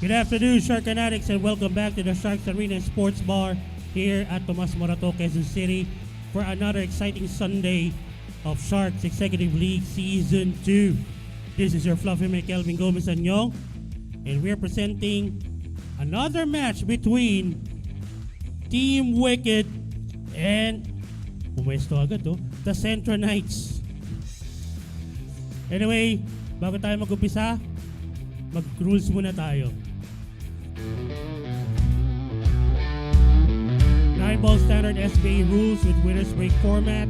Good afternoon, Shark Fanatics, and welcome back to the Sharks Arena and Sports Bar here at Tomas Morato, Quezon City for another exciting Sunday of Sharks Executive League Season 2. This is your fluffy mate, Kelvin Gomez Anyong, and we're presenting another match between Team Wicked and the Centro Knights. Anyway, bago tayo mag-umpisa, mag-rules muna tayo. 9-ball standard SBA rules with winner's break format.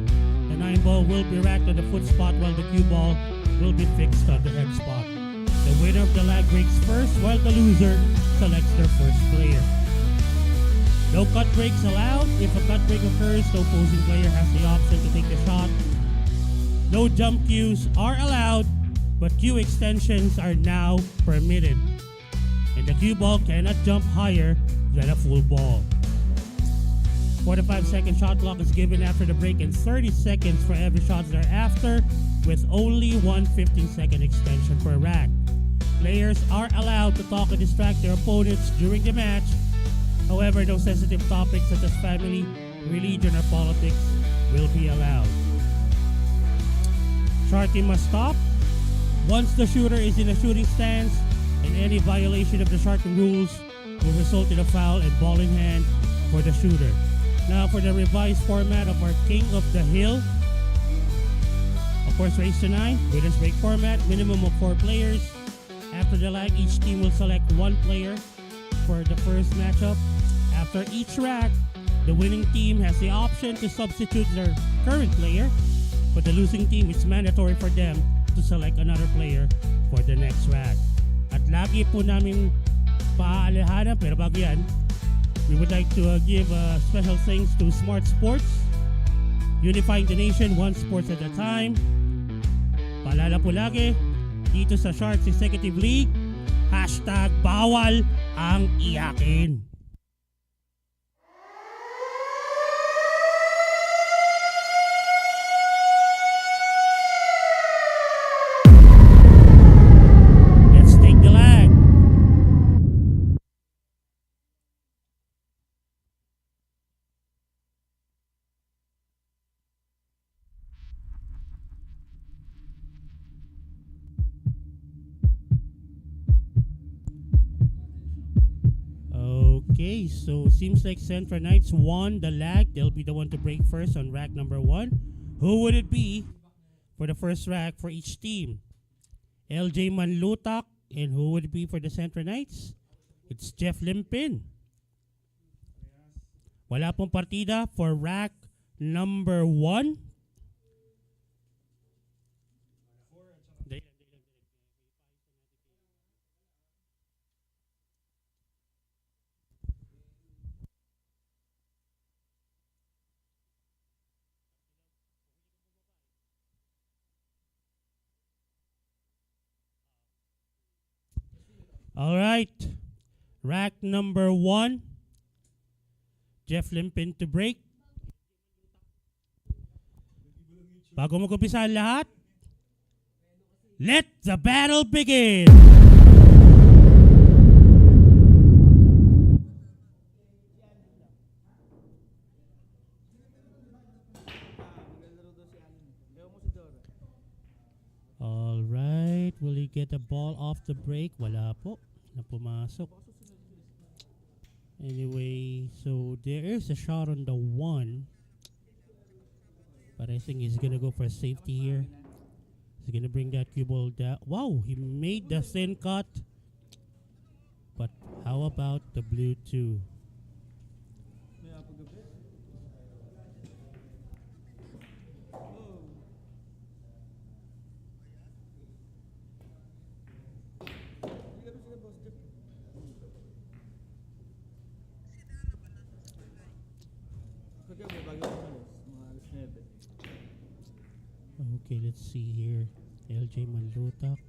The 9-ball will be racked on the foot spot while the cue ball will be fixed on the head spot. The winner of the lag breaks first while the loser selects their first player. No cut breaks allowed. If a cut break occurs, the opposing player has the option to take the shot. No jump cues are allowed, but cue extensions are now permitted. And the cue ball cannot jump higher than a full ball. 45-second shot clock is given after the break and 30 seconds for every shot thereafter, with only one 15-second extension per rack. Players are allowed to talk and distract their opponents during the match. However, no sensitive topics such as family, religion, or politics will be allowed. Sharking must stop once the shooter is in a shooting stance, and any violation of the sharking rules will result in a foul and ball in hand for the shooter. Now for the revised format of our King of the Hill. Of course, race to 9, winner's break format, minimum of 4 players. After the lag, each team will select 1 player for the first matchup. After each rack, the winning team has the option to substitute their current player, but the losing team is mandatory for them to select another player for the next rack. At lagi po namin paalalahanan, pero bago yan, we would like to give special thanks to Smart Sports, unifying the nation one sports at a time. Paalala po lagi, dito sa Sharks Executive League, #bawal ang iyakin. Okay, so seems like Centro Knights won the lag. They'll be the one to break first on rack number 1. Who would it be for the first rack for each team? LJ Manlutak. And who would it be for the Centro Knights? It's Jeff Limpin. Wala pong partida for rack number 1. All right, rack number 1, Jeff Limpin to break. Bago mag-umpisa ang lahat, let the battle begin! All right, will he get the ball off the break? Wala po. Na pumasok. Anyway, so there is a shot on the 1. But I think he's gonna go for safety here. He's gonna bring that cue ball down. Wow, he made the thin cut. But how about the blue 2? Okay, let's see here. LJ Manlutak.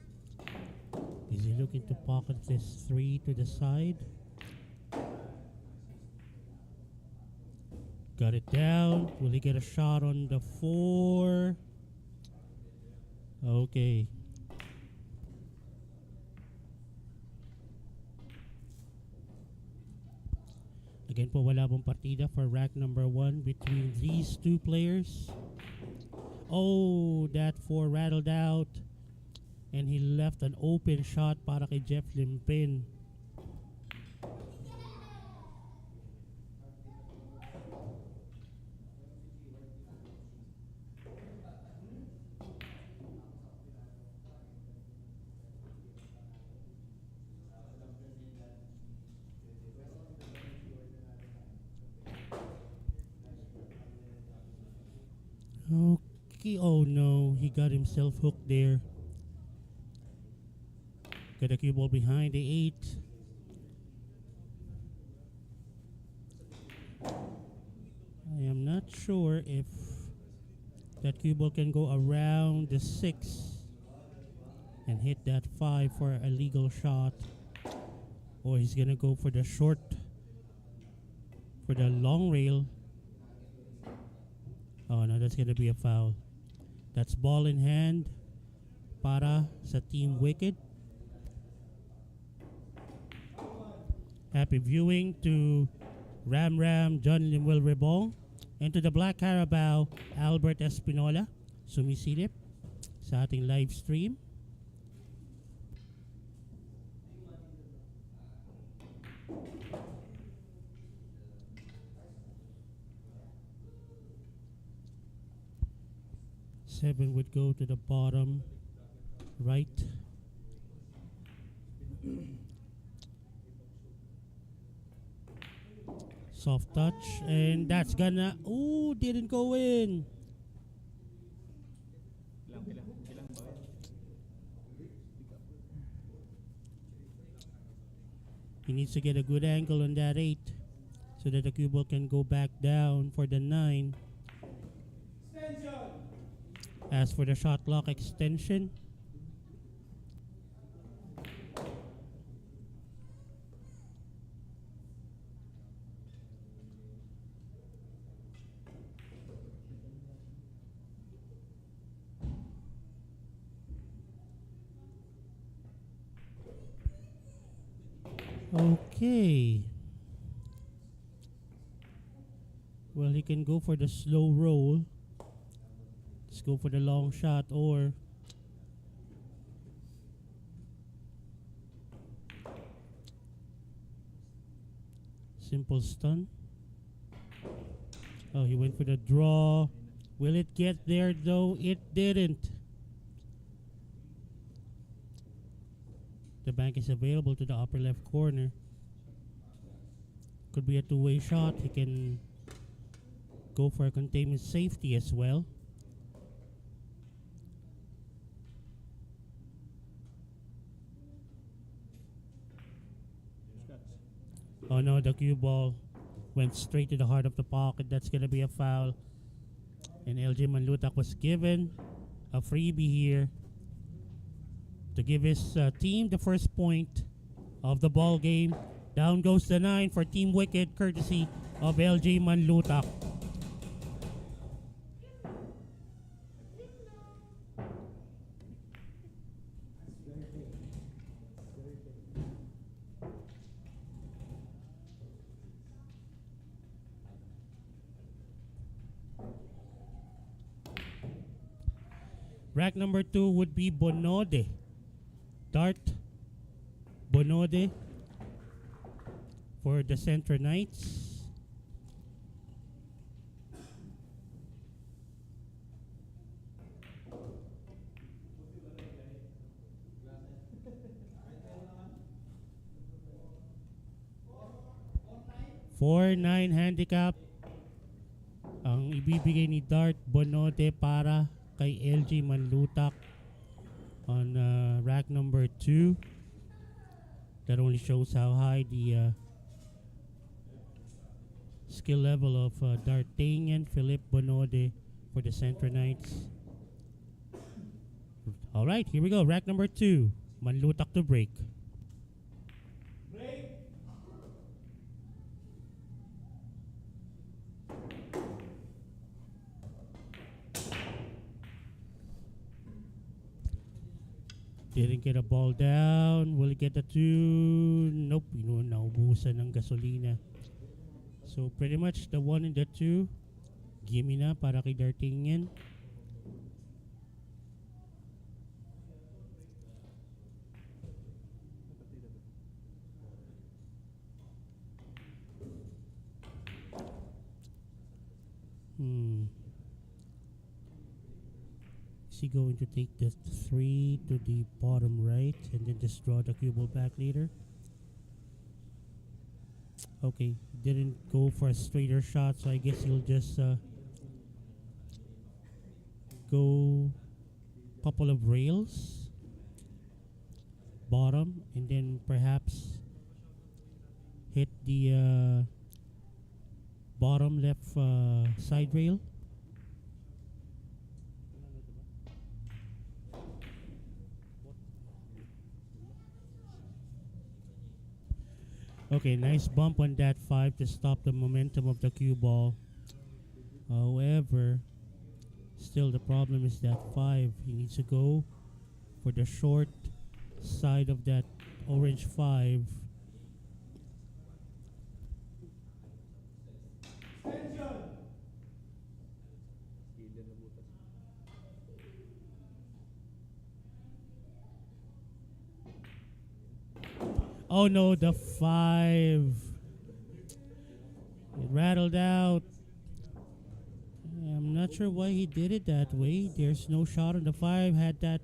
Is he looking to pocket this 3 to the side? Got it down. Will he get a shot on the 4? Okay. Again po, wala pong partida for rack number 1 between these two players. Oh, that 4 rattled out. And he left an open shot para kay Jeff Limpin. Okay, oh no, he got himself hooked there. Got a cue ball behind the 8. I am not sure if that cue ball can go around the 6 and hit that 5 for a legal shot, or he's gonna go for the short, for the long rail. Oh no, that's gonna be a foul. That's ball in hand para sa Team Wicked. Happy viewing to Ram John Limuel Rebong, and to the Black Carabao Albert Espinola sumisilip sa ating live stream. Seven would go to the bottom right. Soft touch, and that's gonna, ooh, didn't go in. He needs to get a good angle on that 8 so that the cue ball can go back down for the 9. As for the shot clock extension, okay. Well, he can go for the slow roll. Let's go for the long shot, or simple stun. Oh, he went for the draw. Will it get there though? It didn't. The bank is available to the upper left corner. Could be a two-way shot. He can go for a containment safety as well. Oh no, the cue ball went straight to the heart of the pocket. That's going to be a foul. And LJ Manlutak was given a freebie here to give his team the first point of the ball game. Down goes the 9 for Team Wicked, courtesy of LJ Manlutak. Rack number 2 would be Bonode. Dart Bonode for the Centro Knights. .49 handicap ang ibibigay ni Dart Bonode para kay LG Manlutak on rack number 2. That only shows how high the skill level of D'Artagnan Philip Bonode for the Centro Knights. Alright, here we go. Rack number 2. Manlutak to break. Didn't get a ball down. Will he get the 2? Nope. Naubusan ng gasolina. So pretty much the 1 and the 2, gimme na para kay D'Artagnan. Is he going to take the 3 to the bottom right and then just draw the cue ball back later? Okay, didn't go for a straighter shot, so I guess he'll just go couple of rails, bottom, and then perhaps hit the bottom left side rail. Okay, nice bump on that 5 to stop the momentum of the cue ball. However, still the problem is that 5. He needs to go for the short side of that orange 5. Oh no, the 5. It rattled out. I'm not sure why he did it that way. There's no shot on the 5. Had that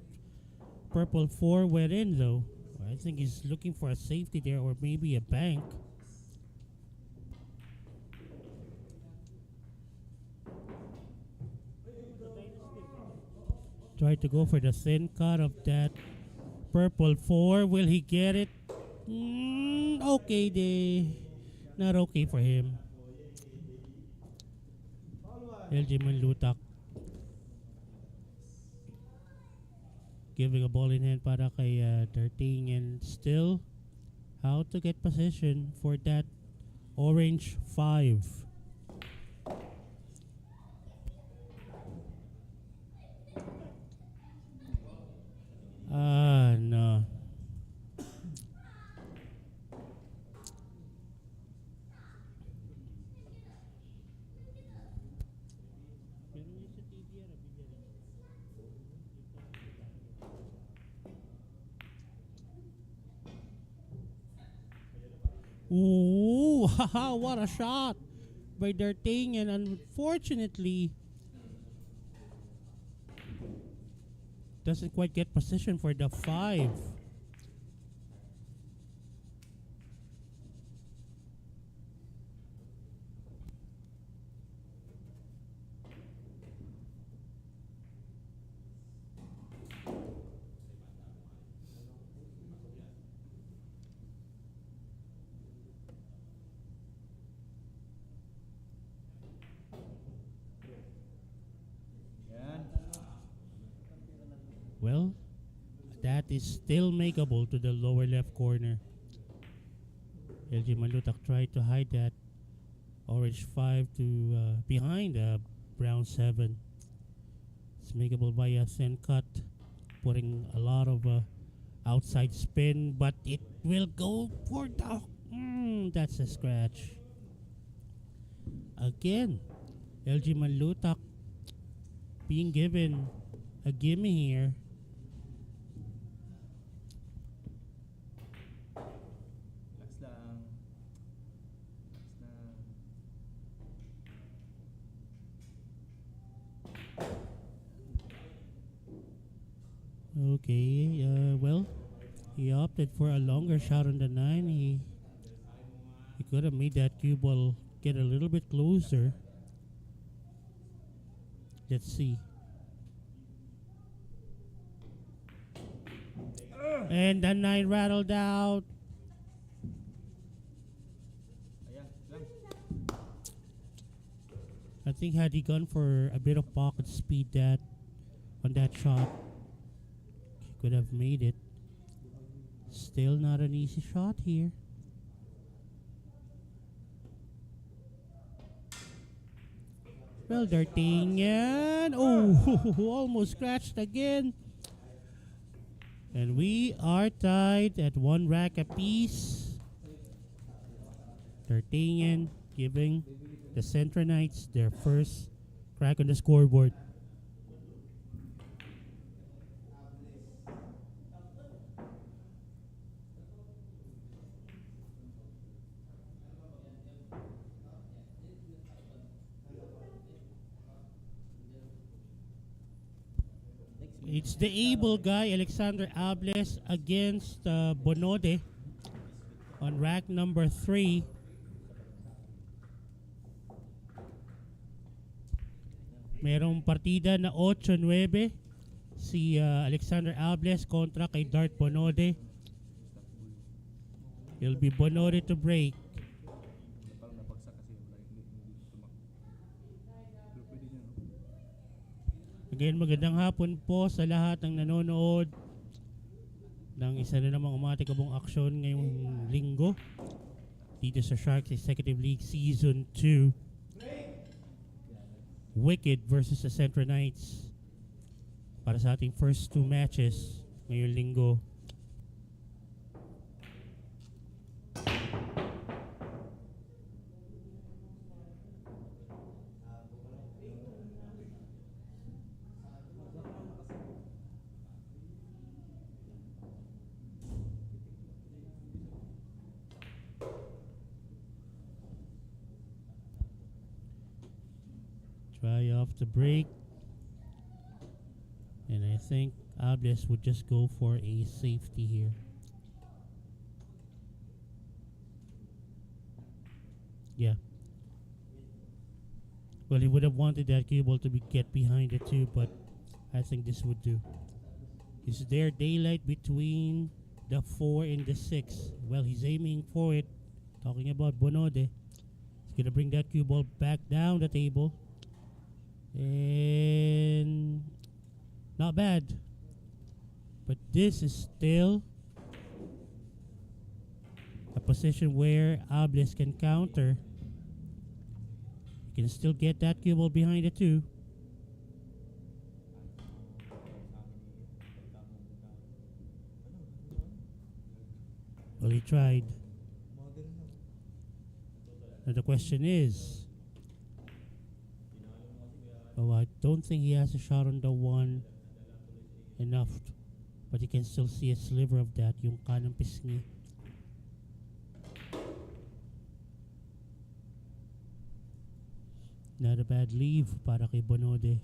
purple 4 went in though. I think he's looking for a safety there or maybe a bank. Try to go for the thin cut of that purple 4. Will he get it? Okay, not okay for him. LG Manlutak giving a ball in hand para kay D'Artagnan. Still, how to get position for that orange 5. No. Ooh, haha, what a shot by D'Artagnan. Unfortunately, doesn't quite get position for the 5. Well, that is still makeable to the lower left corner. LG Manlutak tried to hide that orange 5 to behind brown 7. It's makeable by a thin cut, putting a lot of outside spin, but it will go for the... that's a scratch. Again, LG Manlutak being given a gimme here. Okay, well, he opted for a longer shot on the 9. He could have made that cue ball get a little bit closer. Let's see. And the 9 rattled out. I think had he gone for a bit of pocket speed that on that shot, he could have made it. Still not an easy shot here. Well, D'Artagnan. Oh, almost scratched again. And we are tied at 1 rack apiece. D'Artagnan giving the Centro Knights their first crack on the scoreboard. It's the able guy, Alexander Ables, against Bonode on rack number 3. Merong partida na 8-9 si Alexander Ables kontra kay Dart Bonode. It'll be Bonode to break. Again, magandang hapon po sa lahat ng nanonood ng isa na namang umatikabong aksyon ngayong linggo dito sa Sharks Executive League Season 2. Wicked versus the Centro Knights para sa ating first 2 matches ngayong linggo. Try off the break. And I think Ables would just go for a safety here. Yeah. Well, he would have wanted that cable to get behind it too, but I think this would do. Is there daylight between the 4 and the 6? Well, he's aiming for it. Talking about Bonode. He's going to bring that cue ball back down the table. And not bad, but this is still a position where Ables can counter. He can still get that cue ball behind it too. Well, he tried. Now the question is, oh, I don't think he has a shot on the 1 enough, but you can still see a sliver of that, yung kanang pisngi. Not a bad leave para kay Bonode.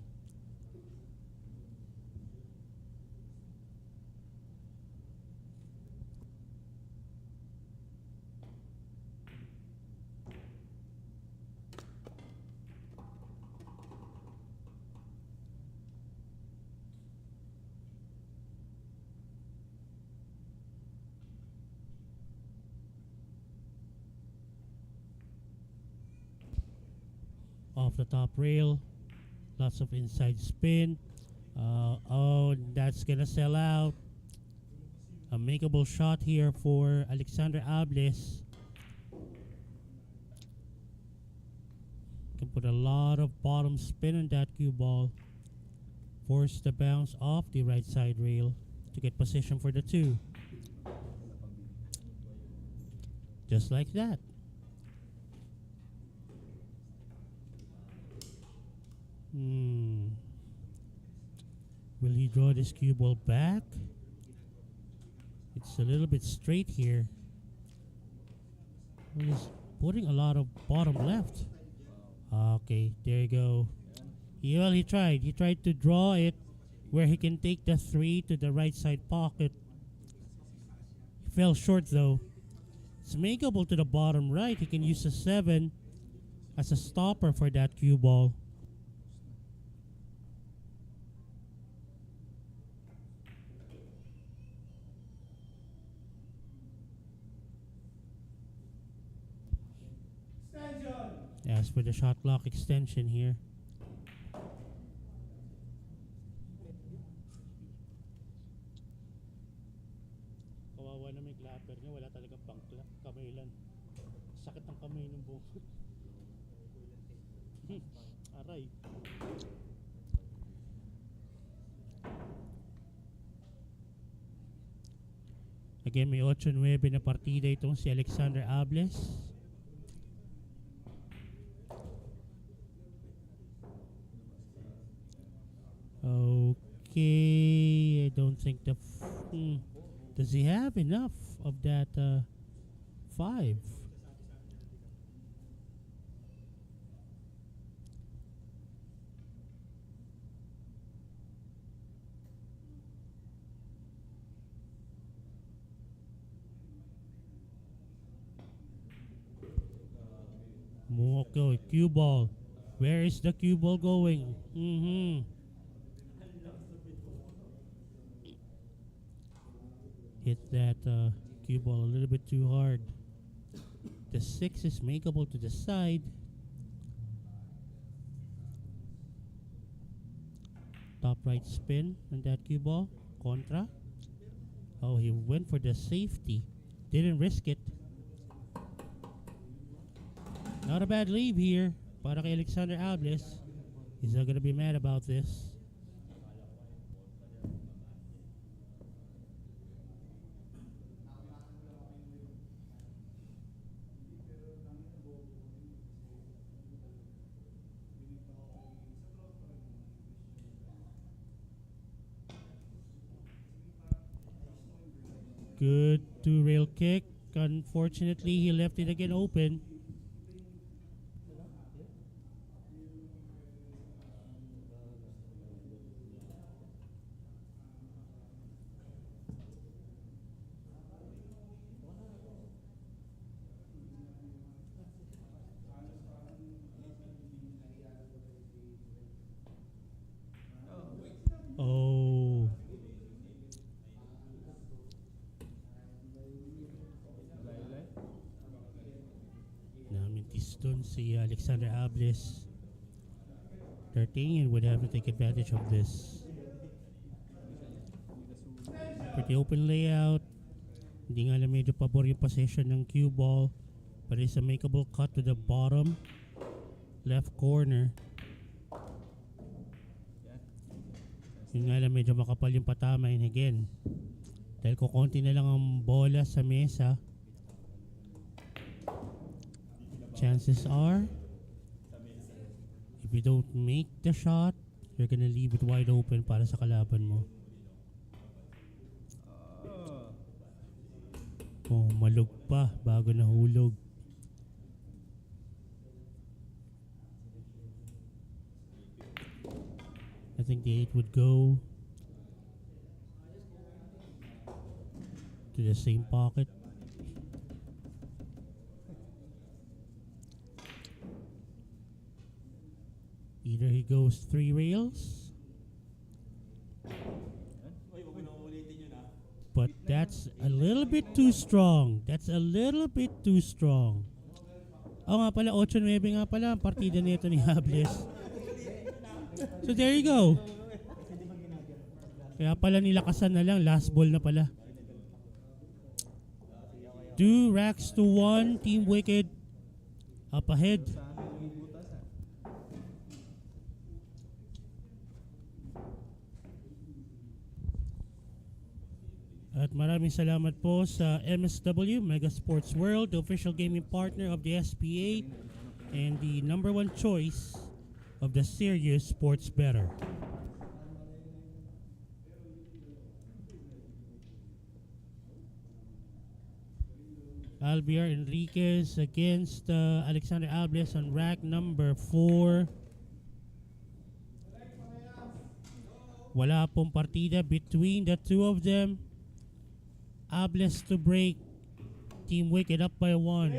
Off the top rail, lots of inside spin. Oh, that's gonna sell out. A makeable shot here for Alexander Ables. Can put a lot of bottom spin on that cue ball. Force the bounce off the right side rail to get position for the 2. Just like that. Will he draw this cue ball back? It's a little bit straight here. Well, he's putting a lot of bottom left. Okay, there you go. Well, he tried. He tried to draw it where he can take the 3 to the right side pocket. He fell short though. It's makeable to the bottom right. He can use a 7 as a stopper for that cue ball. As for the shot clock extension here. Kawawa na may clapper niya, wala talagang pang-clap. Kamay lang. Sakit ng kamay ng buhok. Aray. Again, may 8-9 na partida itong si Alexander Ables. Okay, I don't think does he have enough of that 5? Okay, cue ball. Where is the cue ball going? Hit that cue ball a little bit too hard. The 6 is makeable to the side. Top right spin on that cue ball. Contra. Oh, he went for the safety. Didn't risk it. Not a bad leave here para kay Alexander Albles. He's not gonna be mad about this. Good two-rail kick. Unfortunately, he left it again open. Oh. Namintis dun si Alexander Ables. D'Artagnan would have to take advantage of this. Pretty open layout. Hindi nga lang medyo pabor yung possession ng cue ball. But it's a makeable cut to the bottom left corner. Yun nga lang medyo makapal yung patama. And again, dahil kukunti na lang ang bola sa mesa, chances are if you don't make the shot, you're gonna leave it wide open para sa kalaban mo. Oh, malug pa bago nahulog. I think the 8 would go to the same pocket. Either he goes 3 rails, but that's a little bit too strong. That's a little bit too strong. Oh nga pala, 8-9 nga pala ang partida nito ni Hables. So there you go. Kaya pala nilakasan na lang, last ball na pala. 2 racks to 1, Team Wicked up ahead. At maraming salamat po sa MSW, Mega Sports World, the official gaming partner of the SPA and the #1 choice of the serious sports bettor. Alviar Enriquez against Alexander Albles on rack number 4. Wala pong partida between the two of them. Ables to break. Team Wicked up by 1.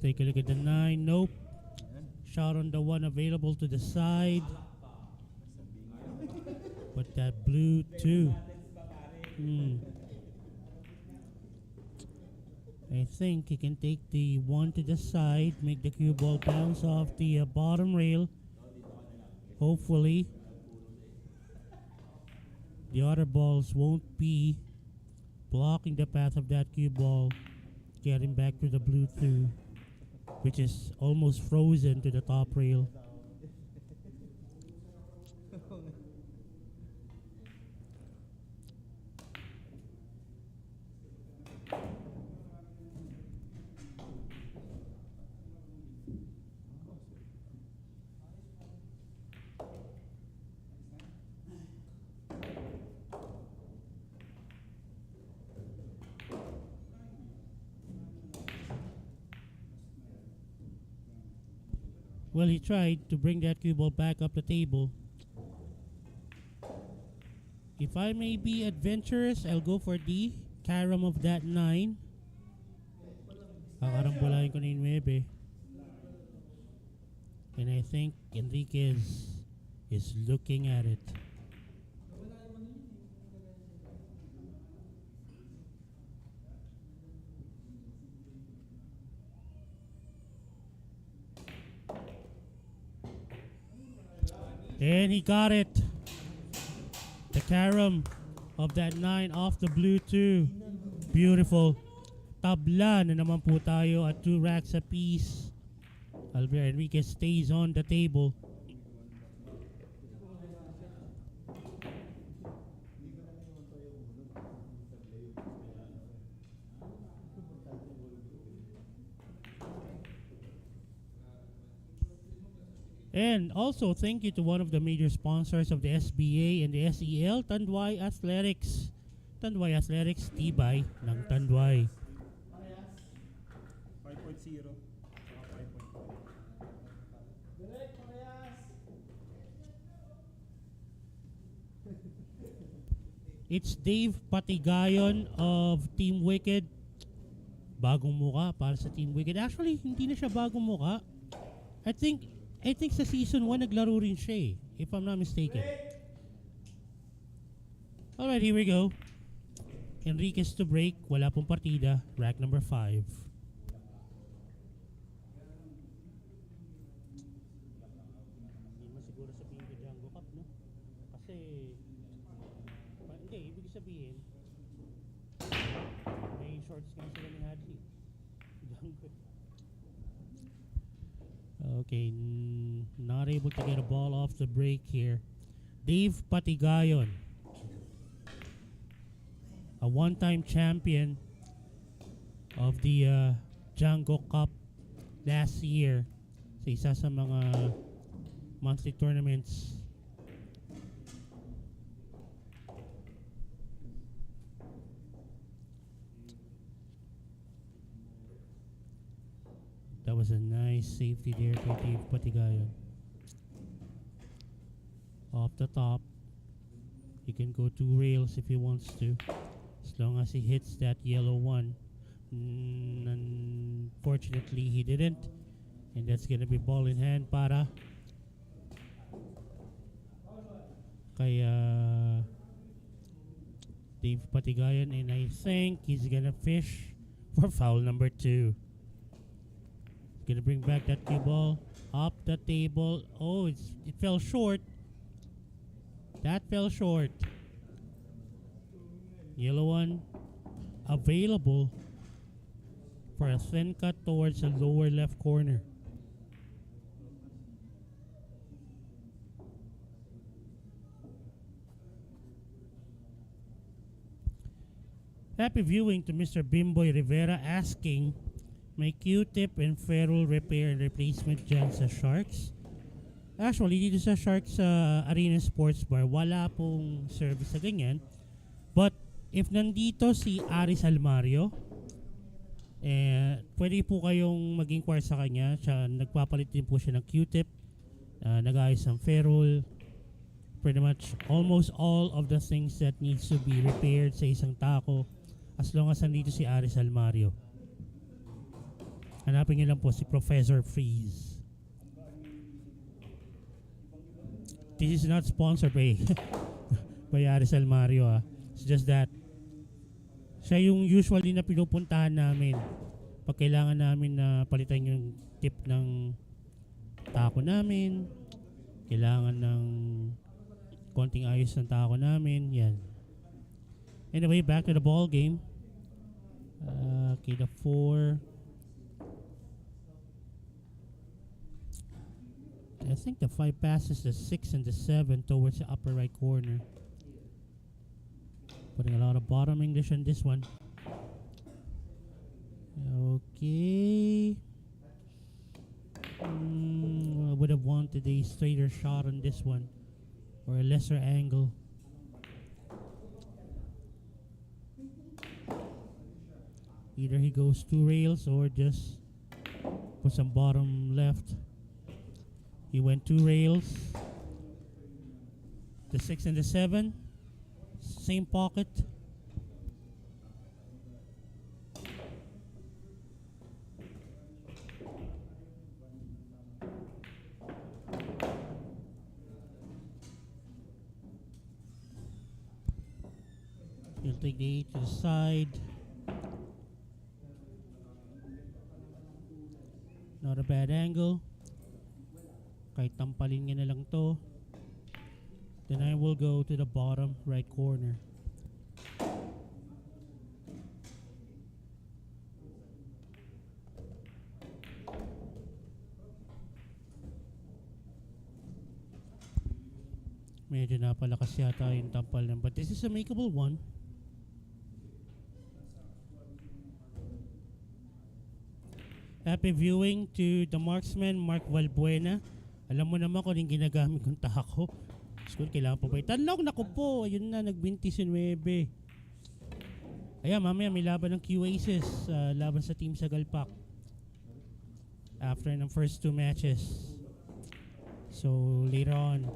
Take a look at the 9. Nope. Shot on the 1 available to the side. But that blue 2. I think he can take the 1 to the side, make the cue ball bounce off the bottom rail. Hopefully, the other balls won't be blocking the path of that cue ball, getting back to the blue 2, which is almost frozen to the top rail. Well, he tried to bring that cue ball back up the table. If I may be adventurous, I'll go for the carom of that 9. Kakarambolahin ko na yung 9. And I think Enriquez is looking at it. And he got it. The carom of that 9 off the blue too. Beautiful. Tabla na naman po tayo at 2 racks apiece. Albert Enriquez stays on the table. And also thank you to one of the major sponsors of the SBA and the SEL, Tanduay Athletics. Tanduay Athletics, tibay ng Tanduay. 5.0. It's Dave Patigayon of Team Wicked. Bagong muka para sa Team Wicked. Actually, hindi na siya bagong muka. I think sa season 1 naglaro rin siya if I'm not mistaken. Alright, here we go. Enriquez to break. Wala pong partida. Rack number 5. Hindi mo siguro sabihin ko Django Cup, no? Kasi hindi, ibig sabihin may shorts nga sila ni Hadley. Django. Okay, not able to get a ball off the break here. Dave Patigayon, a one-time champion of the Django Cup last year sa isa sa mga monthly tournaments. That was a nice safety there by Dave Patigayon. Off the top, he can go 2 rails if he wants to, as long as he hits that yellow one. Unfortunately, he didn't, and that's gonna be ball in hand para kay Dave Patigayon, and I think he's gonna fish for foul number 2. Gonna bring back that cue ball up the table. Oh, it fell short. That fell short. Yellow one available for a thin cut towards the lower left corner. Happy viewing to Mr. Bimboy Rivera asking, may Q-tip and ferrule repair and replacement dyan sa Sharks? Actually, dito sa Sharks Arena Sports Bar, wala pong service sa ganyan. But if nandito si Aris Almario, pwede po kayong mag-inquire sa kanya. Siya, nagpapalit din po siya ng Q-tip, nag-ayos ng ferrule, pretty much almost all of the things that needs to be repaired sa isang tako, as long as nandito si Aris Almario. Hanapin niyo lang po si Professor Freeze. This is not sponsored by by Aris Almario. It's just that siya yung usually na pinupuntahan namin pag kailangan namin na palitan yung tip ng tako namin, kailangan ng konting ayos ng tako namin. Yan. Anyway, back to the ball game. Okay, the 4. I think the 5 passes the 6 and the 7 towards the upper right corner. Putting a lot of bottom English on this one. Okay. I would have wanted a straighter shot on this one, or a lesser angle. Either he goes 2 rails or just put some bottom left He went 2 rails. The 6 and the 7. Same pocket. He'll take the 8 to the side. Not a bad angle. Kahit tampalin niya na lang to. Then I will go to the bottom right corner. Medyo napalakas yata yung tampal na, but this is a makeable one. Happy viewing to the marksman, Mark Valbuena. Alam mo naman kung yung ginagamit kong tako. School, kailangan po ba? Tanlog na ko po. Ayun na, nag-29. Ayan, mamaya may laban ng Q-Aces. Laban sa Team Sagalpak. After ng first 2 matches. So, later on,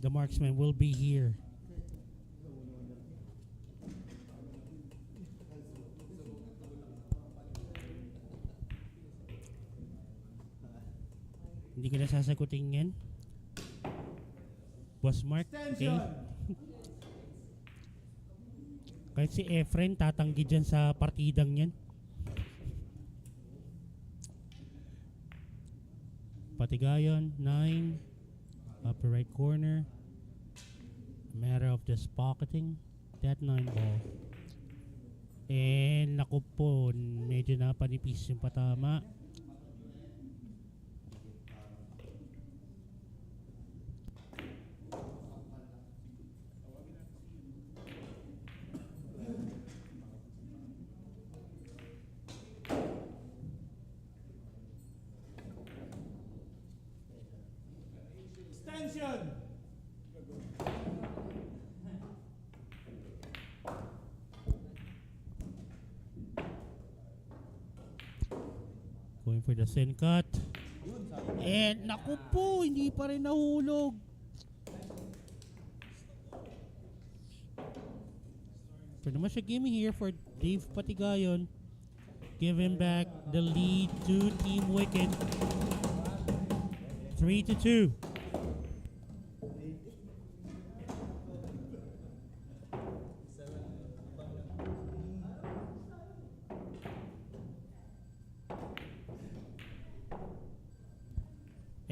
the marksman will be here. Hindi ko na sasagutin yan. Boss Mark, okay? Kahit si Efren tatanggi dyan sa partidang yan. Patigayon, 9. Upper right corner. A matter of just pocketing that 9 ball. And naku po, medyo napanipis yung patama. Going for the send cut. And naku po, hindi pa rin nahulog. Pretty much a gimme here for Dave Patigayon. Giving back the lead to Team Wicked. 3-2.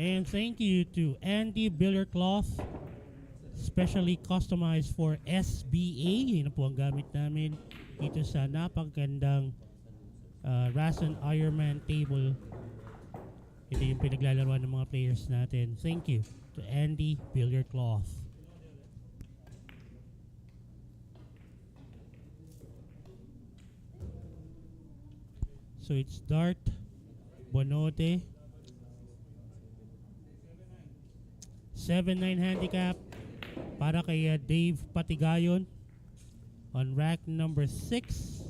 And thank you to Andy Billiard Cloth, specially customized for SBA. Yun na po ang gamit namin dito sa napagandang Rason Ironman table. Ito yung pinaglalaroan ng mga players natin. Thank you to Andy Billiard Cloth. So it's Dart, Bonote, 7-9 handicap para kay Dave Patigayon on rack number 6.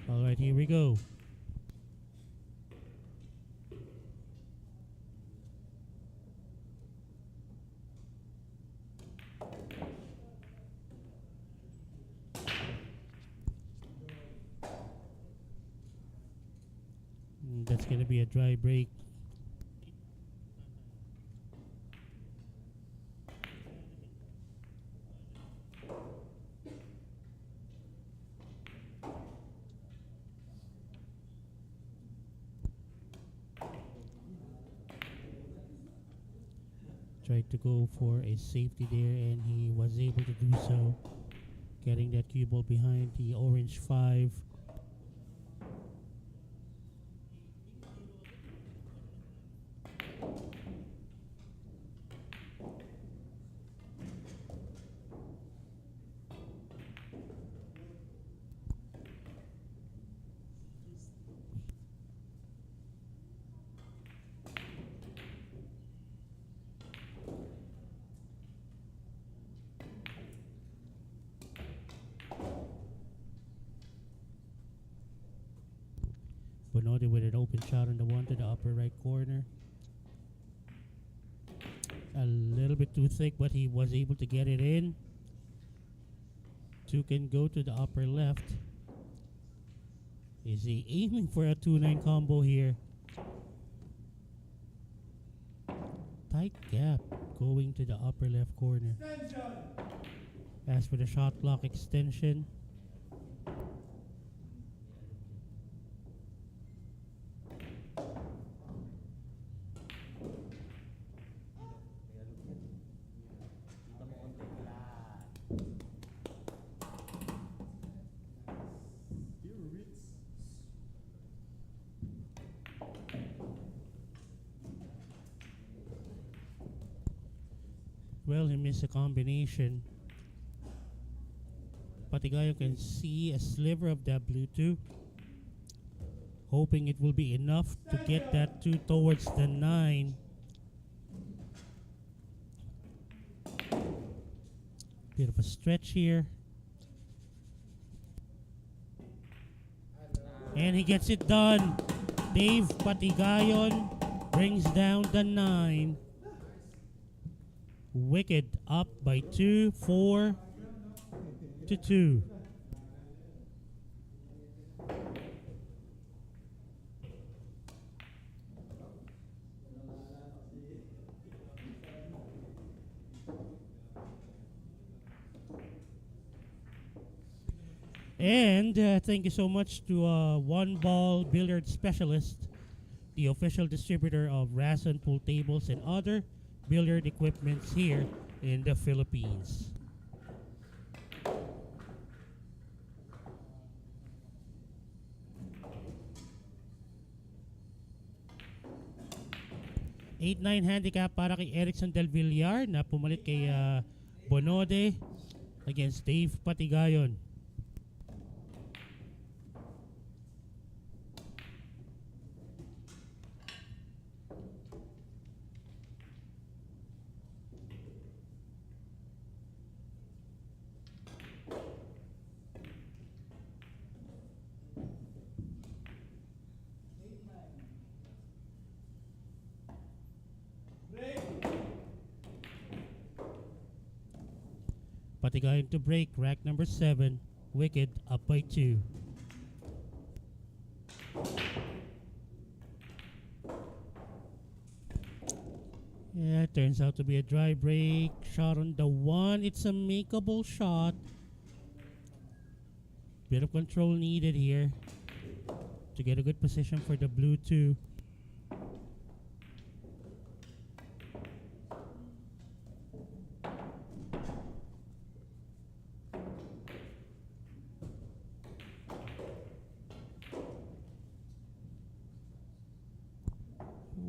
All right, here we go. That's going to be a dry break. Tried to go for a safety there and he was able to do so, getting that cue ball behind the orange 5. Bonode with an open shot on the one to the upper right corner. A little bit too thick, but he was able to get it in. Two can go to the upper left. Is he aiming for a 2-9 combo here? Tight gap going to the upper left corner. As for the shot clock extension, well, he missed a combination. Patigayo can see a sliver of that blue 2, hoping it will be enough to get that 2 towards the 9. Bit of a stretch here. And he gets it done. Dave Patigayon brings down the 9. Wicked up by 2, 4 to 2. And thank you so much to One Ball Billiard Specialist, the official distributor of Rason pool tables and other billiard equipments here in the Philippines. (8-9) handicap para kay Erickson Del Villar na pumalit kay Bonode against Dave Patigayon. Patigayon to break, rack number 7, wicked up by 2. Yeah, it turns out to be a dry break. Shot on the 1. It's a makeable shot. Bit of control needed here to get a good position for the blue 2.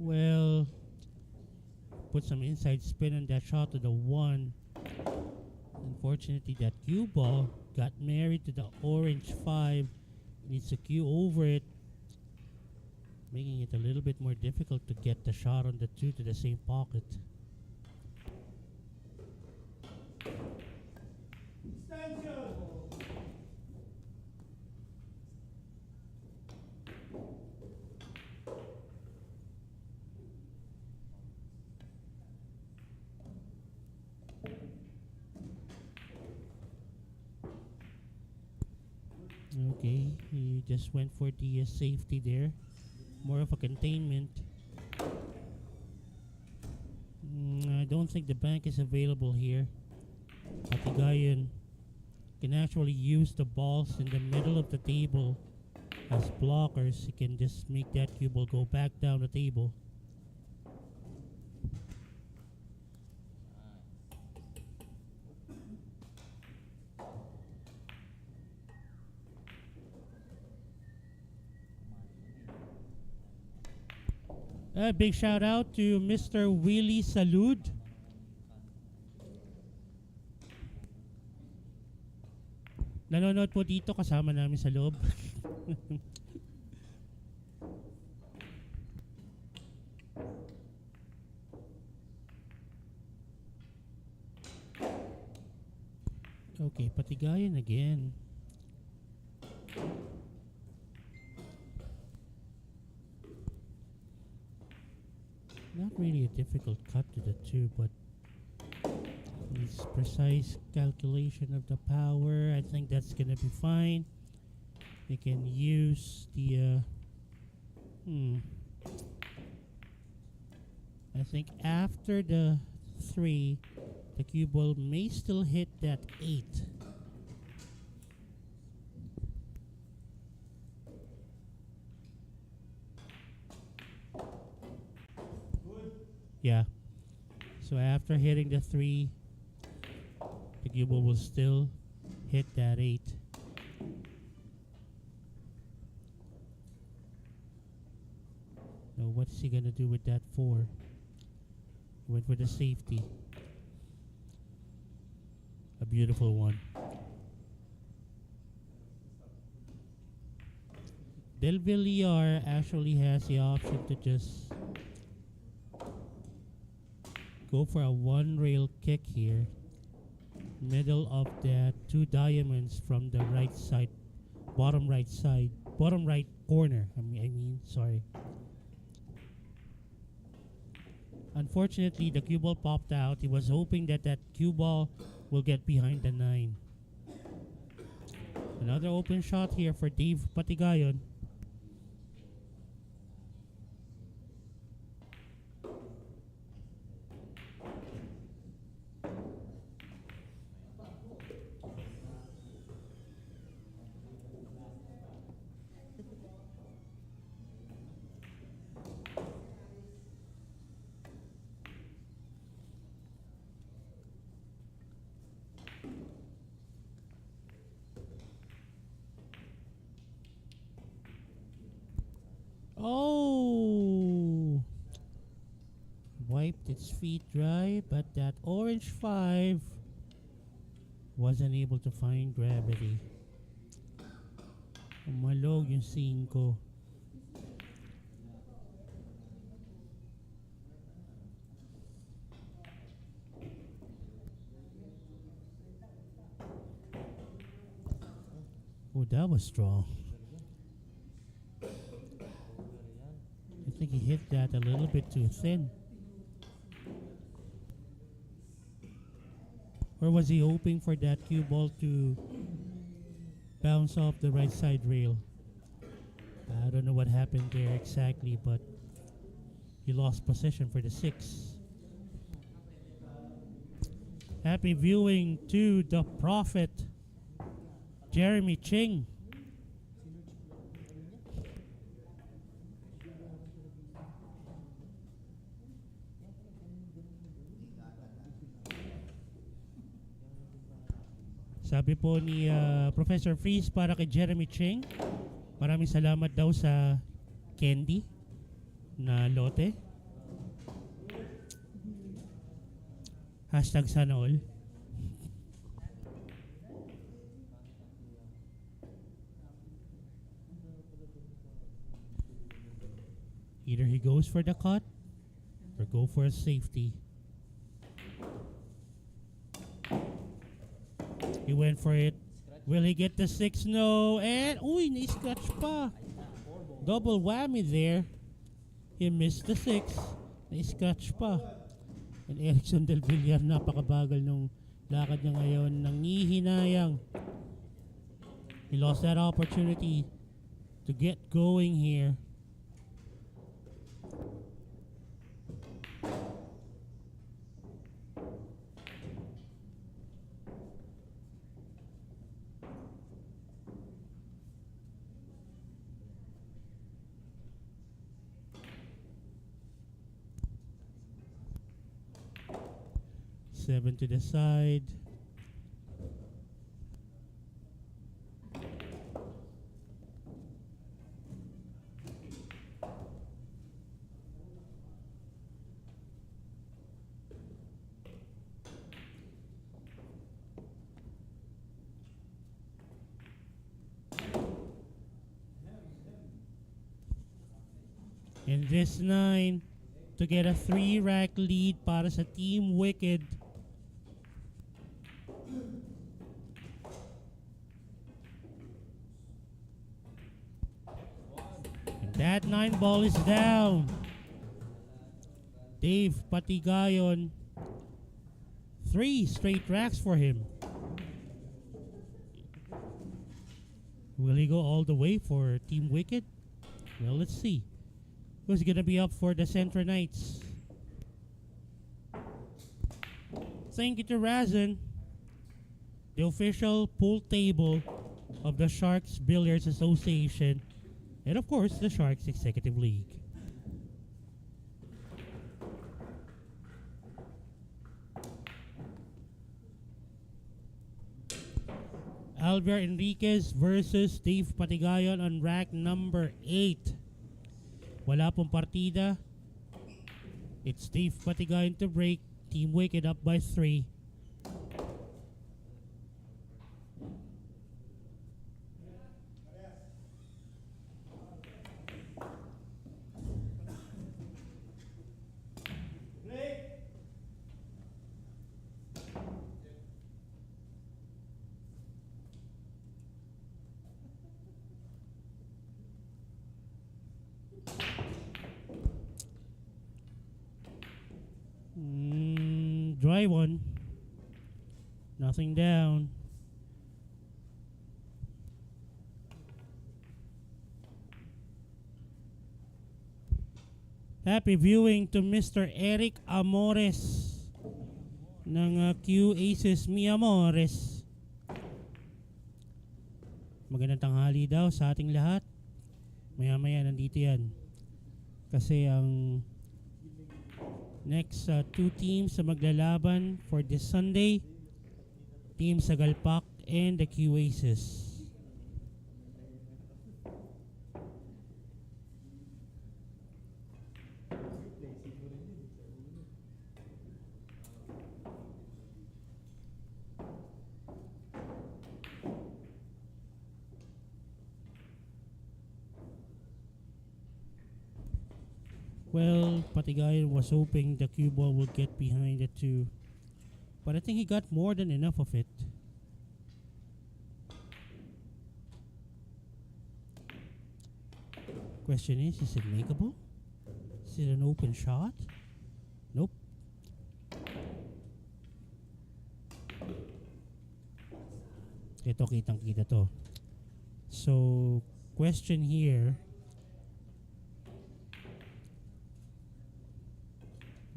Well, put some inside spin on that shot to the 1. Unfortunately, that cue ball got married to the orange 5. Needs to cue over it, making it a little bit more difficult to get the shot on the 2 to the same pocket. Okay, he just went for the safety there. More of a containment. I don't think the bank is available here. Patigayon can actually use the balls in the middle of the table as blockers. He can just make that cue ball go back down the table. A big shout out to Mr. Willie Salud. Nanonood po dito, kasama namin sa loob. Okay, Patigayon again. really a difficult cut to the two, but this precise calculation of the power, I think that's gonna be fine. We can use the I think after the 3, the cue ball may still hit that 8. Yeah. So after hitting the 3, the cue ball will still hit that 8. Now what's he gonna do with that 4? He went for the safety. A beautiful one. Del Villar actually has the option to just go for a 1 rail kick here. Middle of that 2 diamonds from the right side, bottom right corner. Sorry. Unfortunately, the cue ball popped out. He was hoping that that cue ball will get behind the 9. Another open shot here for Dave Patigayon. Oh! Wiped its feet dry, but that orange 5 wasn't able to find gravity. Umalog yung 5. Oh, that was strong. I think he hit that a little bit too thin. Or was he hoping for that cue ball to bounce off the right side rail? I don't know what happened there exactly, but he lost position for the 6. Happy viewing to the Prophet, Jeremy Ching. Sabi po ni Professor Freeze para kay Jeremy Ching, maraming salamat daw sa candy na lote. Hashtag sana all. Either he goes for the cut or go for a safety. He went for it. Will he get the 6? No. And, uy, na-scratch pa. Double whammy there. He missed the 6. Na-scratch pa. And Erickson Del Villar, napakabagal nung lakad niya ngayon. Nanghihinayang. He lost that opportunity to get going here. Seven to the side. And this 9 to get a 3-rack lead para sa Team Wicked. That 9 ball is down. Dave Patigayon. 3 straight racks for him. Will he go all the way for Team Wicked? Well, let's see. Who's gonna be up for the Centro Knights? Thank you to Razan, the official pool table of the Sharks Billiards Association, and of course the Sharks Executive League. Albert Enriquez versus Dave Patigayon on rack number 8. Wala pong partida. It's Dave Patigayon to break. Team Wicked up by 3. Dry one. Nothing down. Happy viewing to Mr. Eric Amores ng Q Aces Mi Amores. Magandang tanghali daw sa ating lahat. Maya-maya nandito yan. Kasi ang next 2 teams na maglalaban for this Sunday, Team Sagalpak and the Q Aces. Well, Patigayon was hoping the cue ball would get behind it too. But I think he got more than enough of it. Question is it makeable? Is it an open shot? Nope. Ito, kitang-kita to. So, question here.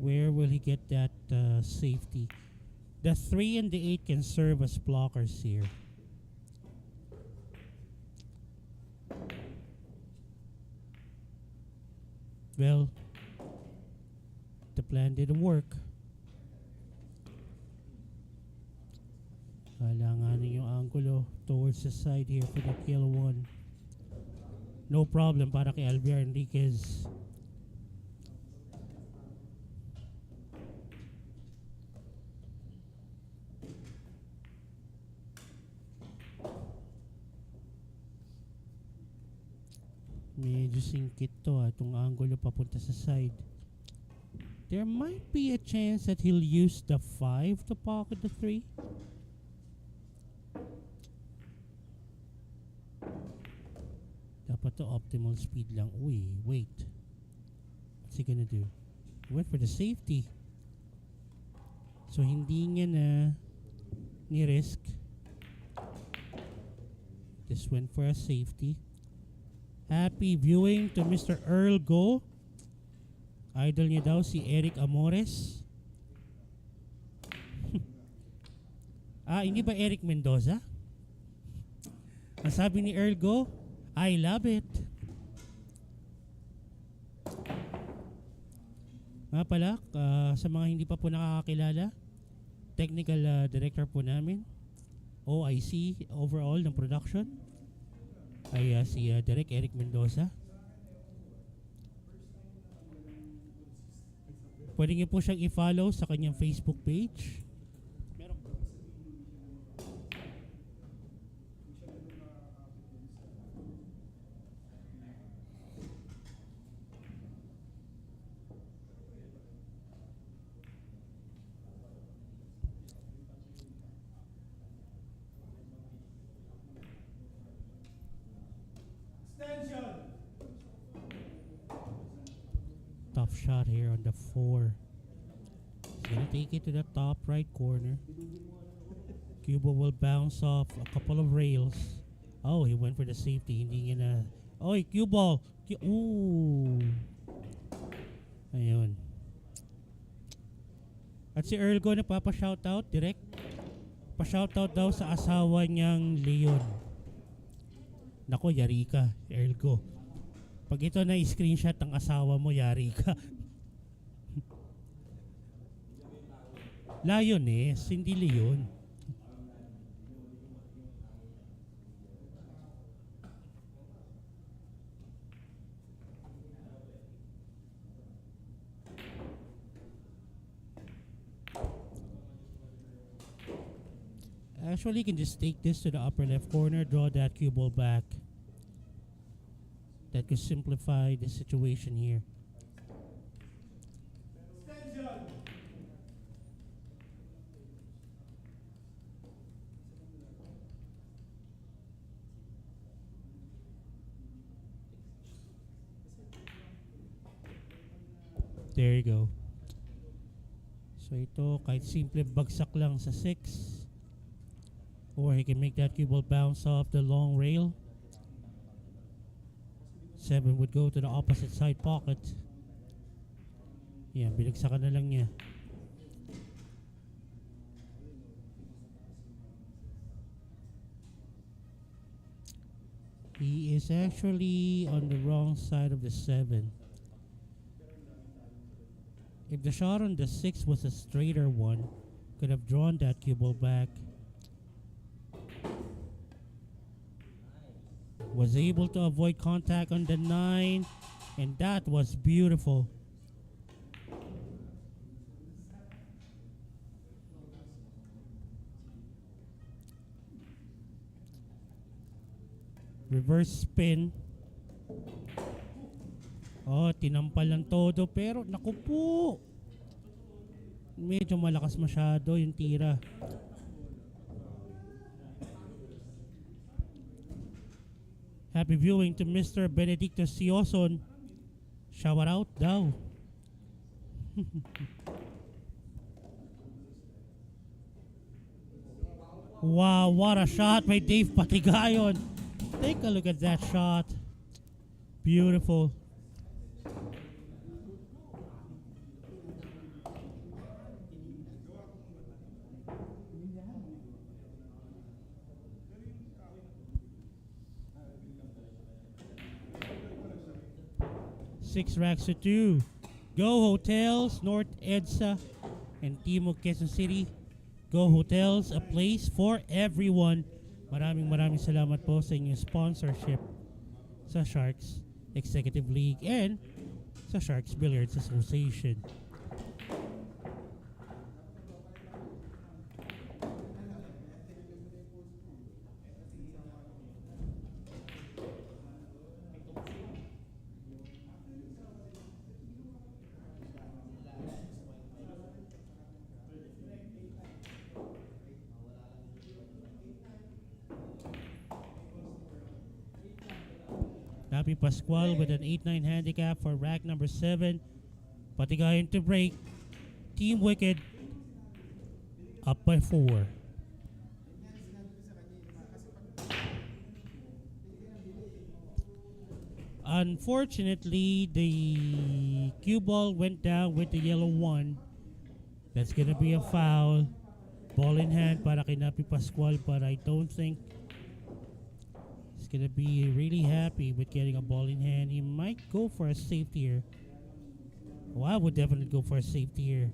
Where will he get that safety? The 3 and the 8 can serve as blockers here. Well, the plan didn't work. Kailanganin yung angulo towards the side here for the kill one. No problem para kay Albert Enriquez. Medyo singkit to itong angulo papunta sa side. There might be a chance that he'll use the 5 to pocket the 3. Dapat to optimal speed lang. Uy, wait. What's he gonna do? He went for the safety. So hindi niya na ni-risk. Just went for a safety. Happy viewing to Mr. Earl Go. Idol niya daw si Eric Amores. Hindi ba Eric Mendoza? Ang sabi ni Earl Go, I love it. Nga pala, sa mga hindi pa po nakakakilala, technical director po namin, OIC overall ng production, ay si Derek Eric Mendoza. Pwede niyo po siyang i-follow sa kanyang Facebook page. tough shot here on the 4. He's gonna take it to the top right corner. Cubo will bounce off a couple of rails. Oh, he went for the safety. Hindi na. Oh, cue ball. Ooh. Ayun. At si Earl ko nagpapa-shoutout direct. Pa-shoutout daw sa asawa niyang Leon. Nako, yari ka, Earl ko. Pag ito na screenshot ng asawa mo, yari ka. Lioness, hindi Leon. Actually, you can just take this to the upper left corner, draw that cue ball back. That could simplify the situation here. There you go. So ito, kahit simple bagsak lang sa 6. Or he can make that cue ball bounce off the long rail. 7 would go to the opposite side pocket. Yeah, binagsakan na lang niya. He is actually on the wrong side of the 7. If the shot on the 6 was a straighter one, could have drawn that cue ball back. Was able to avoid contact on the 9, and that was beautiful. Reverse spin. Oh, tinampal lang todo, pero naku po. Medyo malakas masyado yung tira. Happy viewing to Mr. Benedicto Sioson. Shout out daw. Wow, what a shot by Dave Patigayon. Take a look at that shot. Beautiful. Six racks to 2. Go Hotels, North EDSA, and Timog Quezon City. Go Hotels, a place for everyone. Maraming salamat po sa inyong sponsorship sa Sharks Executive League and sa Sharks Billiards Association. Happy Pascual with an 8-9 handicap for rack number 7. Patigayon to break. Team Wicked up by 4. Unfortunately, the cue ball went down with the yellow 1. That's gonna be a foul. Ball in hand para kay Happy Pascual, but I don't think gonna be really happy with getting a ball in hand. He might go for a safety here. Oh, I would definitely go for a safety here.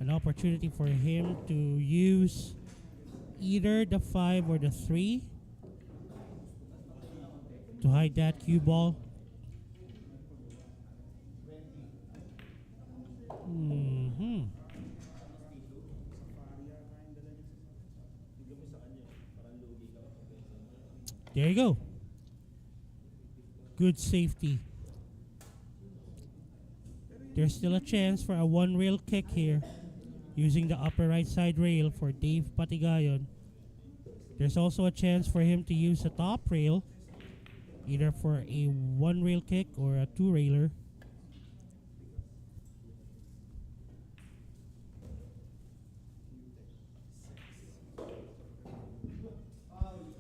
An opportunity for him to use either the 5 or the 3 to hide that cue ball. There you go. Good safety. There's still a chance for a 1 rail kick here using the upper right side rail for Dave Patigayon. There's also a chance for him to use the top rail either for a one rail kick or a two railer.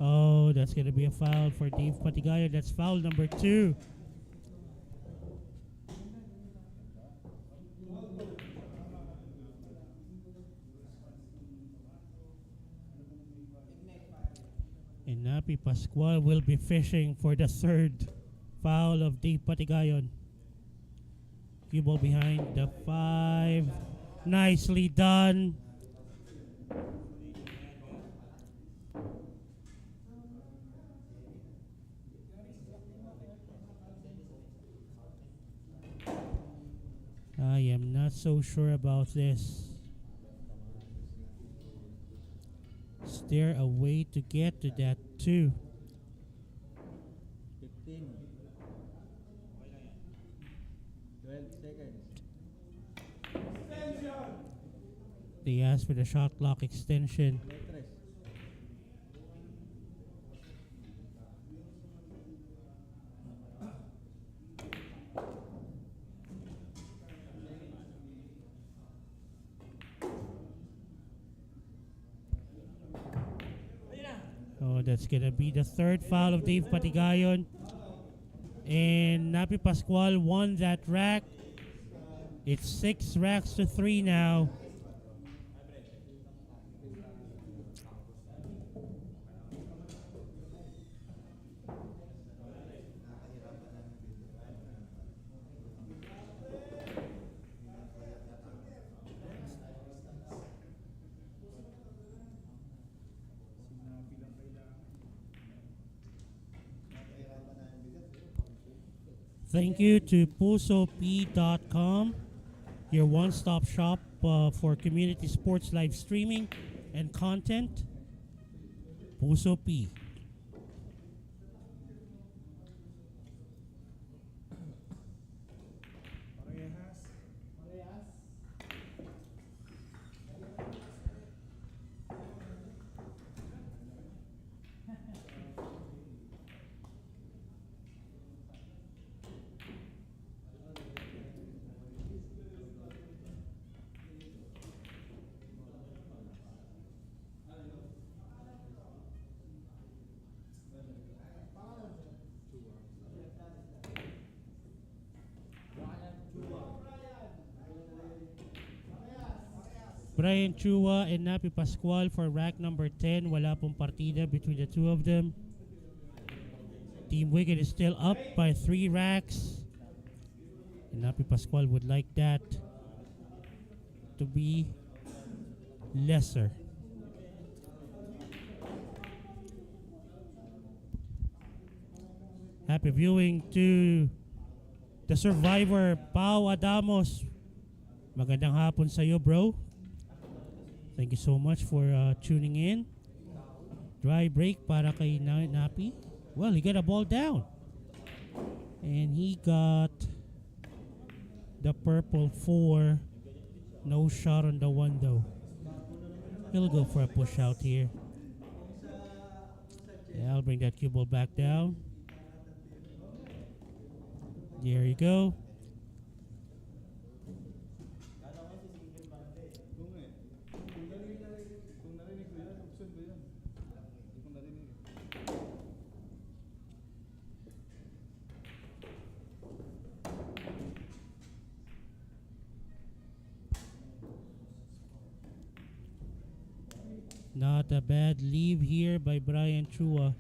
Oh, that's going to be a foul for Dave Patigayan. That's foul number 2. And Napi Pascual will be fishing for the third foul of Dave Patigayan. Cue ball behind the 5. Nicely done. I am not so sure about this. Is there a way to get to that too? 15. 12 seconds. They asked for the shot clock extension. Oh, that's gonna be the third foul of Dave Patigayon. And Napi Pascual won that rack. It's 6 racks to 3 now. Thank you to pusop.com, your one-stop shop for community sports live streaming and content. Puso P. Brian Chua and Napi Pascual for rack number 10. Wala pong partida between the two of them. Team Wicked is still up by 3 racks. And Napi Pascual would like that to be lesser. Happy viewing to the survivor, Pau Adamos. Magandang hapon sa iyo, bro. Thank you so much for tuning in. Dry break para kay Napi. Well, he got a ball down. And he got the purple 4. No shot on the 1 though. He'll go for a push out here. Yeah, I'll bring that cue ball back down. There you go. Not a bad leave here by Brian Chua.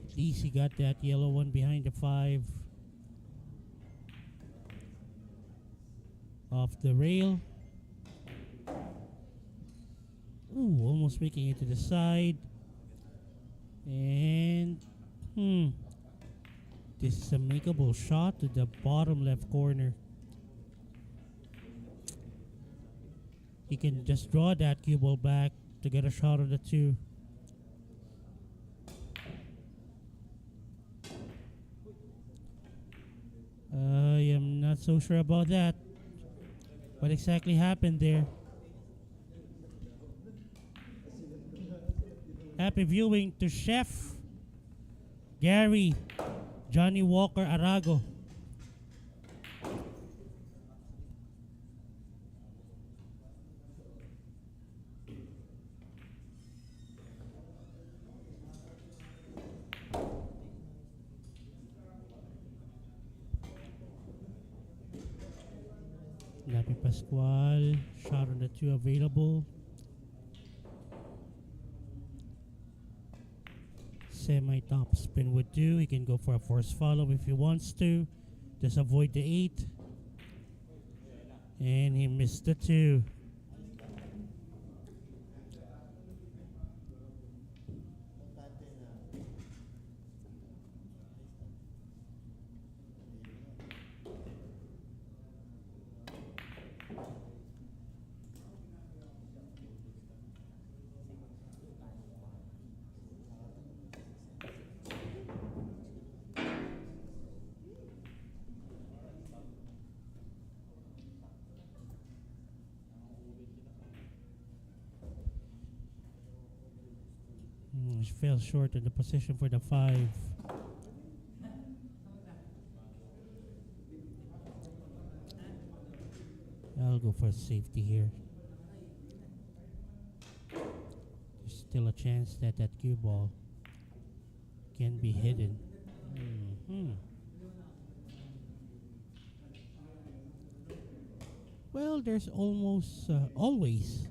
At least he got that yellow one behind the 5. Off the rail. Ooh, almost making it to the side. And this is a makeable shot to the bottom left corner. He can just draw that cue ball back to get a shot on the 2. I am not so sure about that. What exactly happened there? Happy viewing to Chef Gary, Johnny Walker Arago. Napi Pascual, shot on the 2 available. Semi-top spin would do. He can go for a force follow if he wants to. Just avoid the 8. And he missed the 2. He fell short in the position for the 5. I'll go for safety here. There's still a chance that that cue ball can be hidden. Well, there's almost always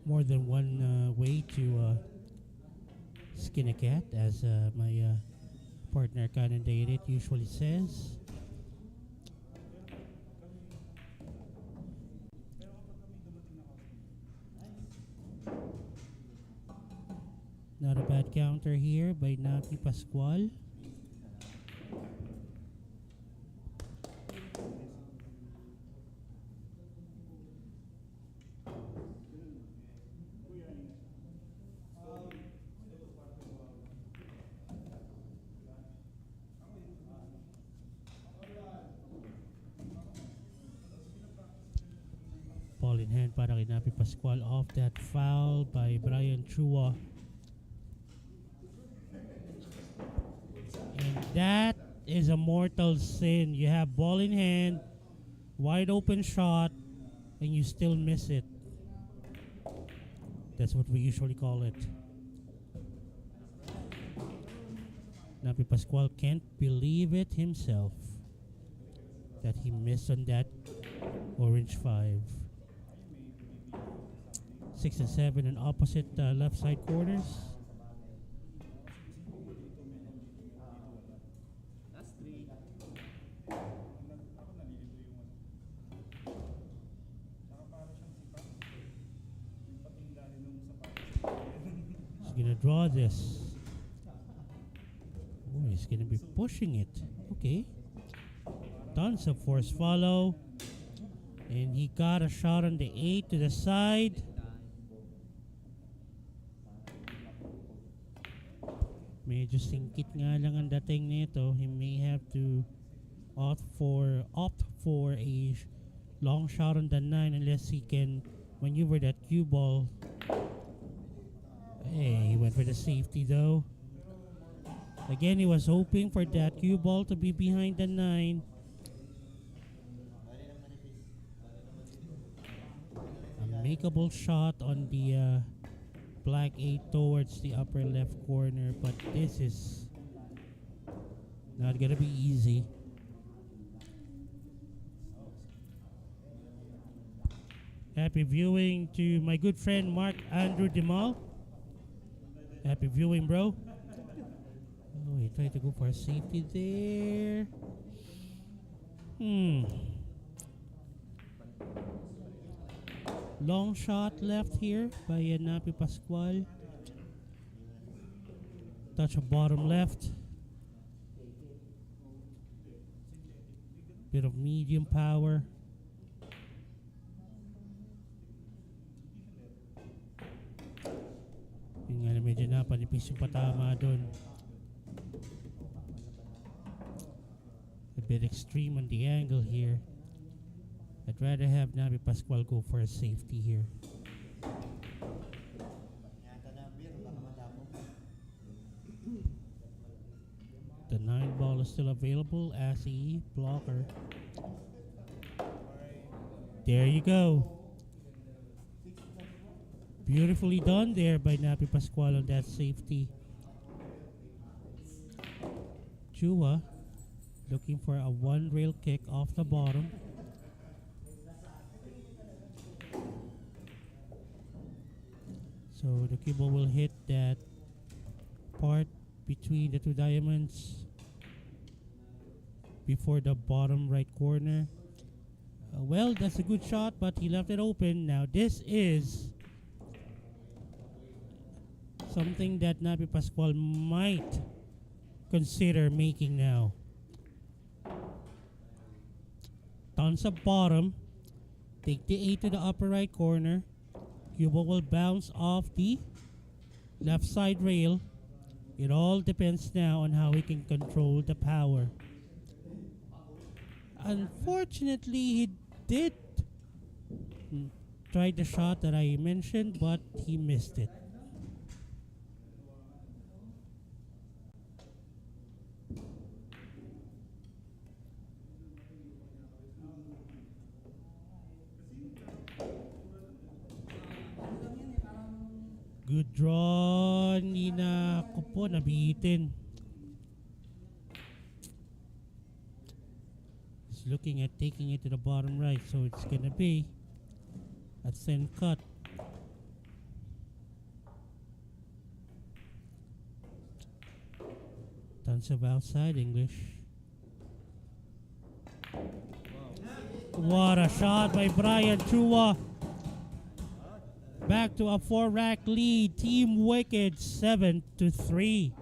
more than one way to skin a cat, as my partner candidate usually says. Not a bad counter here by Napi Pascual. Ball in hand para kay Napi Pascual off that foul by Brian Chua. And that is a mortal sin. You have ball in hand, wide open shot, and you still miss it. That's what we usually call it. Napi Pascual can't believe it himself that he missed on that orange 5. 6 and 7 in opposite left side corners. He's gonna draw this. Oh, he's gonna be pushing it. Okay. Tons of force follow. And he got a shot on the 8 to the side. Medyo singkit nga lang ang dating nito. He may have to opt for a long shot on the 9 unless he can maneuver that cue ball. Hey, he went for the safety though. Again, he was hoping for that cue ball to be behind the 9. A makeable shot on the black 8 towards the upper left corner, but this is not gonna be easy. Happy viewing to my good friend Mark Andrew Demal. Happy viewing, bro. Oh, he tried to go for a safety there. Long shot left here by Napi Pascual. Touch of bottom left. Bit of medium power. Yung nga na medyo napanipis yung patama doon. A bit extreme on the angle here. I'd rather have Napi Pascual go for a safety here. 9 ball is still available as a blocker. There you go. Beautifully done there by Napi Pascual on that safety. Chua looking for a one rail kick off the bottom. So the cue ball will hit that part between the two diamonds before the bottom right corner. Well, that's a good shot, but he left it open. Now this is something that Napi Pascual might consider making now. Tons of bottom. Take the 8 to the upper right corner. Cuba will bounce off the left side rail. It all depends now on how he can control the power. Unfortunately, he did try the shot that I mentioned, but he missed it. Good draw, hindi na ako po nabitin. He's looking at taking it to the bottom right, so it's gonna be a thin cut. Tons of outside English. What a shot by Brian Chua. Back to a 4-rack lead. Team Wicked 7-3.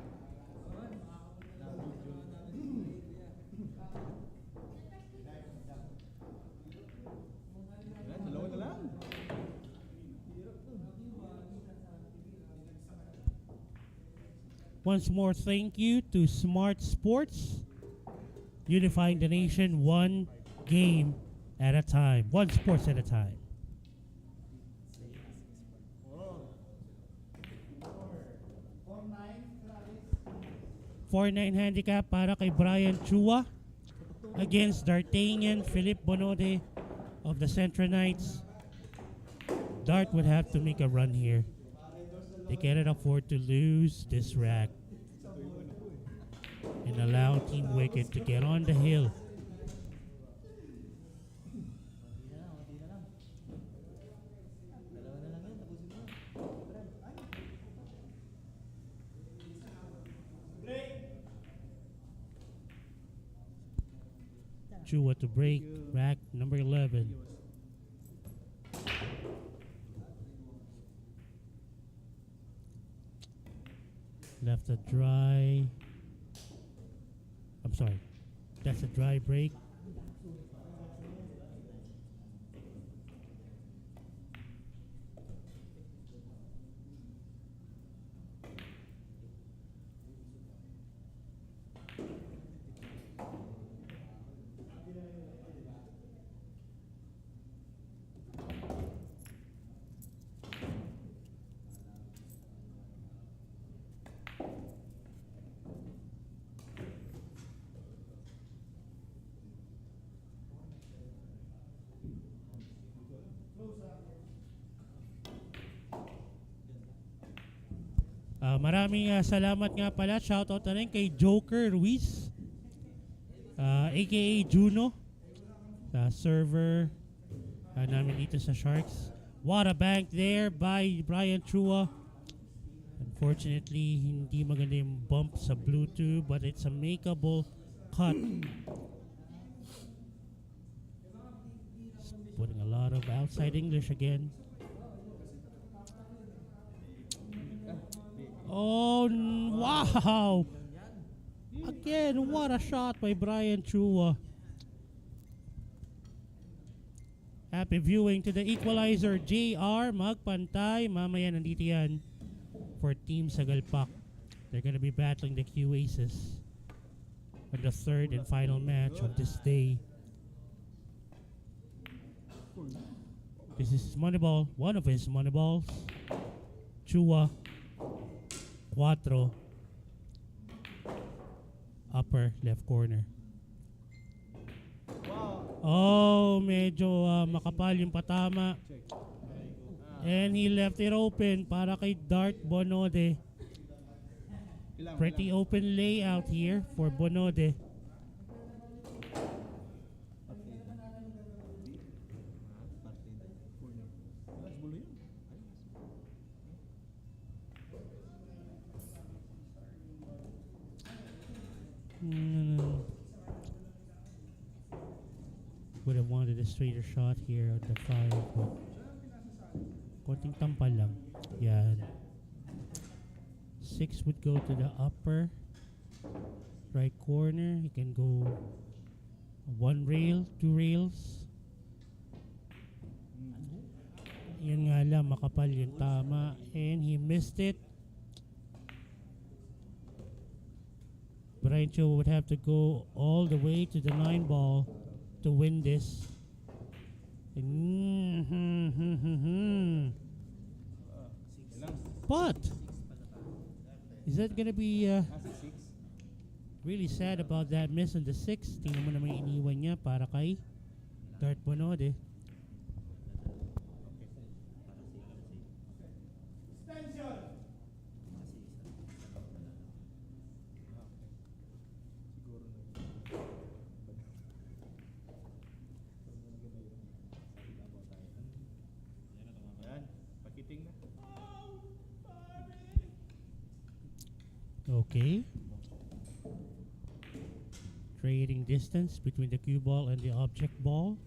Once more, thank you to Smart Sports, unifying the nation one game at a time, one sports at a time. 4-9 handicap para kay Brian Chua against D'Artagnan Philip Bonode of the Centro Knights. Dart would have to make a run here. They cannot afford to lose this rack and allow Team Wicked to get on the hill. Chua to break, rack number 11. Left a dry. I'm sorry. That's a dry break. Maraming salamat nga pala. Shoutout na rin kay Joker Ruiz, aka Juno, sa server namin dito sa Sharks. What a bank there by Brian Chua. Unfortunately, hindi maganda yung bump sa Bluetooth, but it's a makeable cut. Putting a lot of outside English again. Oh, wow! Again, what a shot by Brian Chua. Happy viewing to the equalizer, JR. Magpantay. Mamaya nandito yan for Team Sagalpak. They're gonna be battling the Q Aces for the third and final match of this day. This is Moneyball, one of his Moneyballs. Chua. 4. upper left corner. Wow. Oh, medyo makapal yung patama. Check. And he left it open para kay Dart Bonode. Pretty open layout here for Bonode. Would have wanted a straighter shot here on the 5, but konting tampal lang. Yan. 6 would go to the upper right corner. He can go 1 rail, 2 rails. Yun nga lang, makapal yung tama. And he missed it. Brian Cho would have to go all the way to the 9 ball to win this. But is that gonna be really sad about that miss on the 6? Tingnan mo naman yung iniwan niya para kay Dart Bonode. Okay. Trading distance between the cue ball and the object ball.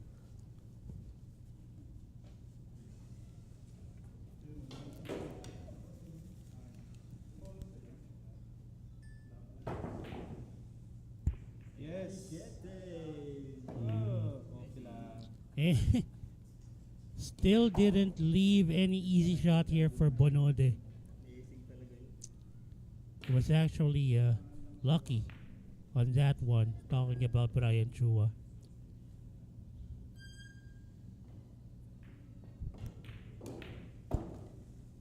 Yes. Still didn't leave any easy shot here for Bonode. He was actually lucky on that one, talking about Brian Chua.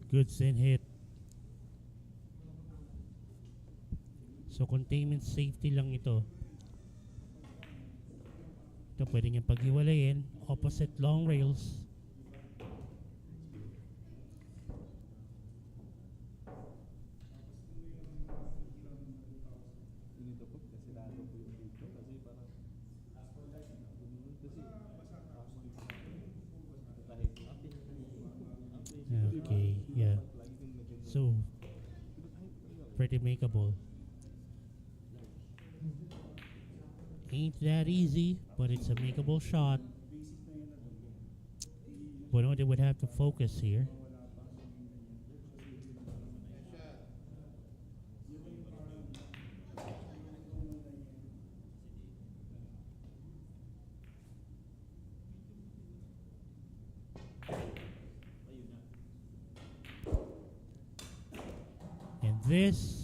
Good sin hit. So containment safety lang ito. Ito pwede niyang paghiwalayin. Opposite long rails. Okay, yeah. So, pretty makeable. Ain't that easy, but it's a makeable shot. Bonode would have to focus here. And this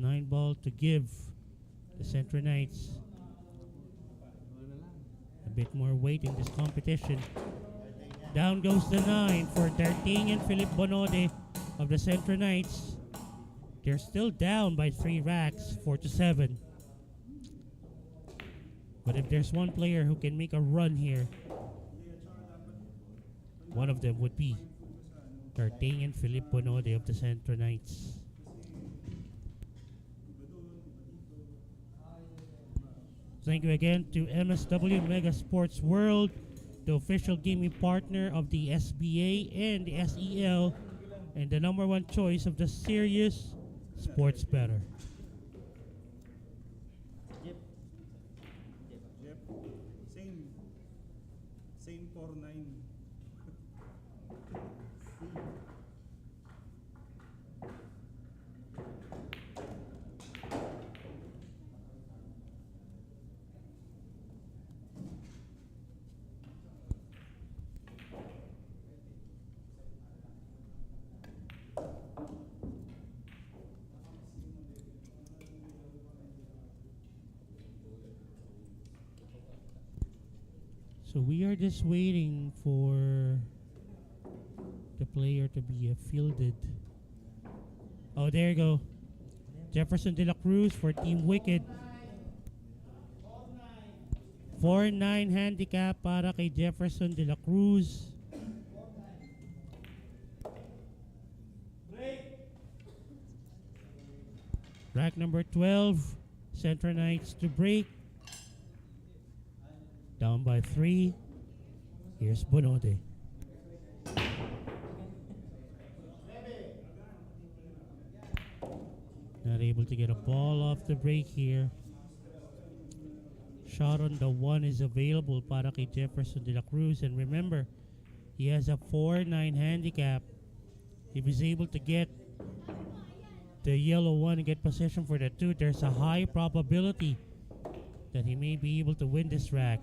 9 ball to give the Centro Knights a bit more weight in this competition. Down goes the 9 for D'Artagnan Philippe Bonode of the Centro Knights. They're still down by 3 racks, 4-7. But if there's one player who can make a run here, one of them would be D'Artagnan Philippe Bonode of the Centro Knights. Thank you again to MSW Mega Sports World, the official gaming partner of the SBA and the SEL, and the #1 choice of the serious sports bettor. Yep. Same 4-9. So we are just waiting for the player to be fielded Oh, there you go. Jefferson De La Cruz for Team Wicked. 4-9 handicap para kay Jefferson De La Cruz. Rack number 12. Centro Knights to break. Down by 3. Here's Bonode. Not able to get a ball off the break here. Shot on the 1 is available para kay Jefferson De La Cruz. And remember, he has a 4-9 handicap. If he's able to get the yellow 1 and get possession for the 2, there's a high probability that he may be able to win this rack.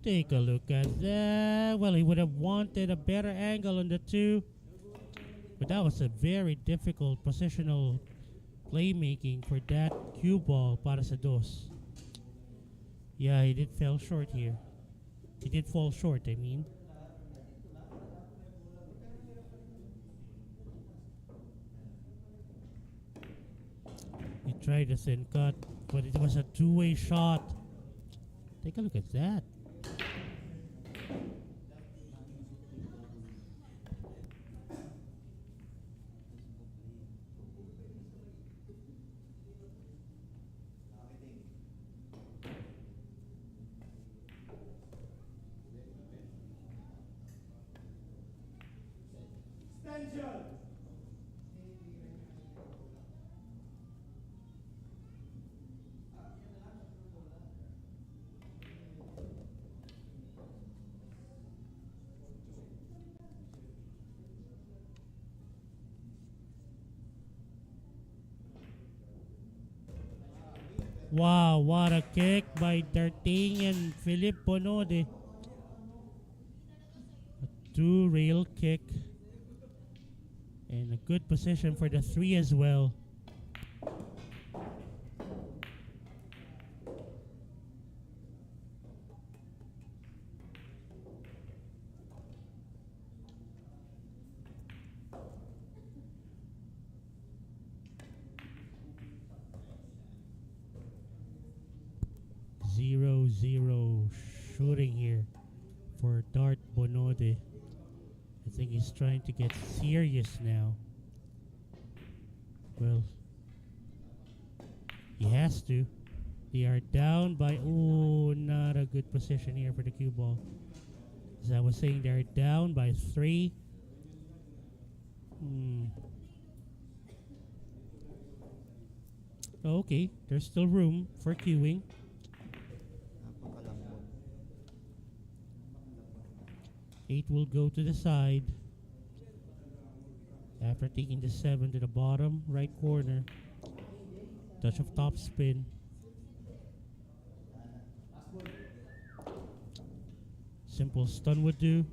Take a look at that. Well, he would have wanted a better angle on the 2. But that was a very difficult positional playmaking for that cue ball para sa dos. Yeah, he did fall short here. He did fall short, I mean. He tried a thin cut, but it was a two-way shot. Take a look at that. Wow, what a kick by D'Artagnan Philip Bonode. A 2-rail kick. And a good position for the 3 as well. Zero shooting here for Dart Bonode. I think he's trying to get serious now. Well, he has to. They are down by, oh, not a good position here for the cue ball. As I was saying, they're down by 3. Okay, there's still room for queuing. 8 will go to the side after taking the 7 to the bottom right corner. Touch of top spin. Simple stun would do.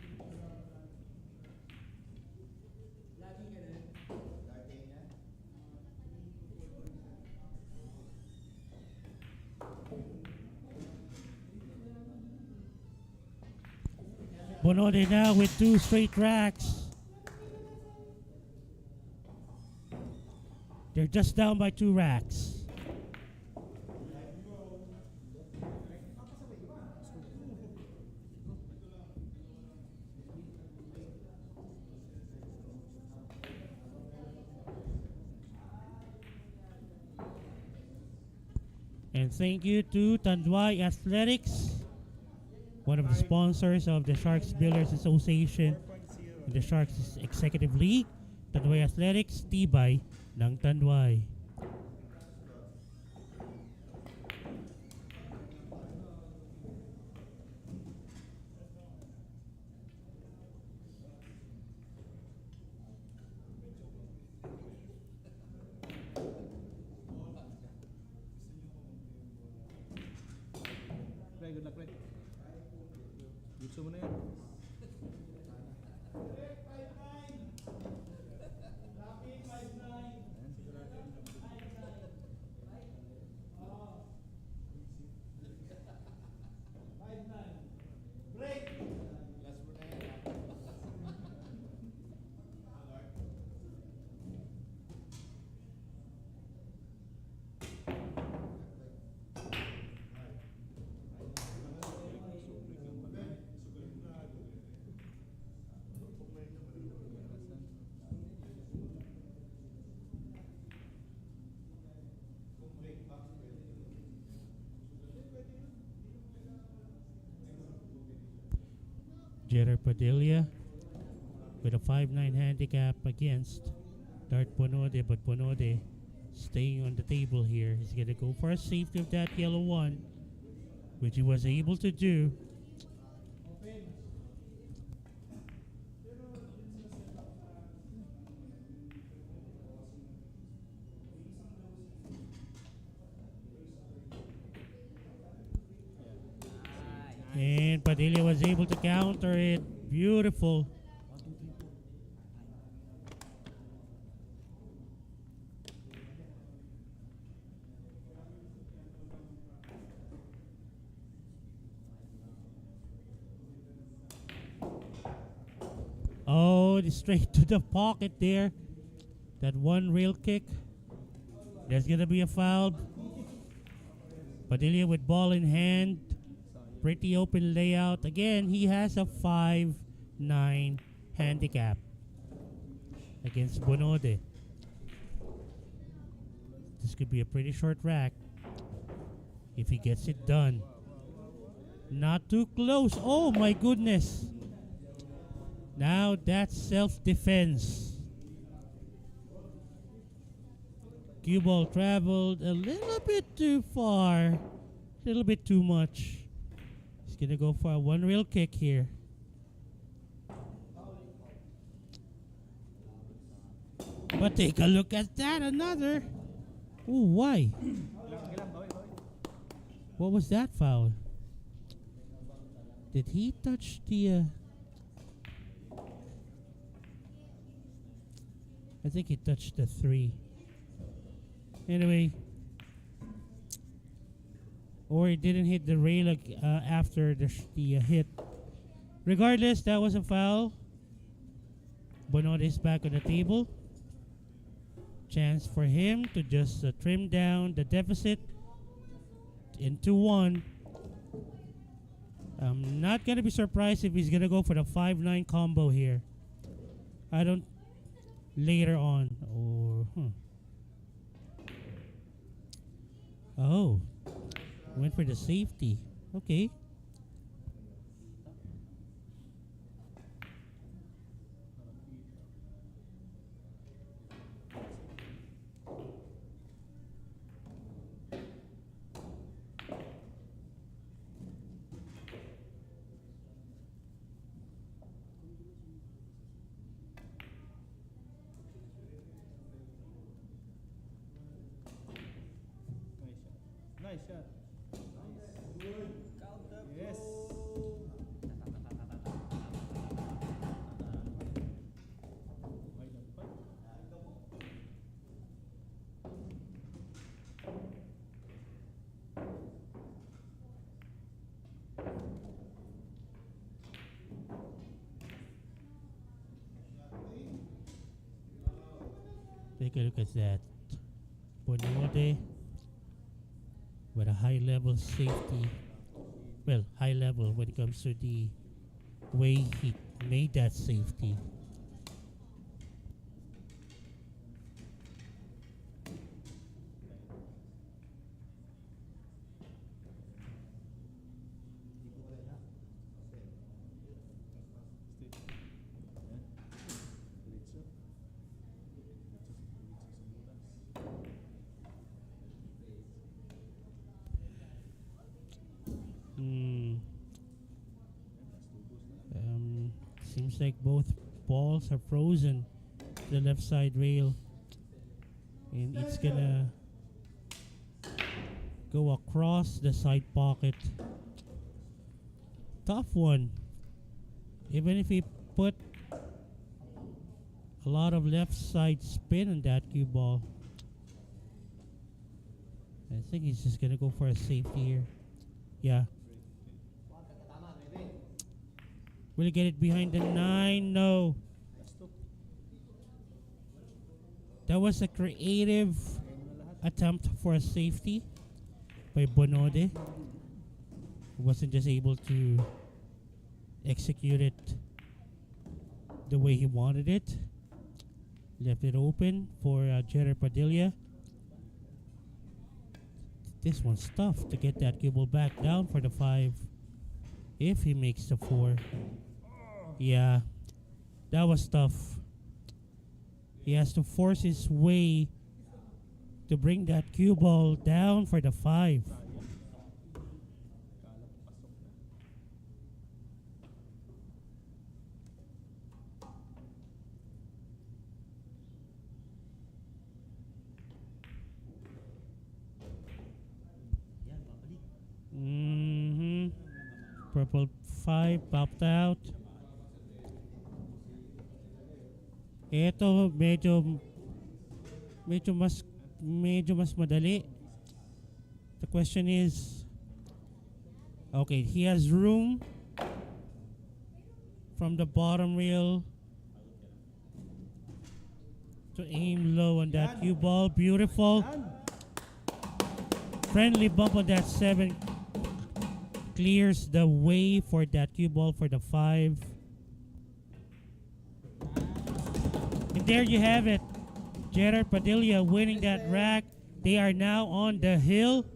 Bonode now with 2 straight racks. They're just down by 2 racks. And thank you to Tanduay Athletics, one of the sponsors of the Sharks Billiards Association and the Sharks Executive League. Tanduay Athletics, tibay ng Tanduay. Good luck, Ray. Gusto mo na yan. Jerry Padilla with a 5-9 handicap against Dart Bonode, but Bonode staying on the table here. He's going to go for a safety of that yellow one, which he was able to do. And Padilla was able to counter it. Beautiful. Oh, straight to the pocket there. That one rail kick. There's going to be a foul. Padilla with ball in hand. Pretty open layout. Again, he has a 5-9 handicap against Bonode. This could be a pretty short rack if he gets it done. Not too close. Oh my goodness. Now that's self-defense. Cue ball traveled a little bit too far. A little bit too much. He's gonna go for a one rail kick here. But take a look at that, another. Oh, why? What was that foul? Did he touch the... I think he touched the 3. Anyway. Or he didn't hit the rail after the hit. Regardless, that was a foul. Bonode is back on the table. Chance for him to just trim down the deficit into 1. I'm not going to be surprised if he's going to go for the 5-9 combo here. I don't... Later on. Or... Oh. Went for the safety. Okay. Nice shot. Yes. Take a look at that. Bonode with a high level safety. Well, high level when it comes to the way he made that safety. Seems like both balls are frozen to the left side rail, and it's gonna go across the side pocket. Tough one. Even if he put a lot of left side spin on that cue ball, I think he's just gonna go for a safety here. Yeah. Will he get it behind the 9? No. That was a creative attempt for a safety by Bonode. Wasn't just able to execute it the way he wanted it. Left it open for Jerry Padilla. This one's tough to get that cue ball back down for the 5 if he makes the 4. Yeah, that was tough. He has to force his way to bring that cue ball down for the 5. Mm-hmm. Purple 5 popped out. Ito medyo mas madali. The question is, okay, he has room from the bottom rail to aim low on that cue ball. Beautiful. Friendly bump on that 7 clears the way for that cue ball for the 5. And there you have it. Gerard Padilla winning that rack. They are now on the hill.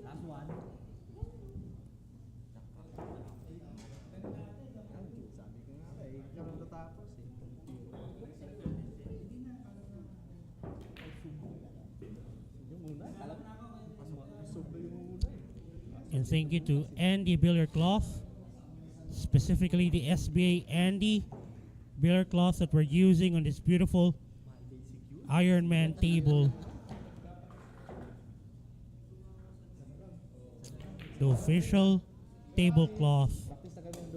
And thank you to Andy Billiard Cloth, specifically the SBA Andy Billiard Cloth that we're using on this beautiful Ironman table. The official tablecloth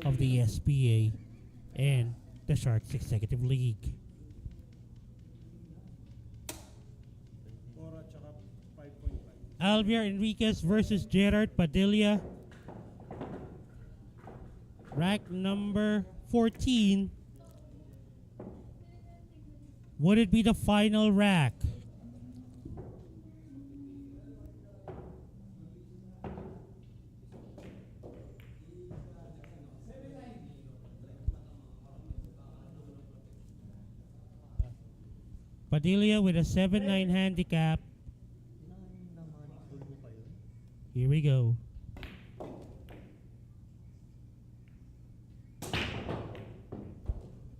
of the SBA and the Sharks Executive League. Alviar Enriquez versus Gerard Padilla. Rack number 14. Would it be the final rack? Padilla with a 7-9 handicap. Here we go.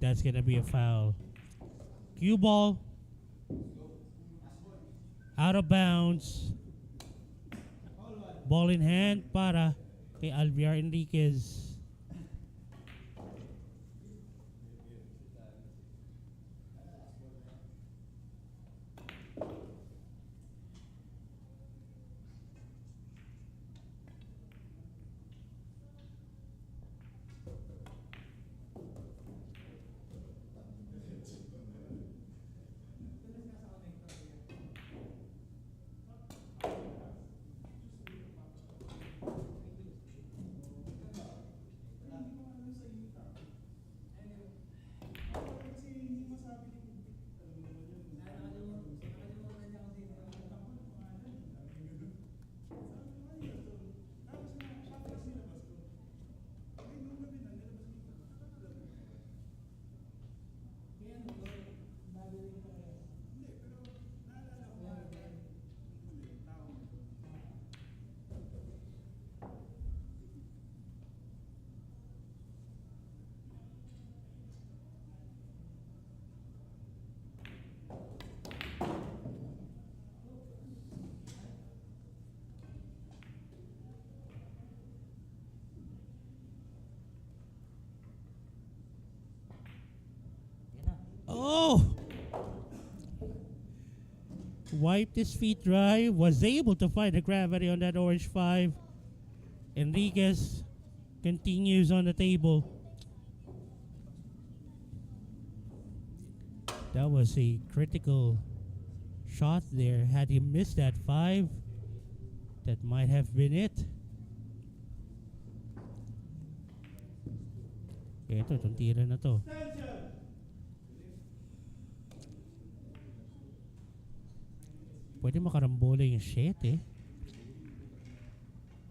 That's gonna be a foul. Cue ball out of bounds. Ball in hand para kay Alviar Enriquez. Oh! Wiped his feet dry, was able to find the gravity on that orange 5. Enriquez continues on the table. That was a critical shot there. Had he missed that 5, that might have been it. Ito, itong tira na to. Pwede makarambola yung 7.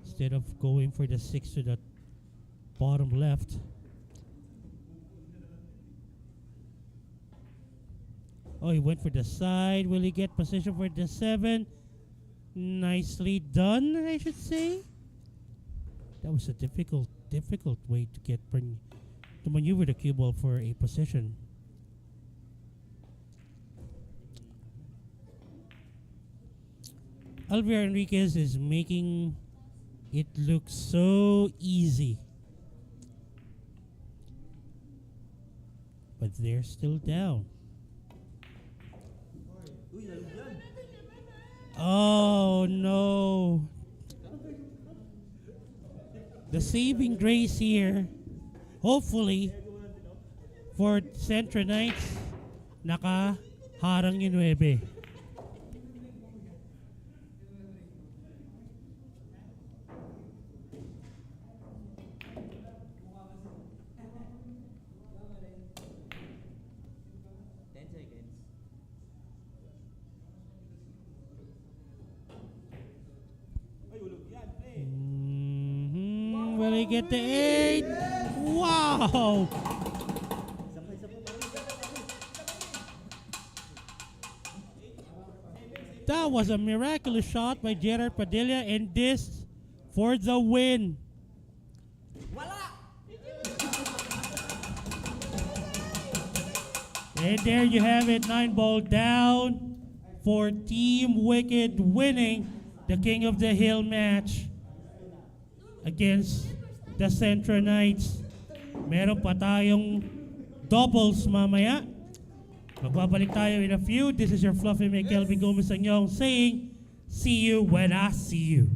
Instead of going for the 6 to the bottom left. Oh, he went for the side. Will he get position for the 7? Nicely done, I should say. That was a difficult way to to maneuver the cue ball for a position. Alviar Enriquez is making it look so easy. But they're still down. Oh no. The saving grace here, hopefully, for Centro Knights, nakaharang yung 9. Will he get the 8? Wow! That was a miraculous shot by Gerard Padilla, and this for the win. And there you have it, 9-ball down for Team Wicked winning the King of the Hill match against the Centro Knights. Meron pa tayong doubles mamaya. Magbabalik tayo in a few. This is your Fluffy May Kelvin Gomez Anyong saying, see you when I see you.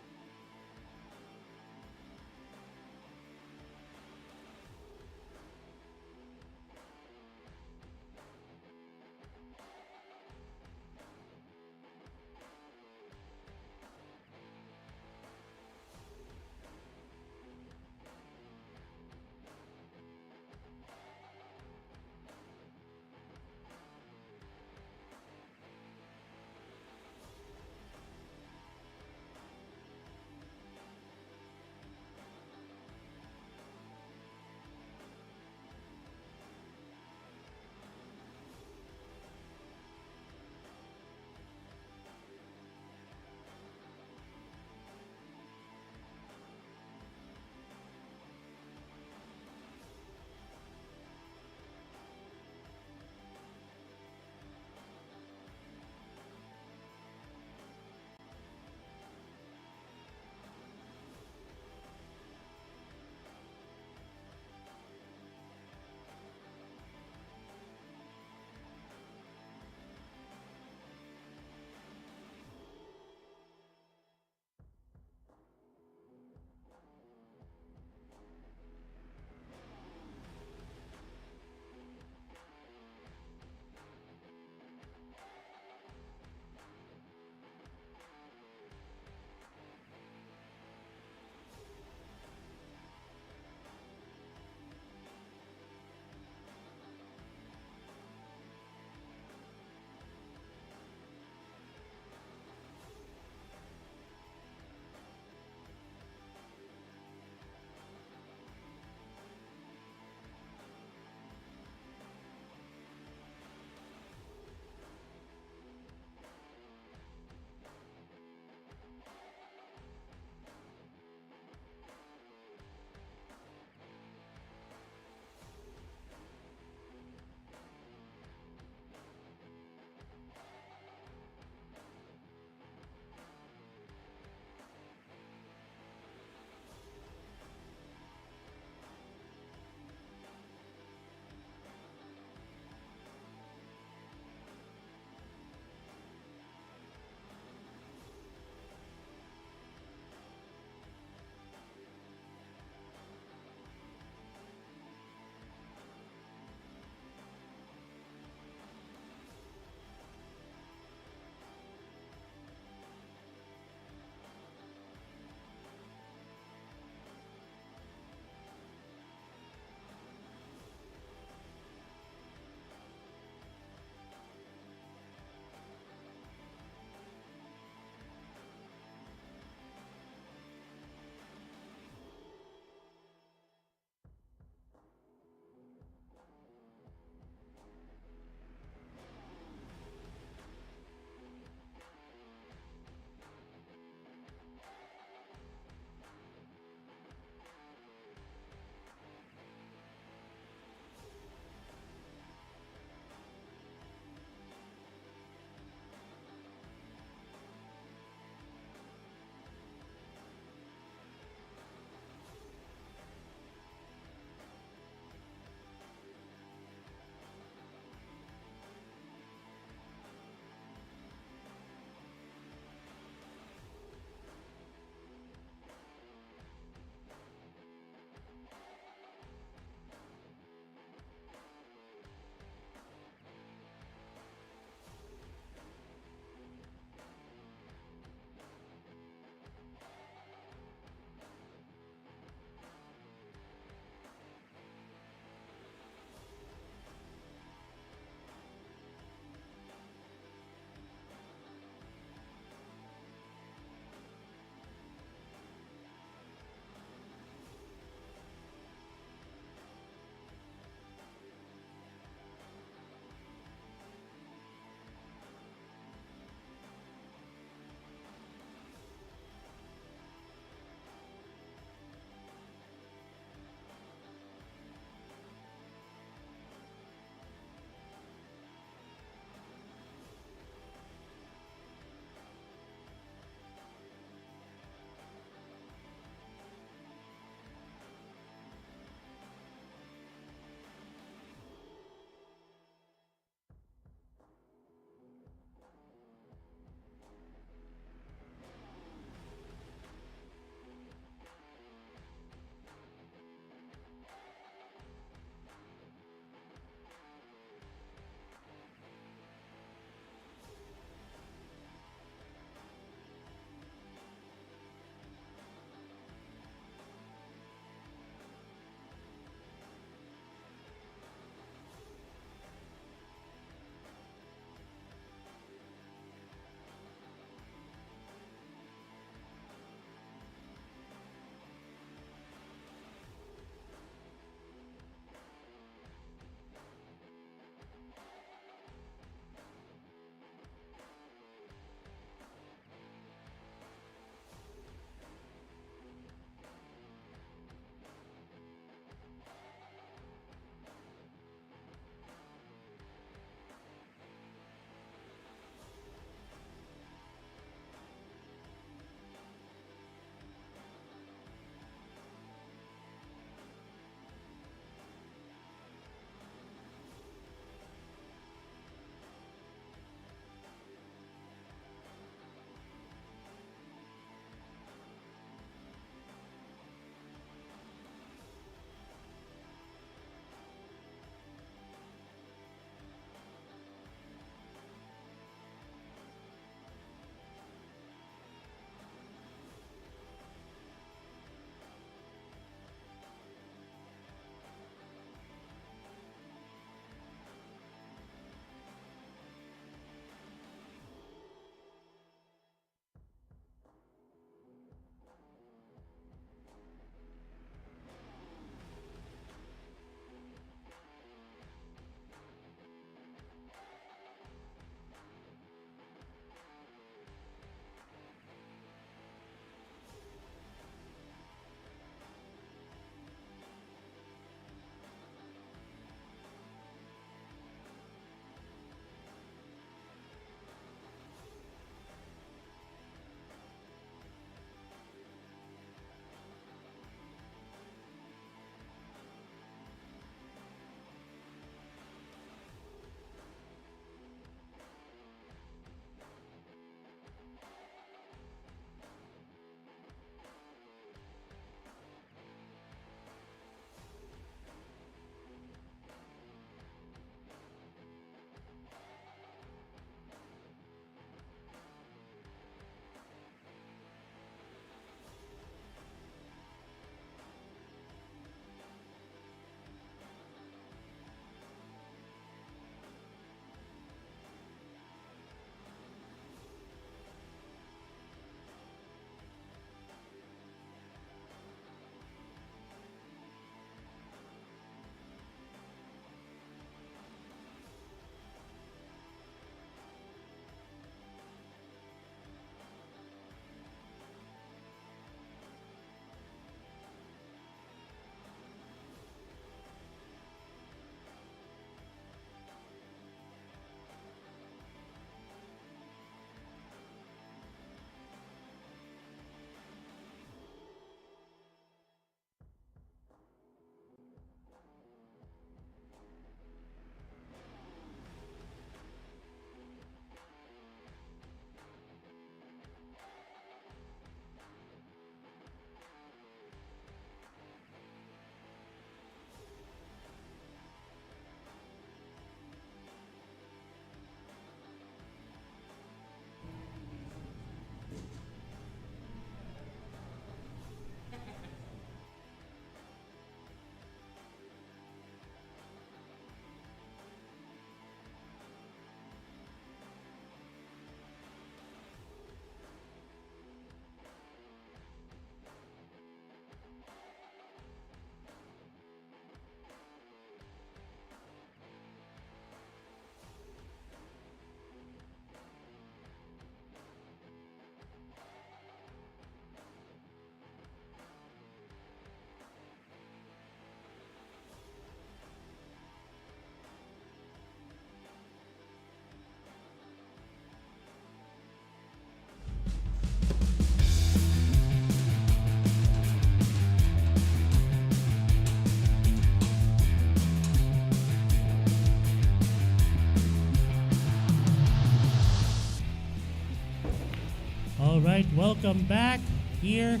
right, welcome back here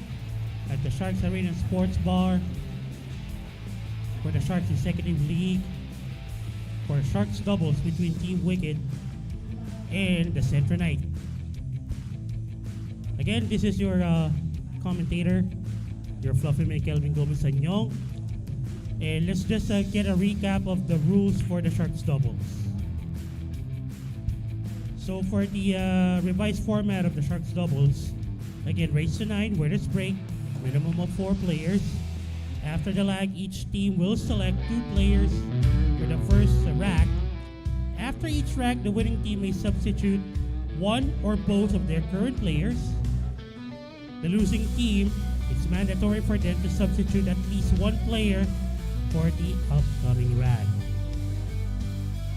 at the Sharks Arena Sports Bar for the Sharks Executive League for Sharks doubles between Team Wicked and the Centro Knight. Again, this is your commentator, your fluffy man Kelvin Gomez Sanyong. And let's just get a recap of the rules for the Sharks doubles. So for the revised format of the Sharks doubles, again, race to 9, winners break, minimum of 4 players. After the lag, each team will select 2 players for the first rack. After each rack, the winning team may substitute one or both of their current players. The losing team, it's mandatory for them to substitute at least one player for the upcoming rack.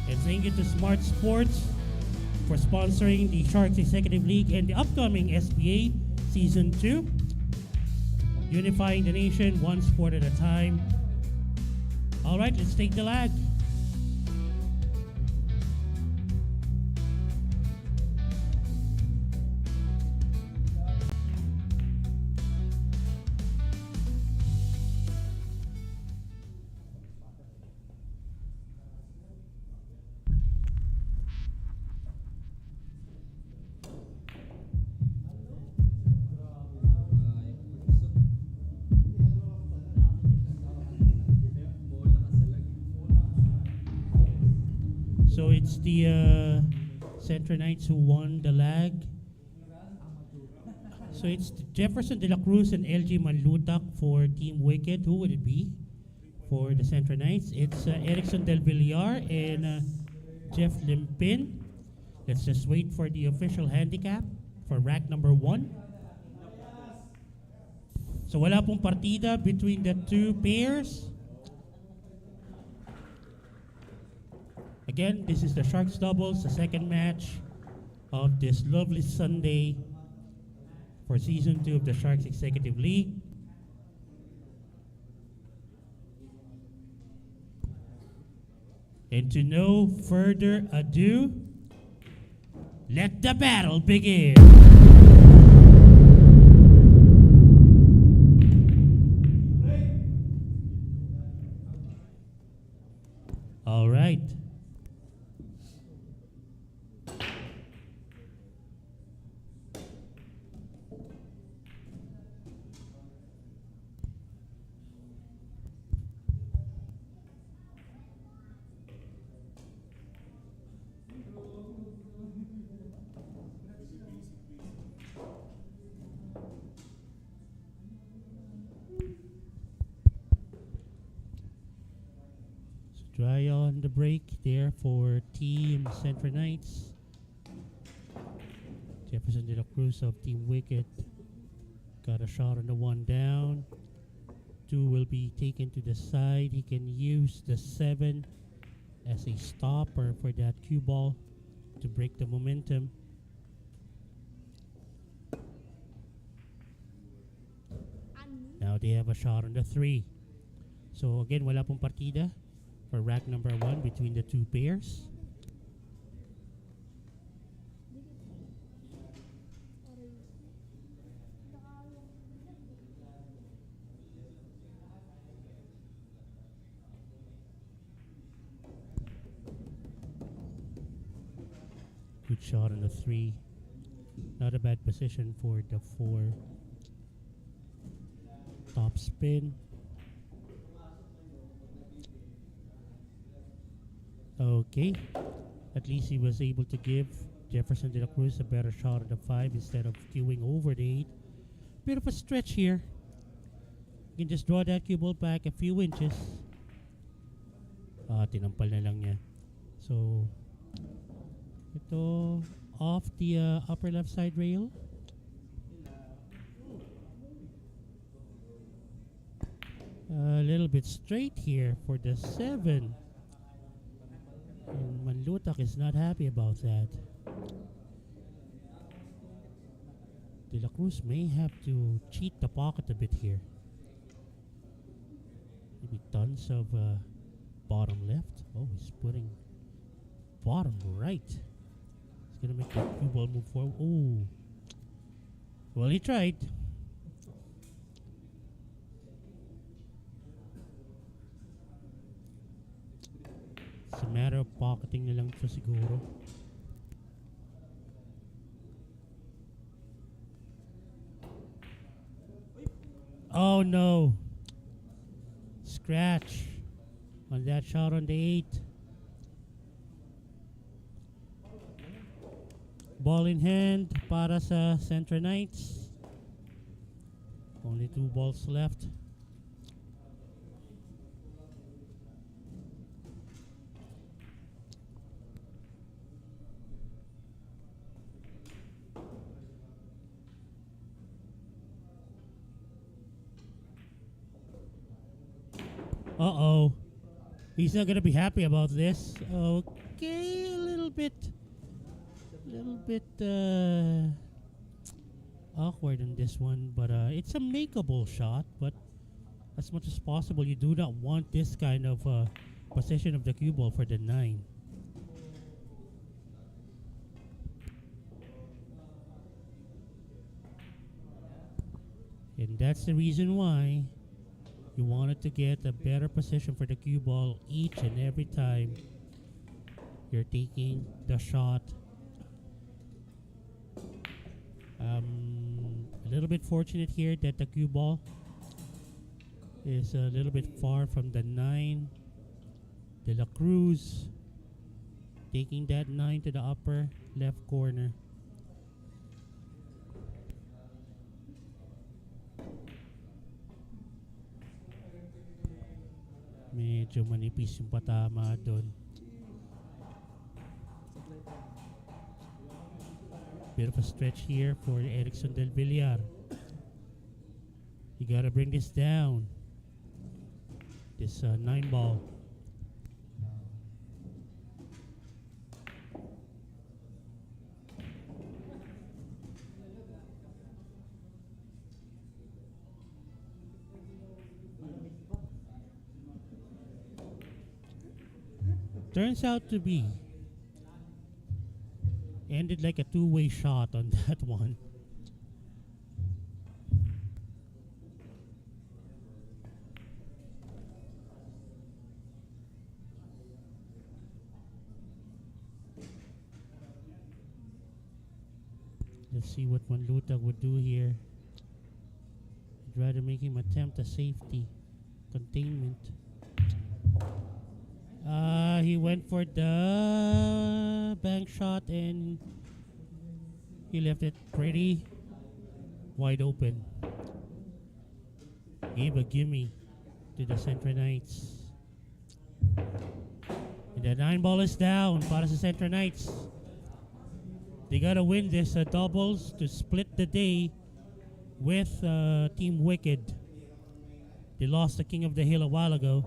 And thank you to Smart Sports for sponsoring the Sharks Executive League and the upcoming SBA Season 2. Unifying the nation one sport at a time. All right, let's take the lag. So it's the Centro Knights who won the lag. So it's Jefferson De La Cruz and LG Manlutak for Team Wicked. Who would it be for the Centro Knights? It's Erickson Del Villar and Jeff Limpin. Let's just wait for the official handicap for rack number 1. So wala pong partida between the two pairs. Again, this is the Sharks doubles, the second match of this lovely Sunday for Season 2 of the Sharks Executive League. And to no further ado, let the battle begin. All right. Dry on the break there for Team Centro Knights. Jefferson De La Cruz of Team Wicked got a shot on the 1 down. 2 will be taken to the side. He can use the 7 as a stopper for that cue ball to break the momentum. Now they have a shot on the 3. So again, wala pong partida for rack number 1 between the two pairs. Good shot on the 3. Not a bad position for the 4. Top spin. Okay, at least he was able to give Jefferson De La Cruz a better shot at the 5 instead of queuing over the 8. Bit of a stretch here. You can just draw that cue ball back a few inches. Tinampal na lang niya. So, ito off the upper left side rail. A little bit straight here for the 7. And Manlutak is not happy about that. De La Cruz may have to cheat the pocket a bit here. Maybe tons of bottom left. Oh, he's putting bottom right. He's gonna make the cue ball move forward. Oh, Well, he tried. It's a matter of pocketing na lang siya siguro. Oh no. Scratch on that shot on the 8. Ball in hand para sa Centro Knights. Only 2 balls left. Uh-oh. He's not gonna be happy about this. Okay, a little bit awkward on this one, but it's a makeable shot. But as much as possible, you do not want this kind of position of the cue ball for the 9. And that's the reason why you wanted to get a better position for the cue ball each and every time you're taking the shot. A little bit fortunate here that the cue ball is a little bit far from the 9. De La Cruz taking that 9 to the upper left corner. Medyo manipis yung patama doon. Bit of a stretch here for Erickson del Villar. You gotta bring this down. This 9 ball. Turns out to be ended like a two-way shot on that one. Let's see what Manluta would do here. I'd rather make him attempt a safety containment. He went for the bank shot and he left it pretty wide open. Gave a gimme to the Centro Knights. And the 9 ball is down para sa Centro Knights. They gotta win this doubles to split the day with Team Wicked. They lost the King of the Hill a while ago.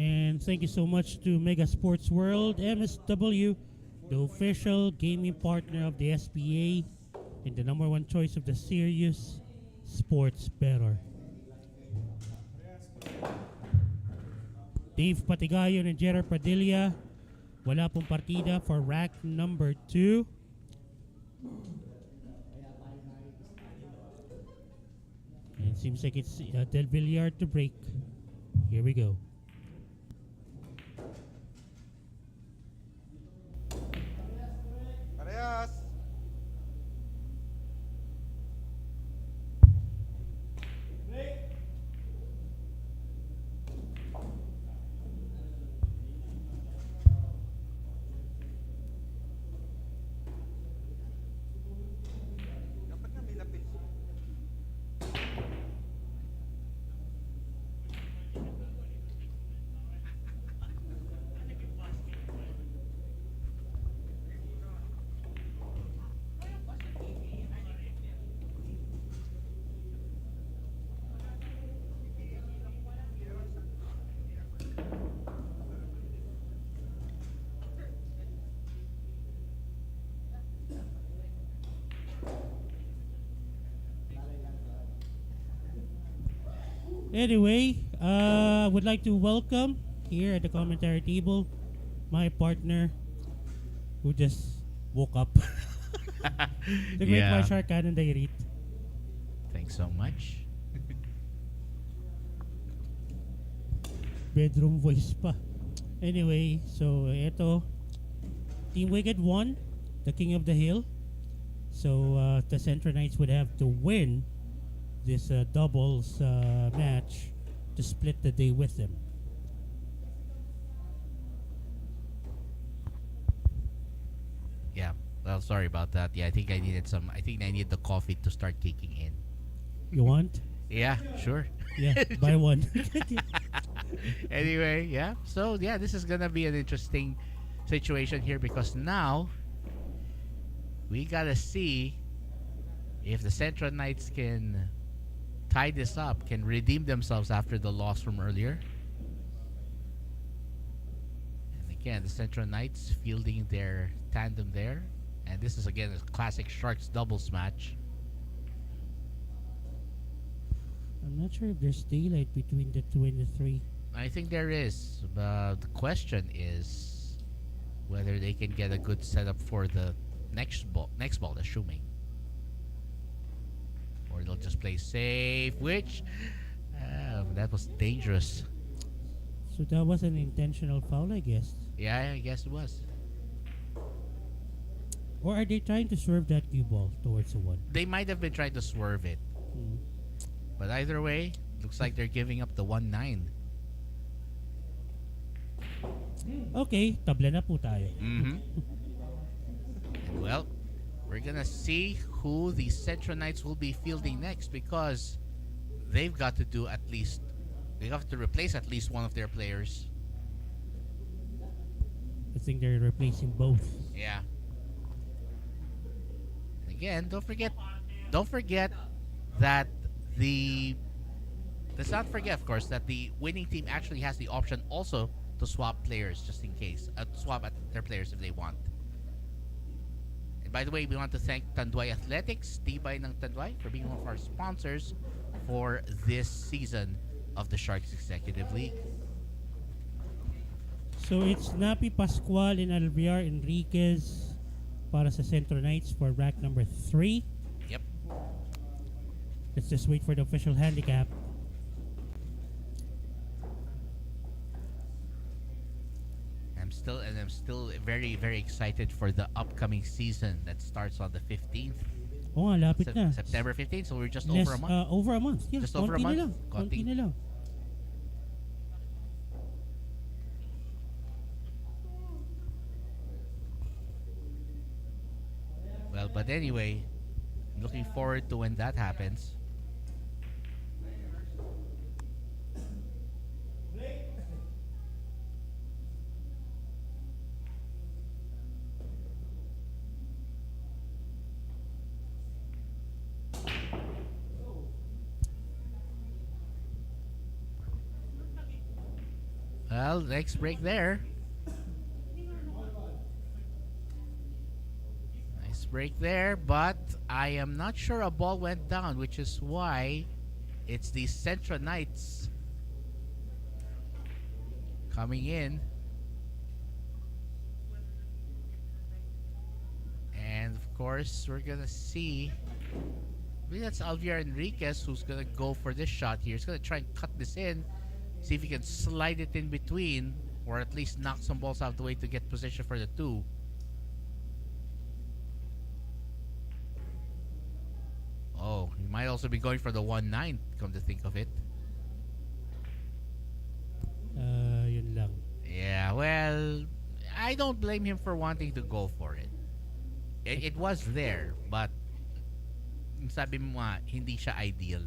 And thank you so much to Mega Sports World, MSW, the official gaming partner of the SBA and the #1 choice of the serious sports bettor. Dave Patigayon and Gerard Padilla, wala pong partida for rack number 2. And it seems like it's Del Villar to break. Here we go. Parehas. Dapat nga may lapis. Anyway, I would like to welcome here at the commentary table my partner who just woke up. The great Yeah. Marshal Canon Dairit. Thanks so much. Bedroom voice pa. Anyway, so eto. Team Wicked won, the King of the Hill. So the Centro Knights would have to win this doubles match to split the day with them. Yeah. Well, sorry about that. Yeah, I think I needed the coffee to start kicking in. You want? Yeah, sure. Yeah, buy one. Anyway, yeah. So, yeah, this is going to be an interesting situation here because now we got to see if the Central Knights can tie this up, can redeem themselves after the loss from earlier. And again, the Central Knights fielding their tandem there. And this is again a classic Sharks doubles match. I'm not sure if there's daylight between the 2 and the 3. I think there is, but the question is whether they can get a good setup for the next ball, assuming. Or they'll just play safe, which that was dangerous. So that was an intentional foul, I guess. Yeah, I guess it was. Or are they trying to swerve that cue ball towards the 1? They might have been trying to swerve it. Hmm. But either way, looks like they're giving up the 1-9. Okay, tabla na po tayo. Mm-hmm. And well, we're gonna see who the Central Knights will be fielding next because they've got to do at least, they have to replace at least one of their players. I think they're replacing both. Yeah. And again, don't forget that let's not forget, of course, that the winning team actually has the option also to swap players just in case, swap at their players if they want. And by the way, we want to thank Tanduay Athletics, Tibay ng Tanduay, for being one of our sponsors for this season of the Sharks Executive League. So it's Napi Pascual and Alviar Enriquez para sa Centro Knights for rack number 3. Yep. Let's just wait for the official handicap. I'm still very, very excited for the upcoming season that starts on the 15th. Oh, nga, lapit na. September 15th, so we're just Less, over a month. Over a month. Yeah, Just over a konti month. na lang. Konti na lang. Well, but anyway, I'm looking forward to when that happens. Well, next break there. Nice break there, but I am not sure a ball went down, which is why it's the Centro Knights coming in. And of course, we're gonna see. I think that's Alviar Enriquez who's gonna go for this shot here. He's gonna try and cut this in. See if he can slide it in between or at least knock some balls out of the way to get position for the 2. Oh, he might also be going for the 1-9, come to think of it. Yun lang. Yeah, well, I don't blame him for wanting to go for it. It was there, but sabi mo nga, hindi siya ideal.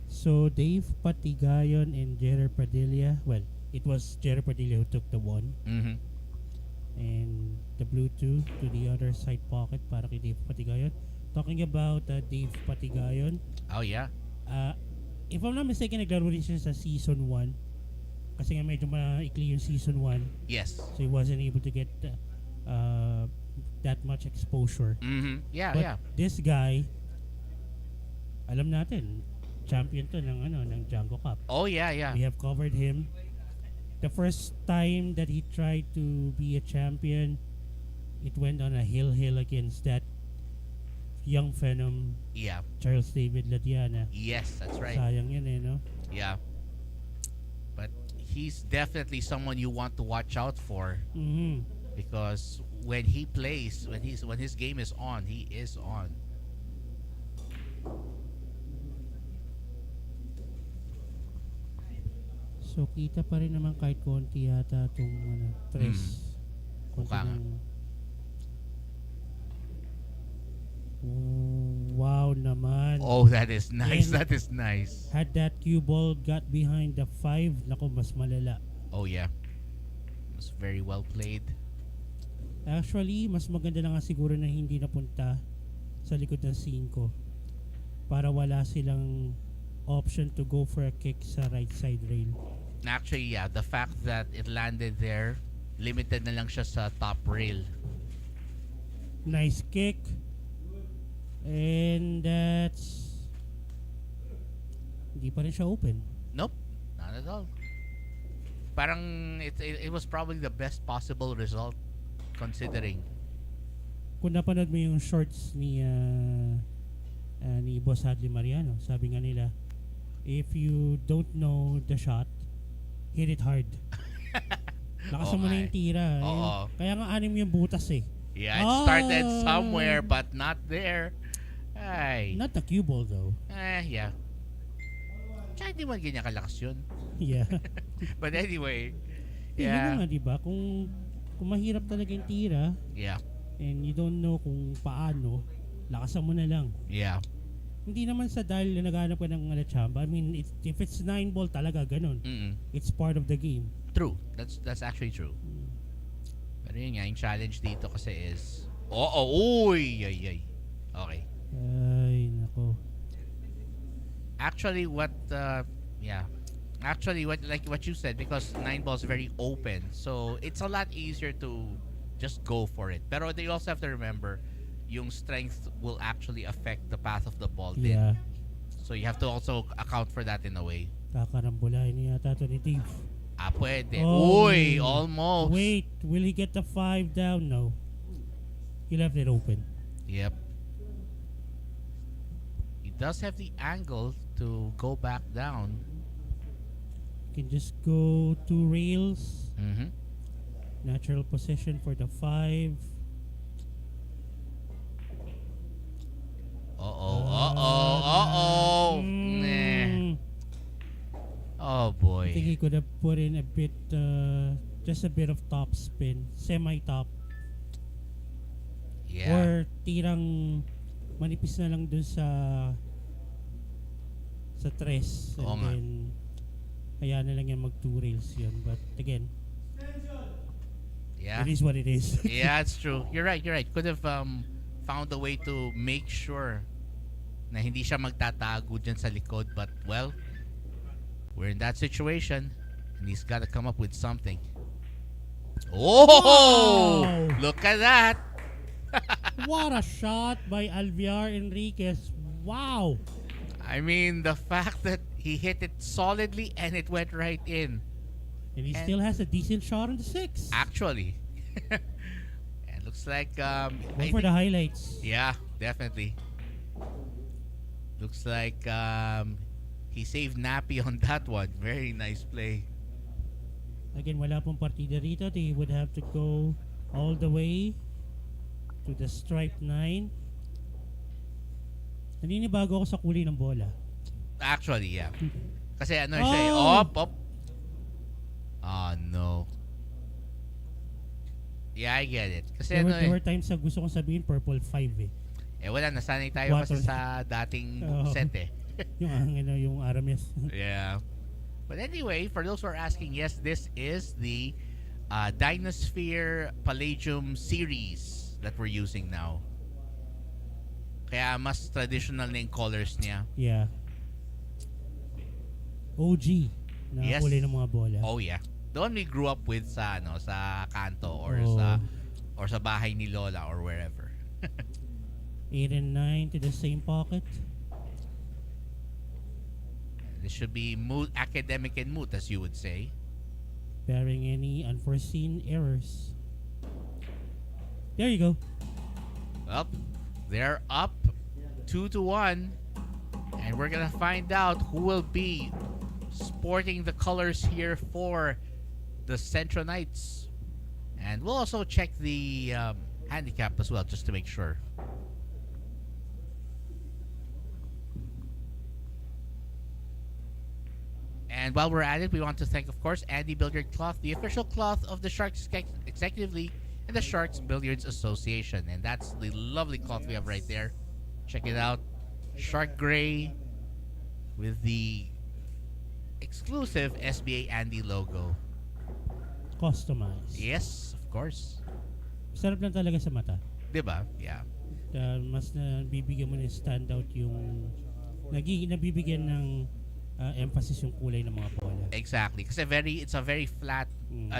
So Dave Patigayon and Jerry Padilla. Well, it was Jerry Padilla who took the 1. Mm-hmm. And the blue 2 to the other side pocket para kay Dave Patigayon. Talking about Dave Patigayon. Oh, yeah. If I'm not mistaken, naglaro rin siya sa season 1. Kasi nga medyo maikli yung season 1. Yes. So he wasn't able to get that much exposure. Mm-hmm. Yeah, But yeah. this guy alam natin, champion to ng Django Cup. Oh, yeah, yeah. We have covered him. The first time that he tried to be a champion, it went on a hill against that young phenom, Yeah. Charles David Ladiana. Yes, that's right. Sayang yun no? Yeah. But he's definitely someone you want to watch out for Mm-hmm. because when he plays, when his game is on, he is on. So kita pa rin naman kahit konti yata itong tres. Konti Mukha nga. ng- Wow naman. Oh, that is nice. And- That is nice. Had that cue ball got behind the 5, nako mas malala. Oh, yeah. It was very well played. Actually, mas maganda na nga siguro na hindi napunta sa likod ng 5 para wala silang option to go for a kick sa right side rail. Actually, yeah, the fact that it landed there, limited na lang siya sa top rail. Nice kick. And that's... Hindi pa rin siya open. Nope, not at all. Parang it was probably the best possible result considering. Kung napanood mo yung shorts ni Boss Hadley Mariano, sabi nga nila, if you don't know the shot, hit it hard. Lakasan mo na yung tira. Oo. Kaya nga 6 yung butas eh. Yeah, it started somewhere but not there. Ay. Not the cue ball though. Yeah. Tsaka hindi man ganyan kalakas yun. Yeah. But anyway, Yun na yeah. nga, diba? Kung mahirap talaga yung tira Yeah. and you don't know kung paano, lakasan mo na lang. Yeah. Hindi naman sa dahil na naghanap ka ng chamba. I mean, if it's 9 ball talaga, ganun. Mm-mm. It's part of the game. True. That's actually true. Pero yun nga, yung challenge dito kasi is... Uy! Ay. Okay. Ay, nako. Actually, what you said, because 9 ball is very open, so it's a lot easier to just go for it. Pero they also have to remember, yung strength will actually affect the path of the ball din. Yeah. So you have to also account for that in a way. Kakarambulahin niya yata ito ni Steve. Pwede. Oh. Uy, almost. Wait, will he get the 5 down? No. He left it open. Yep. He does have the angle to go back down. Can just go 2 rails. Mm-hmm. Natural position for the 5. Uh-oh. Nah. Oh boy. I think he could have put in a bit, just a bit of top spin, semi-top, Yeah. or tirang manipis na lang dun sa tres, and Oo nga. then kaya na lang yan mag 2 rails yun. But again, Yeah. it is what it is. Yeah, it's true. You're right. Could have found a way to make sure na hindi siya magtatago dyan sa likod, but well, we're in that situation and he's got to come up with something. Oh! Wow! Look at that. What a shot by Alviar Enriquez. Wow! I mean, the fact that he hit it solidly and it went right in. And he And- still has a decent shot on the 6. Actually. And looks like Go I for think- the highlights. Yeah, definitely. Looks like he saved Nappy on that one. Very nice play. Again, wala pong partida rito. They would have to go all the way to the stripe 9. Naninibago ako sa kulay ng bola. Actually, yeah. Kasi ano siya eh. Oh! Op. Oh, no. Yeah, I get it. Kasi There ano were eh. times na gusto kong sabihin purple 5 eh. Wala, nasanay tayo kasi Water. sa dating Oo. set eh. yung Aramis. Yeah. But anyway, for those who are asking, yes, this is the Dinosphere Palladium series that we're using now. Kaya mas traditional na yung colors niya. Yeah. OG na Yes. kulay ng mga bola. Oh yeah. The one we grew up with sa sa kanto or Oh. sa bahay ni Lola or wherever. 8 and 9 to the same pocket. This should be moot, academic and moot, as you would say. Barring any unforeseen errors. There you go. Well, they're up 2-1. And we're going to find out who will be sporting the colors here for the Centro Knights. And we'll also check the handicap as well, just to make sure. And while we're at it, we want to thank, of course, Andy Billiard Cloth, the official cloth of the Sharks Executive League and the Sharks Billiards Association. And that's the lovely cloth we have right there. Check it out. Shark gray with the exclusive SBA Andy logo. Customized. Yes, of course. Sarap lang talaga sa mata. Diba? Yeah. Mas nabibigyan mo ng standout yung nabibigyan ng emphasis yung kulay ng mga bola. Exactly. Kasi it's a very flat,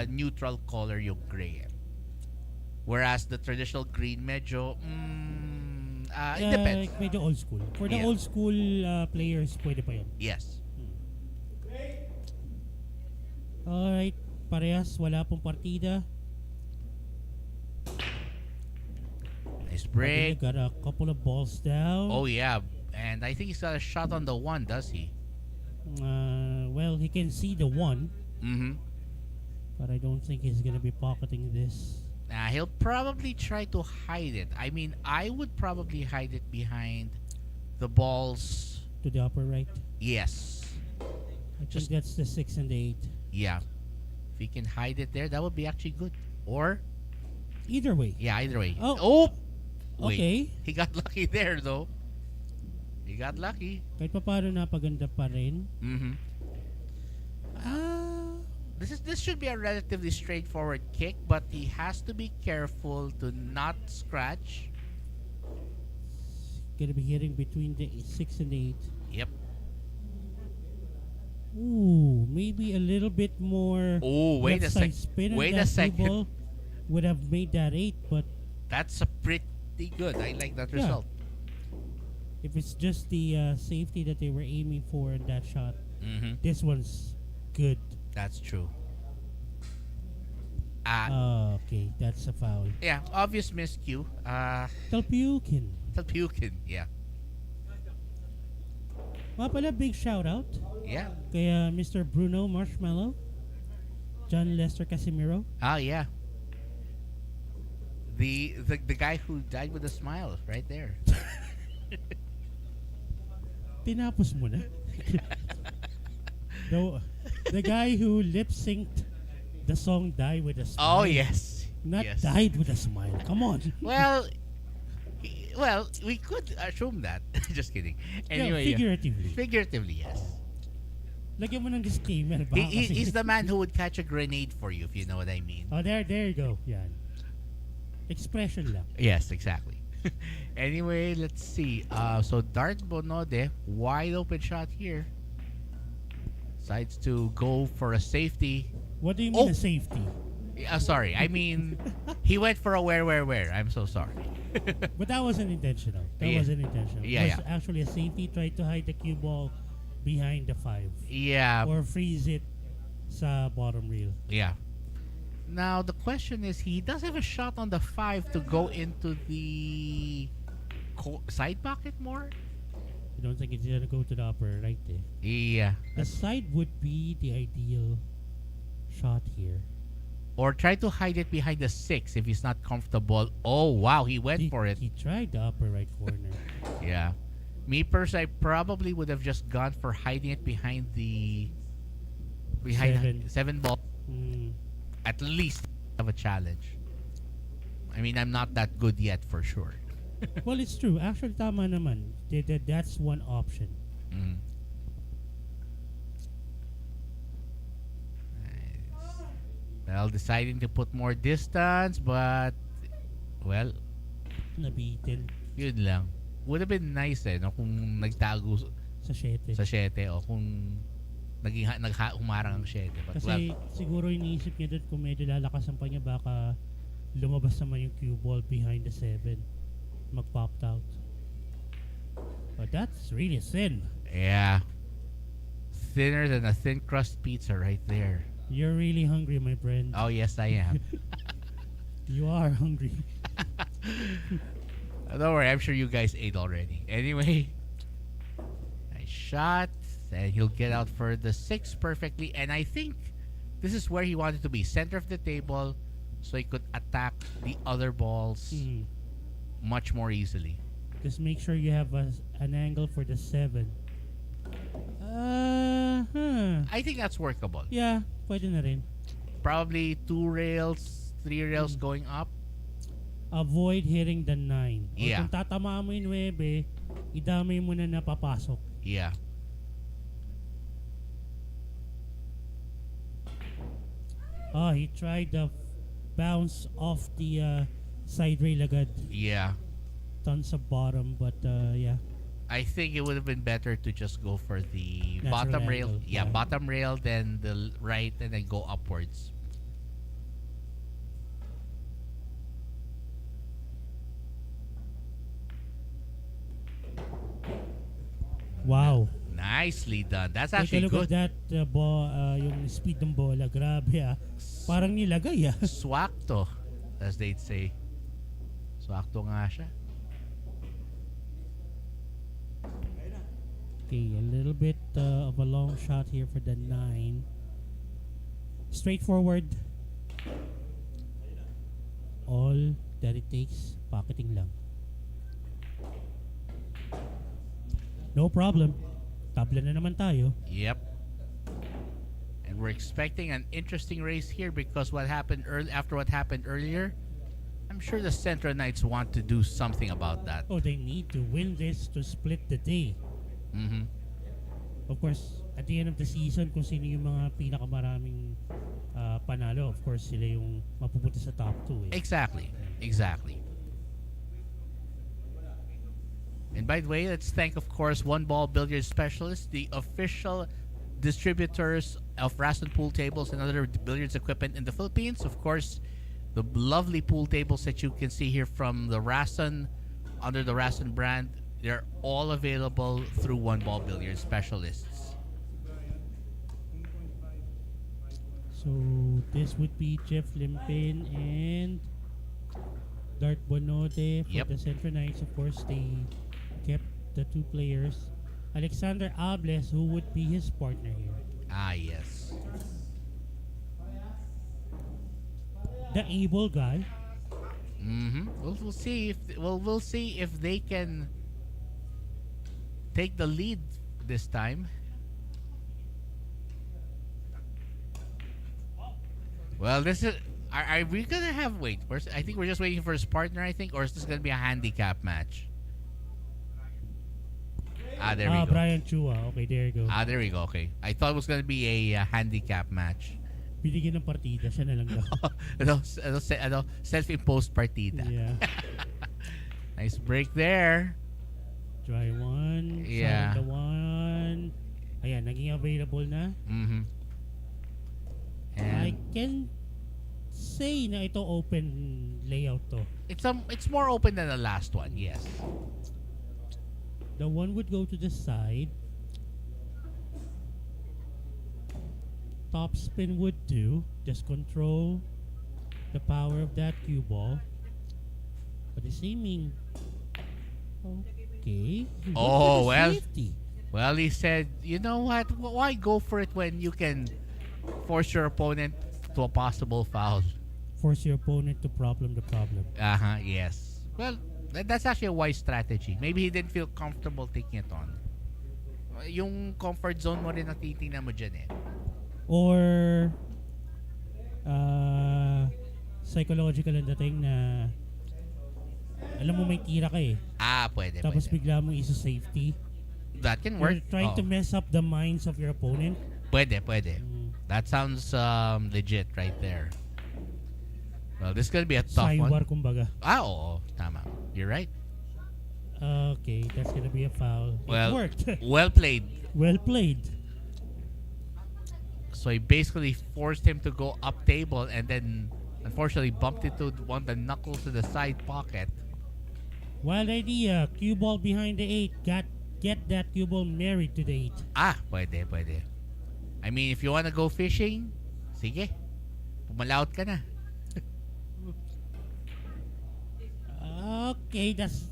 neutral color yung gray. Whereas the traditional green medyo, it depends. Medyo old school. For the old school players, pwede pa yan. Yes. Alright. Parehas, wala pong partida. Nice break. Got a couple of balls down. Oh, yeah. And I think he's got a shot on the one, does he? Well, he can see the one. Mm-hmm. But I don't think he's gonna be pocketing this. He'll probably try to hide it. I mean, I would probably hide it behind the balls. To the upper right. Yes. I think that's the 6 and the 8. Yeah. If he can hide it there, that would be actually good. Or either way. yeah, either way. Oh. Wait. Okay. He got lucky there, though. He got lucky. Kahit pa paano napaganda pa rin. Mm-hmm. This should be a relatively straightforward kick, but he has to be careful to not scratch. Gonna be hitting between the 6 and the 8. Yep. Ooh, maybe a little bit more. Oh, wait a side sec. spin and Wait that a second. ball would have made that 8, but That's a pretty good. I like that Yeah. result. if it's just the safety that they were aiming for in that shot, Mm-hmm. this one's good. That's true. Okay, that's a foul. Yeah, obvious miscue. Talpukin. Talpukin. Yeah. Mga pala, big shout out Yeah. kay Mr. Bruno Marshmallow, John Lester Casimiro. Yeah. The guy who died with a smile right there. Tinapos mo na. The guy who lip synced the song "Die with a Smile." Oh yes. Not yes. died with a smile. Come on. Well, we could assume that. Just kidding. Anyway, Yeah, figuratively. Figuratively, yes. Lagyan mo ng disclaimer. Baka kasi- He's the man who would catch a grenade for you, if you know what I mean. Oh, there you go. Yan. Expression lang. Yes, exactly. Anyway, let's see. So Dart Bonode, wide open shot here. Decides to go for a safety. What do you mean Oh. a safety? Sorry, I mean he went for a where. I'm so sorry. But that wasn't intentional. That Yeah. wasn't intentional. Yeah, It was yeah. actually a safety. Tried to hide the cue ball behind the 5. Yeah, Or freeze it sa bottom reel. yeah. Now the question is, he does have a shot on the 5 to go into the side pocket more. I don't think it's gonna go to the upper right there. Yeah. The side would be the ideal shot here. Or try to hide it behind the 6 if he's not comfortable. Oh wow, he went for it. He tried the upper right corner. Yeah. Me personally, I probably would have just gone for hiding it behind the seven ball. Mm, At least have a challenge. I mean, I'm not that good yet for sure. well, it's true. Actually, tama naman. That's one option. Mm. Nice. Well, deciding to put more distance, but well, Nabitin yun lang. Would have been nice no, kung nagtago sa 7. sa 7 o kung humarang ang 7. But Kasi siguro iniisip niya doon kung medyo lalakasan pa niya, baka lumabas naman yung cue ball behind the 7. Mag-popped out. But that's really thin. yeah. thinner than a thin crust pizza right there. You're really hungry, my friend. Oh, yes, I am. You are hungry. Don't worry, I'm sure you guys ate already. Anyway, nice shot. And he'll get out for the 6 perfectly. And I think this is where he wanted to be. Center of the table, so he could attack the other balls much more easily. Just make sure you have an angle for the 7. I think that's workable. Yeah, pwede na rin. Probably 2 rails, 3 rails going up. Avoid hitting the 9. Yeah. O kung tatama mo yung 9, idamay mo na napapasok. Yeah. Oh, he tried the bounce off the side rail agad. Yeah. Tons of bottom, but yeah. I think it would have been better to just go for the Natural bottom rail. angle, Yeah, yeah. bottom rail, then the right, and then go upwards. Wow. Nicely done. That's Take a actually look good. at that ball, yung speed ng bola. Grabe Parang nilagay Swakto, as they'd say. Swakto nga siya. Okay, a little bit of a long shot here for the 9. Straightforward. All that it takes, pocketing lang. No problem. Tabla na naman tayo. Yep. And we're expecting an interesting race here because what happened after what happened earlier, I'm sure the Centro Knights want to do something about that. Oh, they need to win this to split the day. Mm-hmm. Of course, at the end of the season, kung sino yung mga pinakamaraming panalo, of course, sila yung mapupunta sa top 2. Exactly. Exactly. And by the way, let's thank, of course, One Ball Billiards Specialist, the official distributors of Rason pool tables and other billiards equipment in the Philippines. Of course, the lovely pool tables that you can see here from the Rason, under the Rason brand, they're all available through One Ball Billiards Specialists. So, this would be Jeff Limpin and Dart Bonode for Yep. the Centro Knights. Of course, they kept the 2 players. Alexander Ables, who would be his partner here. Ah, yes. The able guy. Mm-hmm. We'll see if they can take the lead this time. Well, this is. Are we gonna have wait? I think we're just waiting for his partner. I think, or is this gonna be a handicap match? Ah, there we go. Brian Chua. Okay, there you go. Ah, there we go. Okay, I thought it was gonna be a handicap match. Binigyan ng partida. Siya na lang daw. Self-imposed partida. Yeah. Nice break there. Try 1. Yeah. Side the 1. Ayan, naging available na. Mm-hmm. I And can say na ito open layout to. it's more open than the last one. Yes. The 1 would go to the side. Top spin would do. Just control the power of that cue ball. But it's aiming. Okay. He went Oh, for the well. safety. Well, he said, you know what? Why go for it when you can force your opponent to a possible foul? Force your opponent to problem the problem. Uh-huh, yes. Well, that's actually a wise strategy. Maybe he didn't feel comfortable taking it on. Yung comfort zone mo rin ang titingnan mo dyan eh. Or psychological ang dating na alam mo may tira ka eh. Ah, pwede, Tapos pwede. bigla mong isa safety. That can You're work. trying Oh. to mess up the minds of your opponent. Pwede, pwede. That sounds legit right there. Well, this is gonna be a tough Saywar one. kumbaga. Ah, oo. Tama. You're right. Okay, that's gonna be a foul. Well, It worked. well played. Well played. So he basically forced him to go up table and then unfortunately bumped into one of the knuckles to the side pocket. Wild idea. Cue ball behind the 8. Get that cue ball married to the 8. Ah, pwede, pwede. I mean, if you wanna go fishing, sige. Pumalaot ka na. Okay, that's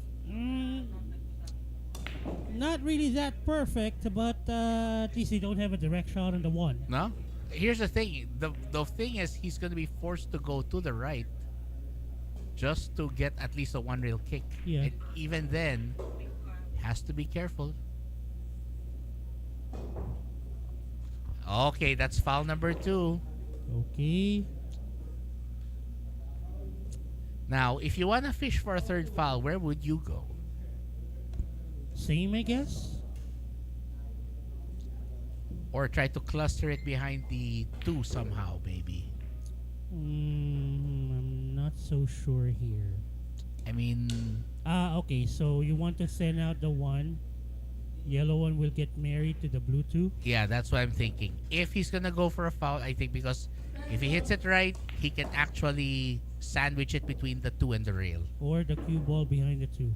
not really that perfect, but at least they don't have a direct shot on the one. No? Here's the thing. The thing is, he's gonna be forced to go to the right just to get at least a one rail kick. Yeah. And even then, has to be careful. Okay, that's foul number 2. Okay. Now, if you wanna fish for a third foul, where would you go? Same, I guess. Or try to cluster it behind the 2 somehow, maybe. I'm not so sure here. I mean, Okay, so you want to send out the one. Yellow one will get married to the blue 2. yeah, that's what I'm thinking. If he's gonna go for a foul, I think because if he hits it right, he can actually sandwich it between the 2 and the rail. Or the cue ball behind the 2.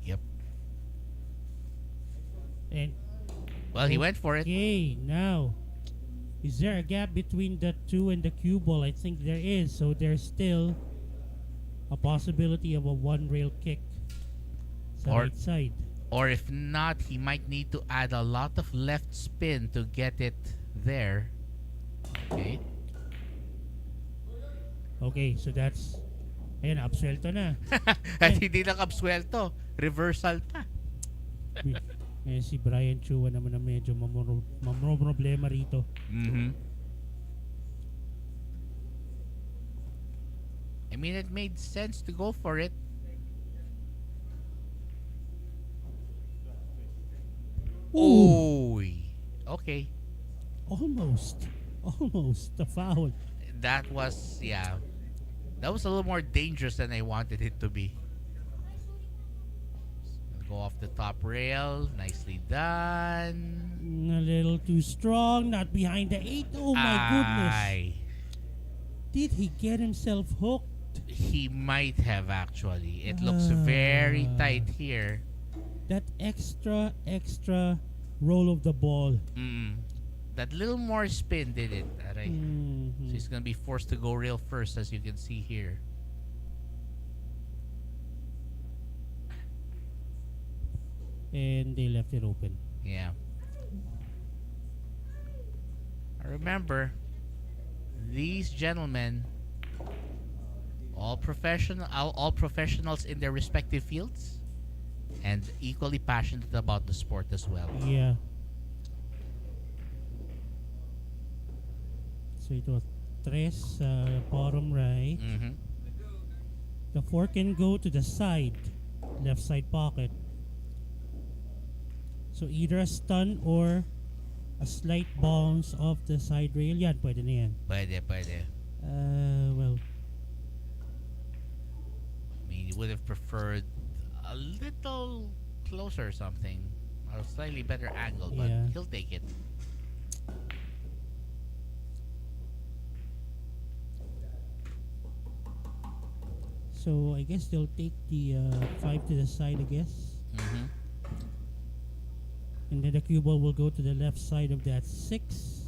Yep. And Well, he went for it. okay, now is there a gap between the 2 and the cue ball? I think there is. So there's still a possibility of a one rail kick sa Or- right side. Or if not, he might need to add a lot of left spin to get it there. Okay. Okay, so that's ayan, absuelto na. At hindi lang absuelto. Reversal pa. Eh, si Brian Chua naman na medyo problema rito. Mm-hmm. I mean, it made sense to go for it. Ooh, Oy. Okay. almost a foul. That was, yeah. That was a little more dangerous than I wanted it to be. Go off the top rail. Nicely done. A little too strong, not behind the 8. Oh my goodness. Ay. Did he get himself hooked? He might have actually. It looks very tight here. That extra roll of the ball. That little more spin did it. Aray. Mhm. So he's gonna be forced to go rail first, as you can see here. And they left it open. Yeah. Remember, these gentlemen, all professionals in their respective fields, and equally passionate about the sport as well. Yeah. So ito, 3 sa bottom right. Mm-hmm. The 4 can go to the side, left side pocket. So either a stun or a slight bounce off the side rail. Yan, pwede na yan. Pwede. Well, I mean, you would have preferred a little closer or something, or a slightly better angle, but Yeah. he'll take it. so I guess they'll take the 5 to the side, I guess. Mm-hmm. And then the cue ball will go to the left side of that 6.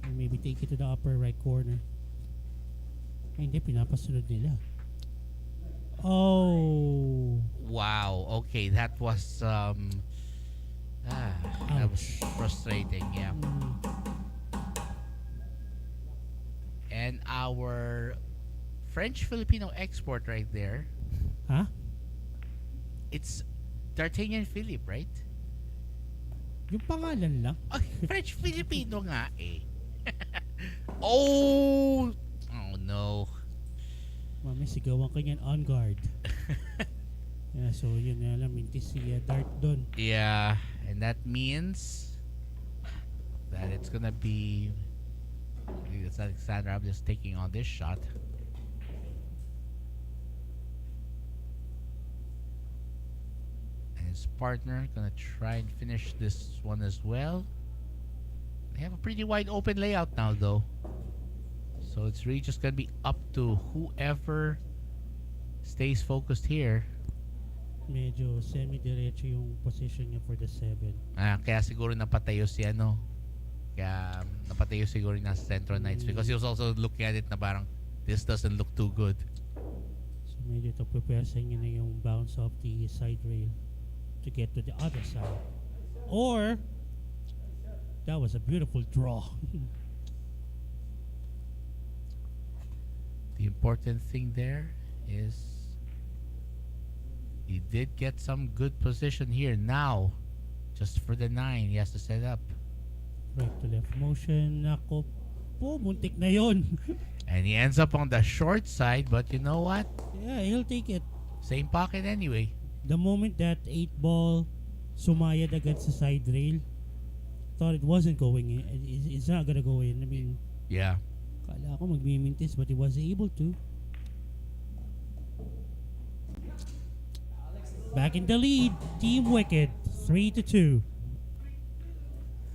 And maybe take it to the upper right corner. Ay, hindi, pinapasunod nila. Oh. Wow. Okay, that was that was frustrating. Yeah. And our French-Filipino export right there. Huh? It's D'Artagnan Philippe, right? Yung pangalan lang. Ay, French-Filipino nga eh. Oh no. Mami, sigawan ka niyan on guard. Yeah, so yun na lang, mintis si Dart doon. Yeah, and that means that it's gonna be. I think it's Alexander. I'm just taking on this shot. And his partner gonna try and finish this one as well. They have a pretty wide open layout now, though. So it's really just gonna be up to whoever stays focused here. Medyo semi-diretso yung position niya for the 7. Kaya siguro napatayo si ano, Kaya napatayo siguro yung nasa Centro Knights because he was also looking at it na parang this doesn't look too good. So medyo to prepare sa inyo na yung bounce off the side rail to get to the other side. Or, that was a beautiful draw. The important thing there is he did get some good position here. Now, just for the 9, he has to set up. Right to left motion. Nako po, muntik na yun. And he ends up on the short side, but you know what? Yeah, he'll take it. Same pocket anyway. The moment that 8 ball sumayad agad sa side rail, thought it wasn't going in. It's not gonna go in. I mean, Yeah. kala ko magmimintis but he wasn't able to. Back in the lead, Team Wicked, 3-2.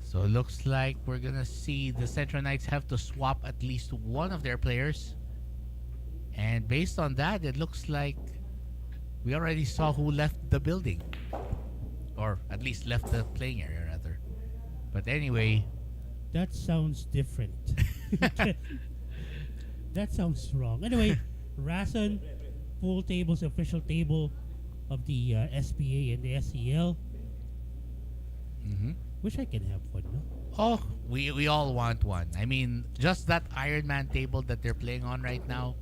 So it looks like we're gonna see the Centro Knights have to swap at least one of their players. And based on that, it looks like we already saw who left the building. Or at least left the playing area rather. But anyway, That sounds different. That sounds wrong. Anyway, Rason, pool tables, official table of the SPA and the SEL. mhm. Wish I can have one, no? Oh, we all want one. I mean, just that Iron Man table that they're playing on right now,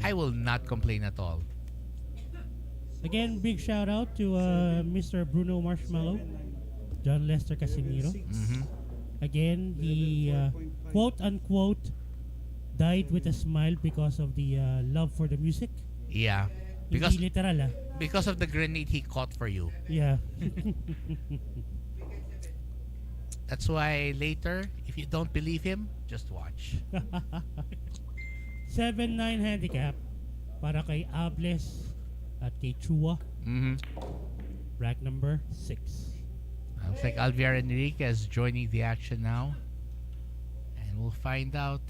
I will not complain at all. Again, big shout out to Mr. Bruno Marshmallow, John Lester Casimiro. Mhm. Again, he quote unquote died with a smile because of the love for the music. Yeah. Because Hindi literal, because of the grenade he caught for you. Yeah. That's why later, if you don't believe him, just watch. 7-9 handicap para kay Ables at kay Chua. Mhm. Rack number 6. Looks like Alviar Enriquez joining the action now. And we'll find out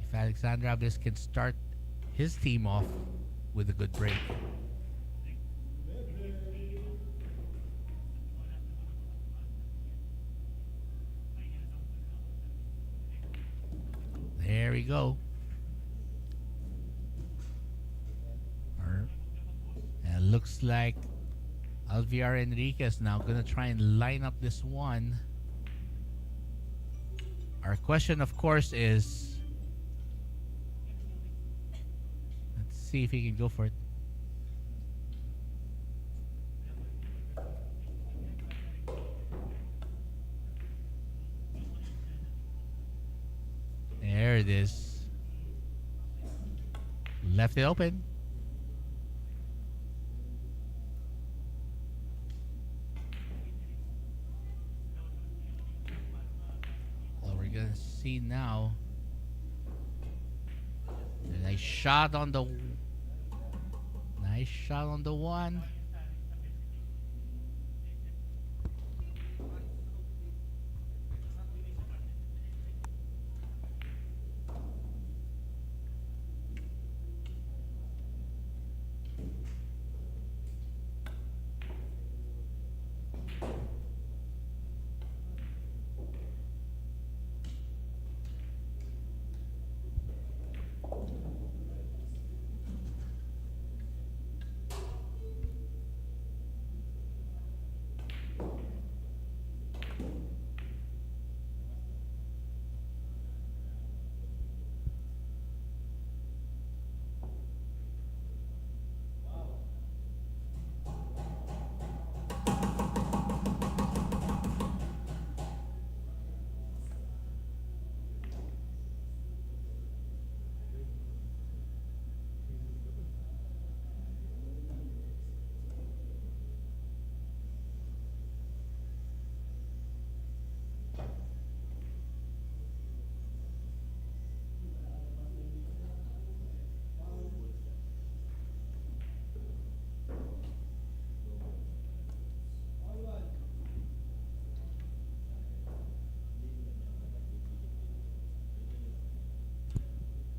if Alexander Ables can start his team off with a good break. There we go. And looks like Alviar Enriquez now gonna try and line up this one. Our question, of course, is let's see if he can go for it. There it is. Left it open. Well, we're gonna see now. A nice shot on the one.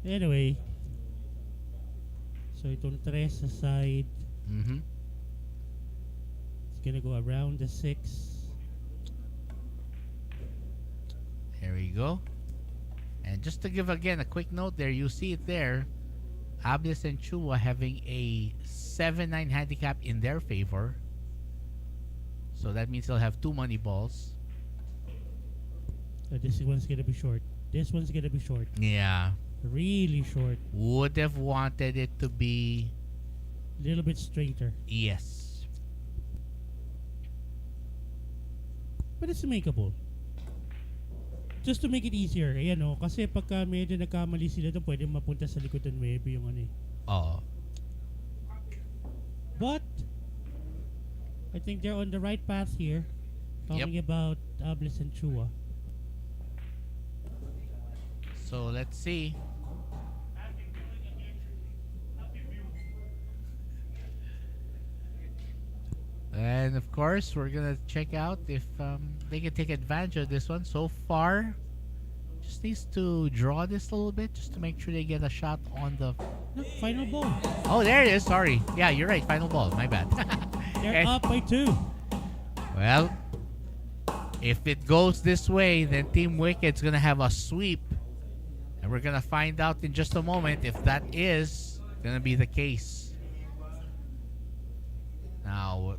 Anyway, so itong 3 sa side, Mm-hmm. it's gonna go around the 6. you go. And just to give again a quick note there, you see it there. Ables and Chua having a 7-9 handicap in their favor. So that means they'll have 2 money balls. This one's gonna be short. This one's gonna be short. Yeah. Really short. Would have wanted it to be... A little bit straighter. Yes. But it's makeable. Just to make it easier. Ayan o. Kasi pagka medyo nagkamali sila doon, pwede mapunta sa likod ng 9 yung ano eh. Oo. But, I think they're on the right path here. Talking about Ables and Chua. So let's see. And of course, we're gonna check out if they can take advantage of this one. So far, just needs to draw this a little bit just to make sure they get a shot on the... No, final ball. Oh, there it is. Sorry. Yeah, you're right. Final ball. My bad. They're up by 2. Well, if it goes this way, then Team Wicked's gonna have a sweep. And we're gonna find out in just a moment if that is gonna be the case. Now,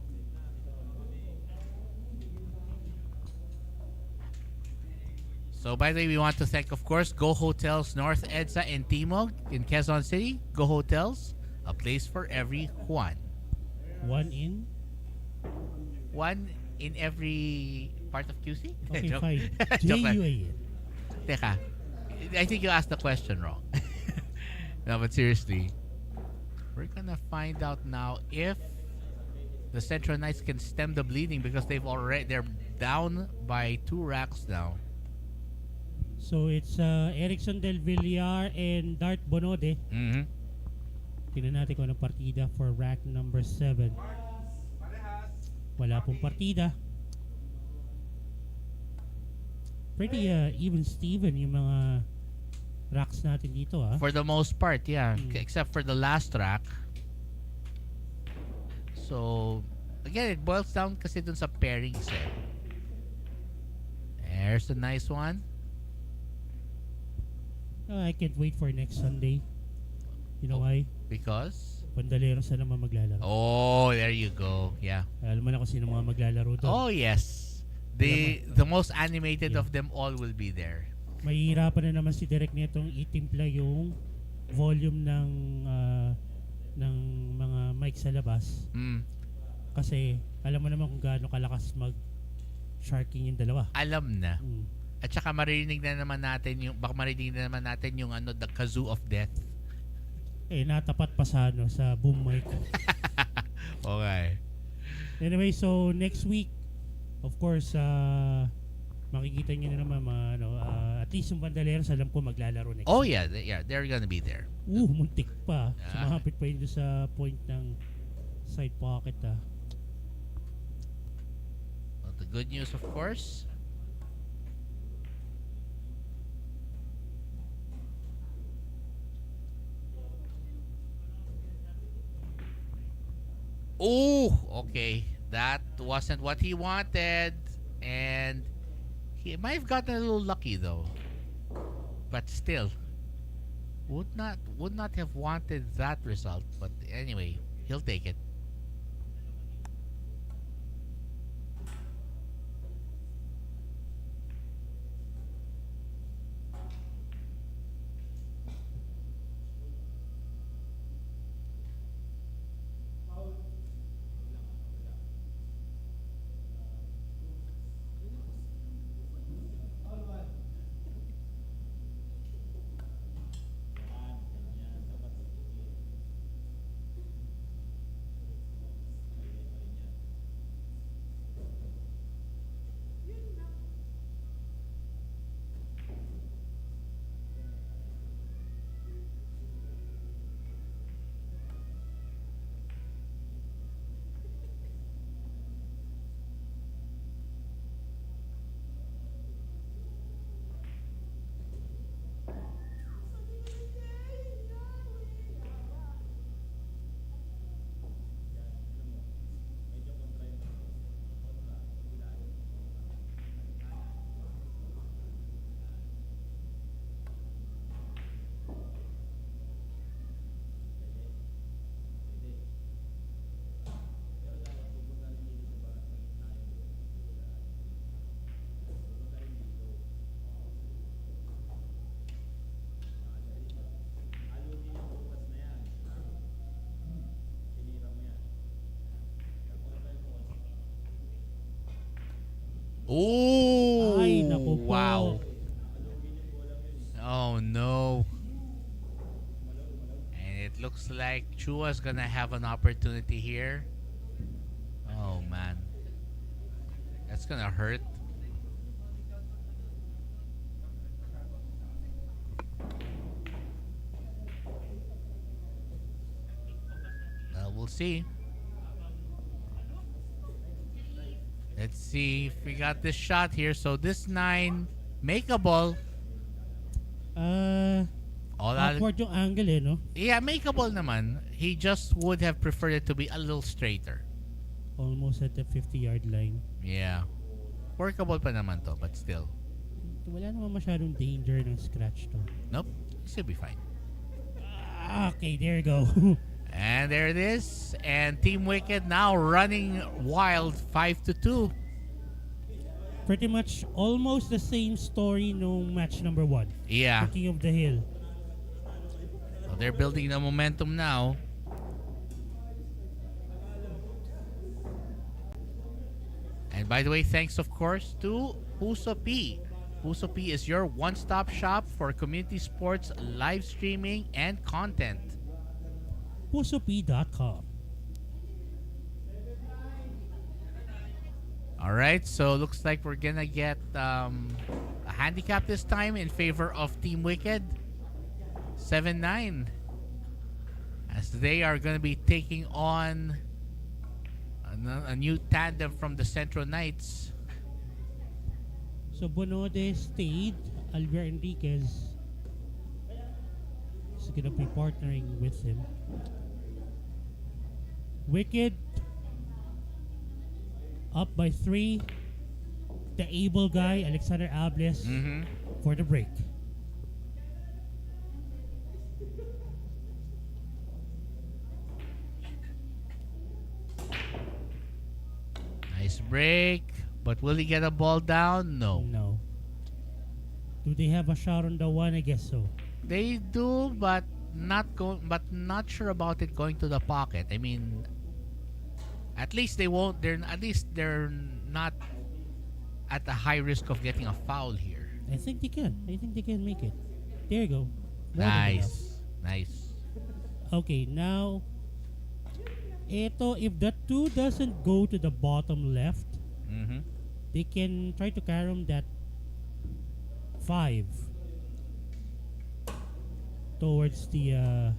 so by the way, we want to thank, of course, Go Hotels North EDSA and Timog in Quezon City. Go Hotels, a place for every Juan. One in. One in every part of QC? Okay, Joke. fine. Joke lang. JUAN. Teka, I think you asked the question wrong. No, but seriously, we're gonna find out now if the Centro Knights can stem the bleeding because they're down by 2 racks now. So it's Erickson Del Villar and Dart Bonode. Mm-hmm. Tingnan natin kung anong partida for rack number 7. Wala pong partida. Pretty even Steven yung mga racks natin dito For the most part, yeah. Except for the last rack. So, again, it boils down kasi dun sa pairings eh. There's a nice one. I can't wait for next Sunday. You know why? Because? Pandaleros na naman maglalaro. Oh, there you go. Yeah. Alam mo na kung sino mga maglalaro doon. Oh, yes. The most animated of them all will be there. Mahihirapan na naman si Derek netong itimpla yung volume ng mga mic sa labas. Kasi alam mo naman kung gaano kalakas mag-sharking yung dalawa. Alam na. At saka maririnig na naman natin yung the kazoo of death. Natapat pa sa boom mic. Okay. Anyway, so next week, of course, makikita niyo na naman at least yung Bandaleros alam ko maglalaro next Oh week. yeah, they're gonna be there. Muntik pa. Sumahapit pa yun sa point ng side pocket Well, the good news, of course, okay. That wasn't what he wanted. And he might have gotten a little lucky though. But still, would not have wanted that result. But anyway, he'll take it. Oh, Ay, naku po. wow. Oh no. And it looks like Chua's gonna have an opportunity here. Oh man. That's gonna hurt. Well, we'll see. Let's see if we got this shot here. So this 9, makeable. All out. Awkward yung angle no? Yeah, makeable naman. He just would have preferred it to be a little straighter. Almost at the 50-yard line. Yeah. Workable pa naman to, but still. Wala naman masyadong danger ng scratch to. Nope. Should be fine. Okay, there you go. And there it is. And Team Wicked now running wild 5-2. Pretty much almost the same story no match number 1. Yeah. King of the Hill. So they're building the momentum now. And by the way, thanks of course to Puso P. Puso P is your one-stop shop for community sports, live streaming, and content. pusop.com. All right, so looks like we're gonna get a handicap this time in favor of Team Wicked. 7-9. As they are gonna be taking on a new tandem from the Centro Knights. So Bonode stayed. Albert Enriquez is gonna be partnering with him. Wicked up by 3. The able guy, Alexander Ables, for the break. Nice break. But will he get a ball down? No. No. Do they have a shot on the 1? I guess so. They do, but not sure about it going to the pocket. I mean, at least they won't. They're not at a high risk of getting a foul here. I think they can. I think they can make it. There you go. More than enough. Nice. Okay, now ito, if the 2 doesn't go to the bottom left, they can try to carom that 5 towards the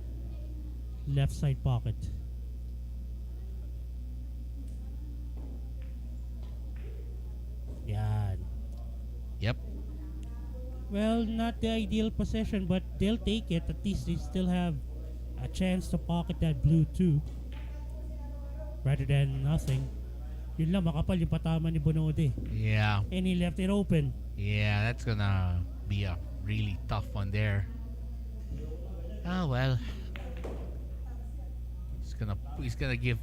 left side pocket. Yan. Yep. Well, not the ideal possession, but they'll take it. At least they still have a chance to pocket that blue 2 rather than nothing. Yun lang, makapal yung patama ni Bonode. Yeah. And he left it open. Yeah, that's gonna be a really tough one there. Oh well. He's gonna give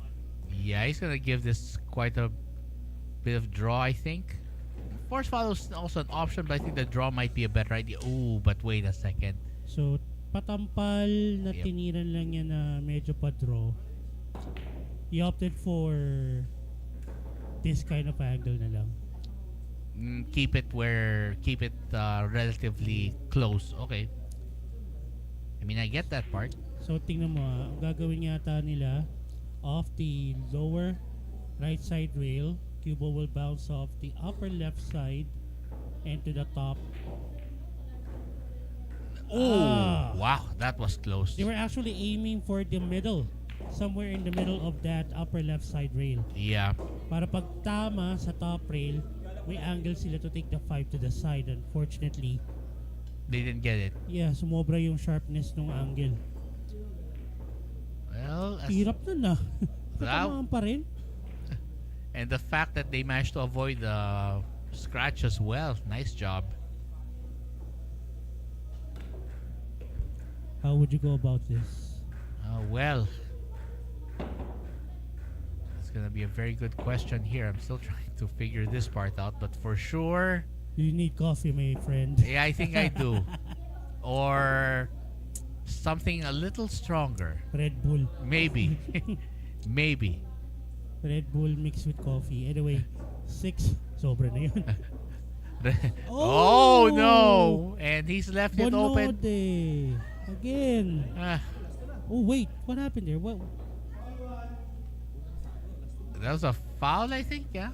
this quite a bit of draw, I think. Force follow is also an option, but I think the draw might be a better idea. Oh, but wait a second. So, patampal na Yep. tiniran lang niya na medyo pa-draw. He opted for this kind of angle na lang. Keep it relatively close. Okay. I mean, I get that part. So, tingnan mo ang gagawin yata nila off the lower right side rail. Cubo will bounce off the upper left side and to the top. Oh, wow, that was close. They were actually aiming for the middle. Somewhere in the middle of that upper left side rail. Yeah. Para pag tama sa top rail, may angle sila to take the 5 to the side. Unfortunately, They didn't get it. yeah, sumobra yung sharpness ng angle. Well, Hirap nun ah. Wow. Tatamaan pa rin. and the fact that they managed to avoid the scratch as well. Nice job. How would you go about this? Well, it's gonna be a very good question here. I'm still trying to figure this part out, but for sure, You need coffee, my friend. yeah, I think I do. Or something a little stronger. Red Bull. Maybe. Maybe. Red Bull mixed with coffee. Anyway, 6 Sobra na yun. Oh no! And he's left it open. Bonode. Again. Ah, Oh, wait. What happened there? What? that was a foul, I think. Yeah,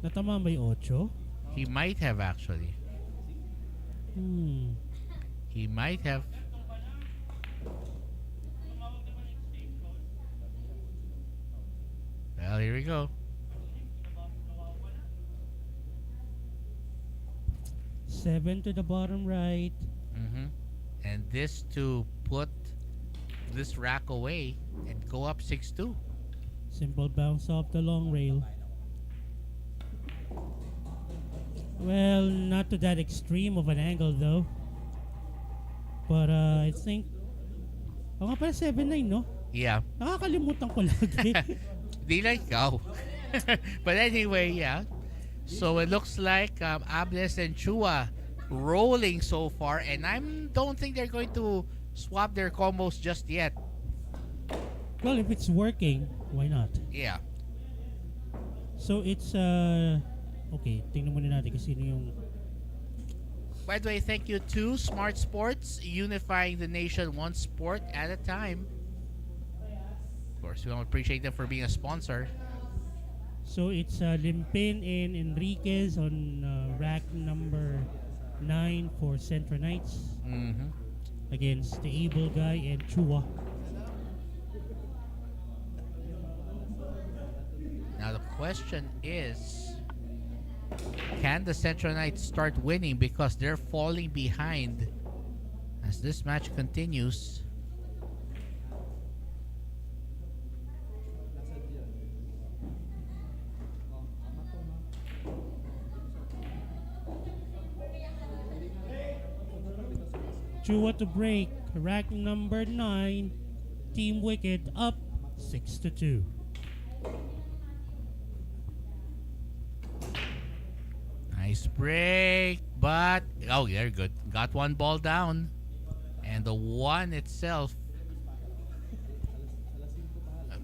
Natama ba yung 8? he might have actually. He might have. Well, here we go. 7 to the bottom right. And this to put this rack away and go up 6-2. Simple bounce off the long rail. Well, not to that extreme of an angle though. But I think... Oh nga pala, 7-9, no? Yeah. Nakakalimutan ko lagi. Di like ikaw. But anyway, yeah. So it looks like Ables and Chua rolling so far, and I don't think they're going to swap their combos just yet. Well, if it's working, why not? Yeah. So it's okay, tingnan muna natin kasi sino yung... By the way, thank you to Smart Sports, unifying the nation one sport at a time. Of course, we want to appreciate them for being a sponsor. So it's Limpin and Enriquez on rack number 9 for Centro Knights against the Able Guy and Chua. Now the question is, can the Centro Knights start winning, because they're falling behind as this match continues? Chua to break, rack number 9, Team Wicked up 6-2. Nice break, but oh, they're good. Got one ball down, and the one itself,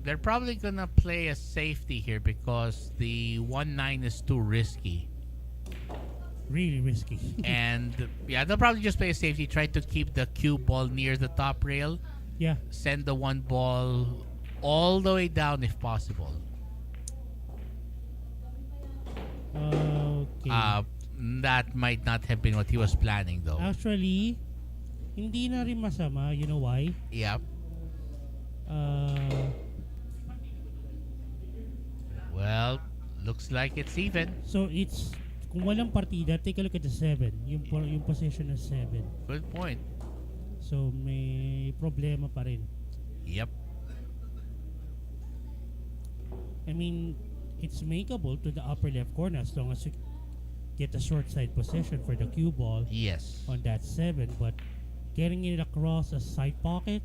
they're probably gonna play a safety here because the 1-9 is too risky. Really risky. And yeah, they'll probably just play a safety, try to keep the cue ball near the top rail, Yeah. send the one ball all the way down if possible. Okay. That might not have been what he was planning though. Actually, hindi na rin masama. You know why? Yep. Well, looks like it's even. So it's, kung walang partida, take a look at the 7. Yung position ng 7. Good point. So may problema pa rin. Yep. I mean, it's makeable to the upper left corner as long as you get a short side position for the cue ball Yes. on that 7, but getting it across a side pocket,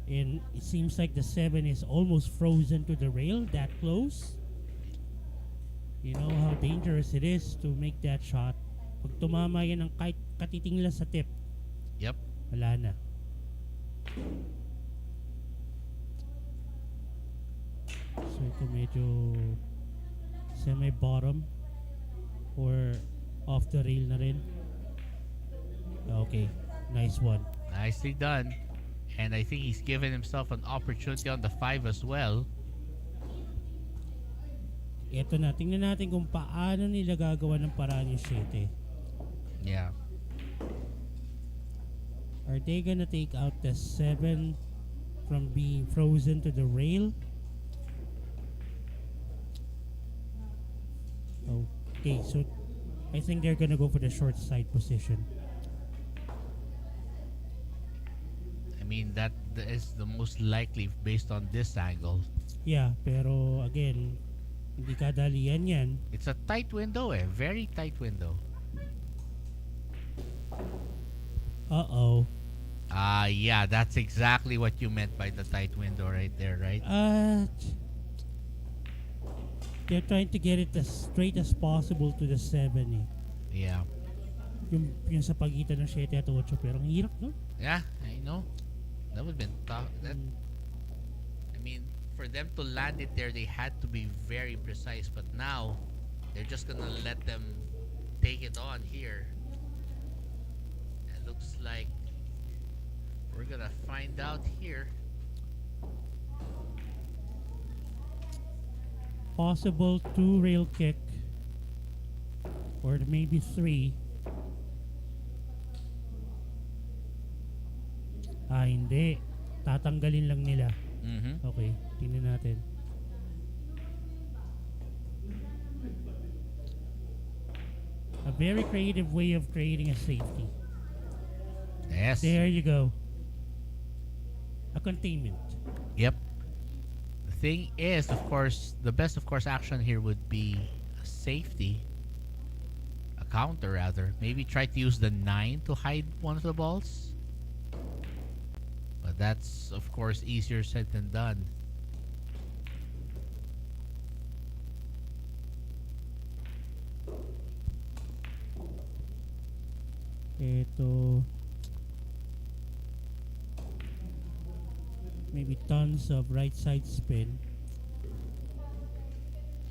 and it seems like the 7 is almost frozen to the rail that close. You know how dangerous it is to make that shot. Pag tumama yan ng kahit katiting lang sa tip, Yep. wala na. So ito medyo semi-bottom or off the rail na rin. Okay, nice one. Nicely done. And I think he's given himself an opportunity on the 5 as well. Ito na, tingnan natin kung paano nila gagawa ng paraan yung 7. Yeah. Are they gonna take out the 7 from being frozen to the rail? Okay, so I think they're gonna go for the short side position. I mean, that is the most likely based on this angle. Yeah, pero again, hindi kadalian yan. It's a tight window, eh. Very tight window. Uh-oh. Yeah, that's exactly what you meant by the tight window right there, right? They're trying to get it as straight as possible to the 7 eh. Yeah. Yung sa pagitan ng 7 at 8, pero ang hirap, no? Yeah, I know. That would have been tough. I mean, for them to land it there, they had to be very precise. But now, They're just gonna let them take it on here. It looks like we're gonna find out here. Possible 2 rail kick. Or maybe 3. Hindi. Tatanggalin lang nila. Mm-hmm. Okay, tingnan natin. A very creative way of creating a safety. Yes. There you go. A containment. Yep. The thing is, of course, the best, of course, action here would be a safety. A counter, rather. Maybe try to use the 9 to hide one of the balls. But that's, of course, easier said than done. Ito. Maybe tons of right side spin.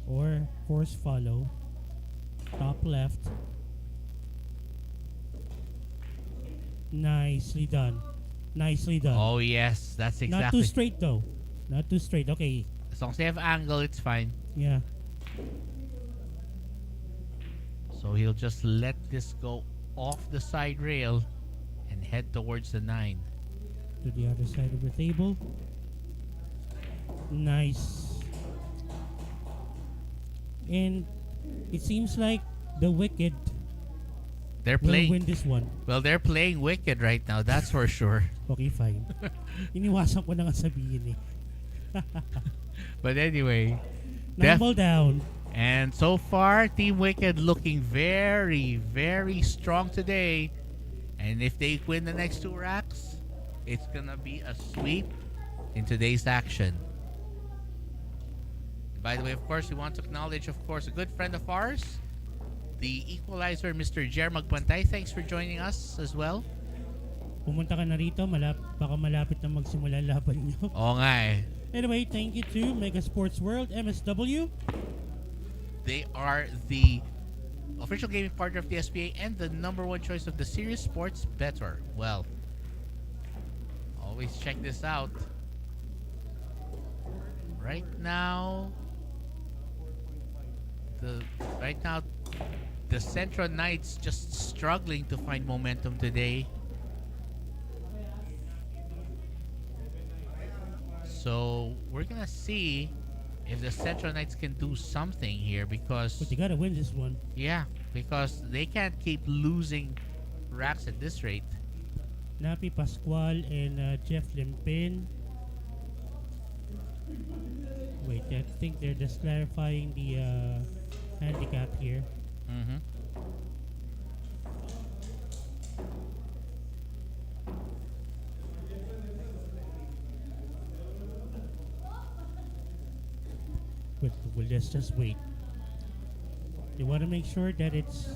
Or force follow. Top left. Nicely done. Nicely done. Oh, yes. That's exactly. Not too straight though. Not too straight. Okay. As long as they have angle, it's fine. Yeah. So he'll just let this go off the side rail and head towards the 9. To the other side of the table. Nice. And it seems like the Wicked They're will playing. win this one. Well, they're playing Wicked right now. That's for sure. Okay, fine. Iniwasan ko na nga sabihin eh. But anyway, Number down. and so far, Team Wicked looking very, very strong today. And if they win the next 2 racks, it's gonna be a sweep in today's action. By the way, of course, we want to acknowledge, of course, a good friend of ours, the equalizer, Mr. Jer Magbantay. Thanks for joining us as well. Pumunta ka na rito, baka malapit na magsimula ang laban nyo. Oo nga eh. Anyway, thank you to Mega Sports World, MSW. They are the official gaming partner of the SPA and the #1 choice of the Serious Sports Bettor. Well, always check this out. Right now, the Centro Knights just struggling to find momentum today. So we're gonna see if the Centro Knights can do something here, because But you gotta win this one. yeah, because they can't keep losing racks at this rate. Napi Pascual and Jeff Limpin. Wait, I think they're just clarifying the handicap here. Mm-hmm. Well, let's just wait. They want to make sure that it's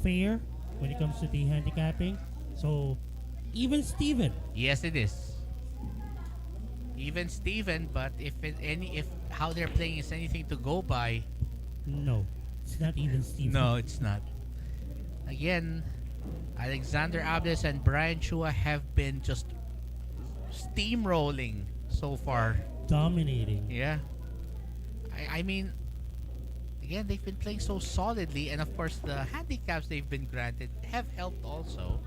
fair when it comes to the handicapping. So, even Steven. Yes, it is. Even Steven, but if how they're playing is anything to go by, No, it's not even Steven. no, it's not. Again, Alexander Abdes and Brian Chua have been just steamrolling so far. Dominating. Yeah. I mean, again, they've been playing so solidly, and of course, the handicaps they've been granted have helped also.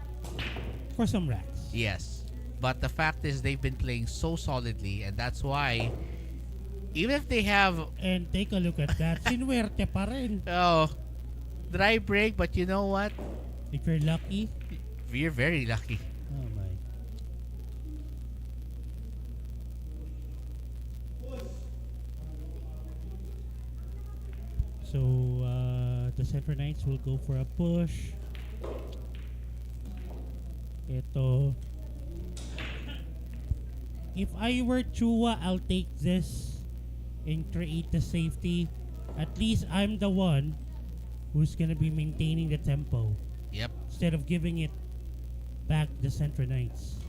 For some racks. Yes. But the fact is, they've been playing so solidly, and that's why, even if they have, And take a look at that. Sinuwerte pa rin. dry break, but you know what? If you're lucky. We're very lucky. Oh my. So, the Centro Knights will go for a push. Ito. If I were Chua, I'll take this and create the safety. At least I'm the one who's gonna be maintaining the tempo Yep. instead of giving it back to the Centro Knights.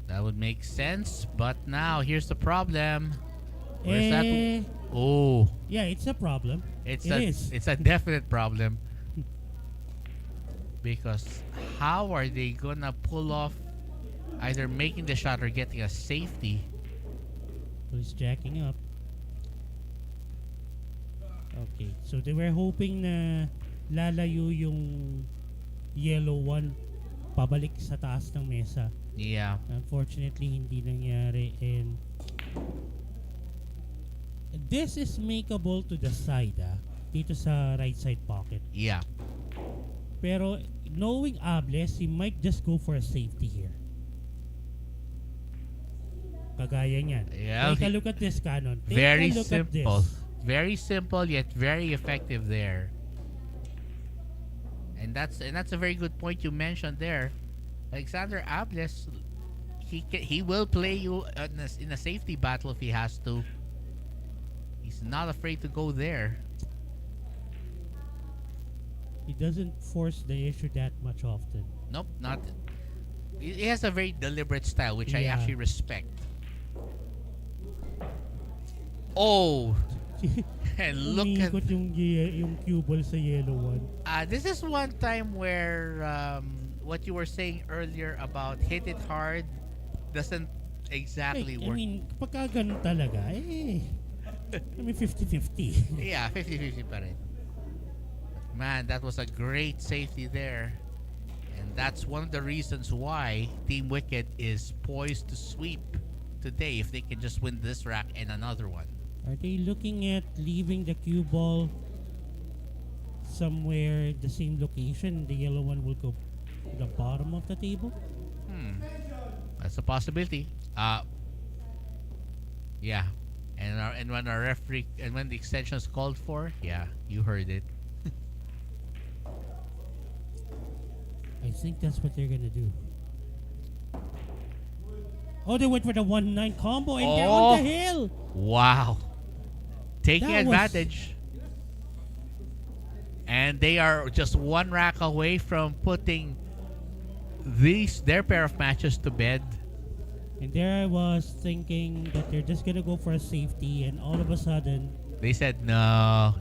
That would make sense, but now here's the problem. Where's that? Oh, Yeah, it's a problem. it's It a is. it's a definite problem. Because how are they gonna pull off either making the shot or getting a safety? Well, it's jacking up. Okay, so they were hoping na lalayo yung yellow one pabalik sa taas ng mesa. Yeah. Unfortunately, hindi nangyari, and this is makeable to the side, dito sa right side pocket. Yeah. Pero knowing Ables, he might just go for a safety here. Kagaya niyan. Yeah. Take a look at this, Canon. Take Very a look at simple. this. Very simple yet very effective there. And that's a very good point you mentioned there. Alexander Ables, he will play you in a safety battle if he has to. He's not afraid to go there. He doesn't force the issue that much often. Nope, not. He has a very deliberate style, which I Yeah. actually respect. Oh, and look at Umiikot yung cue ball sa yellow one. this is one time where what you were saying earlier about hit it hard doesn't exactly I work. mean, pagka ganun talaga, I mean, 50-50. Yeah, 50-50 pa rin. Man, that was a great safety there. And that's one of the reasons why Team Wicked is poised to sweep today if they can just win this rack and another one. Are they looking at leaving the cue ball somewhere the same location? The yellow one will go to the bottom of the table? That's a possibility. Yeah. And when our referee and when the extension is called for, yeah, you heard it. I think that's what they're gonna do. Oh, they went for the 1-9 combo and they're on the hill. Wow. Taking That was- advantage. And they are just one rack away from putting their pair of matches to bed. And there I was thinking that they're just gonna go for a safety, and all of a sudden, They said no.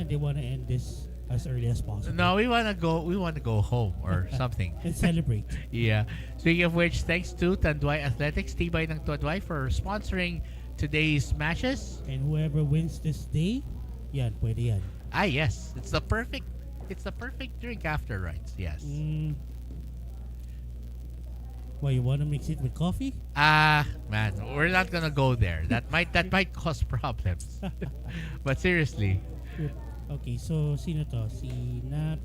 they want to end this as early as possible. No, we wanna go home or something. And celebrate. Yeah. Speaking of which, thanks to Tanduay Athletics, Tibay ng Tanduay, for sponsoring today's matches. And whoever wins this day, yan, pwede yan. Ah, yes. It's the perfect drink after, right? Yes. Why, you want to mix it with coffee? Man, we're not gonna go there. That might cause problems. But seriously, Okay, so sino to? Si Nat.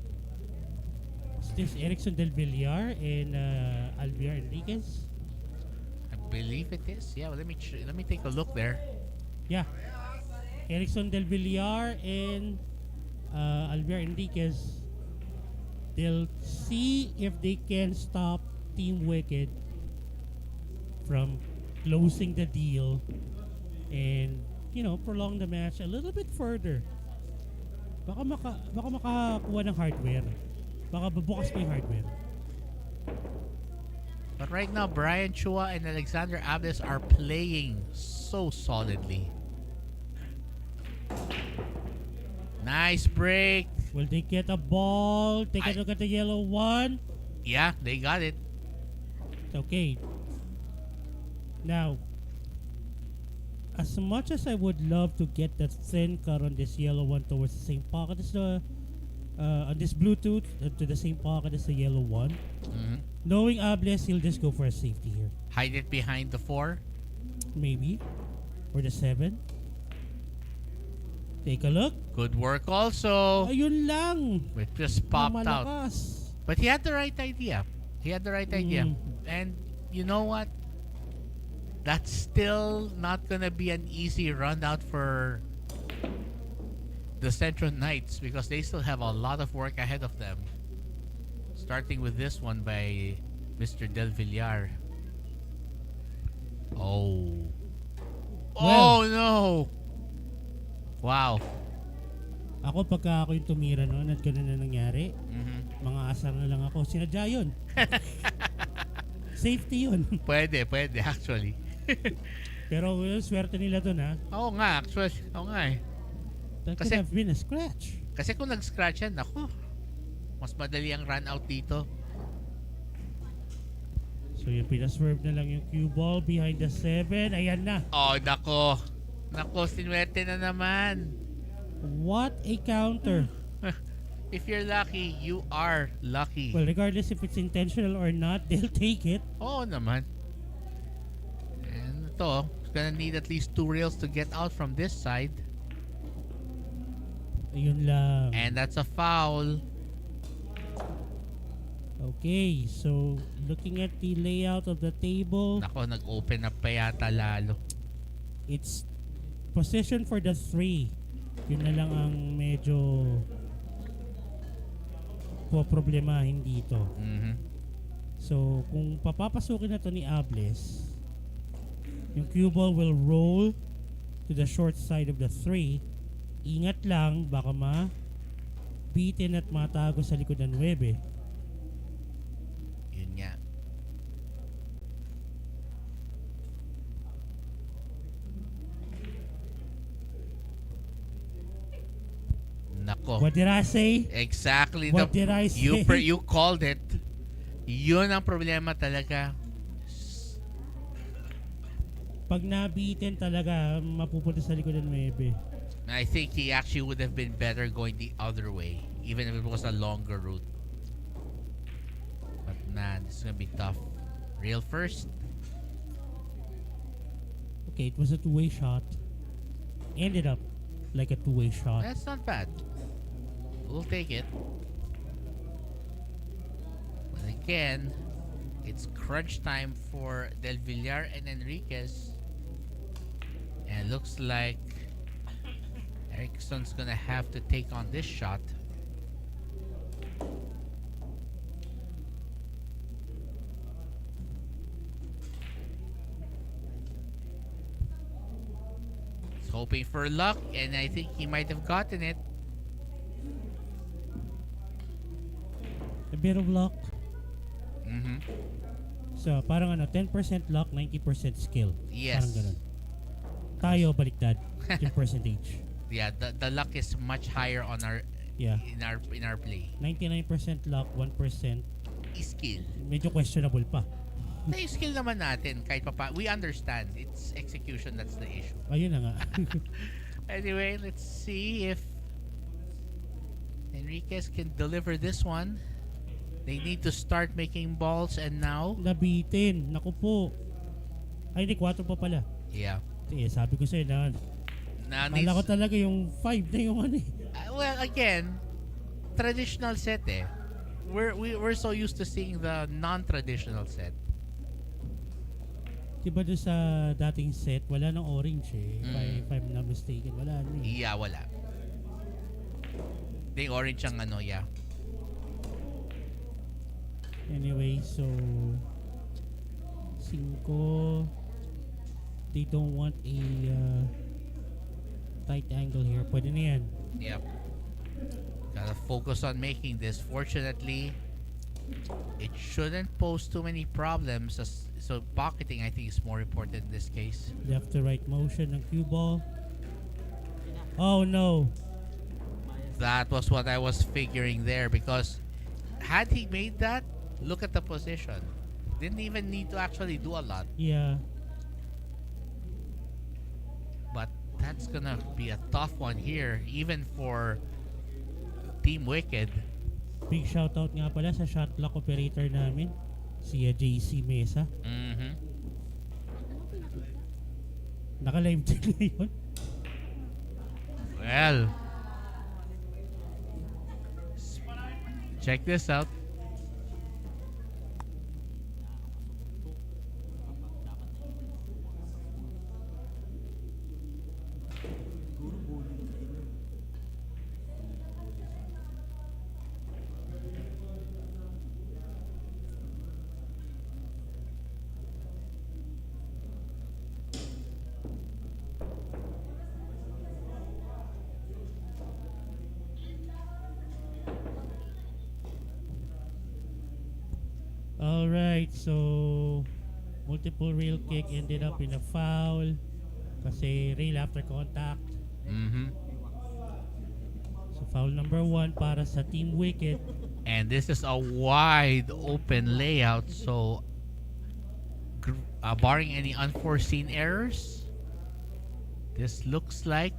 Is this Erickson Del Villar and Alviar Enriquez? I believe it is. Yeah, well, let me take a look there. Yeah. Erickson Del Villar and Alviar Enriquez. They'll see if they can stop Team Wicked from closing the deal and, prolong the match a little bit further. Baka makakuha ng hardware. Baka babukas pa yung hardware. But right now, Brian Chua and Alexander Ables are playing so solidly. Nice break. Will they get a ball? Take a look at the yellow one. Yeah, they got it. Okay. Now, as much as I would love to get that thin cut on this yellow one towards the same pocket as the on this Bluetooth to the same pocket as the yellow one, knowing Ables, he'll just go for a safety here. Hide it behind the 4. Maybe. Or the 7. Take a look. Good work also. Ayun lang. It just popped out. Malakas. But he had the right idea. And you know what? That's still not gonna be an easy run out for the Centro Knights because they still have a lot of work ahead of them. Starting with this one by Mr. Del Villar. Oh. Oh no! Wow. Ako pagka ako yung tumira noon at ganun na nangyari, mga asar na lang ako. Sinadya yun. Safety yun. Pwede actually. Pero swerte nila dun ha. Oo nga, actually. Oo nga eh. That could Kasi- have been a scratch. Kasi kung nag-scratch yan, ako, mas madali ang run out dito. So yung pinaswerve na lang yung cue ball behind the 7. Ayan na. Oh, nako. Nako, sinuwerte na naman. What a counter. If you're lucky, you are lucky. Well, regardless if it's intentional or not, they'll take it. Oo naman. And ito, it's gonna need at least 2 rails to get out from this side. Ayun lang. And that's a foul. Okay, so looking at the layout of the table, Nako, nag-open up pa yata lalo. it's position for the 3. Yun na lang ang medyo problemahin dito. Mhm. So, kung papapasukin na to ni Ables, yung cue ball will roll to the short side of the 3. Ingat lang, baka bitin at matago sa likod ng 9. Yun nga. Nako. What did I say? Exactly. What did I say? You called it. Yun ang problema talaga. Pag nabitin talaga, mapupunta sa likod ng 9. I think he actually would have been better going the other way, even if it was a longer route. But nah, this is gonna be tough. Real first. Okay, it was a two-way shot. Ended up like a two-way shot. That's not bad. We'll take it. But again, it's crunch time for Del Villar and Enriquez. And looks like Erickson's gonna have to take on this shot. He's hoping for luck, and I think he might have gotten it. A bit of luck. Mm-hmm. So, parang 10% luck, 90% skill. Yes. Parang ganun. Tayo, baliktad. Yung percentage. Yeah, the luck is much higher on our Yeah. in our play. 99% luck, 1% Skill. medyo questionable pa. Na yung skill naman natin, kahit we understand. It's execution that's the issue. Ayun na nga. Anyway, let's see if Enriquez can deliver this one. They need to start making balls, and now, Nabitin. Naku po. Ay, hindi, 4 pa pala. yeah. Sabi ko sa'yo na, kala ko talaga yung 5 na yung ano eh. Well, again, traditional set eh. We're so used to seeing the non-traditional set. Diba doon sa dating set, wala nang orange eh. If I'm not mistaken, wala na eh. Yeah, wala. The orange ang ano, yeah. Anyway, so 5. They don't want a tight angle here. Pwede na yan. Yep. Gotta focus on making this. Fortunately, it shouldn't pose too many problems. So pocketing, I think, is more important in this case. Left to right motion ng cue ball. Oh no. That was what I was figuring there, because had he made that, look at the position. Didn't even need to actually do a lot. Yeah. But that's gonna be a tough one here, even for Team Wicked. Big shoutout nga pala sa shot clock operator namin. Si JC Mesa. Mm-hmm. Naka-live din ngayon. Well, check this out. Alright, so Multiple rail kick ended up in a foul. Kasi rail after contact. Mm-hmm. So foul number 1 para sa Team Wicked. And this is a wide open layout, so barring any unforeseen errors, this looks like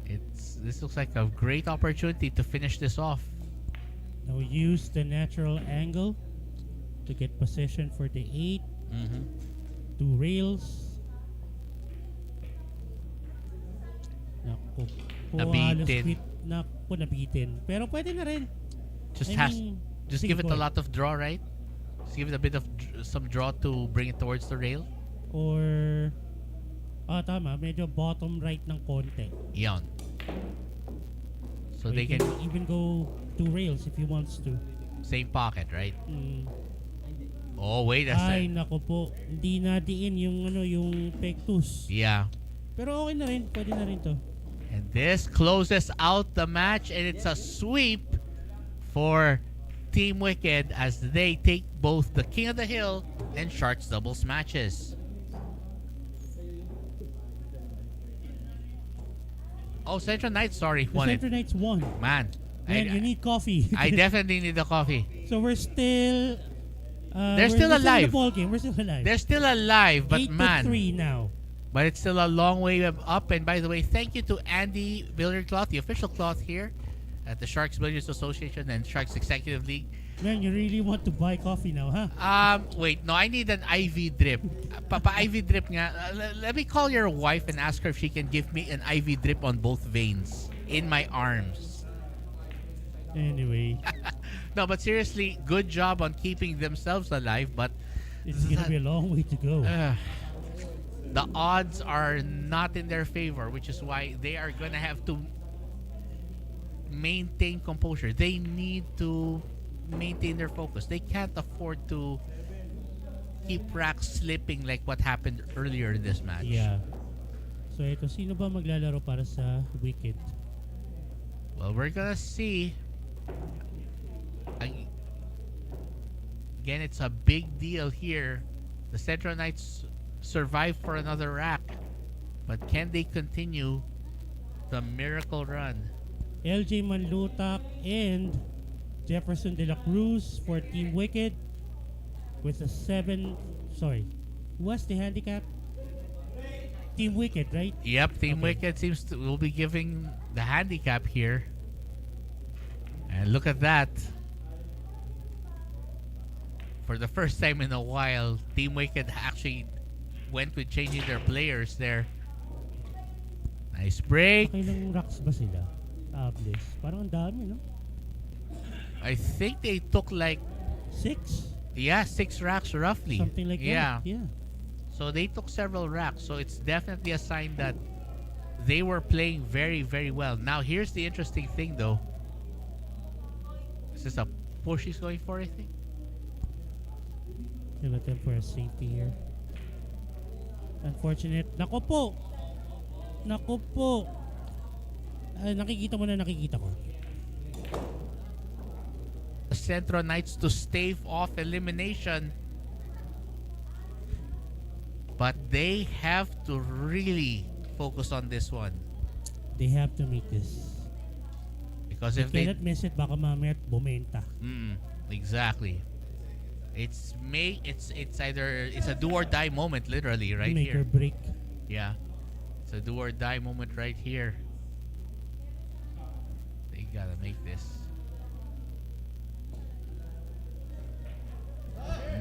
a great opportunity to finish this off. Now use the natural angle to get position for the 8. Mm-hmm. 2 rails. Naku po, Nabitin. Nabitin. Pero pwede na rin. Just I mean, give it a boy. lot of draw, right? Just give it a bit of some draw to bring it towards the rail. Or tama, medyo bottom right ng konti. Yan. So Or they you can even go 2 rails if he wants to. same pocket, right? Mm. Oh, wait a Ay, second. nako po. Hindi na diin yung pectus. Yeah. Pero okay na rin. Pwede na rin to. And this closes out the match, and it's a sweep for Team Wicked as they take both the King of the Hill and Sharks doubles matches. Oh, Central Knights, sorry, The won Centro Knights won. it. Man, Man, you need coffee. I definitely need the coffee. So we're still... They're still we're alive. in the ball game. We're still alive. They're still alive, but 8-3 now. But it's still a long way up. And by the way, thank you to Andy Billiard Cloth, the official cloth here at the Sharks Billiards Association and Sharks Executive League. Man, you really want to buy coffee now, huh? Wait, no, I need an IV drip. IV drip nga. Let me call your wife and ask her if she can give me an IV drip on both veins in my arms. Anyway, No, but seriously, good job on keeping themselves alive. But it's gonna be a long way to go. the odds are not in their favor, which is why they are gonna have to maintain composure. They need to maintain their focus. They can't afford to keep racks slipping like what happened earlier in this match. Yeah. So ito, sino ba maglalaro para sa Wicked? Well, we're gonna see. Again, it's a big deal here. The Centro Knights survive for another rack, but can they continue the miracle run? LJ Manlutak and Jefferson De La Cruz for Team Wicked with a 7. Sorry, what's the handicap? Team Wicked, right? Yep, Team Okay. Wicked will be giving the handicap here. And look at that. For the first time in a while, Team Wicked actually went with changing their players there. Nice break. Kailang racks ba sila? Tables. Parang ang dami, no? I think they took like 6? 6 racks roughly. Something like yeah. that. Yeah. So they took several racks. So it's definitely a sign that they were playing very, very well. Now here's the interesting thing though. Is this a push he's going for, I think? They'll attempt for a safety here. Unfortunate. Nako po! Nako po! Nakikita mo na nakikita ko. The Centro Knights to stave off elimination. But they have to really focus on this one. They have to make this. Because They if they... cannot miss it, baka mamaya bumenta. Exactly. It's either it's a do or die moment literally right Make here. or break. Yeah. It's a do or die moment right here. They gotta make this.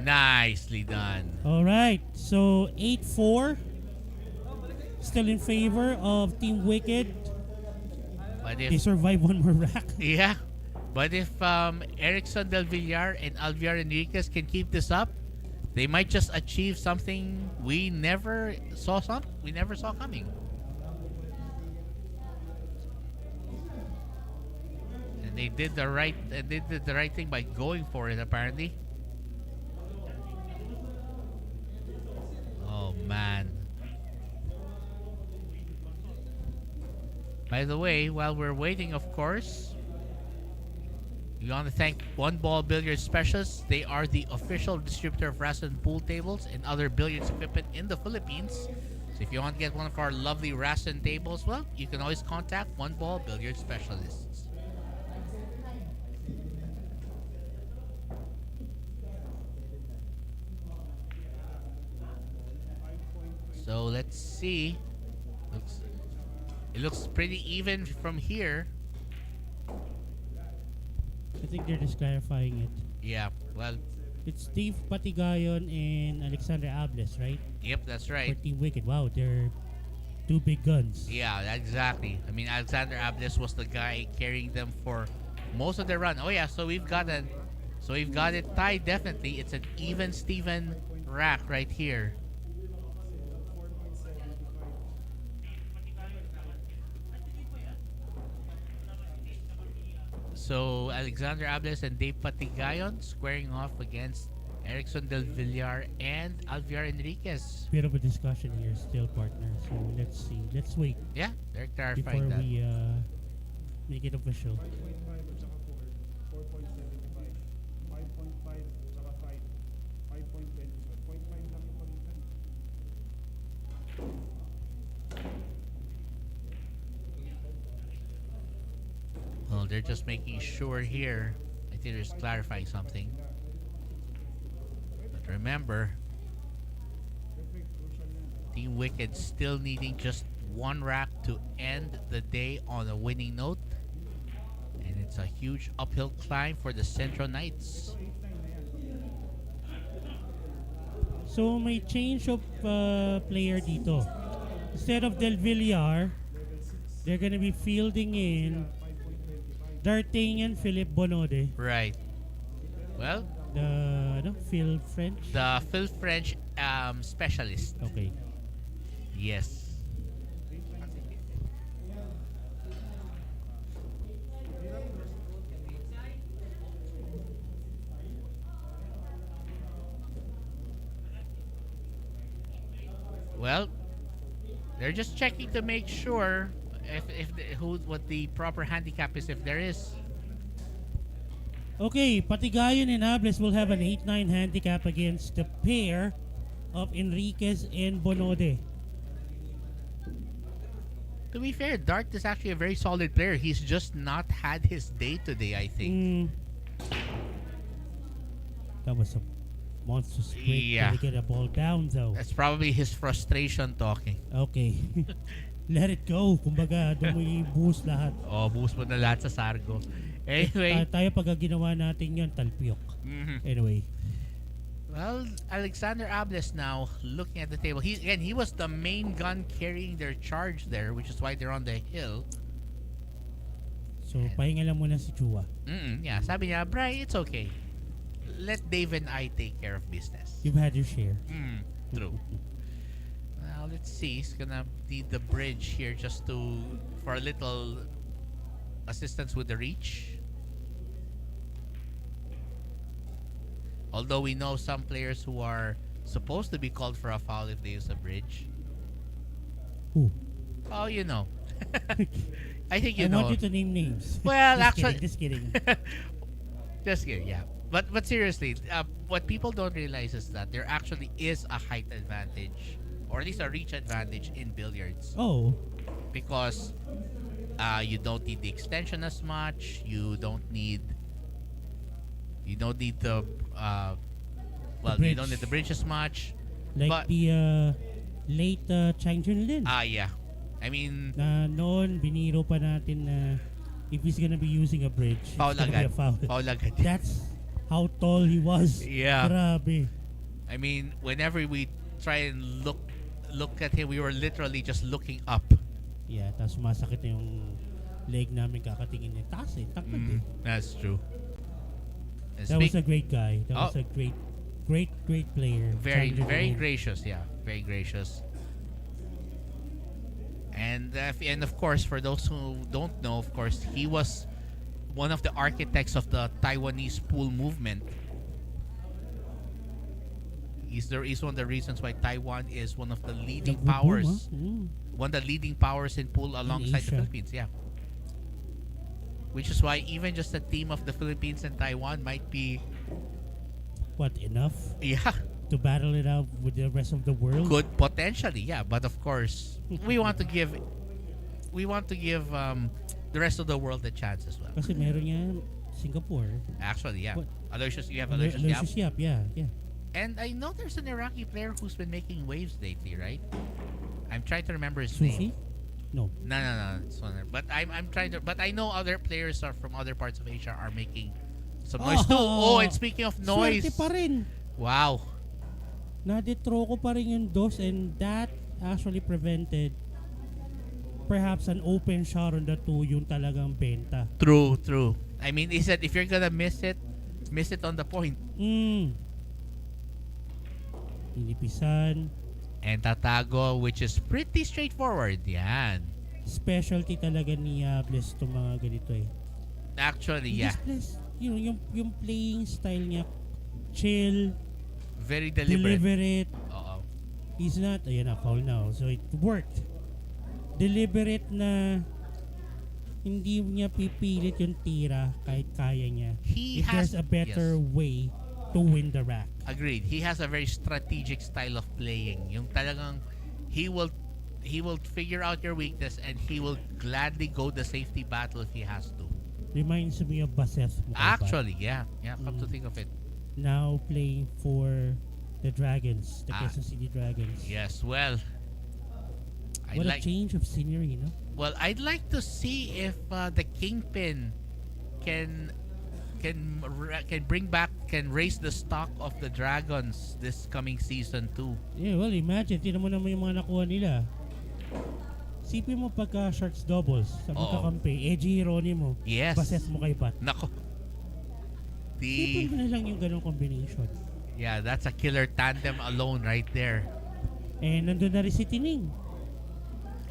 Nicely done. Alright, so 8-4. Still in favor of Team Wicked. But They if survive one more rack. yeah, but if Erickson Del Villar and Alviar Enriquez can keep this up, they might just achieve something we never saw coming. And they did the right thing by going for it apparently. Oh man. By the way, while we're waiting, of course, We want to thank One Ball Billiards Specialists. They are the official distributor of Rasen pool tables and other billiards equipment in the Philippines. So if you want to get one of our lovely Rasen tables, well, you can always contact One Ball Billiards Specialists. So let's see. It looks pretty even from here. I think they're just clarifying it. Yeah, well, It's Steve Patigayon and Alexander Ables, right? yep, that's For right. Team Wicked. Wow, they're two big guns. Yeah, exactly. I mean, Alexander Ables was the guy carrying them for most of the run. Oh yeah, so we've got it tied definitely. It's an even Steven rack right here. So Alexander Ables and Dave Patigayon squaring off against Erickson Del Villar and Alviar Enriquez. Bit of a discussion here still, partner. So let's see. Let's wait Yeah, they're before clarifying that. we make it official. 5.5 at saka 4, 4.75, 5.5 at saka 5, 5.25, 0.5 lang yung palitan. Well, they're just making sure here. I think they're just clarifying something. But remember, Perfect, crucial yan. Team Wicked still needing just one rack to end the day on a winning note. And it's a huge uphill climb for the Centro Knights. So may change of player dito. Instead of Del Villar, they're gonna be fielding in D'Artagnan Philip Bonode, Right. Well, the Phil French. the Phil French specialist. Okay. Yes. Well, they're just checking to make sure what the proper handicap is, if there is. Okay, Patigayon and Ables will have an 8-9 handicap against the pair of Enriquez and Bonode. To be fair, Dart is actually a very solid player. He's just not had his day today, I think. That was a monstrous break. Yeah. To get a ball down though. That's probably his frustration talking. Okay. Let it go. Kumbaga, doon mo i-boost lahat. Oh, buhos mo na lahat sa Sargo. Anyway. Tayo pag ginawa natin yun, talpiyok. Mhm. Anyway. Well, Alexander Ables now looking at the table. He was the main gun carrying their charge there, which is why they're on the hill. So, pahinga lang muna si Chua. Yeah, sabi niya, Bri, it's okay. Let Dave and I take care of business. You've had your share. True. Well, let's see. He's gonna need the bridge here just for a little assistance with the reach. Although we know some players who are supposed to be called for a foul if they use a bridge. Who? Oh, you know. I think you I know. want you to name names. Well, Just actually, kidding, just kidding. just kidding. Yeah, but seriously, what people don't realize is that there actually is a height advantage, or at least a reach advantage in billiards, Oh, because you don't need the extension as much. You don't need the you don't need the bridge as much. like But- the late Chang Jun Lin. Yeah. I mean, Na noon, biniro pa natin na if he's gonna be using a bridge, it's foul gonna be a agad. foul. Foul agad. That's how tall he was. Yeah. Grabe. I mean, whenever we try and look at him, we were literally just looking up. Yeah, tapos sumasakit na yung leg namin kakatingin niya. Taas eh, takot eh. That's true. And That was a great guy. That Oh. was a great player. very Chang Jun very Lin. gracious, yeah, very gracious. And of course, for those who don't know, of course, he was one of the architects of the Taiwanese pool movement. He's one of the reasons why Taiwan is one of the leading Nagbo-boom, powers, huh? Mm. one of the leading powers in pool alongside the Asia. Philippines. Yeah. Which is why even just the team of the Philippines and Taiwan might be, What, enough yeah, to battle it out with the rest of the world? could potentially, yeah. But of course, we want to give the rest of the world a chance as well. Kasi meron yan Singapore. Actually, yeah. What? Aloysius, you have Aloysius Yap. Aloysius Yap, yeah. And I know there's an Iraqi player who's been making waves lately, right? I'm trying to remember his Sufi? name. No. No. It's one there. But I'm trying to. But I know other players are from other parts of Asia are making some noise too. Oh, and speaking of noise, Swerte pa rin. wow. Na-detro ko pa rin yung dos, and that actually prevented perhaps an open shot on the two yung talagang benta. True. I mean, he said if you're gonna miss it on the point. Inipisan. And tatago, which is pretty straightforward. Yan. Specialty talaga ni Bless to mga ganito eh. Actually, yeah. Bless, yung playing style niya, chill, Very deliberate. deliberate. Oo. He's not, ayan na, foul now. So it worked. Deliberate na hindi niya pipilit yung tira kahit kaya niya. If there's a better way to win the rack. Agreed. He has a very strategic style of playing. Yung talagang he will figure out your weakness and he will gladly go the safety battle if he has to. Reminds me of Baseth. Actually, yeah. Come to think of it. Now playing for the Dragons, the Ah. Quezon City Dragons. Yes, well, What a change of scenery, no? Well, I'd like to see if the Kingpin can raise the stock of the Dragons this coming season too. Yeah, well, imagine, tinan mo naman yung mga nakuha nila. Sipin mo pagka sharks doubles sa magkakampi, Eji Hieronimo, Yes. Baseth mo kay Pat. Nako. Sipin mo na lang yung ganong combination. Yeah, that's a killer tandem alone right there. And nandun na rin si Tining.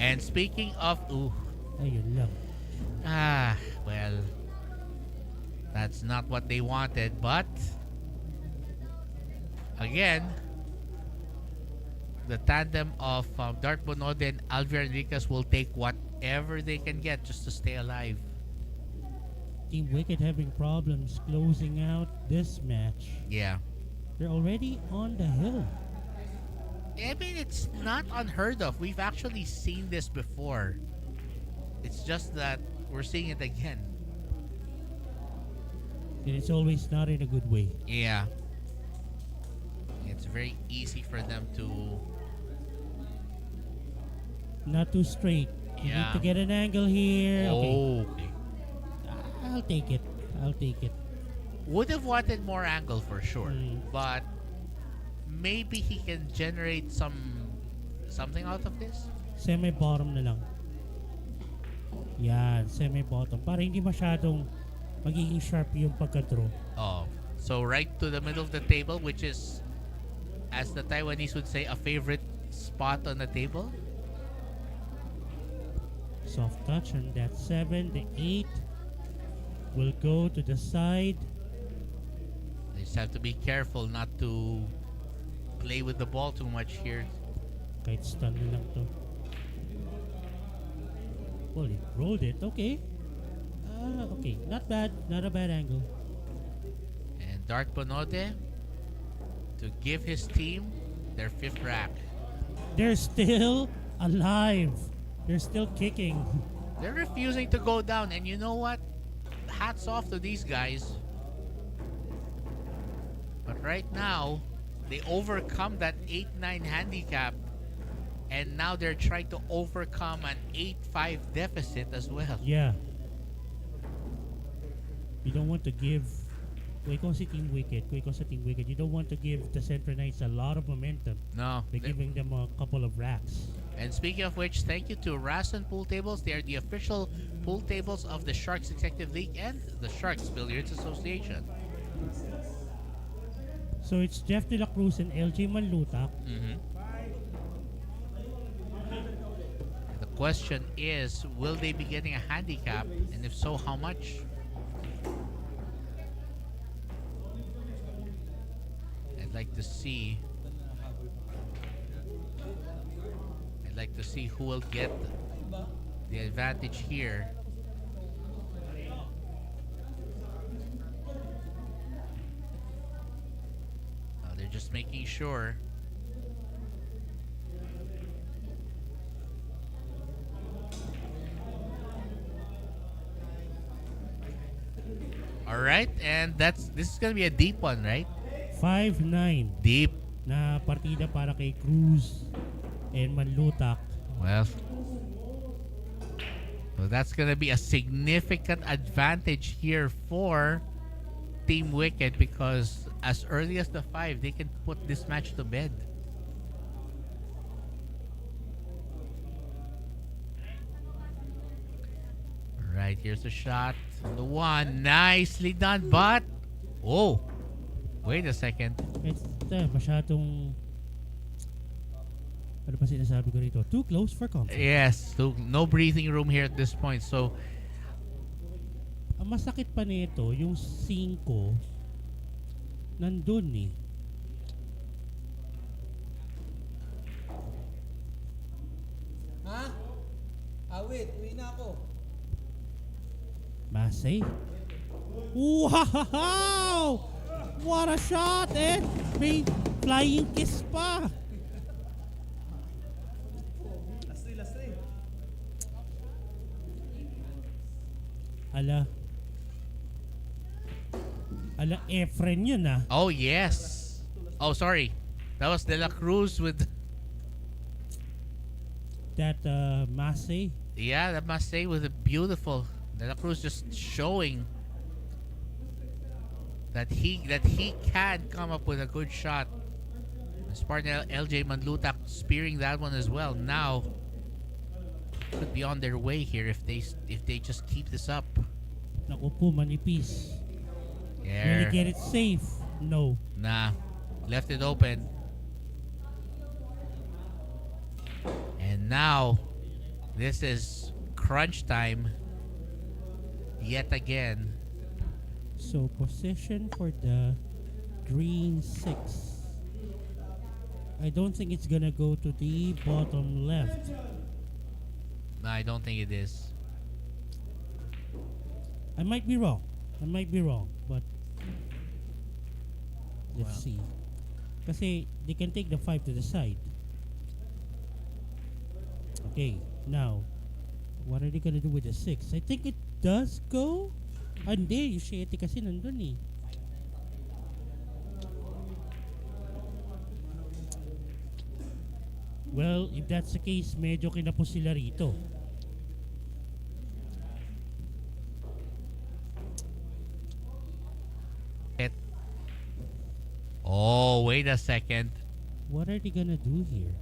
And speaking of, Ayun lang. well, that's not what they wanted, but again, the tandem of Dart Bonode and Alvier Enriquez will take whatever they can get just to stay alive. Team Wicked having problems closing out this match. Yeah. They're already on the hill. I mean, it's not unheard of. We've actually seen this before. It's just that we're seeing it again. And it's always not in a good way. Yeah. It's very easy for them to... Not too straight. You need Yeah. to get an angle here. Okay. Okay. I'll take it. Would have wanted more angle for sure. Mm. But maybe he can generate something out of this. Semi-bottom na lang. Yan, semi-bottom. Para hindi masyadong magiging sharp yung pagka-draw. Oh. So right to the middle of the table, which is, as the Taiwanese would say, a favorite spot on the table. Soft touch on that 7. The 8 will go to the side. They just have to be careful not to play with the ball too much here. Kahit stun na lang to. Well, he rolled it. Okay. Okay. Not bad. Not a bad angle. And Dart Bonode to give his team their 5th rack. They're still alive. They're still kicking. They're refusing to go down, and you know what? Hats off to these guys. But right now, they overcome that 8-9 handicap, and now they're trying to overcome an 8-5 deficit as well. Yeah. You don't want to give... Kung ikaw si Team Wicked, you don't want to give the Centro Knights a lot of momentum No. by giving them a couple of racks. And speaking of which, thank you to Rason Pool Tables. They are the official pool tables of the Sharks Executive League and the Sharks Billiards Association. So it's Jeff De La Cruz and LJ Manlutak. The question is, will they be getting a handicap? And if so, how much? I'd like to see who will get the advantage here. just making sure. All right, and this is gonna be a deep one, right? 5-9 Deep. na partida para kay Cruz and Manlutak. Well, so that's gonna be a significant advantage here for Team Wicked because as early as the 5, they can put this match to bed. Alright, here's a shot. The 1. Nicely done, but... Oh! Wait a second. It's masyadong... Ano pa sinasabi ko rito? Too close for comfort. Yes, so no breathing room here at this point. So, Ang masakit pa nito, yung 5 nandun eh. Ha? Wait. Uwi na ako. Masay. Wow! What a shot! And may flying kiss pa. Last three. Ala, Efren yun ah. oh yes. Oh, sorry. That was De La Cruz with... That Masay. Yeah, that must say was a beautiful. De La Cruz just showing that he can come up with a good shot. His partner LJ Manlutak spearing that one as well. Now could be on their way here if they just keep this up. Naku po, manipis. Will Yeah. he get it safe? No. Nah, left it open. And now this is crunch time yet again. So position for the green 6. I don't think it's gonna go to the bottom left. No, I don't think it is. I might be wrong, but let's see. Kasi they can take the 5 to the side. Okay, now what are they gonna do with the 6? I think it does go. Hindi, yung 7 kasi nandun eh. Well, if that's the case, medyo kinapos sila rito. Oh, wait a second. What are they gonna do here?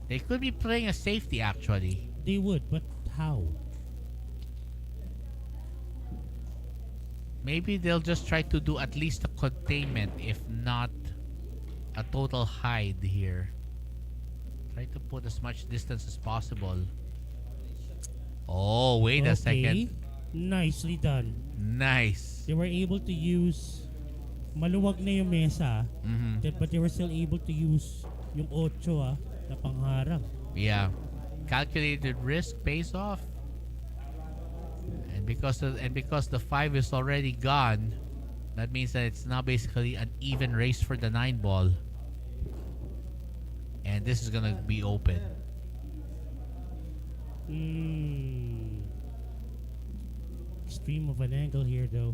They could be playing a safety actually. They would, but how? Maybe they'll just try to do at least a containment, if not a total hide here. Try to put as much distance as possible. Oh, wait a second. Nicely done. Nice. They were able to use maluwag na yung mesa, but they were still able to use yung 8 na pangharang. Yeah. Calculated risk pays off. And because the 5 is already gone, that means that it's now basically an even race for the 9 ball. And this is gonna be open. Extreme of an angle here though.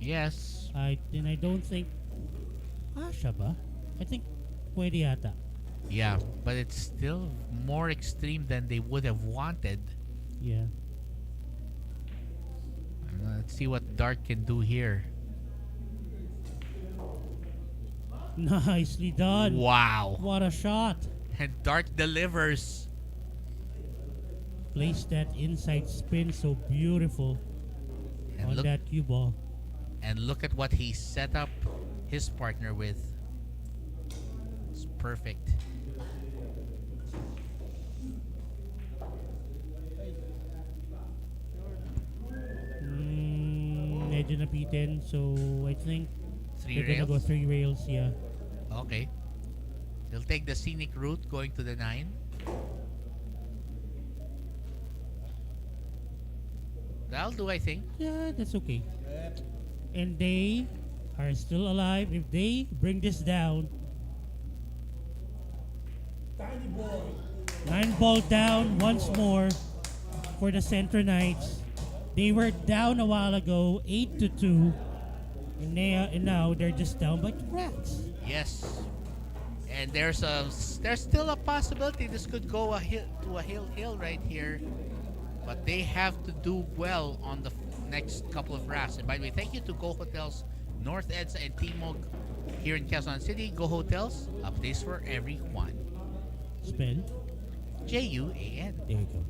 Yes. I don't think siya ba? I think pwede yata. Yeah, but it's still more extreme than they would have wanted. Yeah. Let's see what Dart can do here. Nicely done. Wow. What a shot. And Dart delivers. Placed that inside spin so beautiful And on look, that cue ball. and look at what he set up his partner with. It's perfect. Medyo napitin, so I think 3 they're gonna go rails. 3 rails, yeah. Okay. He'll take the scenic route going to the 9. That'll do, I think. Yeah, that's okay. and they are still alive. If they bring this down, 9-ball down once more for the Centro Knights. They were down a while ago, 8-2, and now they're just down by 2 racks. Yes. And there's still a possibility this could go to a hill right here, but they have to do well on the next couple of racks. And by the way, thank you to Go Hotels, North EDSA and Timog here in Quezon City. Go Hotels, a place for everyone. Spell. JUAN. There you go.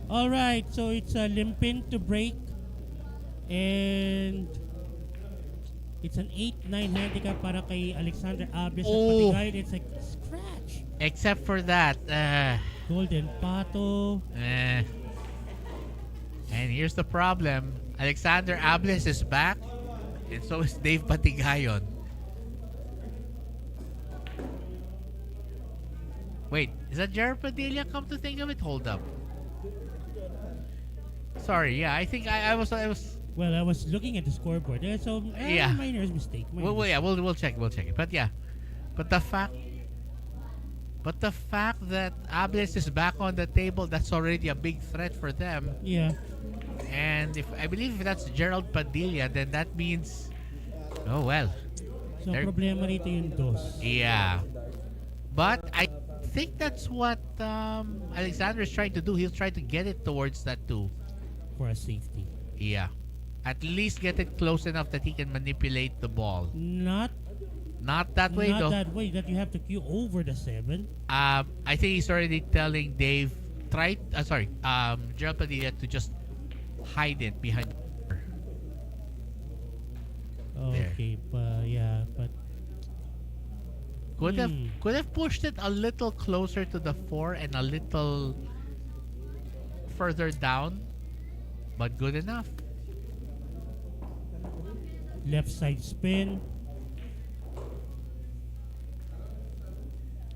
All right, so it's a limpin to break, and it's an 8-9 handicap para kay Alexander Ables. Oh. At Patigay, it's a scratch. Except for that, Golden Pato. and here's the problem: Alexander Ables is back, and so is Dave Patigayon. Wait, is that Jared Padilla? Come to think of it, hold up. Sorry, yeah, I think I was. Well, I was looking at the scoreboard. So Yeah. Minor's mistake. Well, yeah, we'll check it. But yeah, but the fact that Ables is back on the table, that's already a big threat for them. Yeah. And if I believe if that's Gerald Padilla, then that means, oh well, So They're- problema rito yung dos. yeah. But I think that's what Alexander is trying to do. He'll try to get it towards that too. For a safety. Yeah. At least get it close enough that he can manipulate the ball. Not Not that way though. that way that you have to queue over the 7. I think he's already telling Dave, Gerald Padilla to just hide it behind. Okay, but yeah, but Could have pushed it a little closer to the 4 and a little further down, but good enough. left side spin.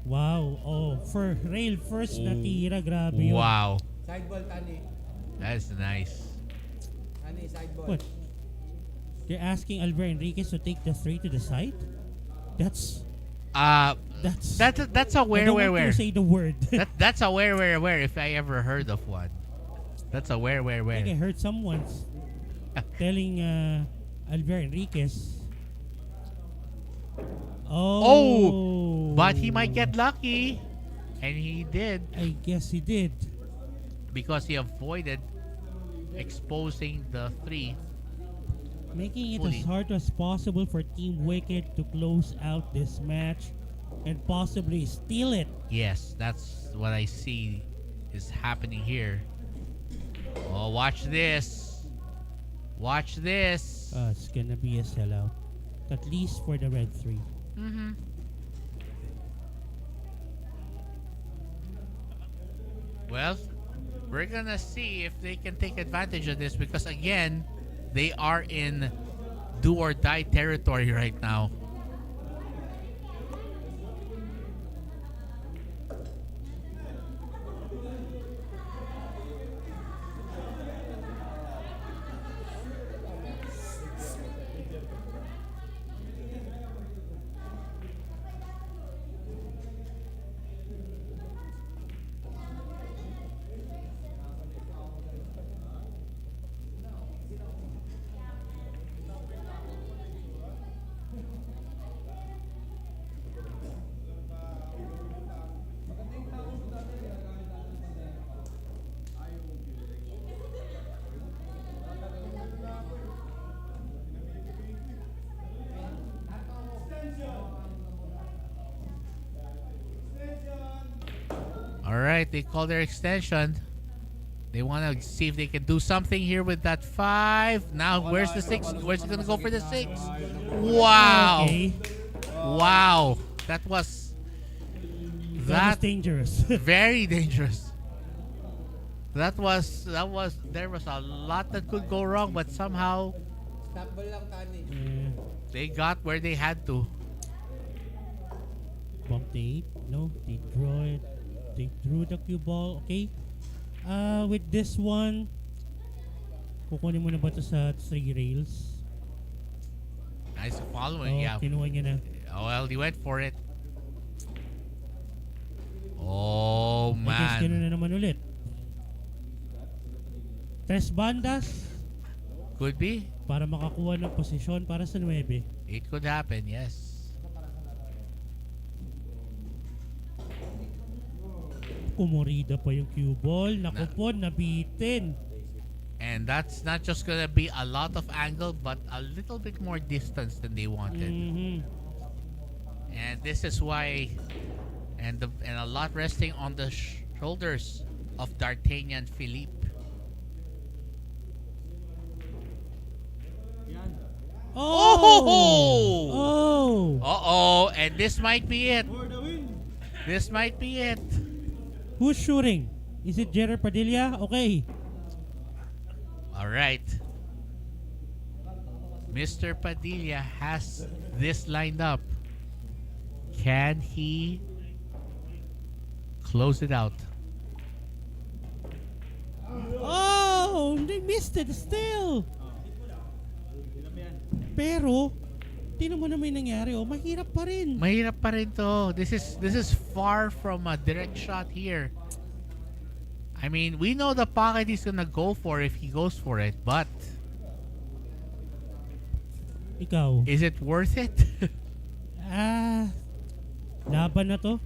Wow. Oh, for rail first na tira. Grabe yun. Wow, Side ball, Tani. that's nice. Tani, side ball. What? They're asking Albert Enriquez to take the 3 to the side? That's That's a I where don't want to say the word. that's a where if I ever heard of one. That's a where I think I heard someone telling Albert Enriquez. Oh. But he might get lucky, and he did I guess he did. because he avoided exposing the 3. Making it Fully. as hard as possible for Team Wicked to close out this match and possibly steal it. Yes, that's what I see is happening here. Oh, watch this. Watch this. It's gonna be a sellout. At least for the red 3. Mm-hmm. Well, we're gonna see if they can take advantage of this because again, they are in do or die territory right now. All right, they call their extension. They want to see if they can do something here with that 5. Now, where's the 6? Where's he going to go for the 6? Wow. Okay. Wow. That was That was dangerous. very dangerous. There was a lot that could go wrong, but somehow they got where they had to. Bump the 8. No, they draw it. They drew the cue ball. Okay. With this one, kukunin mo na ba ito sa 3 rails? Nice following, yeah. Kinuha niya na. Oh, well, he went for it. Oh, I guess gano'n man. na naman ulit. Tres bandas Could be. para makakuha ng posisyon para sa 9. It could happen, yes. Kumorida pa yung cue ball. Naku po, nabitin. And that's not just gonna be a lot of angle, but a little bit more distance than they wanted. Mhm. And this is why, and a lot resting on the shoulders of D'Artagnan Philippe. Oh! Oh! Oh! And this might be it. For the win. This might be it. Who's shooting? Is it Gerard Padilla? Okay. All right. Mr. Padilla has this lined up. Can he close it out? Oh! They missed it still! Pero, tingnan mo na may nangyari. Oh, mahirap pa rin. Mahirap pa rin to. This is far from a direct shot here. I mean, we know the pocket he's gonna go for if he goes for it, but Ikaw. is it worth it? Laban na to.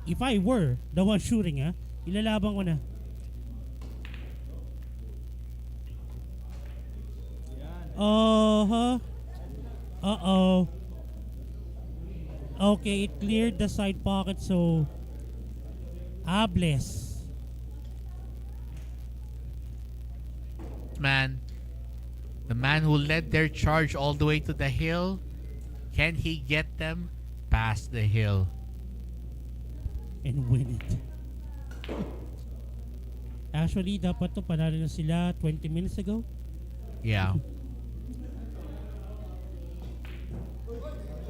If I were the one shooting, ilalaban ko na. Uh-huh. Uh-oh. Okay, it cleared the side pocket, so bless. Man, the man who led their charge all the way to the hill, can he get them past the hill? And win it. Actually, dapat to panalo na sila 20 minutes ago. Yeah.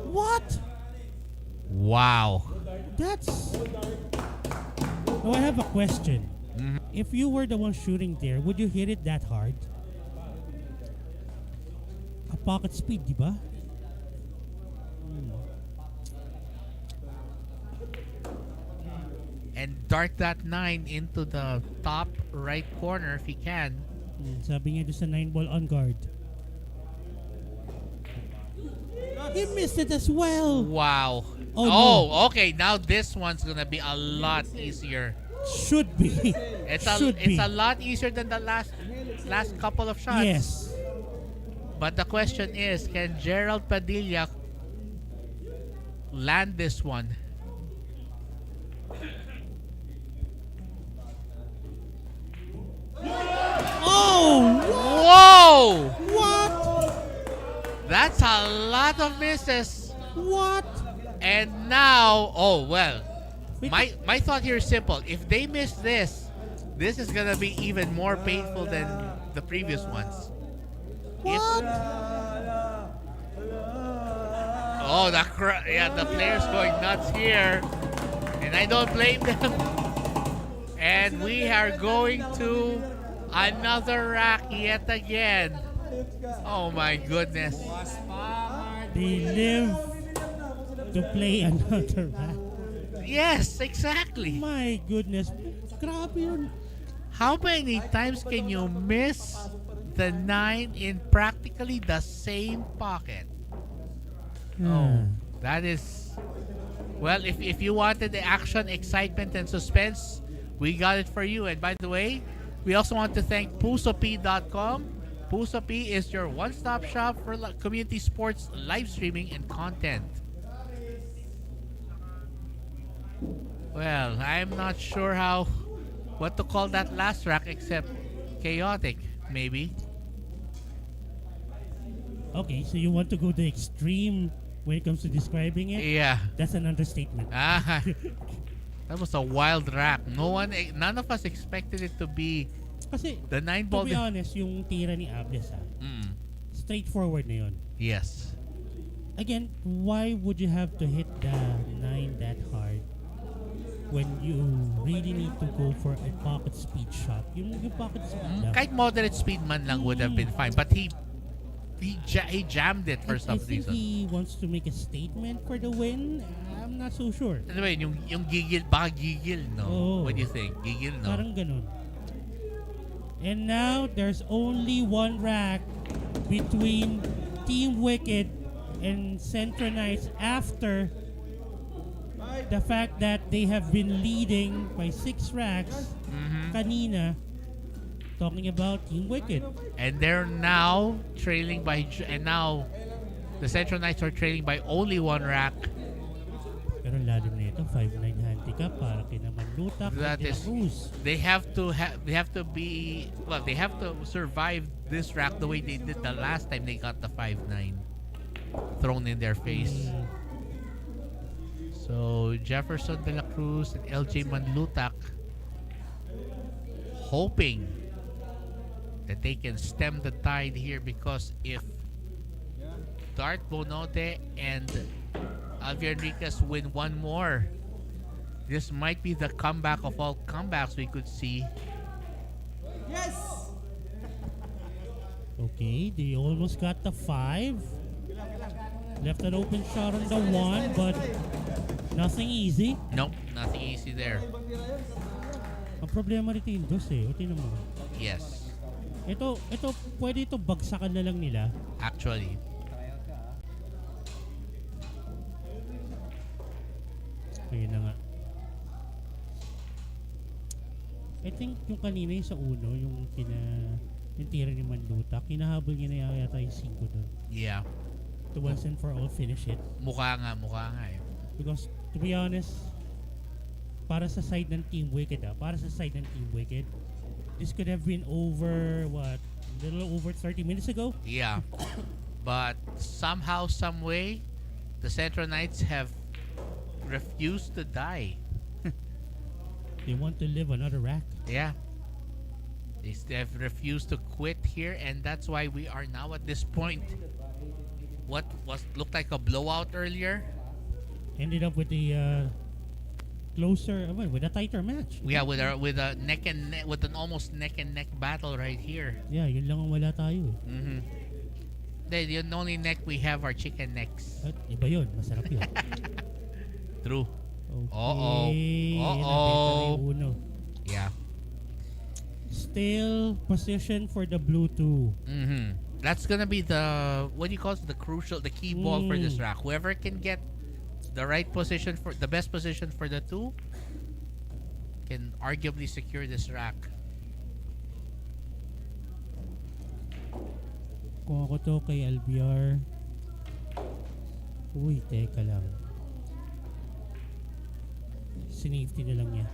What? Wow. That's... Oh, I have a question. Mhm. If you were the one shooting there, would you hit it that hard? A pocket speed, di ba? And dart that 9 into the top right corner if he can. Sabi niya doon sa 9 ball on guard. He missed it as well. Wow. Oh, no. Okay. Now this one's gonna be a lot easier. Should be. It's Should be. a lot easier than the last couple of shots. Yes. But the question is, can Gerald Padilla land this one? Oh! Whoa! What? That's a lot of misses. What? And now, oh well. Wait. My thought here is simple. If they miss this, this is gonna be even more painful than the previous ones. What? Oh, the players going nuts here, and I don't blame them. And we are going to another rack yet again. Oh my goodness. They live to play another rack. Yes, exactly. My goodness. Grabe yun. How many times can you miss the 9 in practically the same pocket? Oh, that is... Well, if you wanted the action, excitement, and suspense, we got it for you. And by the way, we also want to thank pusop.com. Pusop is your one-stop shop for community sports live streaming and content. Well, I'm not sure what to call that last rack except chaotic, maybe. Okay, so you want to go the extreme when it comes to describing it? Yeah. That's an understatement. Ah, that was a wild rack. None of us expected it to be Kasi, the 9 to ball. be honest, yung tira ni Ables, straightforward na yun. Yes. Again, why would you have to hit the 9 that hard when you really need to go for a pocket speed shot? Yung pocket speed lang. Kahit moderate speed man lang would have been fine, but he jammed it for some I think reason. he wants to make a statement for the win. I'm not so sure. Anyway, yung gigil, baka gigil, no? Oh. What do you think? Gigil, no? Parang ganun. And now, there's only one rack between Team Wicked and Centro Knights after the fact that they have been leading by 6 racks kanina, talking about Team Wicked. And they're now trailing by, and now the Central Knights are trailing by only 1 rack. Pero lalim na ito, 5-9 handicap para kina Manlutak That at is, Cruz. they have to survive this rack the way they did the last time they got the 5-9 thrown in their face. So Jefferson de la Cruz and LJ Manlutak hoping that they can stem the tide here, because if Dart Bonote and Alvia Enriquez win one more, this might be the comeback of all comebacks we could see. Okay, they almost got the 5. Left an open shot on the 1, but nothing easy. Nope, nothing easy there. Ang problema rito yung dos eh. O, tingnan mo. Yes, Ito, pwede ito bagsakan na lang nila. actually. Ayun na nga. I think yung kanina yung sa uno, yung tira ni Manlutak, kinahabol niya na yata yung 5 doon. Yeah, To once and for all finish it. mukha nga eh. Because, to be honest, para sa side ng Team Wicked, this could have been over, a little over 30 minutes ago? Yeah, but somehow, some way, the Central Knights have refused to die. They want to live another rack. Yeah, they've refused to quit here, and that's why we are now at this point. What looked like a blowout earlier, Ended up with the with a tighter match. yeah, with a neck and neck, with an almost neck and neck battle right here. Yeah, yun lang ang wala tayo eh. The only neck we have are chicken necks. At iba yun, masarap yun. True. Okay. Uh-oh. Yan, Uh-oh. nabenta na yung uno. Yeah. Still position for the blue 2. That's gonna be the the key ball for this rack. Whoever can get the right position for the best position for the 2 can arguably secure this rack. Kung ako to kay LBR. Uy, teka lang. Sinafety na lang niya.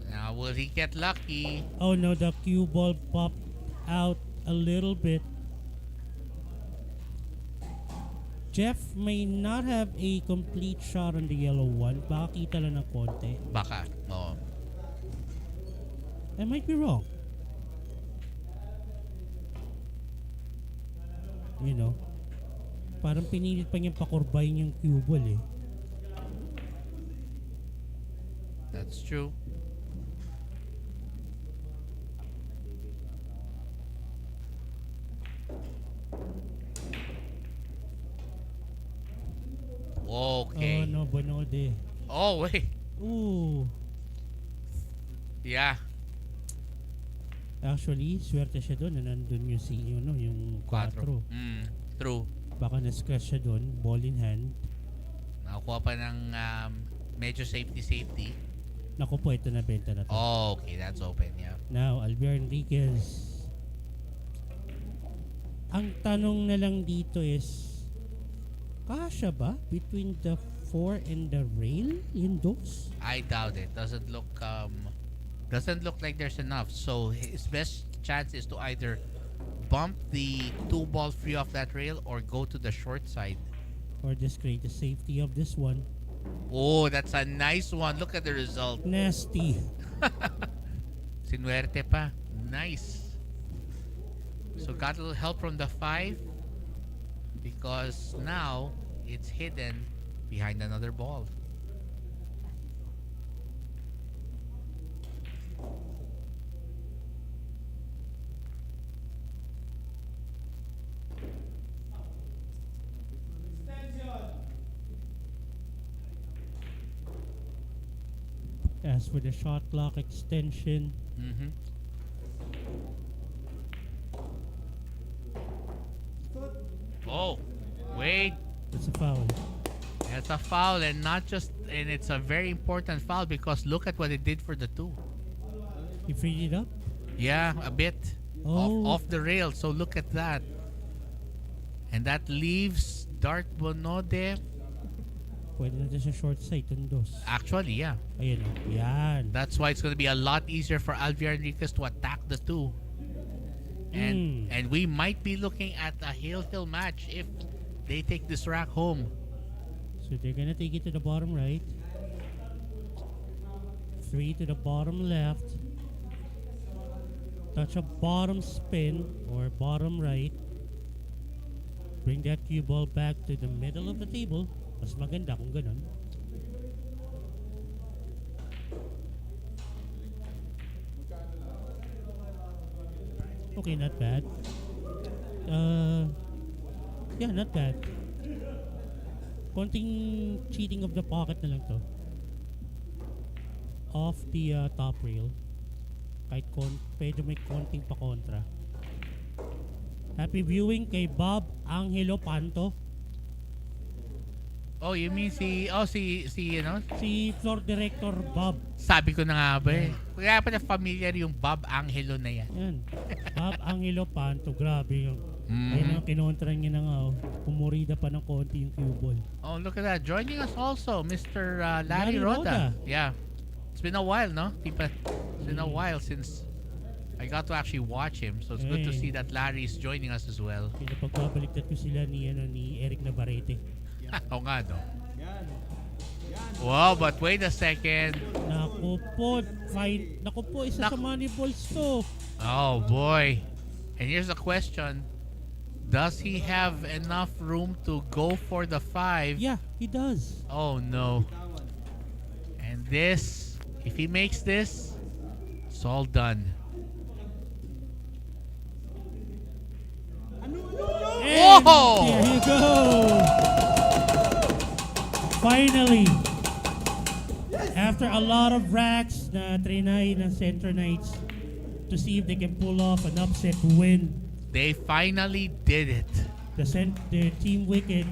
Now, will he get lucky? Oh no, the cue ball popped out a little bit. Jeff may not have a complete shot on the yellow one. Baka kita lang ng konti. Baka. Oo. I might be wrong. You know, parang pinilit pa niyang pakurbayin yung cue ball eh. That's true. Okay. Oh no, Bonode. Oh, wait. Ooh. Yeah. Actually, swerte siya doon na nandun yung yung 4. True. Baka na-scratch siya doon, ball in hand. Nakakuha pa ng medyo safety. Naku po, ito na benta na to. Oh, okay. That's open, yeah. Now, Alviar Enriquez. Ang tanong na lang dito is, kasya ba between the 4 in the rail in those? I doubt it. Doesn't look like there's enough. So his best chance is to either bump the 2 ball free off that rail or go to the short side. Or just create the safety of this one? Oh, that's a nice one. Look at the result. Nasty. Sinuerte pa. Nice. So got a little help from the 5 because now it's hidden behind another ball. As for the shot clock extension, Mm-hmm. Oh, wait. it's a foul. It's a foul, and it's a very important foul because look at what it did for the 2. He freed it up? Yeah, a bit Oh. off the rail. So look at that, and that leaves Dart Bonode. Pwede na sa short side on dos. Actually, yeah, Ayun o. Yan. that's why it's going to be a lot easier for Alviar Enriquez to attack the 2. And we might be looking at a hill match if they take this rack home. So they're gonna take it to the bottom right. 3 to the bottom left. Touch a bottom spin or bottom right. Bring that cue ball back to the middle of the table. Mas maganda kung ganun. Okay, not bad. Yeah, not bad. Konting cheating of the pocket na lang to. Off the top rail. Kahit medyo may konting pa-kontra. Happy viewing kay Bob Angelo Panto. Oh, you mean si Floor Director Bob. sabi ko na nga ba eh. Kaya pa na familiar yung Bob Angelo na yan. Yan. Bob Angelo Panto. Grabe yung. Ayun ang kinontra niya na nga. Pumurida pa ng konti yung cue ball. Oh, look at that. Joining us also, Mr. Larry Roda. Yeah. It's been a while, no? It's been a while since I got to actually watch him. So it's good to see that Larry is joining us as well. Pinapagbabaliktad ko sila ni Eric Navarrete. Oo nga, no? Yan. Wow, but wait a second. Naku po, isa sa money balls to. Oh, boy. And here's the question. Does he have enough room to go for the 5? Yeah, he does. Oh, no. And this, if he makes this, it's all done. And Whoa! there you go. Finally, after a lot of racks na trinay ng Centro Knights to see if they can pull off an upset win, They finally did it. the Team Wicked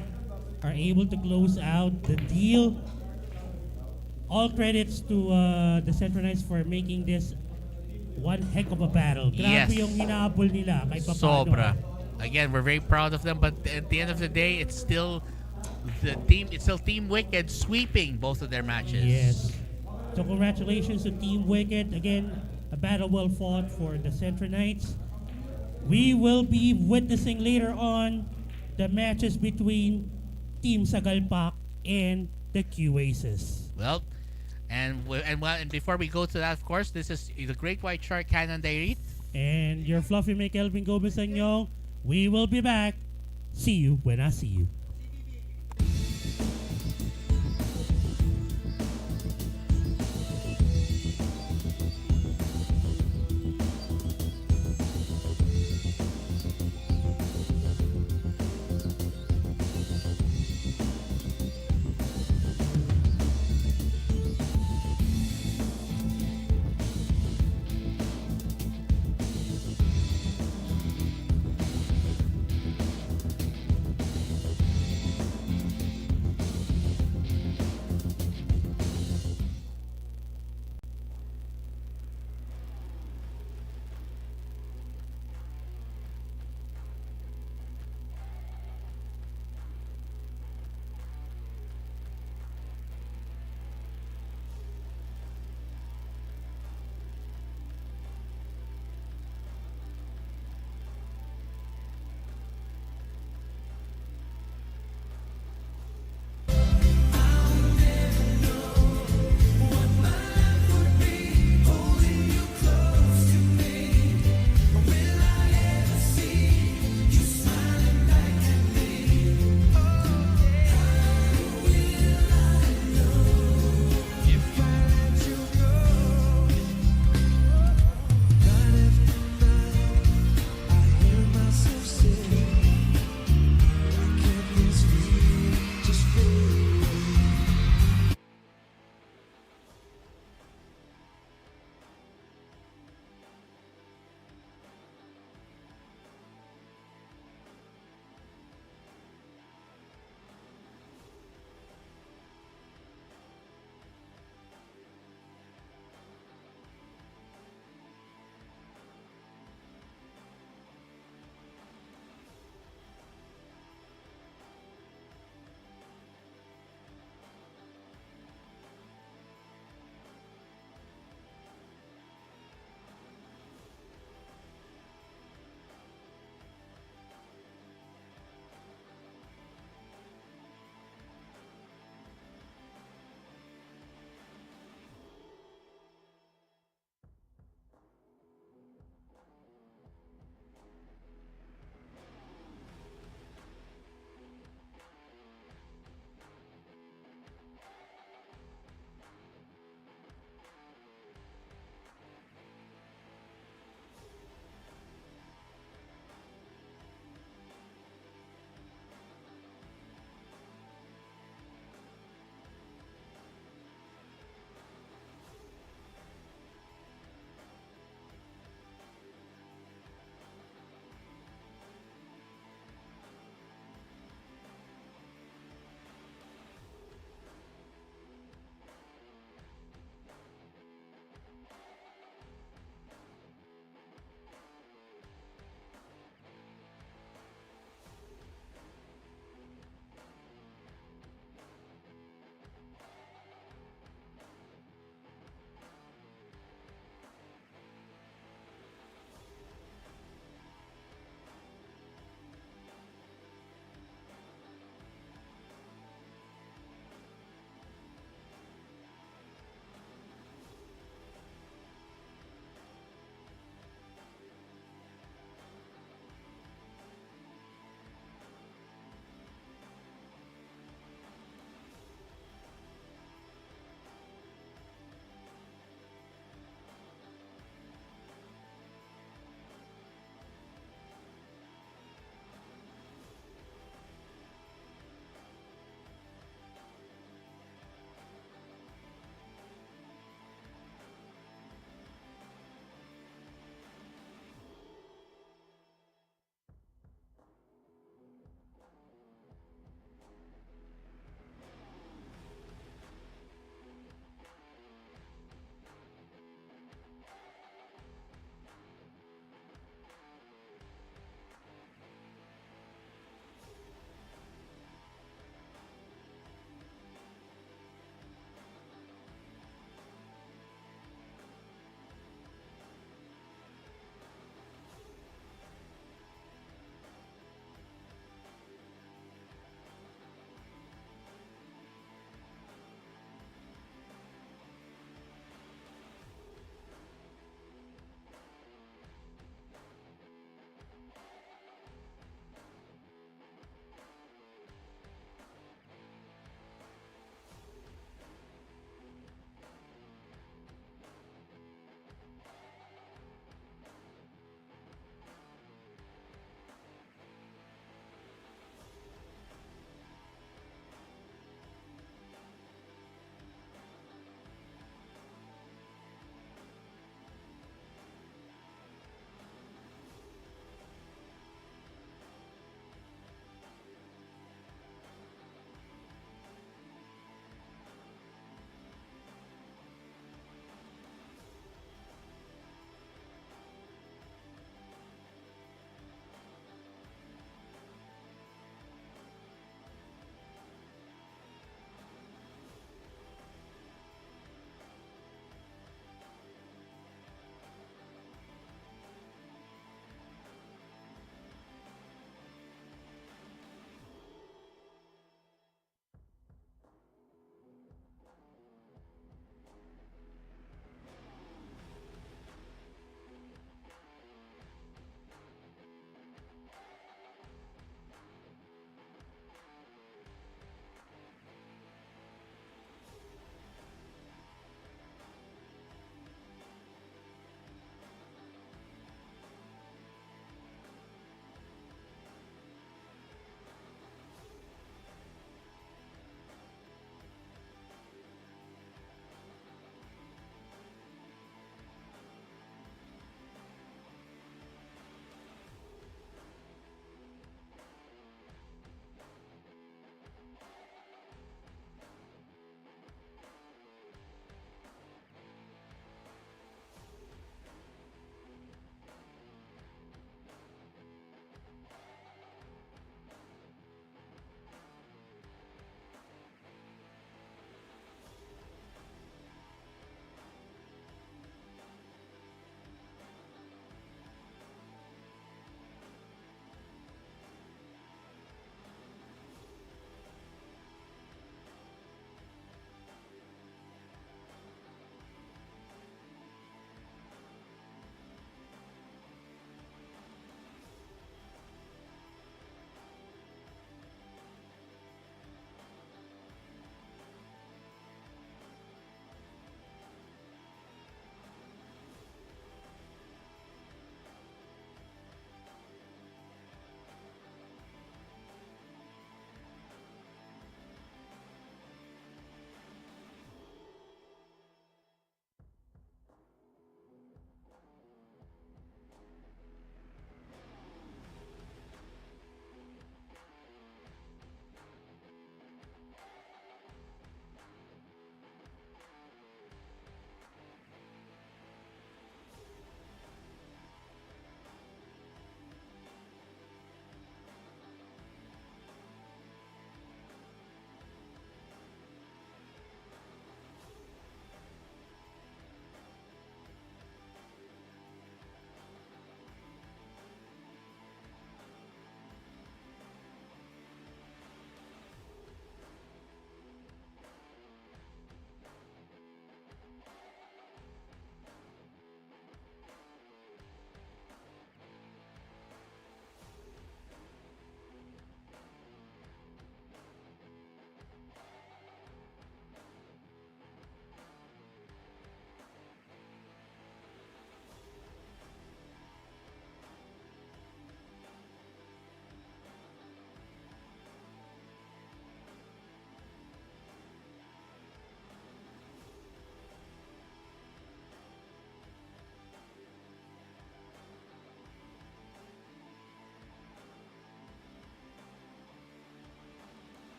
are able to close out the deal. All credits to the Centro Knights for making this one heck of a battle. Grabe Yes. yung hinabol nila kay Papano. Sobra. Again, we're very proud of them, but at the end of the day, it's still Team Wicked sweeping both of their matches. Yes. So congratulations to Team Wicked. Again, a battle well fought for the Centro Knights. We will be witnessing later on the matches between Team Sagalpak and the Q-Aces. Well, and before we go to that, of course, this is the Great White Shark Cannon Dairy. And your fluffy Mike Elvin Gomez Anyong. We will be back. See you when I see you.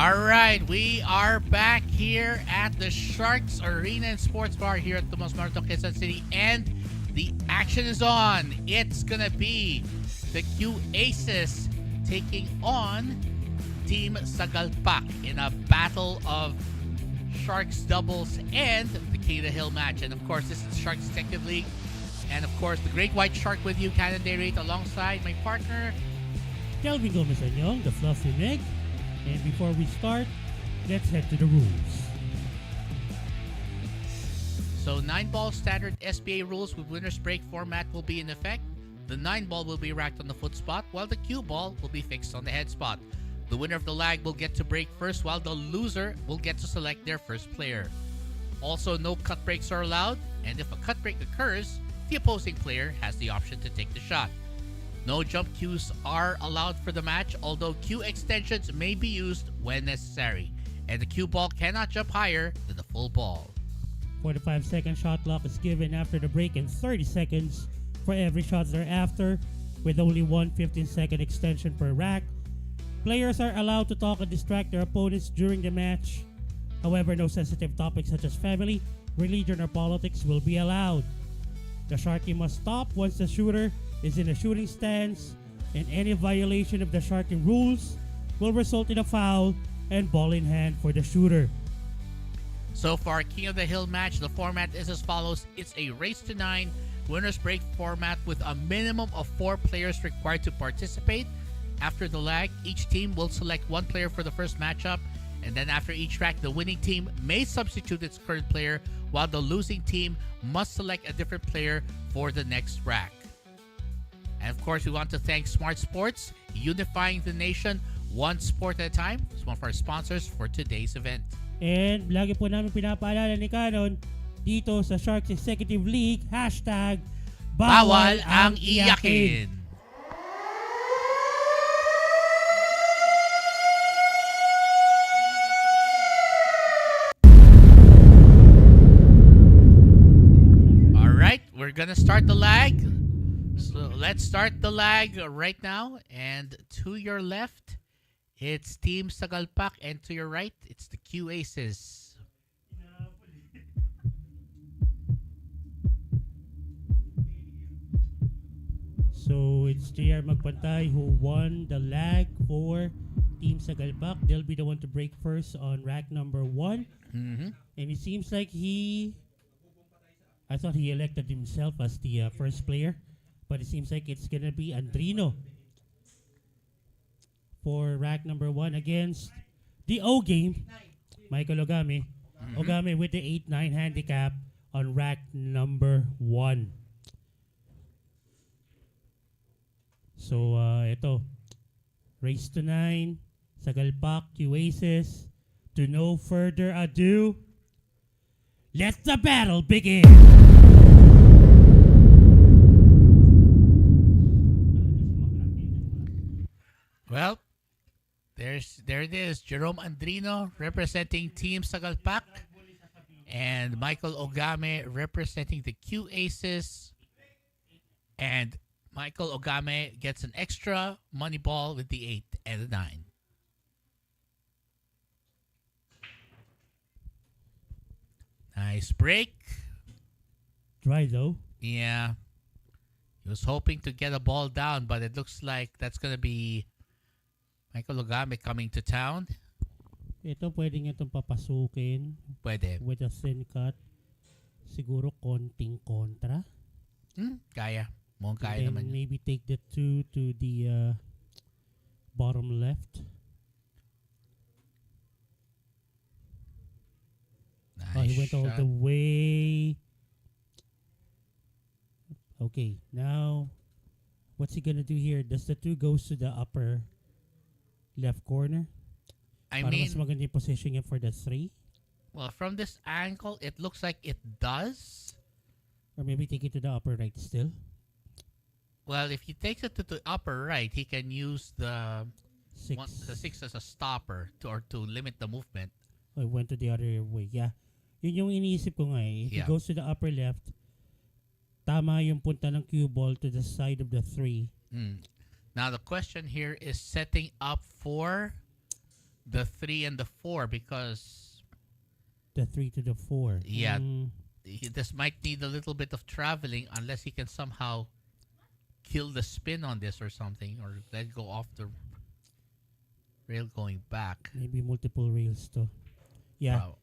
All right, we are back here at the Sharks Arena and Sports Bar here at the Los Muertos, Quezon City, and the action is on. It's gonna be the Q Aces taking on Team Sagalpak in a battle of Sharks doubles and the Kada Hill match. And of course, this is Sharks Detective League. And of course, the Great White Shark with you, Cannon Day Rate, alongside my partner, Kelvin Gomez Anyong, the Fluffy Meg. And before we start, let's head to the rules. So 9-ball standard SBA rules with winner's break format will be in effect. The 9-ball will be racked on the foot spot, while the cue ball will be fixed on the head spot. The winner of the lag will get to break first, while the loser will get to select their first player. Also, no cut breaks are allowed, and if a cut break occurs, the opposing player has the option to take the shot. No jump cues are allowed for the match, although cue extensions may be used when necessary, and the cue ball cannot jump higher than the full ball. 45-second shot clock is given after the break and 30 seconds for every shot thereafter, with only one 15-second extension per rack. Players are allowed to talk and distract their opponents during the match. However, no sensitive topics such as family, religion, or politics will be allowed. The sharky must stop once the shooter is in a shooting stance, and any violation of the sharking rules will result in a foul and ball in hand for the shooter. So for our King of the Hill match, the format is as follows. It's a race to 9 winner's break format with a minimum of 4 players required to participate. After the lag, each team will select one player for the first matchup, and then after each rack, the winning team may substitute its current player, while the losing team must select a different player for the next rack. And of course, we want to thank Smart Sports, unifying the nation one sport at a time. It's one of our sponsors for today's event. And lagi po namin pinapaalala ni Canon dito sa Sharks Executive League, hashtag Bawal ang iyakin! Alright, we're gonna start the lag. So let's start the lag right now. And to your left, it's Team Sagalpak, and to your right, it's the Q Aces. So it's JR Magpantay who won the lag for Team Sagalpak. They'll be the one to break first on rack number 1. Mm-hmm. And it seems like I thought he elected himself as the first player, but it seems like it's gonna be Andrino for rack number 1 against the O game, Michael Ogame. Mm-hmm. Ogame with the 8-9 handicap on rack number 1. So, ito. Race to 9. Sagalpak, Q Aces. To no further ado, let the battle begin! Well, there it is. Jerome Andrino representing Team Sagalpak, and Michael Ogame representing the Q Aces. And Michael Ogame gets an extra money ball with the 8 and the 9. Nice break. Dry though. Yeah. He was hoping to get a ball down, but it looks like that's going to be Michael Ogame coming to town. Ito pwede nga itong papasukin Pwede. with a thin cut. Siguro konting kontra. Kaya. Mukhang kaya And then naman. maybe take the 2 to the bottom left. Nice He went all shot. the way. Okay, now what's he gonna do here? Does the 2 goes to the upper left corner? I Para mean, mas maganda yung position niya for the 3? well, from this angle, it looks like it does. Or maybe take it to the upper right still? Well, if he takes it to the upper right, he can use the 6. 6 as a stopper to limit the movement. I went to the other way. Yeah. Yun yung iniisip ko nga eh. If he Yeah. goes to the upper left, tama yung punta ng cue ball to the side of the 3. Now, the question here is setting up for the 3 and the 4 because The 3 to the 4. Yeah. This might need a little bit of traveling unless he can somehow kill the spin on this or something, or let go off the rail going back. Maybe multiple rails to. Yeah. Wow.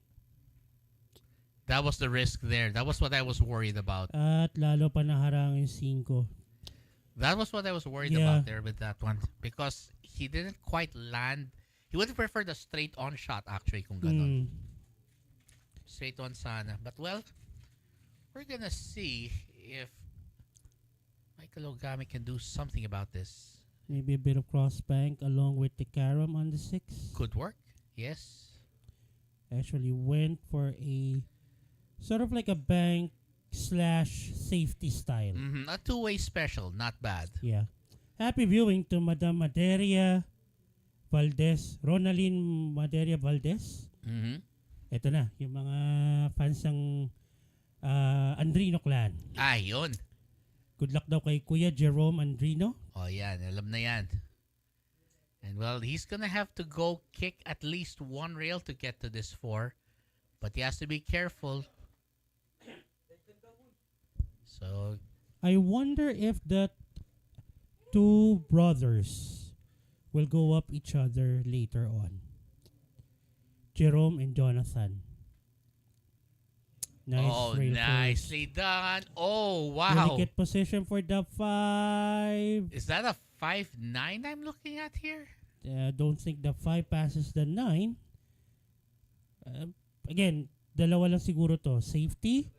That was the risk there. That was what I was worried about. At lalo pa naharang yung 5. That was what I was worried about there with that one. Because he didn't quite land. He would have preferred a straight on shot actually kung ganon. Straight on sana. But well, we're gonna see if Michael Ogami can do something about this. Maybe a bit of cross bank along with the carom on the 6. Could work. Yes. Actually went for a sort of like a bank / safety style. A two-way special. Not bad. Yeah. Happy viewing to Madam Maderia Valdez. Ronaline Maderia Valdez. Ito na, yung mga fans ng Andrino clan. Yun. Good luck daw kay Kuya Jerome Andrino. Oh, yan. Alam na yan. And well, he's gonna have to go kick at least one rail to get to this 4. But he has to be careful. So, I wonder if the 2 brothers will go up each other later on. Jerome and Jonathan. Nice rail nicely first. done. Oh, wow. Delicate position for the 5. Is that a 5-9 I'm looking at here? Don't think the 5 passes the 9. Again, dalawa lang siguro to. Safety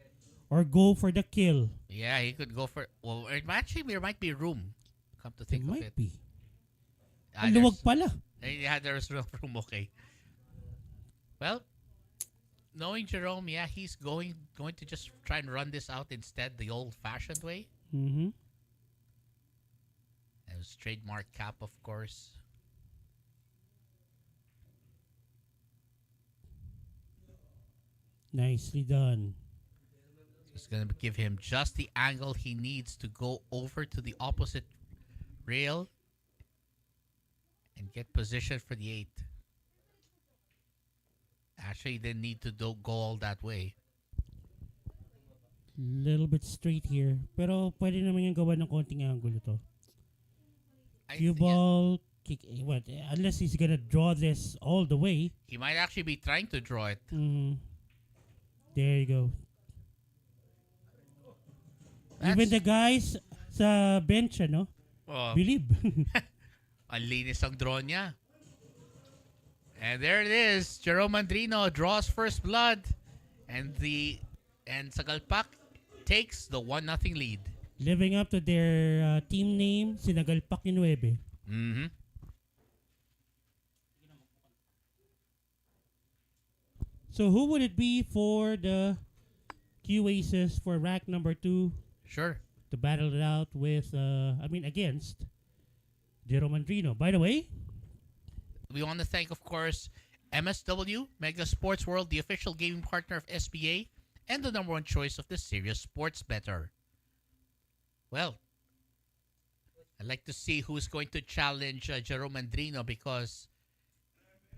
or go for the kill. Yeah, he could go for... Well, actually, there might be room. Come to think There of might it. be. Ah, Ang luwag pala. Yeah, there's room. Okay. Well, knowing Jerome, yeah, he's going to just try and run this out instead the old-fashioned way. Mm-hmm. And his trademark cap, of course. Nicely done. It's going to give him just the angle he needs to go over to the opposite rail and get position for the 8. Actually, he didn't need to go all that way. Little bit straight here. Pero pwede naman yung gawa ng konting angle ito. Cue ball, kick, what? Unless he's gonna draw this all the way. He might actually be trying to draw it. There you go. That's- Even the guys sa bench, ano? Believe. Ang linis ang draw niya. And there it is. Jerome Andrino draws first blood. And Sagalpak takes the 1-0 lead. Living up to their team name, Sagalpak 9. So who would it be for the Q Aces for rack number 2? Sure. To battle it out with, against Jerome Andrino. By the way, we want to thank, of course, MSW, Mega Sports World, the official gaming partner of SBA, and the #1 choice of the serious sports bettor. Well, I'd like to see who's going to challenge Jerome Andrino because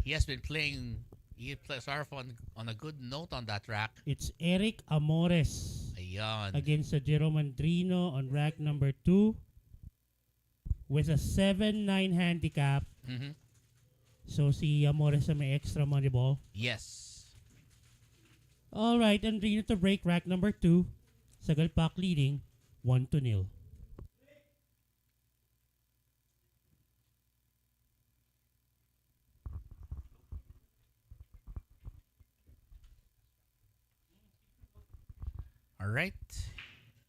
he has been playing. He plays on a good note on that rack. it's Eric Amores Ayan. against Jerome Andrino on rack number 2 with a 7-9 handicap. So si Amores na may extra money ball. Yes. All right, Andrino to break rack number 2. Sagalpak leading 1-0. All right.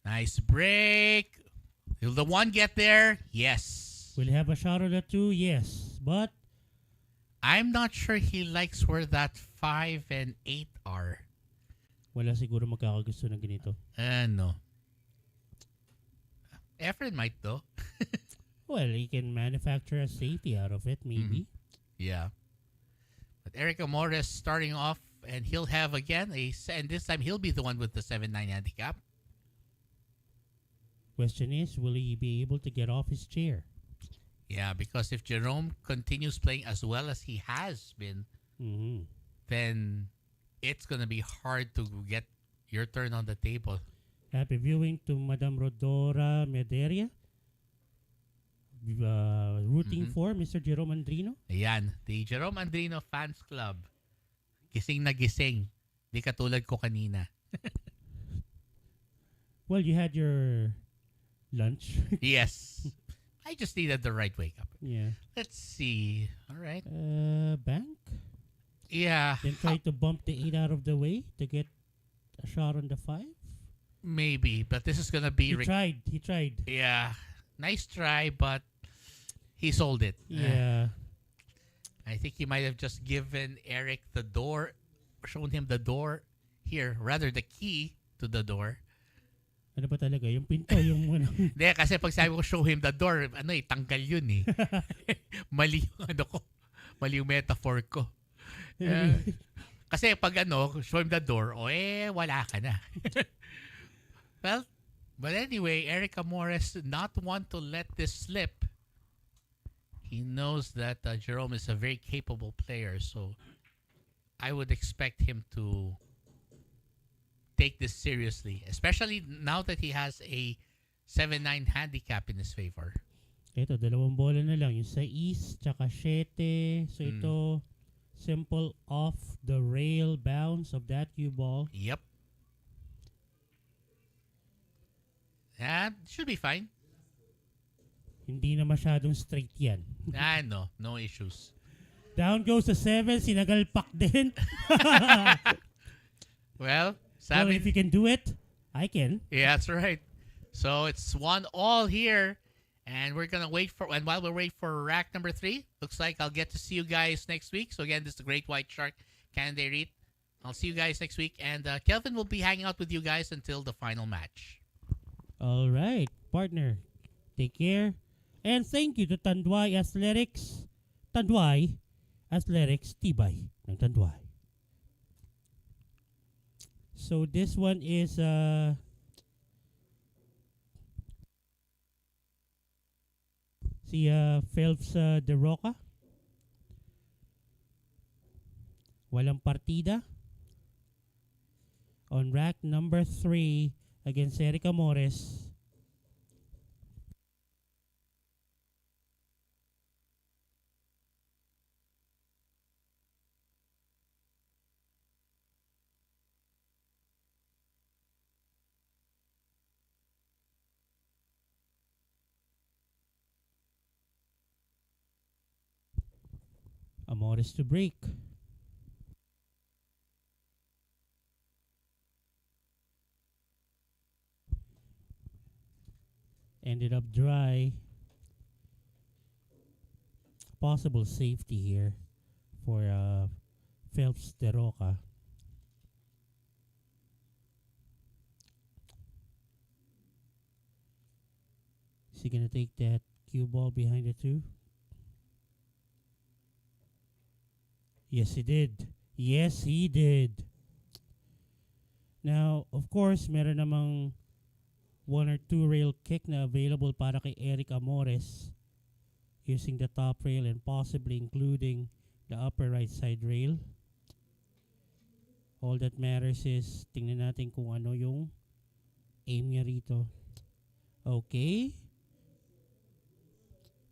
Nice break. Will the 1 get there? Yes. Will he have a shot at the 2? Yes. But I'm not sure he likes where that 5 and 8 are. wala siguro magkakagusto ng ganito. No. Efren might though. Well, he can manufacture a safety out of it, maybe. Yeah. But Eric Amores starting off, and he'll have again and this time he'll be the one with the 7-9 handicap. Question is, will he be able to get off his chair? Yeah, because if Jerome continues playing as well as he has been, Mhm. then it's gonna be hard to get your turn on the table. Happy viewing to Madam Rodora Mederia. Rooting Mhm. for Mr. Jerome Andrino. Ayan, the Jerome Andrino Fans Club. Gising na gising. Di katulad ko kanina. Well, you had your lunch. Yes. I just needed the right wake up. Yeah. Let's see. All right. Bank. Yeah. Then try to bump the 8 out of the way to get a shot on the 5. Maybe, but this is gonna be. He tried. Yeah. Nice try, but he sold it. Yeah. I think he might have just given Eric the door, shown him the door here, rather the key to the door. Ano ba talaga? Yung pinto, yung ano. Hindi, kasi pag sabi ko show him the door, tanggal yun eh. Mali yung ko. Mali yung metaphor ko. Kasi pag show him the door, wala ka na. Well, but anyway, Eric Amores not want to let this slip. He knows that Jerome is a very capable player, so I would expect him to take this seriously, especially now that he has a 7-9 handicap in his favor. Ito, dalawang bola na lang. Yung 6, tsaka 7. So ito, simple off the rail bounce of that cue ball. Yep. And should be fine. Hindi na masyadong straight yan. No issues. Down goes the 7. Sinagalpak din. Well, Well, if you can do it, I can. yeah, that's right. So it's 1-1 here. And we're going to wait for, and while we wait for rack number 3, looks like I'll get to see you guys next week. So again, this is the Great White Shark Candy Read. I'll see you guys next week. And Kelvin will be hanging out with you guys until the final match. All right, partner. Take care. And thank you to Tanduay Athletics. Tanduay Athletics, tibay ng Tanduay. So this one is si Phelps De Roca. Walang partida. On rack number 3 against Eric Amores. Amores to break. Ended up dry. Possible safety here for Phelps De Roca. Is he gonna take that cue ball behind the 2? Yes, he did. Yes, he did. Now, of course, meron namang 1 or 2 rail kick na available para kay Eric Amores using the top rail and possibly including the upper right side rail. All that matters is tingnan natin kung ano yung aim niya rito. Okay.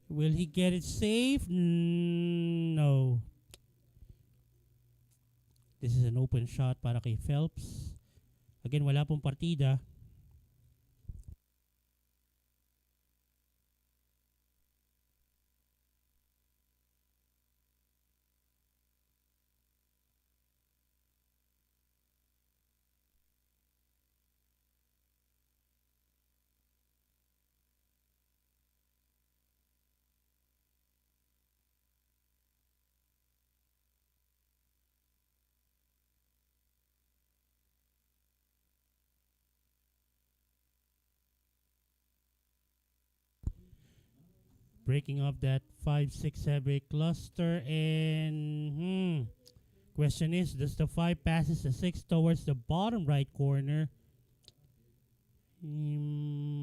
Will he get it safe? No. This is an open shot para kay Phelps. Again, wala pong partida. Breaking up that 5-6 heavy cluster, and question is, does the 5 passes the 6 towards the bottom right corner? He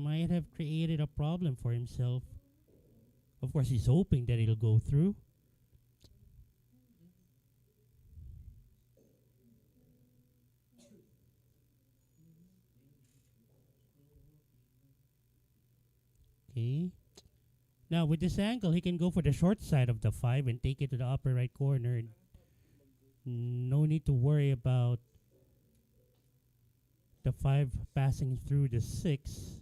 might have created a problem for himself. Of course, he's hoping that it'll go through. Okay. Now, with this angle, he can go for the short side of the 5 and take it to the upper right corner. No need to worry about the 5 passing through the 6.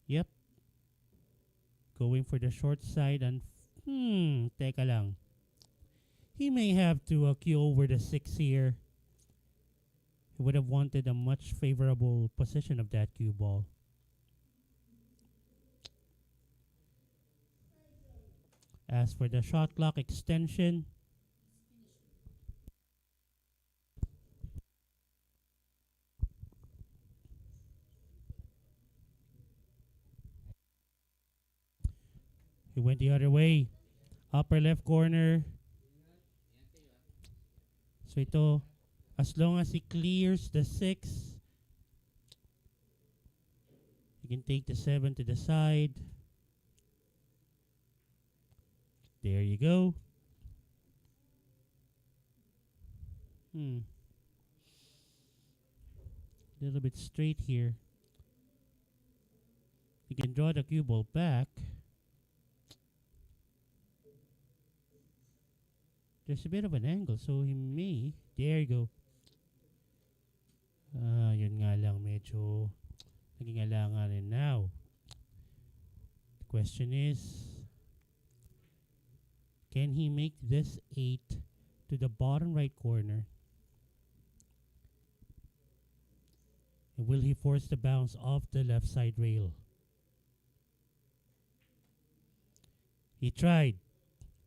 Yep. Going for the short side and teka lang. He may have to queue over the 6 here. He would have wanted a much favorable position of that cue ball. As for the shot clock extension, he went the other way. Upper left corner. So ito, as long as he clears the 6, he can take the 7 to the side. There you go. Little bit straight here. You can draw the cue ball back. There's a bit of an angle, so he may. There you go. Yun nga lang, medyo naging alanganin now. The question is, can he make this 8 to the bottom right corner? And will he force the bounce off the left side rail? He tried.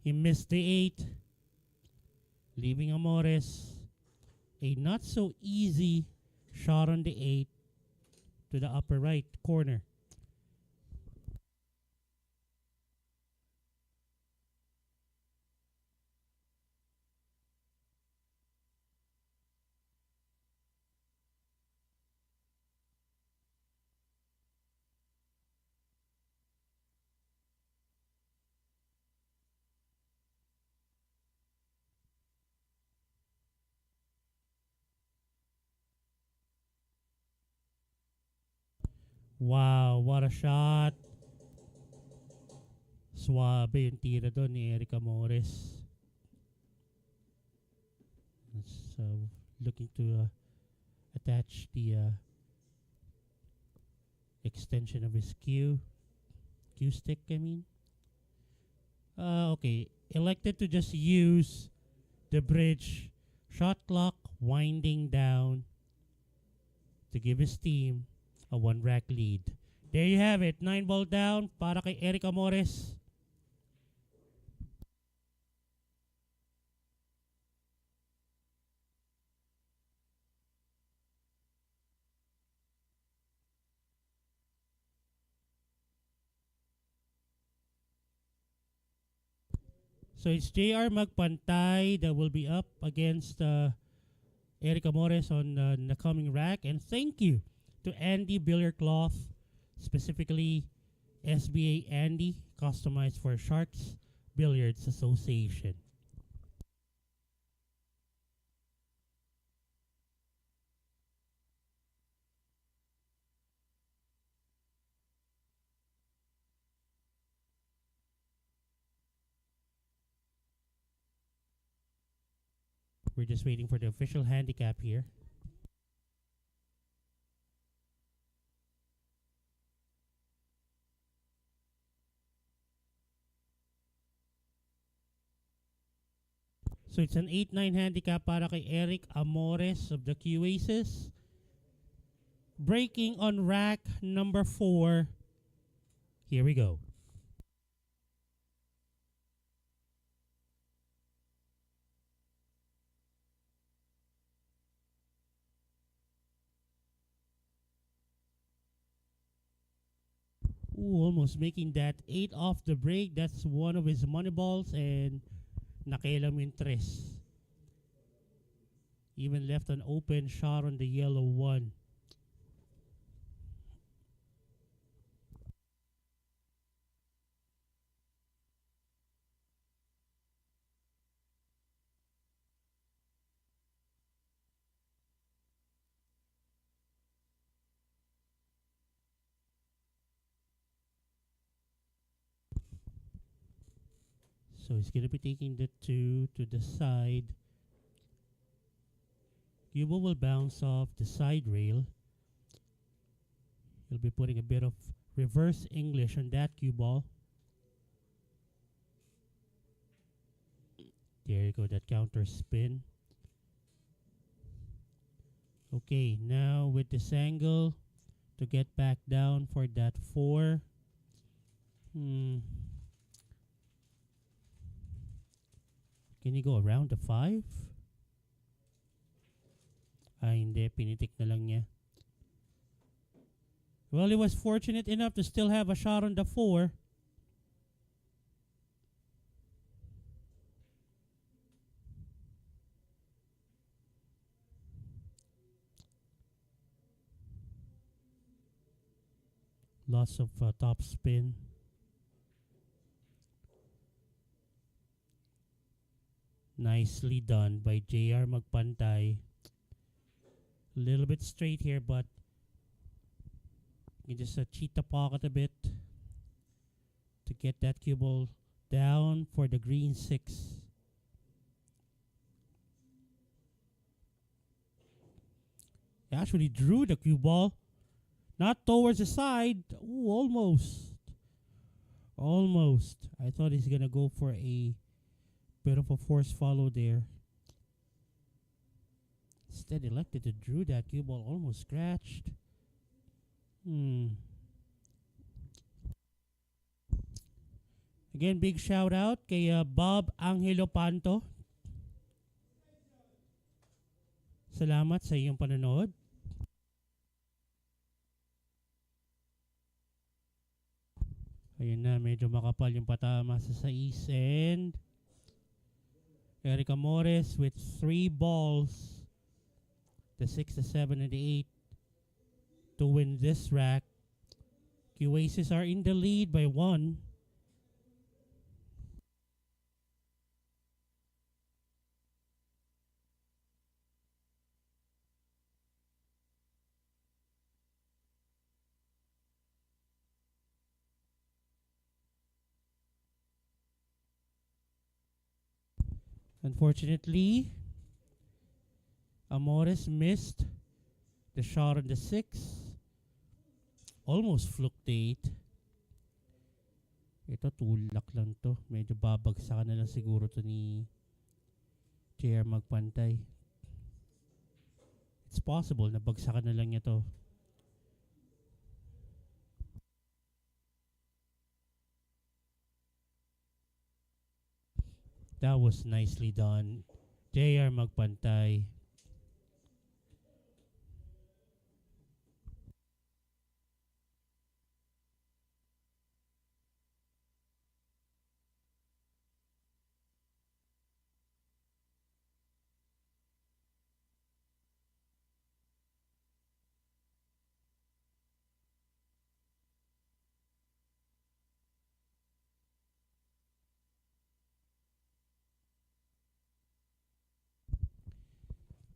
He missed the 8, leaving Amores a not so easy shot on the 8 to the upper right corner. Wow, what a shot. Suabe yung tira doon ni Eric Amores. Looking to attach the extension of his cue stick, I mean. Okay, elected to just use the bridge shot clock winding down to give his team a 1-rack lead. There you have it, 9 ball down para kay Eric Amores. So it's JR Magpantay that will be up against Eric Amores on the coming rack. And thank you to Andy Billiard Cloth, specifically SBA Andy, customized for Sharks Billiards Association. We're just waiting for the official handicap here. So it's an 8-9 handicap para kay Eric Amores of the Q Aces. Breaking on rack number 4. Here we go. Ooh, almost making that 8 off the break. That's one of his money balls, and Nakialam yung tres. Even left an open shot on the yellow one. So he's going to be taking the two to the side. Cue ball will bounce off the side rail. He'll be putting a bit of reverse English on that cue ball. There you go, that counter spin. Okay, now with this angle to get back down for that 4. Can you go around the 5? Ay, hindi. Pinitik na lang niya. Well, he was fortunate enough to still have a shot on the 4. Lots of top spin. Nicely done by JR Magpantay. A little bit straight here, but you just cheat the pocket a bit to get that cue ball down for the green 6. He actually drew the cue ball, not towards the side. Ooh, almost. Almost. I thought he's gonna go for a bit of a force follow there. Instead, elected to drew that cue ball, almost scratched. Again, big shout out kay Bob Angelo Panto. Salamat sa iyong panonood. Ayun na, medyo makapal yung patama sa sais, and Eric Amores with 3 balls, the 6, the 7, and the 8 to win this rack. QAces are in the lead by 1. Unfortunately, Amores missed the shot on the 6. Almost fluked the 8. Ito, tulak lang to. Medyo babagsakan na lang siguro to ni JR Magpantay. It's possible na bagsakan na lang niya to. That was nicely done. JR Magpantay.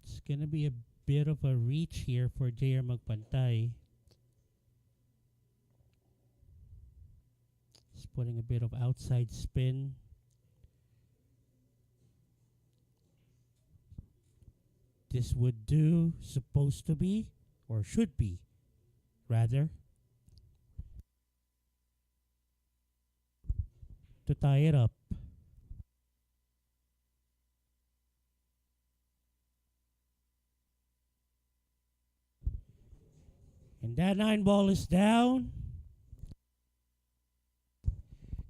It's gonna be a bit of a reach here for JR Magpantay. He's putting a bit of outside spin. This would do, supposed to be, or should be, rather, to tie it up. And that 9 ball is down.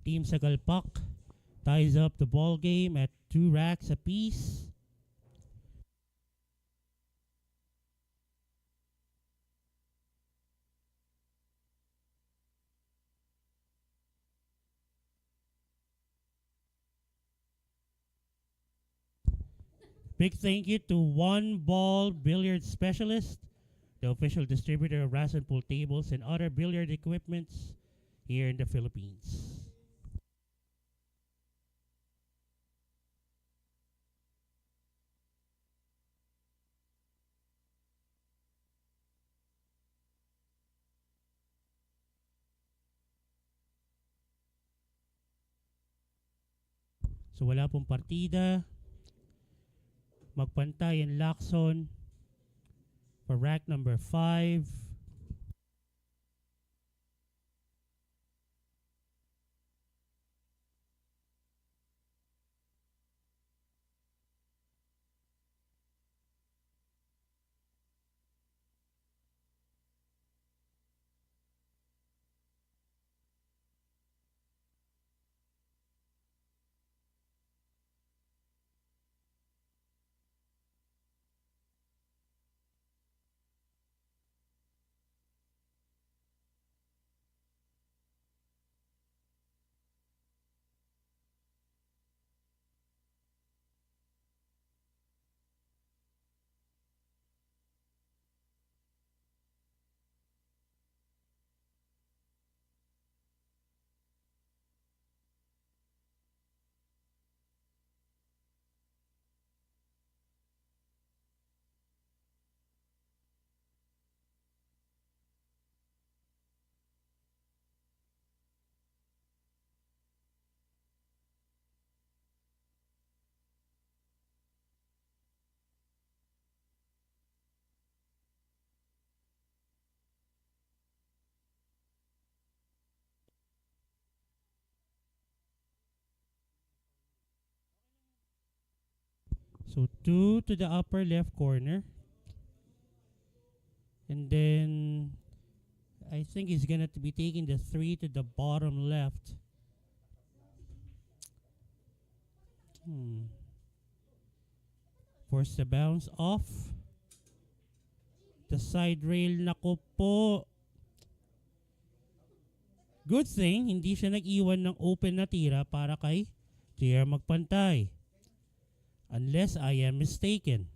Team Sagalpak ties up the ball game at 2 racks apiece. Big thank you to One Ball Billiards Specialist, the official distributor of Ras and Pool tables and other billiard equipments here in the Philippines. So wala pong partida. Magpantay and Lacson for rack number 5. So 2 to the upper left corner. And then I think he's gonna be taking the 3 to the bottom left. Force the bounce off. The side rail, nako po. Good thing, hindi siya nag-iwan ng open na tira para kay JR magpantay. Unless I am mistaken.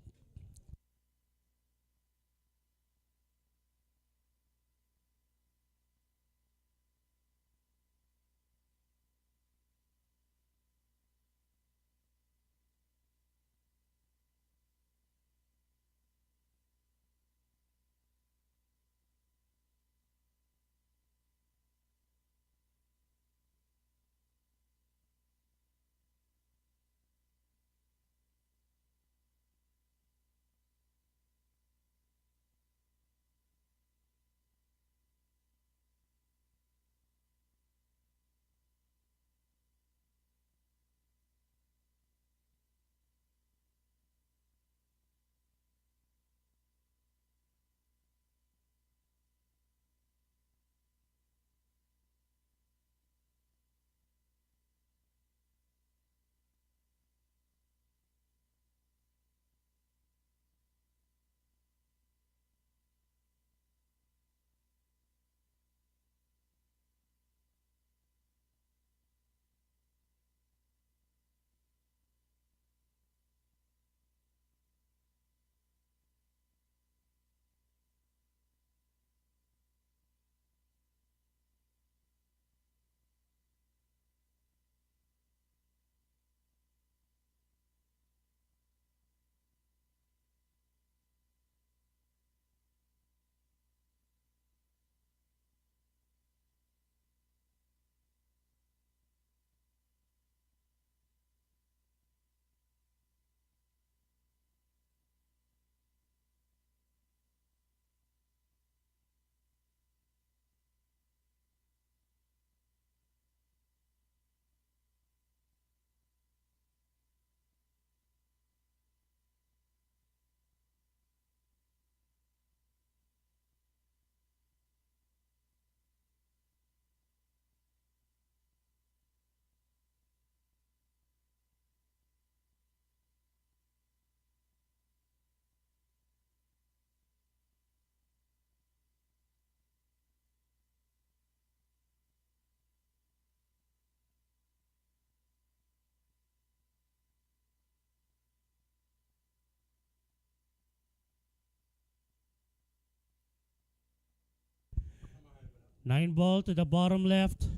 9 ball to the bottom left.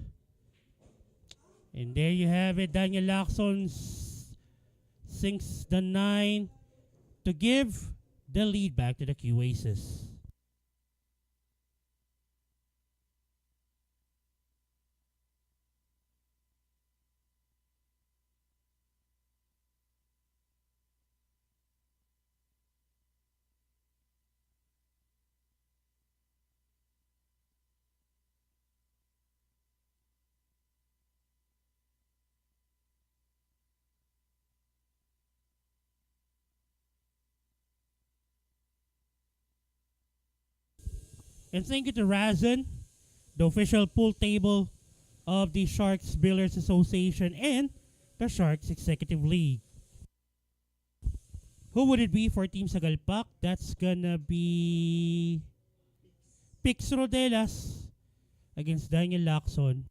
And there you have it. Daniel Lacson sinks the 9 to give the lead back to the Q Aces. And thank you to Razan, the official pool table of the Sharks Billiards Association and the Sharks Executive League. Who would it be for Team Sagalpak? That's gonna be Pix Rodelas against Daniel Lacson.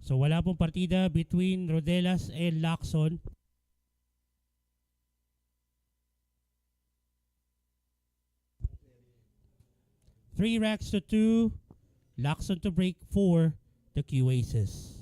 So wala pong partida between Rodelas and Lacson. Three racks to 2. Lacson to break 4. The Q Aces.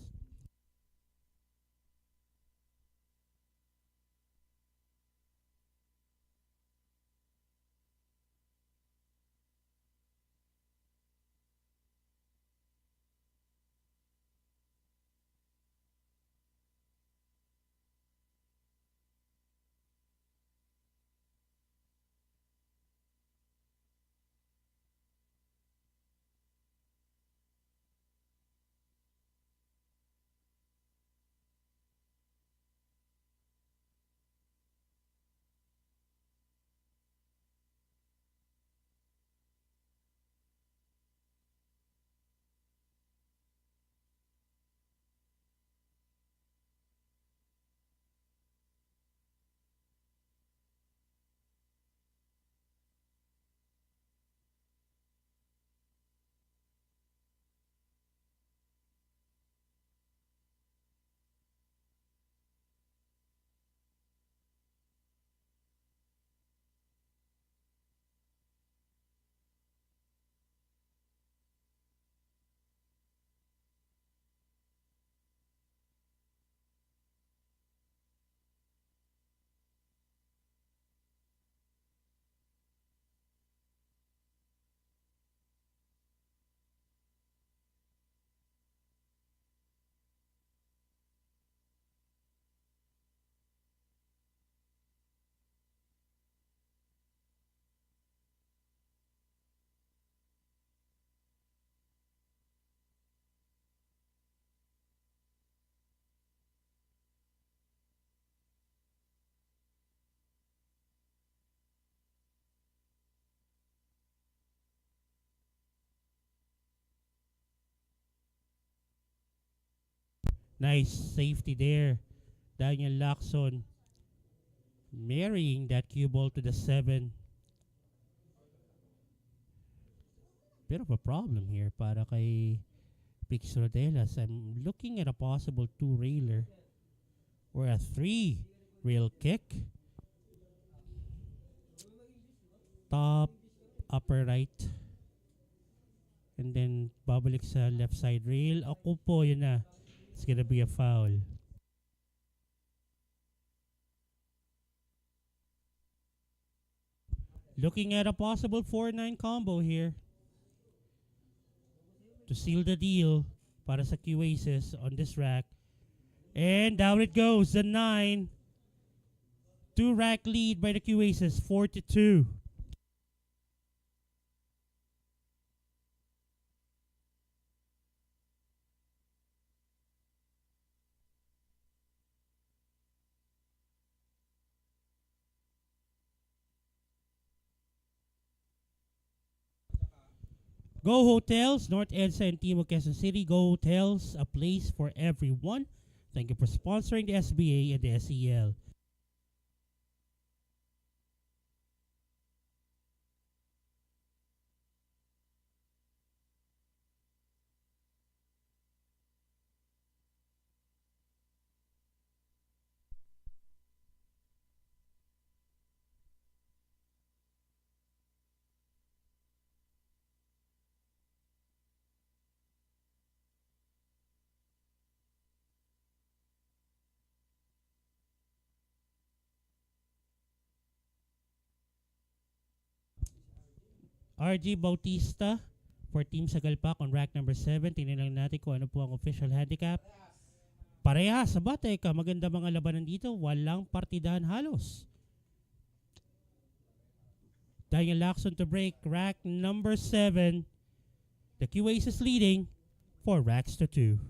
Nice safety there. Daniel Lacson marrying that cue ball to the 7. Bit of a problem here para kay Pix Rodelas. I'm looking at a possible 2-railer or a 3-rail kick. Top, upper right. And then babalik sa left side rail. Ako po, yun na. It's gonna be a foul. Looking at a possible 4-9 combo here to seal the deal para sa Q Aces on this rack. And down it goes, the 9. 2-rack lead by the Q Aces, 4-2. Go Hotels, North EDSA and Team of Quezon City. Go Hotels, a place for everyone. Thank you for sponsoring the SBA and the SEL. RG Bautista for Team Sagalpak on rack number 7. Tingnan lang natin kung ano po ang official handicap. Parehas sa Teka, maganda mga labanan dito. Walang partidahan halos. Daniel Lacson to break rack number 7. The QAs is leading 4 racks to 2.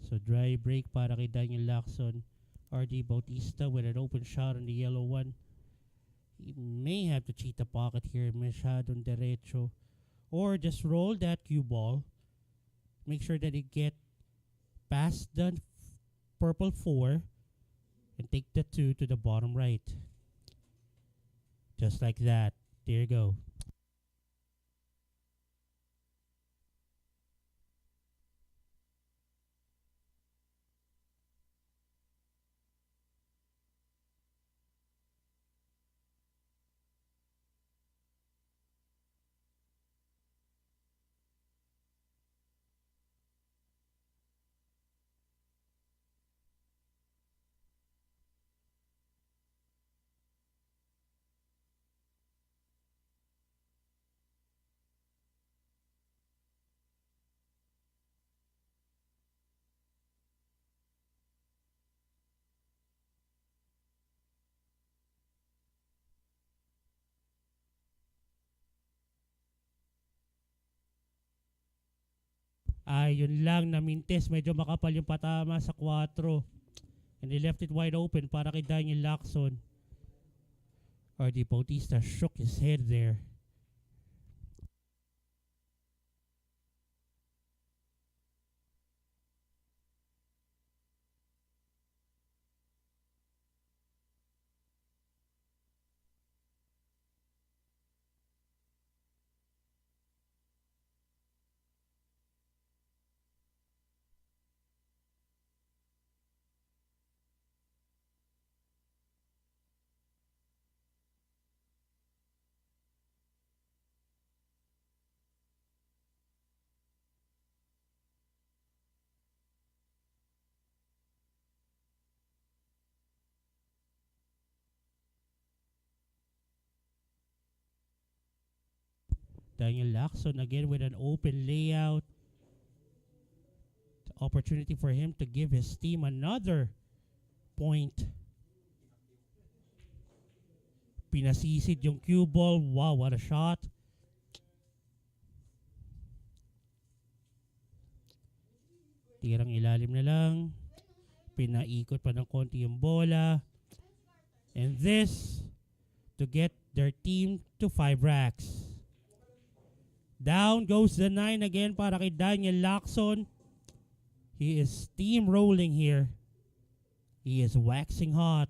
So dry break para kay Daniel Lacson. RD Bautista with an open shot on the yellow one. He may have to cheat the pocket here. Masyadong derecho. Or just roll that cue ball. Make sure that it get past the purple 4 and take the 2 to the bottom right. Just like that. There you go. Yun lang, namintes. Medyo makapal yung patama sa 4. And they left it wide open para kay Daniel Lacson. RD Bautista shook his head there. Daniel Lacson again with an open layout. The opportunity for him to give his team another point. Pinasisid yung cue ball. Wow, what a shot. Tirang ilalim na lang. Pinaikot pa ng konti yung bola. And this to get their team to 5 racks. Down goes the 9 again para kay Daniel Lacson. He is steamrolling here. He is waxing hot.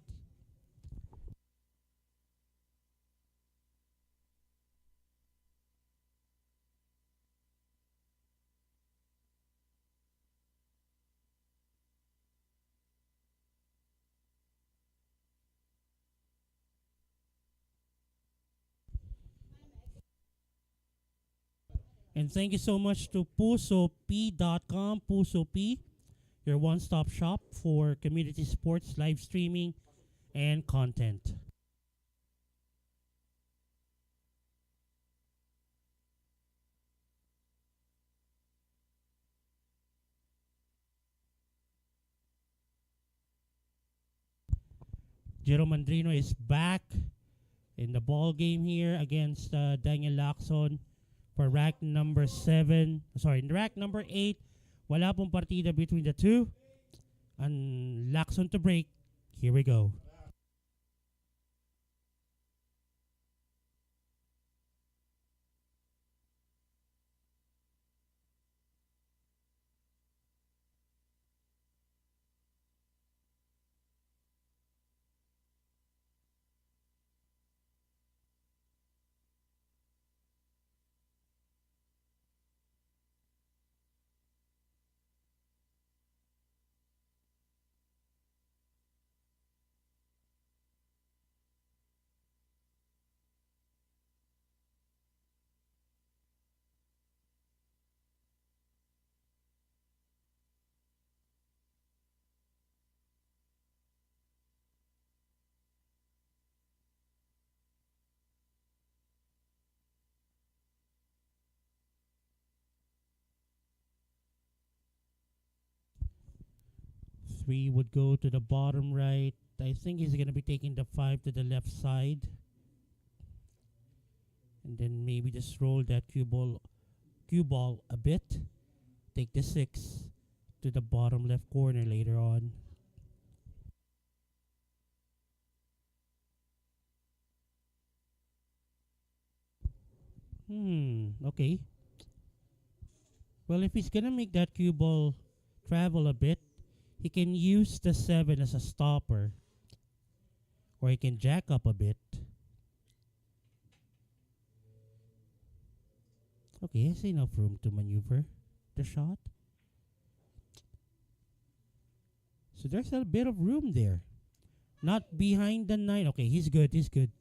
And thank you so much to PusoP.com, Puso P, your one-stop shop for community sports, live streaming, and content. Jero Mandrino is back in the ball game here against Daniel Lacson. For rack number 7, sorry, rack number 8, wala pong partida between the two. And Lacson to break. Here we go. 3 would go to the bottom right. I think he's going to be taking the 5 to the left side. And then maybe just roll that cue ball a bit. Take the 6 to the bottom left corner later on. Okay. Well, if he's gonna make that cue ball travel a bit, he can use the 7 as a stopper. Or he can jack up a bit. Okay, he has enough room to maneuver the shot. So there's a bit of room there. Not behind the 9. Okay, he's good, he's good.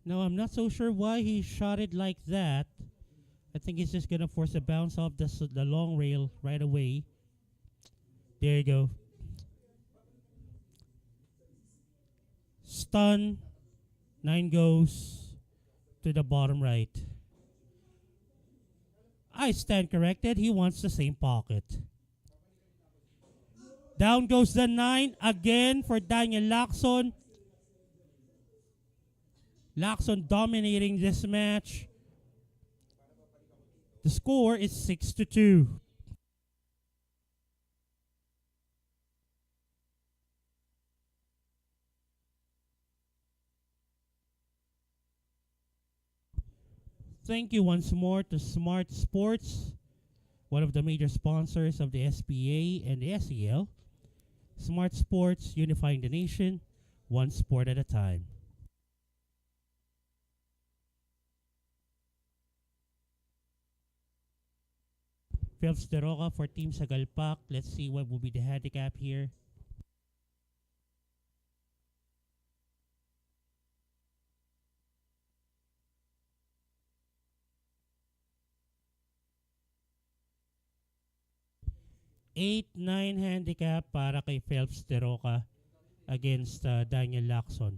Now, I'm not so sure why he shot it like that. I think he's just going to force a bounce off the long rail right away. There you go. Stun. 9 goes to the bottom right. I stand corrected. He wants the same pocket. Down goes the 9 again for Daniel Lacson. Lacson dominating this match. The score is 6-2. Thank you once more to Smart Sports, one of the major sponsors of the SPA and the SEL. Smart Sports, unifying the nation, one sport at a time. Phelps de Roca for Team Sagalpak. Let's see what will be the handicap here. Eight, 9 handicap para kay Phelps de Roca against Daniel Lacson.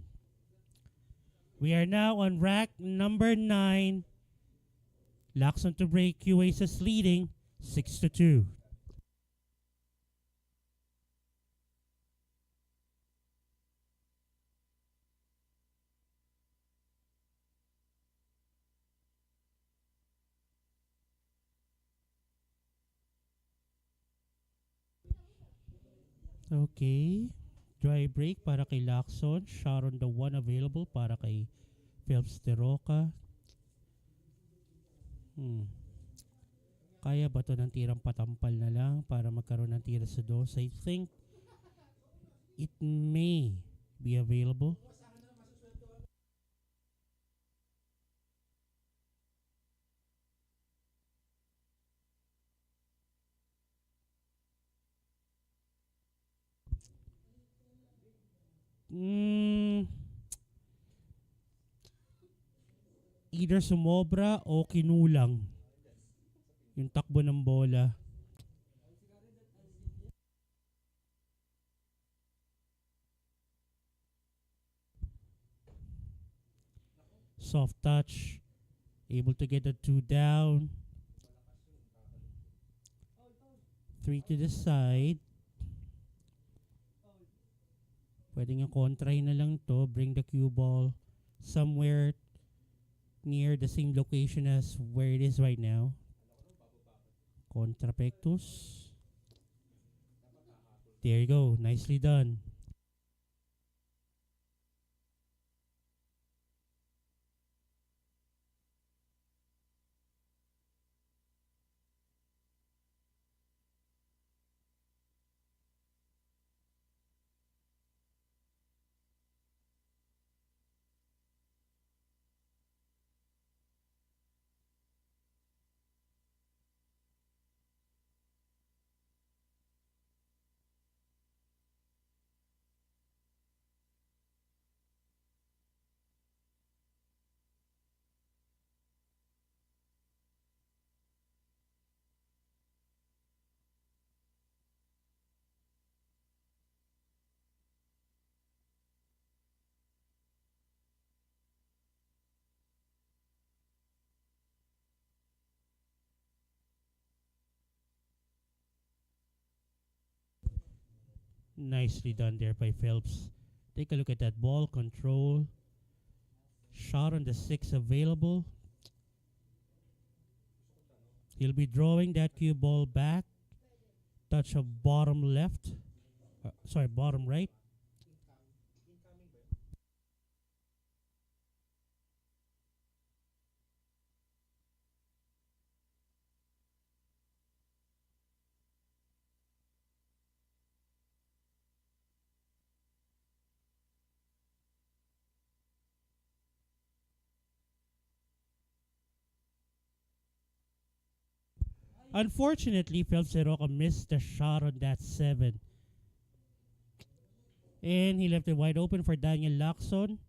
We are now on rack number 9. Lacson to break. Q-Aces leading 6-2. Okay. Dry break para kay Lacson. Shot on the 1 available para kay Phelps de Roca. Kaya ba ito ng tirang patampal na lang para magkaroon ng tira sa 2? I think it may be available. Either sumobra o kinulang yung takbo ng bola. Soft touch. Able to get the 2 down. 3 to the side. Pwede nga kontray na lang to. Bring the cue ball somewhere near the same location as where it is right now. Contrapectus. There you go. Nicely done. Nicely done there by Phelps. Take a look at that ball control. Shot on the 6 available. He'll be drawing that cue ball back. Touch of bottom left. Bottom right. Unfortunately, Phelps Roca missed the shot on that 7. And he left it wide open for Daniel Lacson.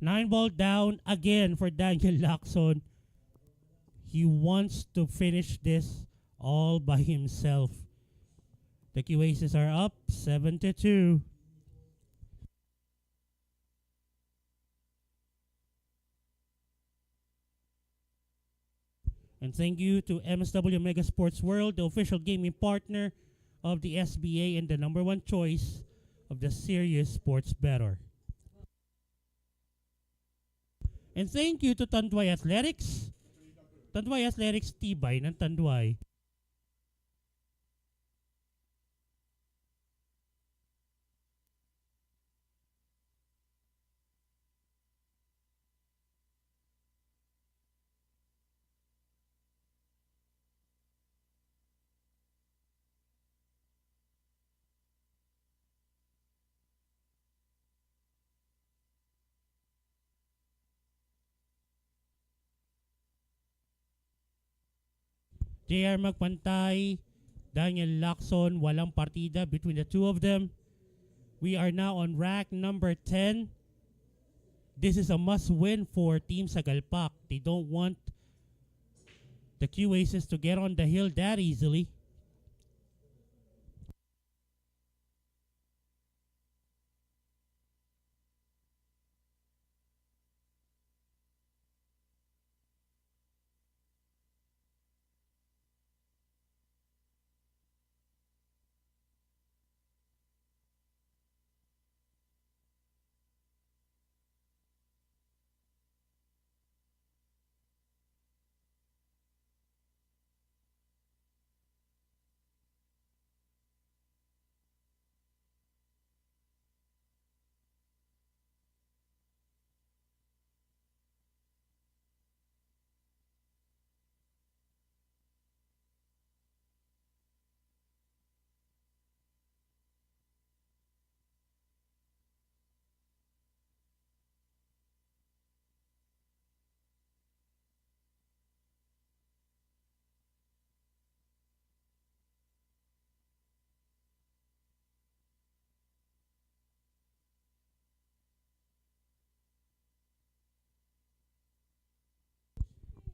Nine ball down again for Daniel Lacson. He wants to finish this all by himself. The Q Aces are up 7-2. And thank you to MSW Mega Sports World, the official gaming partner of the SBA and the number one choice of the serious sports bettor. And thank you to Tanduay Athletics. Tanduay Athletics, tibay ng Tanduay. JR Magpantay, Daniel Lacson, walang partida between the two of them. We are now on rack number 10. This is a must-win for Team Sagalpak. They don't want the Q Aces to get on the hill that easily.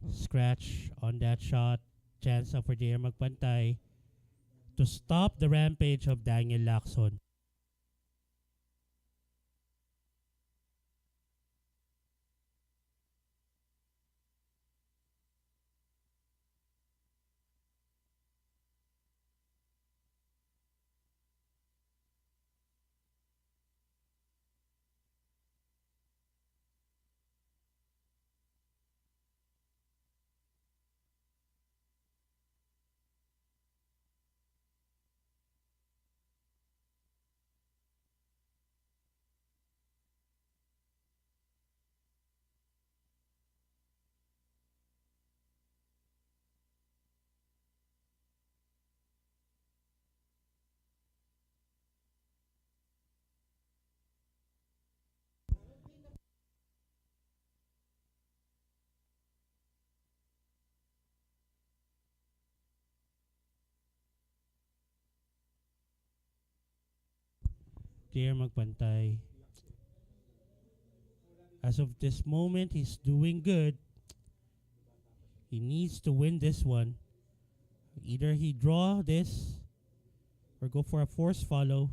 Scratch on that shot. Chance for JR Magpantay to stop the rampage of Daniel Lacson. JR Magpantay. As of this moment, he's doing good. He needs to win this one. Either he draw this or go for a force follow.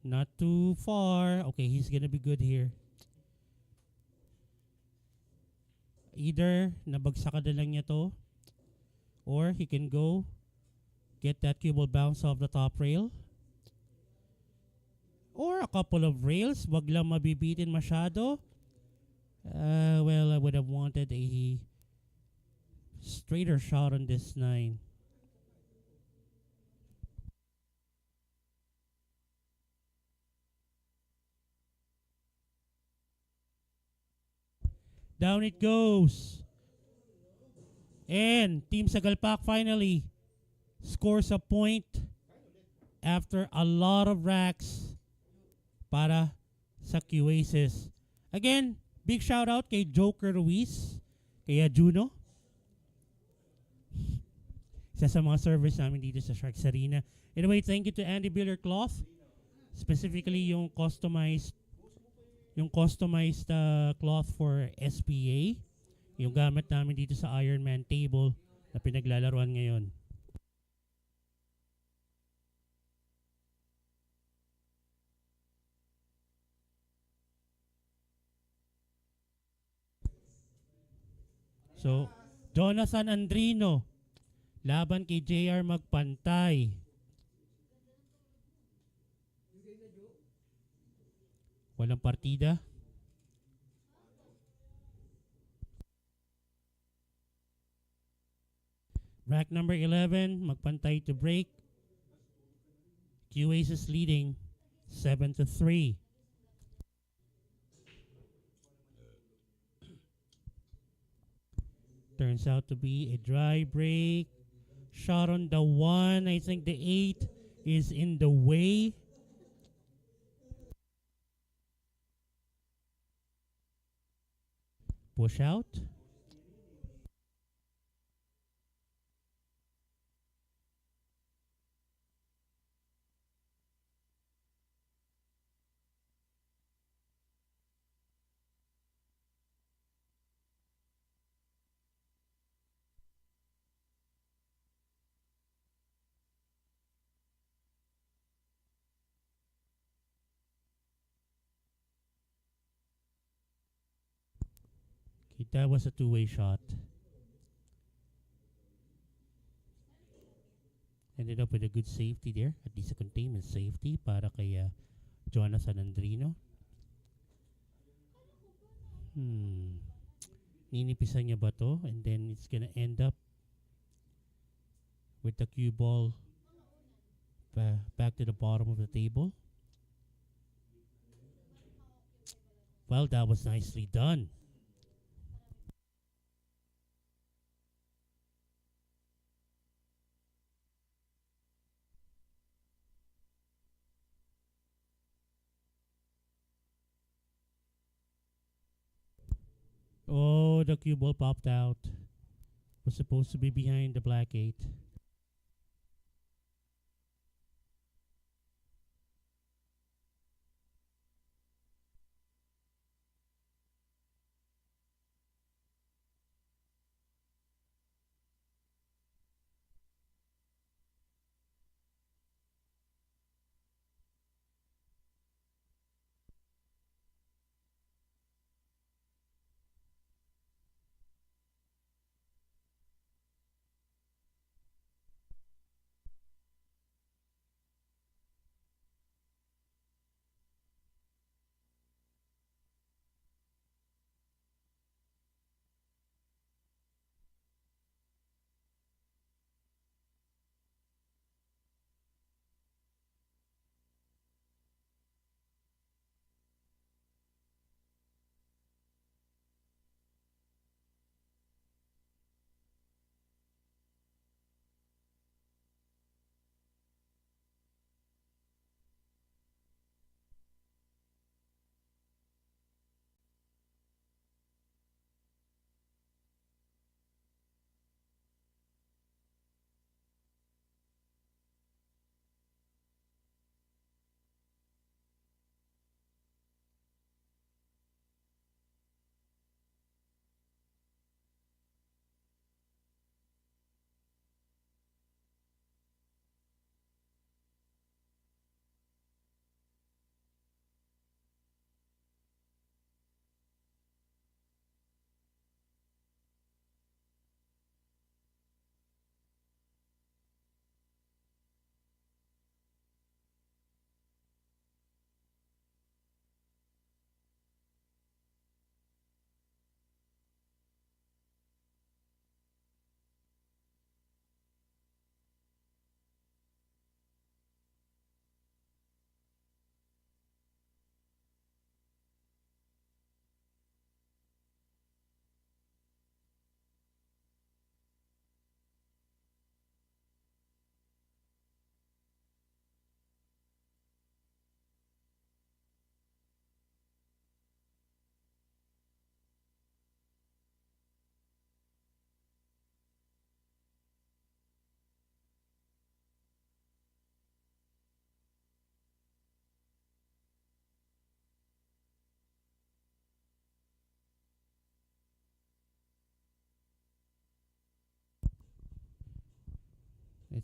Not too far. Okay, he's gonna be good here. Either nabagsakan na lang niya to, or he can go get that cue ball bounce off the top rail. Or a couple of rails. Wag lang mabibitin masyado. Well, I would have wanted a straighter shot on this 9. Down it goes. And Team Sagalpak finally scores a point after a lot of racks para sa Q-Aces. Again, big shout out kay Joker Ruiz, kay Juno. Isa sa mga servers namin dito sa Sharks Arena. Anyway, thank you to Andy Billiard Cloth. Specifically yung customized cloth for SPA. Yung gamit namin dito sa Ironman table na pinaglalaruan ngayon. So, Jonathan Andrino, laban kay JR magpantay. Walang partida. Rack number 11, magpantay to break. Q-Aces leading 7-3. Turns out to be a dry break. Shot on the 1. I think the 8 is in the way. Push out. Okay, that was a two-way shot. Ended up with a good safety there. At least a containment safety para kay Jonathan Andrino. Ninipisan niya ba to? And then it's gonna end up with the cue ball back to the bottom of the table. Well, that was nicely done. Oh, the cue ball popped out. Was supposed to be behind the black 8.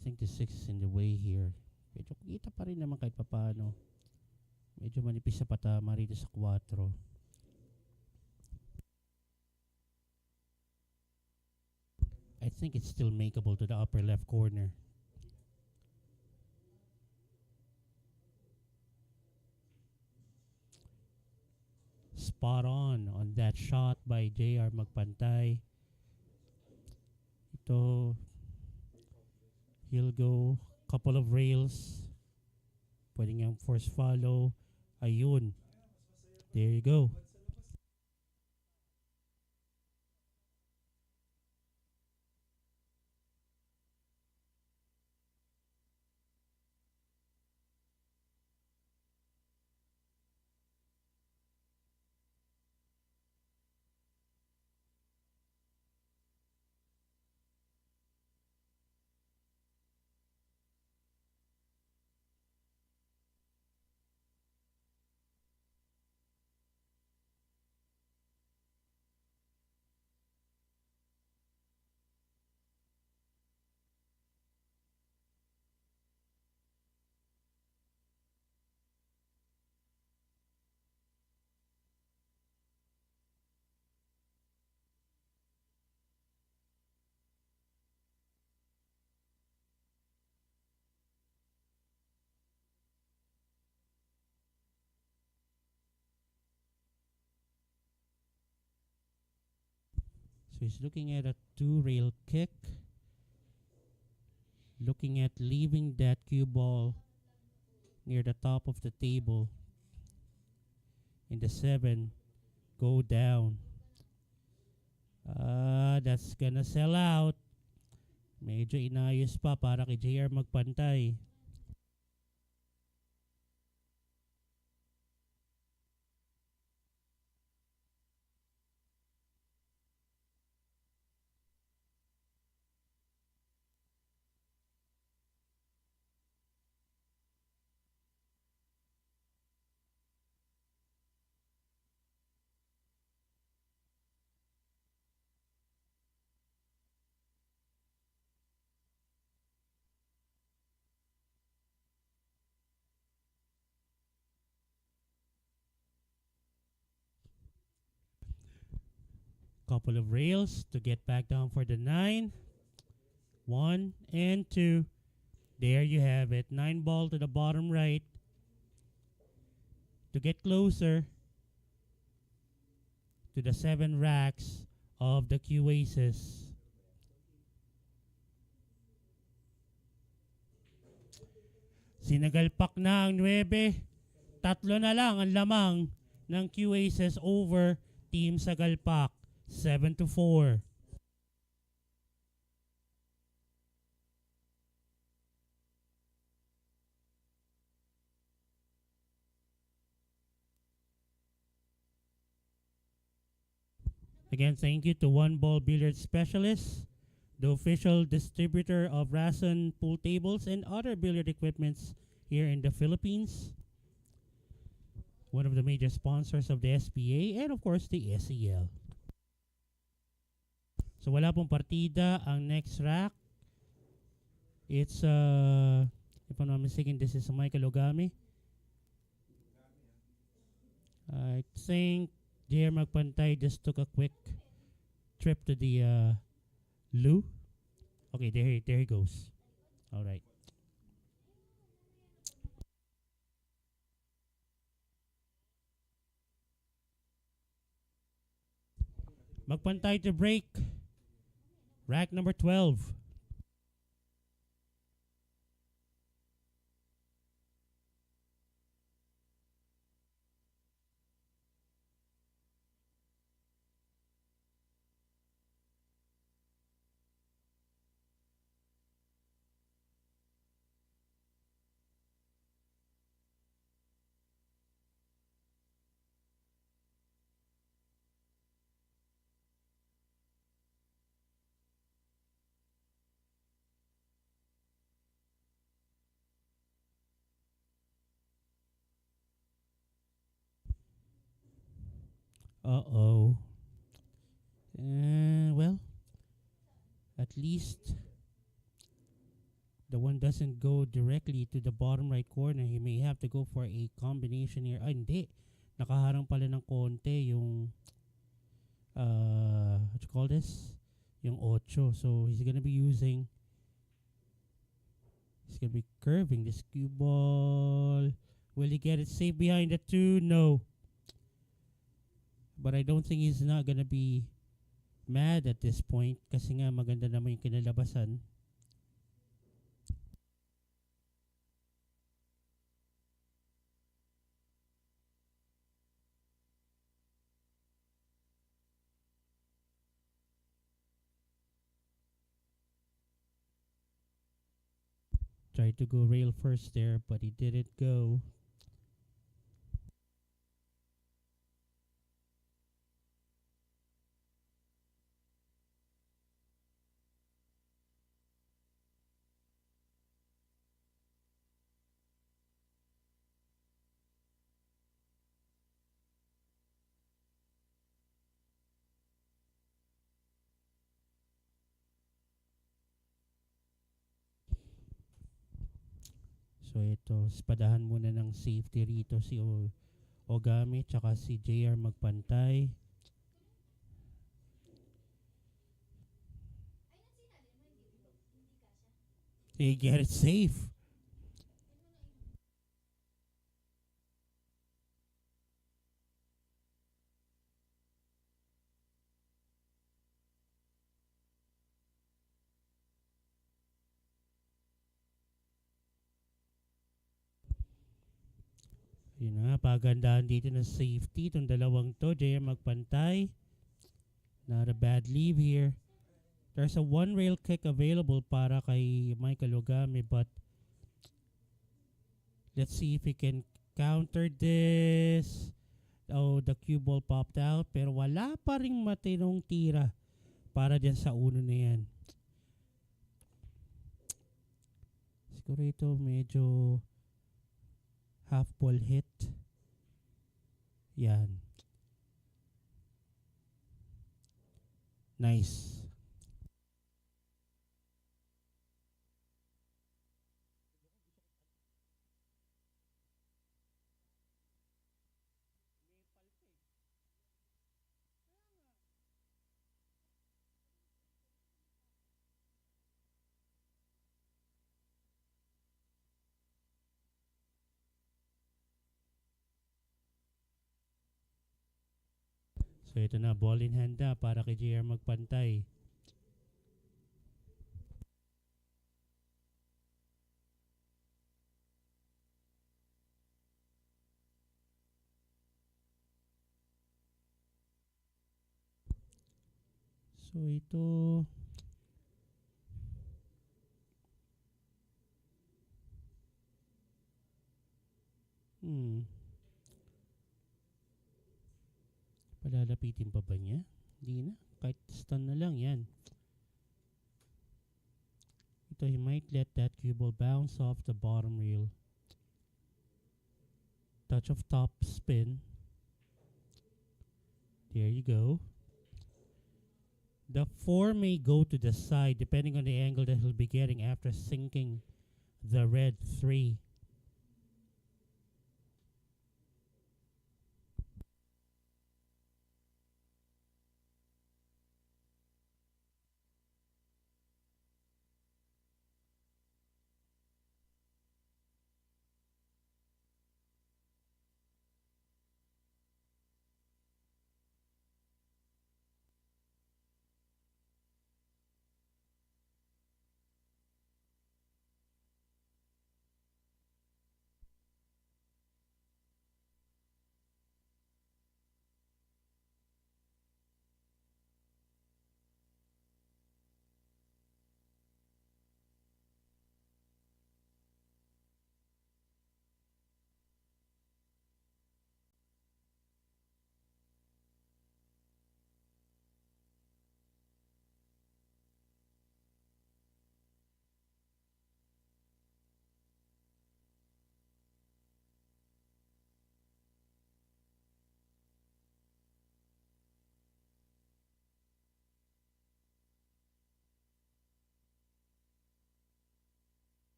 think the 6 is in the way here. Medyo kita pa rin naman kahit papaano. Medyo manipis sa patama rito sa 4. I think it's still makeable to the upper left corner. Spot on that shot by JR Magpantay. Ito, he'll go couple of rails. Pwede niyang force follow. Ayun. There you go. So he's looking at a 2-rail kick. Looking at leaving that cue ball near the top of the table. In the 7, go down. That's gonna sell out. Medyo inayos pa para kay JR Magpantay. Couple of rails to get back down for the 9. 1 and 2. There you have it. 9 ball to the bottom right. To get closer to the 7 racks of the Q Aces. Sinagalpak na ang 9. 3 na lang ang lamang ng Q Aces over Team Sagalpak. 7-4. Again, thank you to One Ball Billiards Specialist, the official distributor of Rason pool tables and other billiard equipments here in the Philippines. One of the major sponsors of the SPA and of course the SEL. So wala pong partida ang next rack. It's if I'm not mistaken, this is Michael Ogami. I think JR Magpantay just took a quick trip to the loo. Okay, there he goes. All right. Magpantay to break. Rack number 12. Uh-oh. Well, at least the one doesn't go directly to the bottom right corner. He may have to go for a combination here. Ah, hindi. Nakaharang pala ng konti yung what you call this? Yung 8. So he's gonna be curving this cue ball. Will he get it safe behind the 2? No. But I don't think he's not gonna be mad at this point kasi nga maganda naman yung kinalabasan. Tried to go rail first there, but he didn't go. So ito, spadahan muna ng safety rito si Ogami tsaka si JR magpantay. They get it safe. Yun na, pagandahan dito ng safety. Itong dalawang to, JR magpantay. Not a bad leave here. There's a one rail kick available para kay Michael Ogami, but let's see if he can counter this. Oh, the cue ball popped out, pero wala pa ring matinong tira para dyan sa uno na yan. Siguro ito medyo half ball hit. Yan. Nice. So ito na, ball in hand na para kay JR magpantay. So ito palalapitin pa ba niya? Hindi na. Kahit stun na lang yan. Ito, he might let that cue ball bounce off the bottom rail. Touch of top spin. There you go. The 4 may go to the side depending on the angle that he'll be getting after sinking the red 3.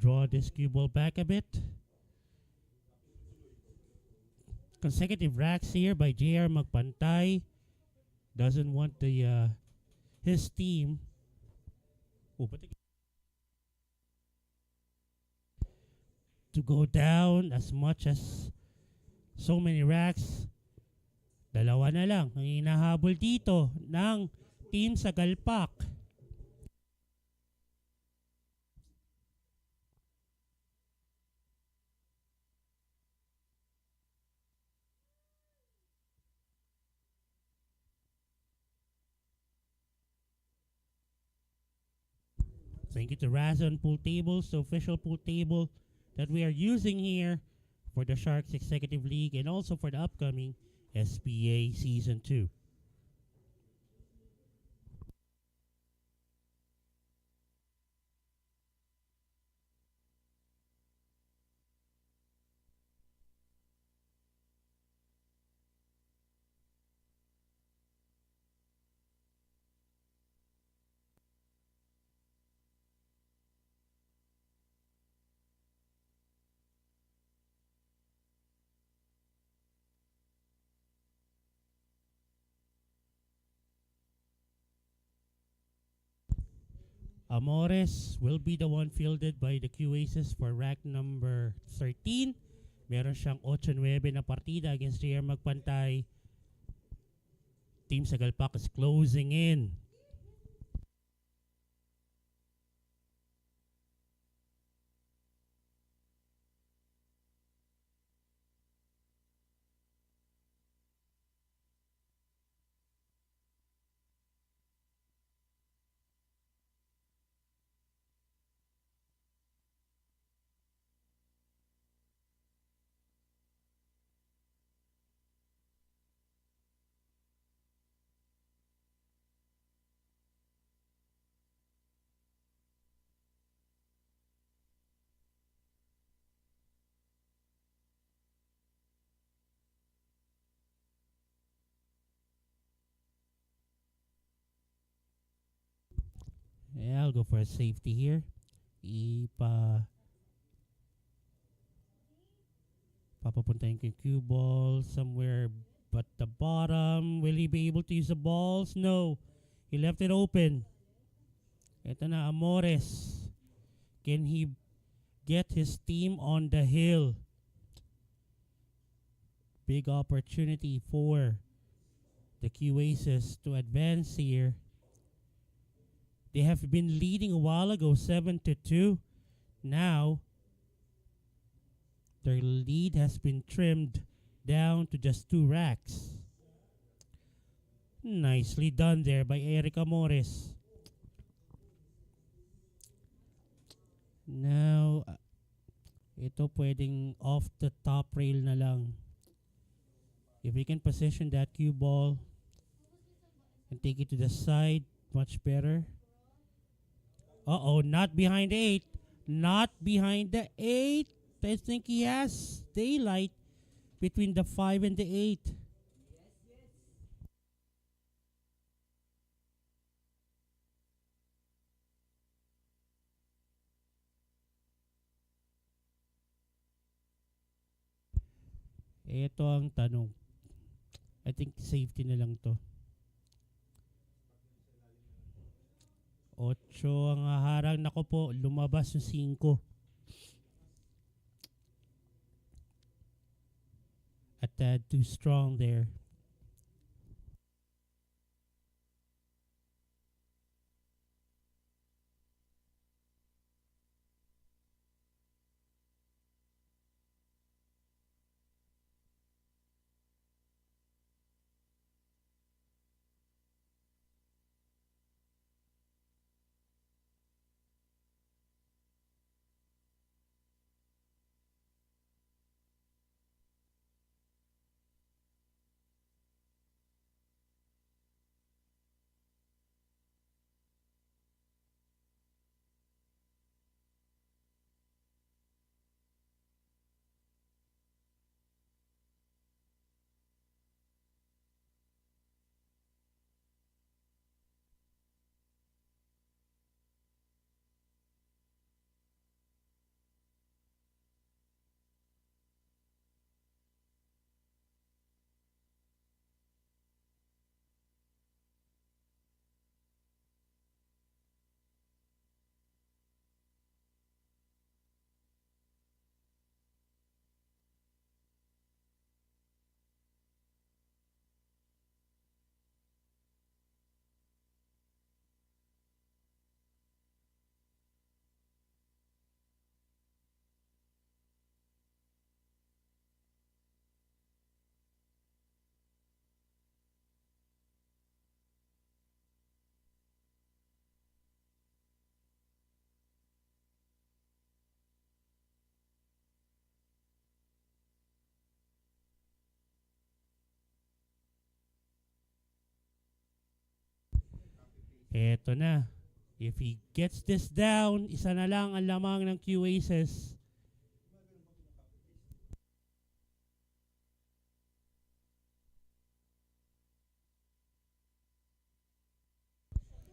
draw this cue ball back a bit. Consecutive racks here by JR Magpantay. Doesn't want the his team to go down as much as so many racks. Dalawa na lang ang hinahabol dito ng Team Sagalpak. Thank you to Razon Pool Tables, the official pool table that we are using here for the Sharks Executive League and also for the upcoming SPA Season 2. Amores will be the one fielded by the Q-Aces for rack number 13. Meron siyang 8-9 na partida against JR Magpantay. Team Sagalpak is closing in. Yeah, I'll go for a safety here. Papapuntahin ko yung cue ball somewhere but the bottom. Will he be able to use the balls? No. He left it open. Ito na, Amores. Can he get his team on the hill? Big opportunity for the Q-Aces to advance here. They have been leading a while ago, 7-2. Now, their lead has been trimmed down to just 2 racks. Nicely done there by Eric Amores. Now, ito pwedeng off the top rail na lang. If we can position that cue ball and take it to the side, much better. Uh-oh, not behind 8. Not behind the 8. I think he has daylight between the 5 and the 8. Ito ang tanong. I think safety na lang to. 8 ang harang. Nako po, lumabas yung 5. A tad too strong there. Eto na. If he gets this down, isa na lang ang lamang ng Q-Aces.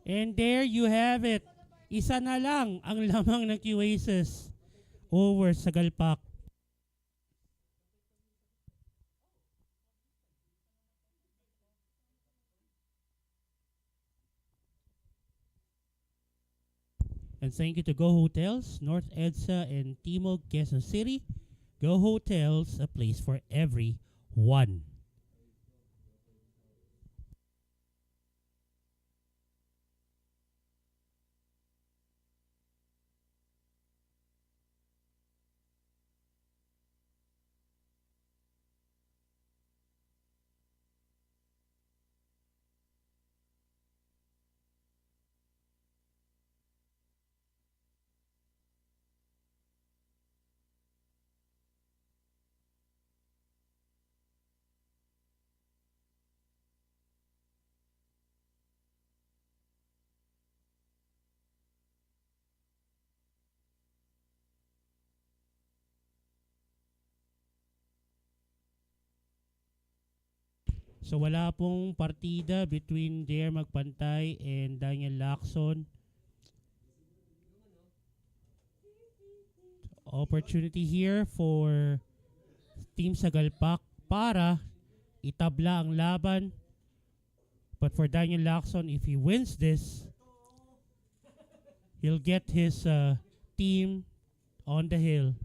And there you have it. Isa na lang ang lamang ng Q-Aces over Sagalpak. And thank you to Go Hotels, North EDSA, and Timog, Quezon City. Go Hotels, a place for everyone. So wala pong partida between Dare Magpantay and Daniel Lacson. Opportunity here for Team Sagalpak para itabla ang laban. But for Daniel Lacson, if he wins this, he'll get his team on the hill.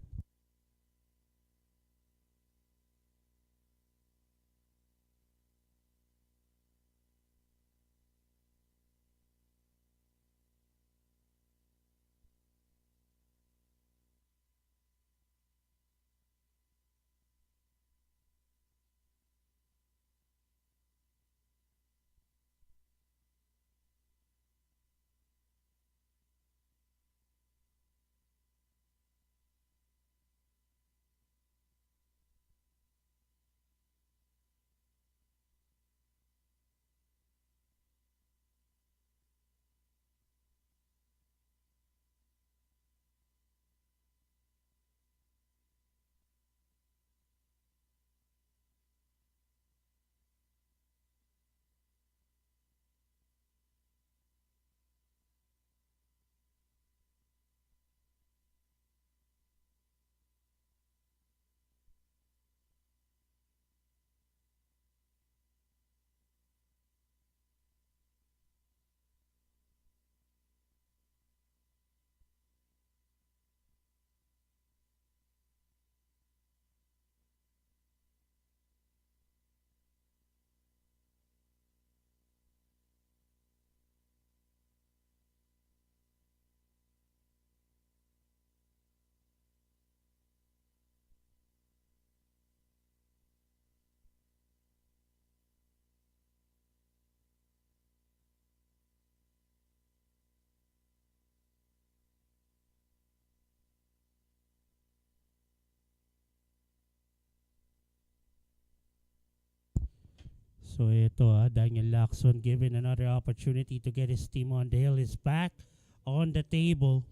So ito Daniel Lacson given another opportunity to get his team on the hill. Is back on the table.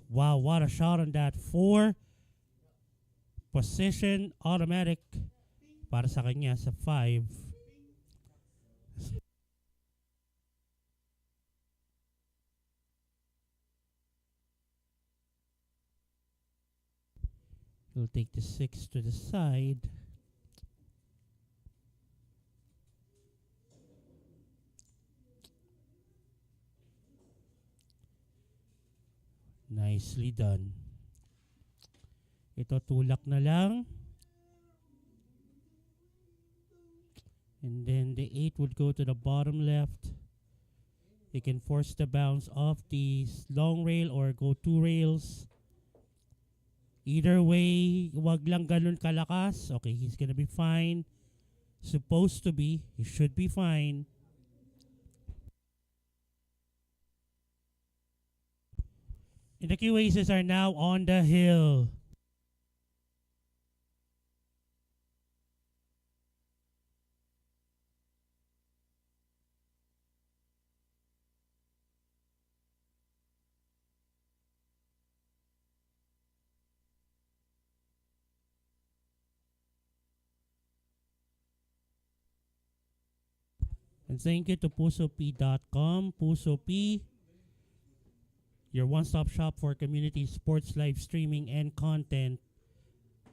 Wow, what a shot on that. 4 position automatic para sa kanya sa 5. He'll take the 6 to the side. Nicely done. Ito tulak na lang. And then the 8 would go to the bottom left. He can force the bounce off the long rail or go 2 rails. Either way, wag lang ganun kalakas. Okay, he's gonna be fine. Supposed to be. He should be fine. And the Q-Aces are now on the hill. And thank you to PusoP.com. PusoP, your one-stop shop for community sports live streaming and content.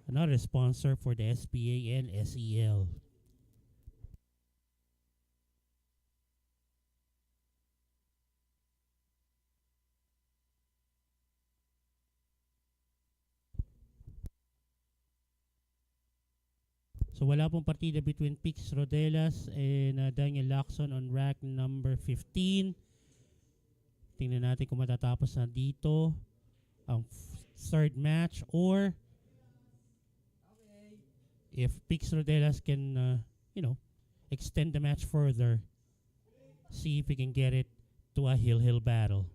Another sponsor for the SPA and SEL. So wala pong partida between Pix Rodelas and Daniel Lacson on rack number 15. Tingnan natin kung matatapos na dito ang third match or if Pix Rodelas can, extend the match further, see if we can get it to a hill battle.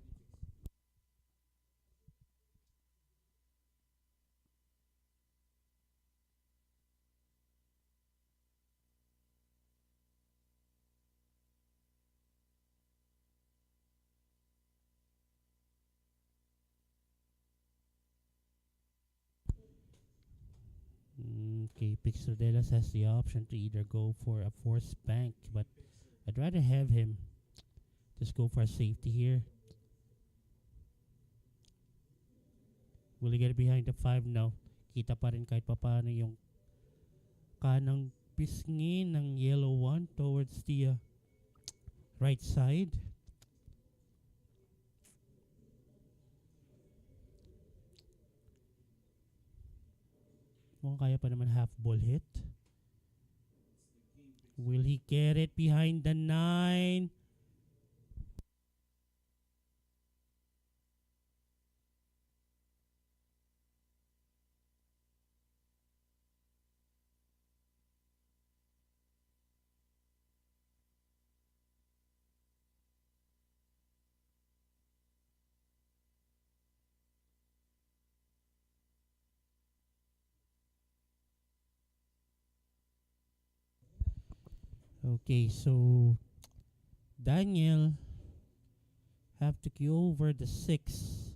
Okay, Pixeldelas has the option to either go for a forced bank, but I'd rather have him just go for a safety here. Will he get it behind the 5? No. Kita pa rin kahit papaano yung kanang pisngi ng yellow one towards the right side. Mukhang kaya pa naman half ball hit. Will he get it behind the 9? Okay, so Daniel have to queue over the 6.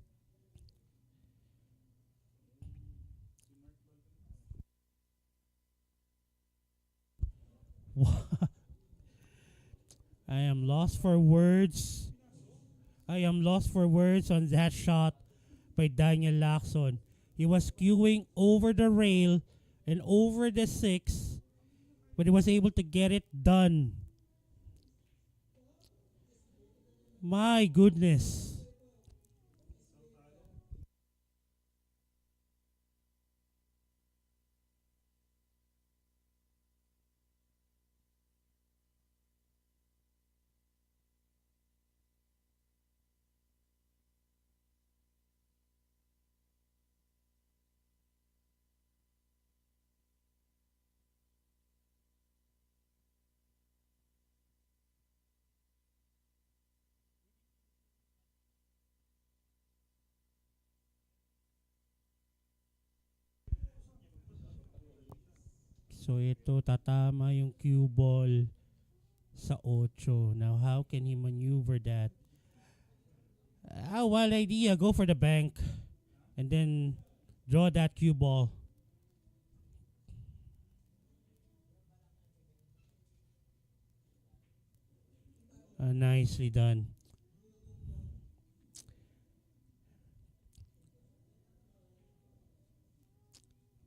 I am lost for words. I am lost for words on that shot by Daniel Lacson. He was queuing over the rail and over the 6. But he was able to get it done. My goodness. So ito tatama yung cue ball sa 8. Now how can he maneuver that? Wild idea, go for the bank and then draw that cue ball. Nicely done.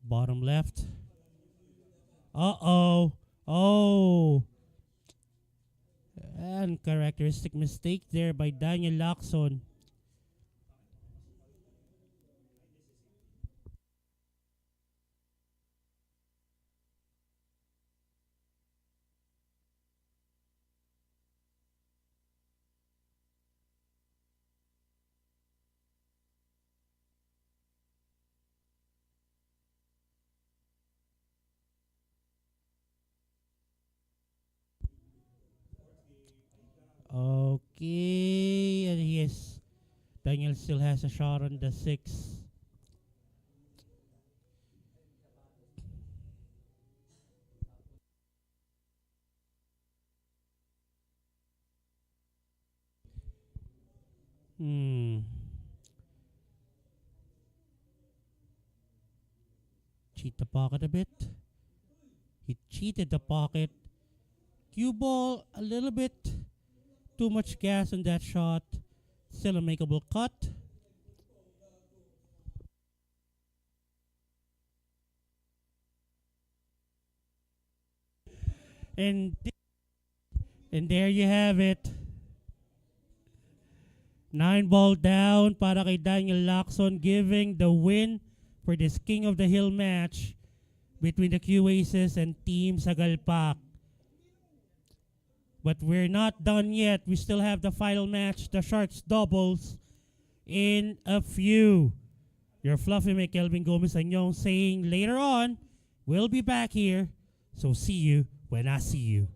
Bottom left. Uh-oh. Oh. Uncharacteristic mistake there by Daniel Lacson. Okay, and yes, Daniel still has a shot on the 6. Cheat the pocket a bit. He cheated the pocket. Cue ball, a little bit too much gas on that shot. Still a makeable cut. And there you have it. 9 ball down para kay Daniel Lacson, giving the win for this King of the Hill match between the Q Aces and Team Sagalpak. But we're not done yet. We still have the final match, the Sharks doubles, in a few. Your Fluffy McKelvin Gomez Anyong saying later on, we'll be back here. So see you when I see you.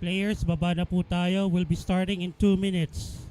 Players, baba na po tayo. We'll be starting in 2 minutes.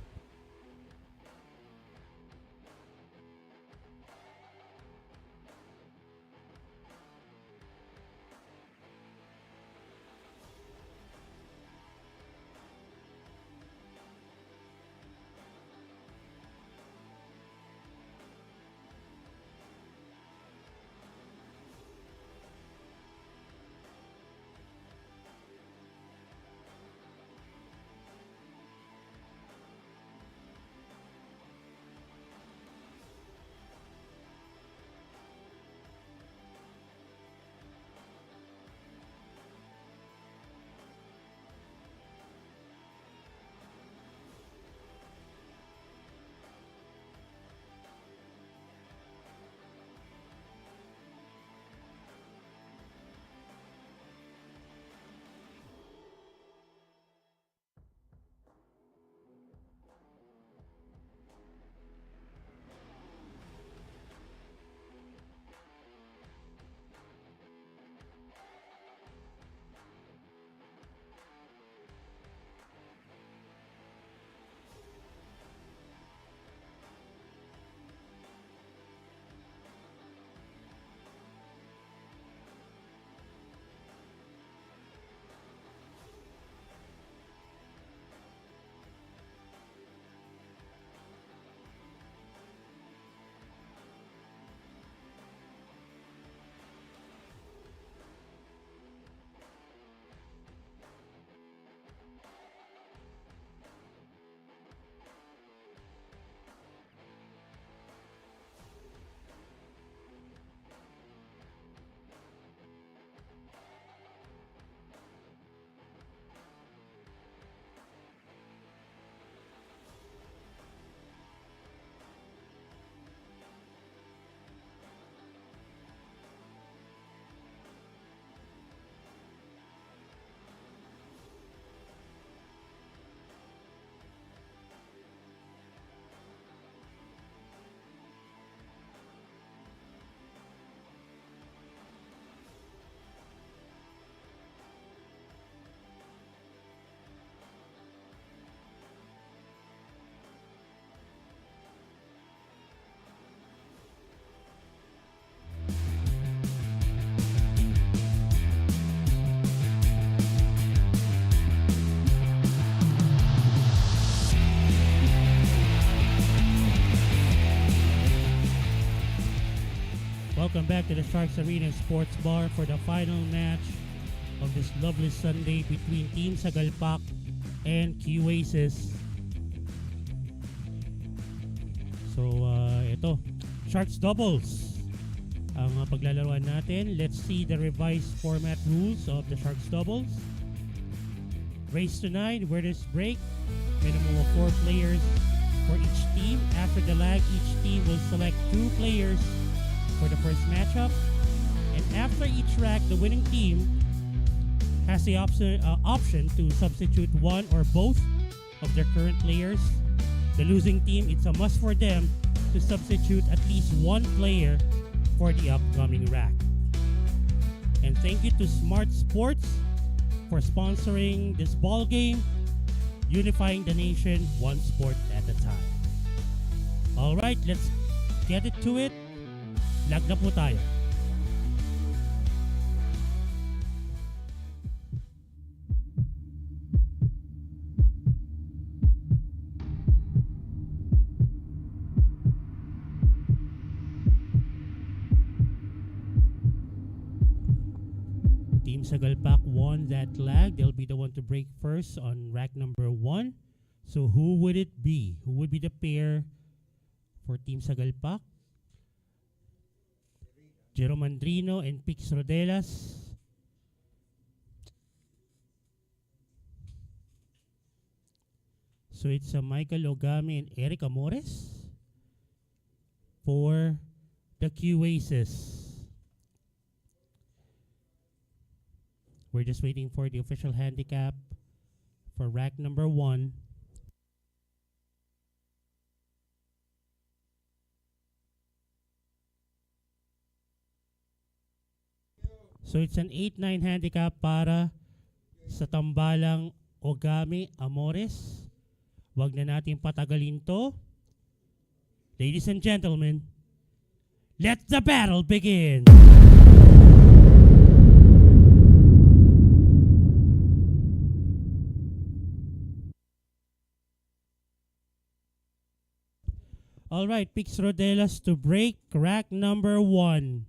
Welcome back to the Sharks Arena Sports Bar for the final match of this lovely Sunday between Team Sagalpak and Oasis. So, ito, Sharks doubles ang paglalaruan natin. Let's see the revised format rules of the Sharks doubles. Race to 9, winners break. Minimum of 4 players for each team. After the lag, each team will select 2 players for the first matchup. And after each rack, the winning team has the option to substitute one or both of their current players. The losing team, it's a must for them to substitute at least one player for the upcoming rack. And thank you to Smart Sports for sponsoring this ball game, unifying the nation one sport at a time. All right, let's get it to it. Lag na po tayo. Team Sagalpak won that lag. They'll be the one to break first on rack number 1. So who would it be? Who would be the pair for Team Sagalpak? Jerome Andrino and Pix Rodelas. So it's Michael Ogami and Eric Amores for the Oasis. We're just waiting for the official handicap for rack number 1. So it's an 8-9 handicap para sa tambalang Ogami Amores. Wag na natin patagalin to. Ladies and gentlemen, let the battle begin! All right, picks Rodelas to break rack number 1.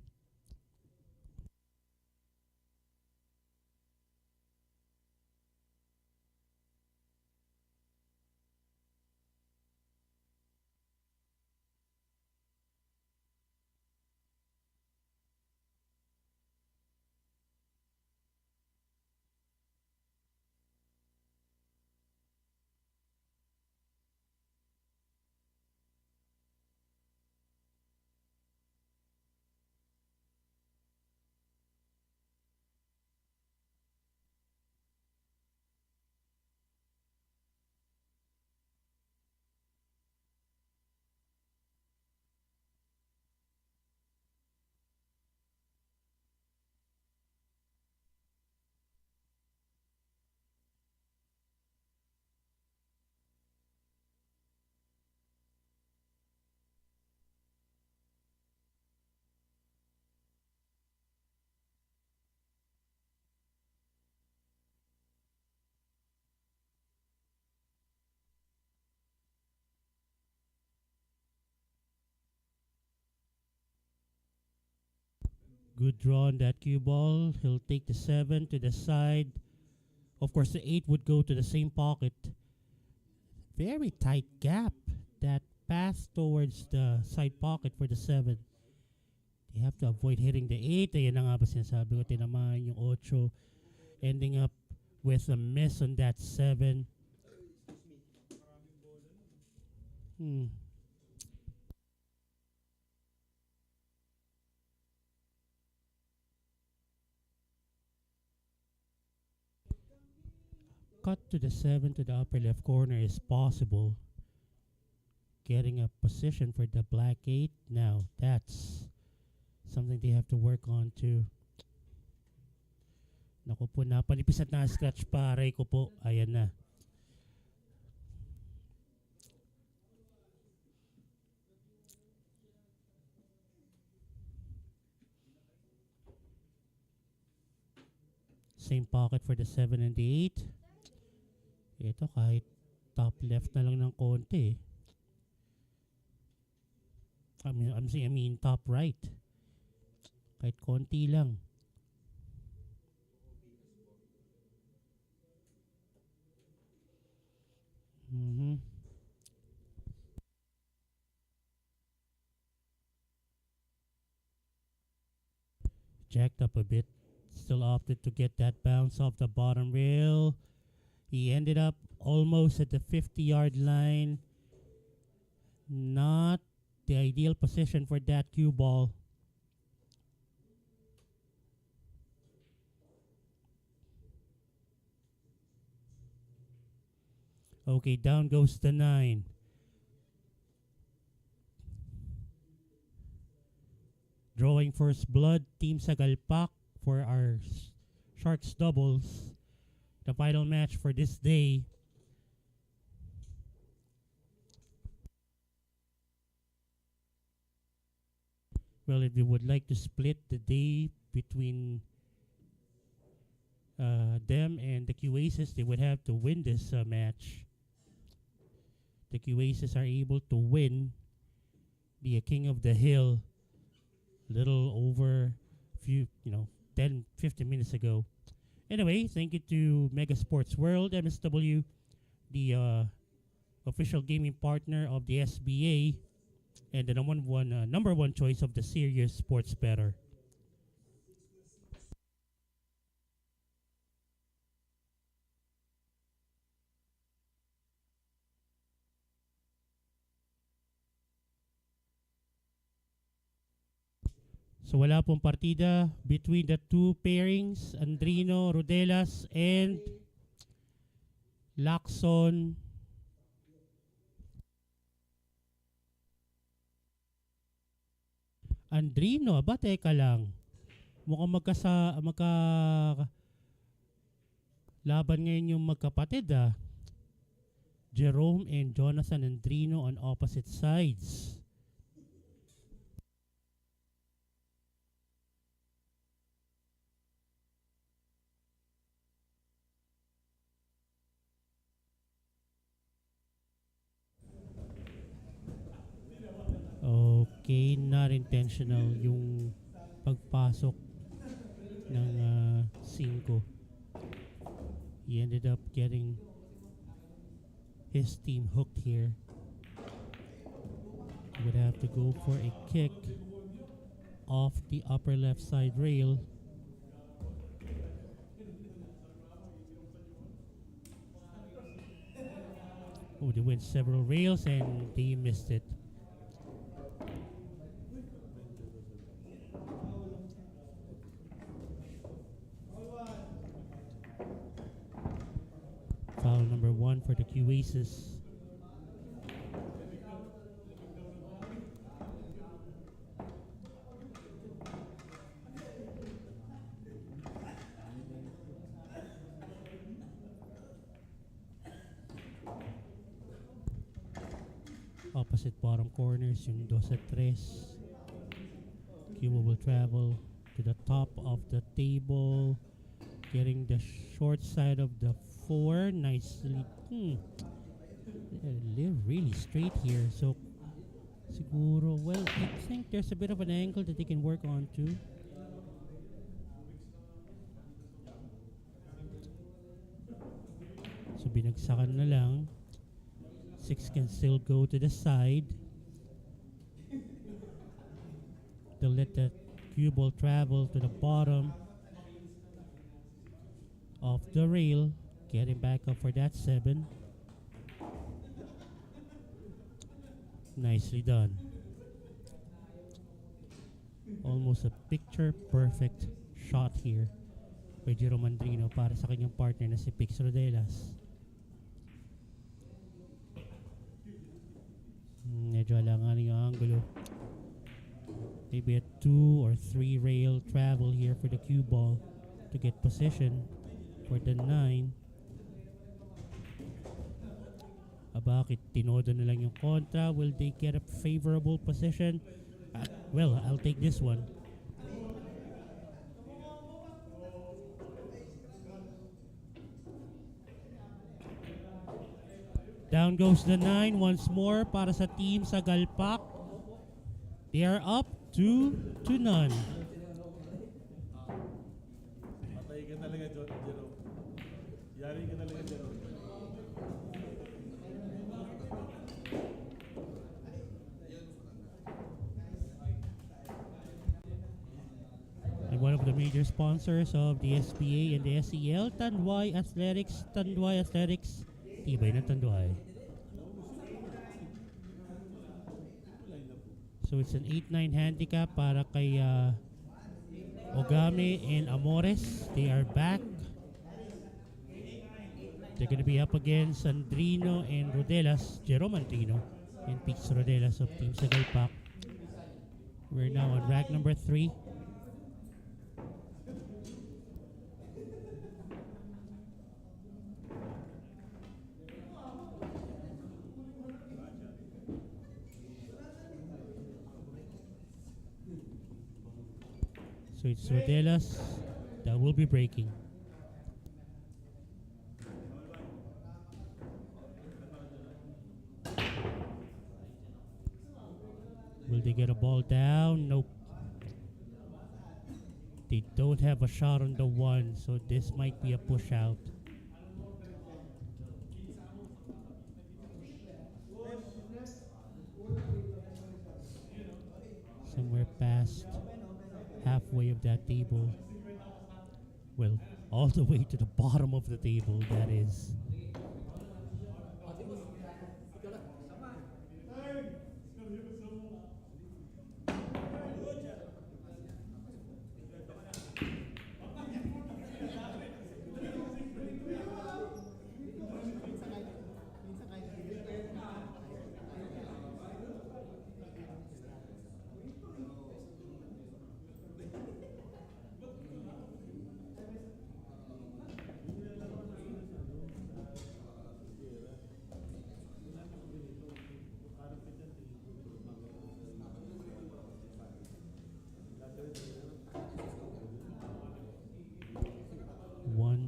Good draw on that cue ball. He'll take the 7 to the side. Of course, the 8 would go to the same pocket. Very tight gap. That pass towards the side pocket for the 7. You have to avoid hitting the 8. Ayan na nga ba sinasabi ko. Tinamaan yung 8. Ending up with a miss on that 7. Cut to the 7 to the upper left corner is possible. Getting a position for the black 8 now. That's something they have to work on too. Naku po, napanipis at na-scratch pa. Aray ko po. Ayan na. Same pocket for the 7 and the 8. Ito kahit top left na lang ng konti. I mean top right. Kahit konti lang. Jacked up a bit. Still opted to get that bounce off the bottom rail. He ended up almost at the 50-yard line. Not the ideal position for that cue ball. Okay, down goes the 9. Drawing first blood, Team Sagalpak for our Sharks doubles. The final match for this day. Well, if you would like to split the day between them and the QAces, they would have to win this match. The QAces are able to win the King of the Hill little over 10, 15 minutes ago. Anyway, thank you to Mega Sports World, MSW, the official gaming partner of the SBA, and the number one choice of the serious sports bettor. So wala pong partida between the two pairings, Andrino Rodelas and Lacson. Andrino, ba teka lang. Mukhang Laban ngayon yung magkapatid Jerome and Jonathan Andrino on opposite sides. Okay, not intentional yung pagpasok ng 5. He ended up getting his team hooked here. Would have to go for a kick off the upper left side rail. Oh, they went several rails and they missed it. Foul number 1 for the Q Aces. Opposite bottom corners, yung 2 at 3. Cuba will travel to the top of the table, getting the short side of the 4 nicely. They're really straight here, so siguro, well, I think there's a bit of an angle that they can work on too. So binagsakan na lang. 6 can still go to the side. They'll let the cue ball travel to the bottom of the rail, getting back up for that 7. Nicely done. Almost a picture perfect shot here by Jerome Andrino para sa kanyang partner na si Pix Rodelas. Medyo alangan yung angulo. Maybe a 2 or 3 rail travel here for the cue ball to get position for the 9. Bakit tinodo na lang yung kontra? Will they get a favorable position? Well, I'll take this one. Down goes the 9 once more para sa team Sagalpak. They are up 2-0. Patay ka talaga, Jerome. Yari ka talaga, Jerome. And one of the major sponsors of the SPA and the SEL, Tanduay Athletics. Tanduay Athletics, tibay ng Tanduay. So it's an 8-9 handicap para kay Ogame and Amores. They are back. They're going to be up against Andrino and Rodelas, Jerome Andrino and Pix Rodelas of Team Sagalpak. We're now on rack number 3. So it's Rodelas that will be breaking. Will they get a ball down? Nope. They don't have a shot on the 1, so this might be a push out. Somewhere past halfway of that table. Well, all the way to the bottom of the table, that is.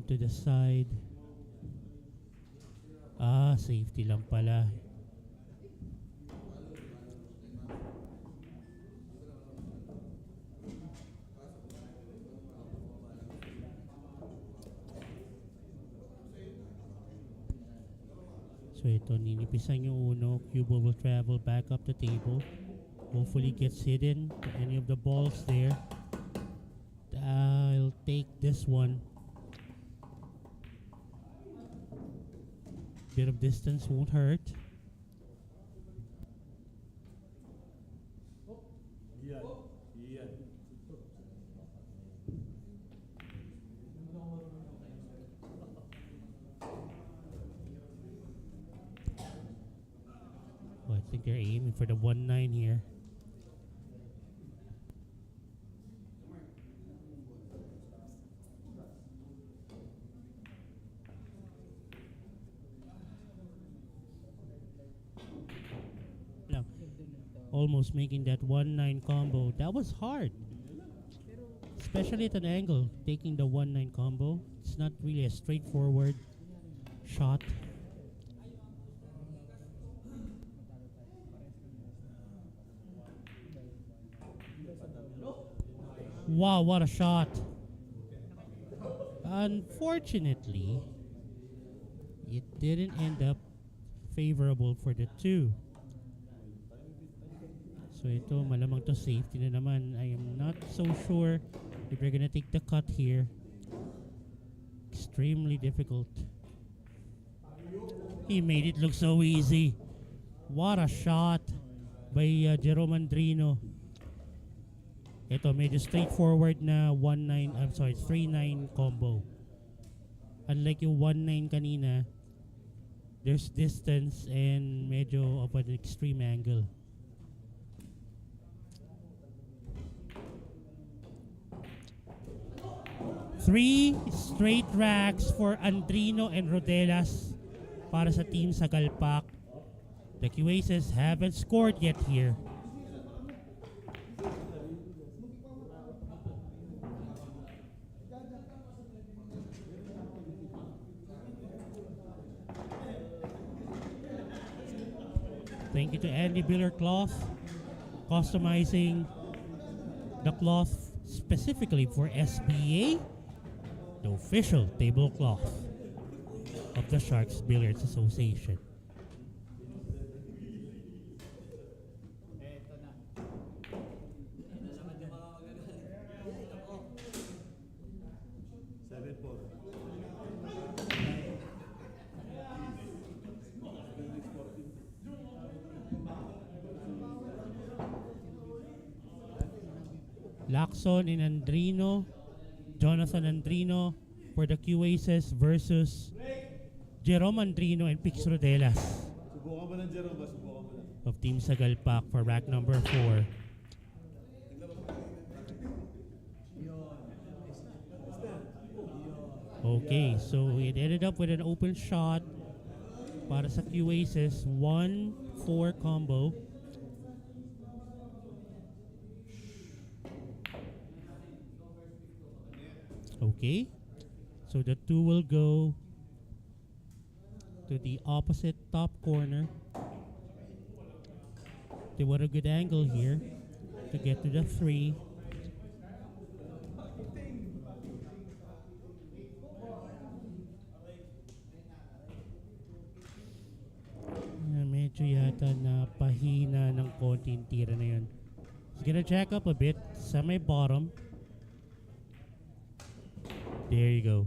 to the side. Ah, safety lang pala. So ito, ninipisan yung uno. Cubo will travel back up the table. Hopefully gets hidden to any of the balls there. I'll take this one. Bit of distance won't hurt. Yan. Yan. Oh, I think they're aiming for the 1-9 here. Now, almost making that 1-9 combo. That was hard. Especially at an angle, taking the 1-9 combo. It's not really a straightforward shot. Wow, what a shot. Unfortunately, it didn't end up favorable for the two. So ito, malamang to safety na naman. I am not so sure if they're gonna take the cut here. Extremely difficult. He made it look so easy. What a shot by Jerome Andrino. Ito, medyo straightforward na 3-9 combo. Unlike yung 1-9 kanina, there's distance and medyo of an extreme angle. Three straight racks for Andrino and Rodelas para sa team Sagalpak. The QAces haven't scored yet here. Thank you to Andy Biller Cloth, customizing the cloth specifically for SBA, the official tablecloth of the Sharks Billiards Association. Lacson and Andrino, Jonathan Andrino for the QAces versus Jerome Andrino and Pix Rodelas Subukan mo lang, Jerome. Subukan mo lang. of Team Sagalpak for rack number 4. Okay, so it ended up with an open shot para sa QAces, 1-4 combo. Okay, so the two will go to the opposite top corner. They want a good angle here to get to the 3. Medyo yata na pahina ng konti yung tira na yun. It's gonna jack up a bit sa may bottom. There you go.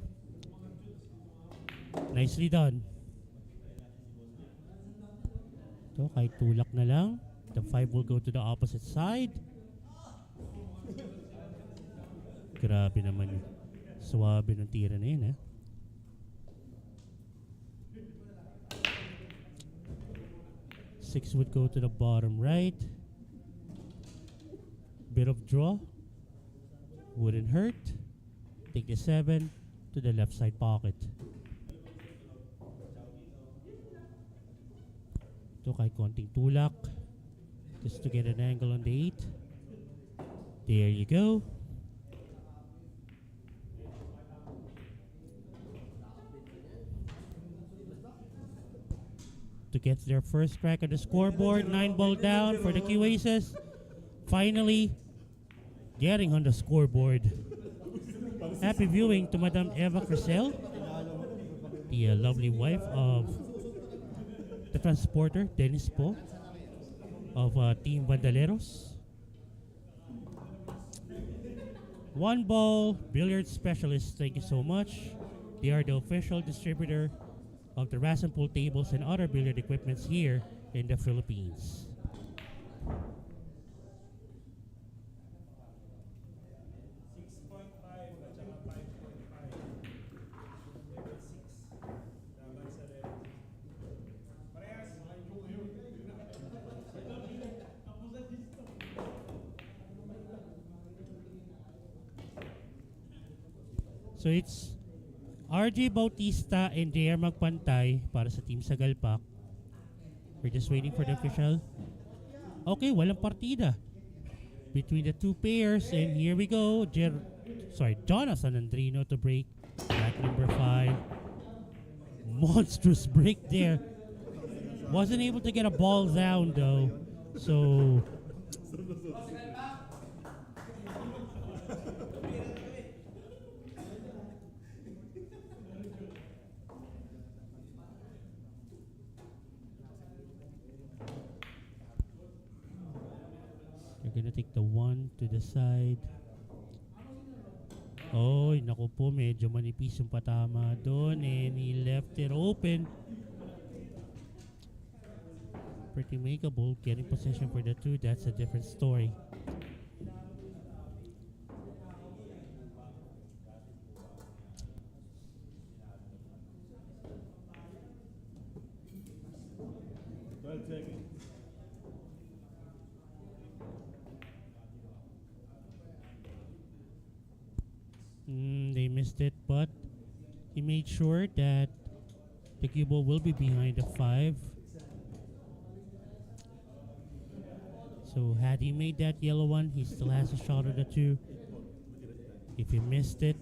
Nicely done. So, kahit tulak na lang, the 5 will go to the opposite side. Grabe naman yun. Suwabe ng tira na yun, 6 would go to the bottom right. Bit of draw. Wouldn't hurt. Take the 7 to the left side pocket. Ito kahit konting tulak. Just to get an angle on the 8. There you go. to get their first crack at the scoreboard. 9 ball down for the Q Aces. Finally, getting on the scoreboard. Happy viewing to Madam Eva Crisel, the lovely wife of the transporter, Dennis Po, of Team Bandaleros. 1 ball, billiard specialist, thank you so much. They are the official distributor of the Rasen pool tables and other billiard equipments here in the Philippines. So it's RJ Bautista and JR magpantay para sa Team Sagalpak. We're just waiting for the official. Okay, walang partida between the two pairs, and here we go. Jonathan Andrino to break. Back number 5. Monstrous break there. Wasn't able to get a ball down though. So they're gonna take the 1 to the side. Oh, naku po, medyo manipis yung patama doon, and he left it open. Pretty makeable. Getting possession for the 2, that's a different story. They missed it, but he made sure that the cue ball will be behind the 5. So had he made that yellow one, he still has a shot at the 2. If he missed it,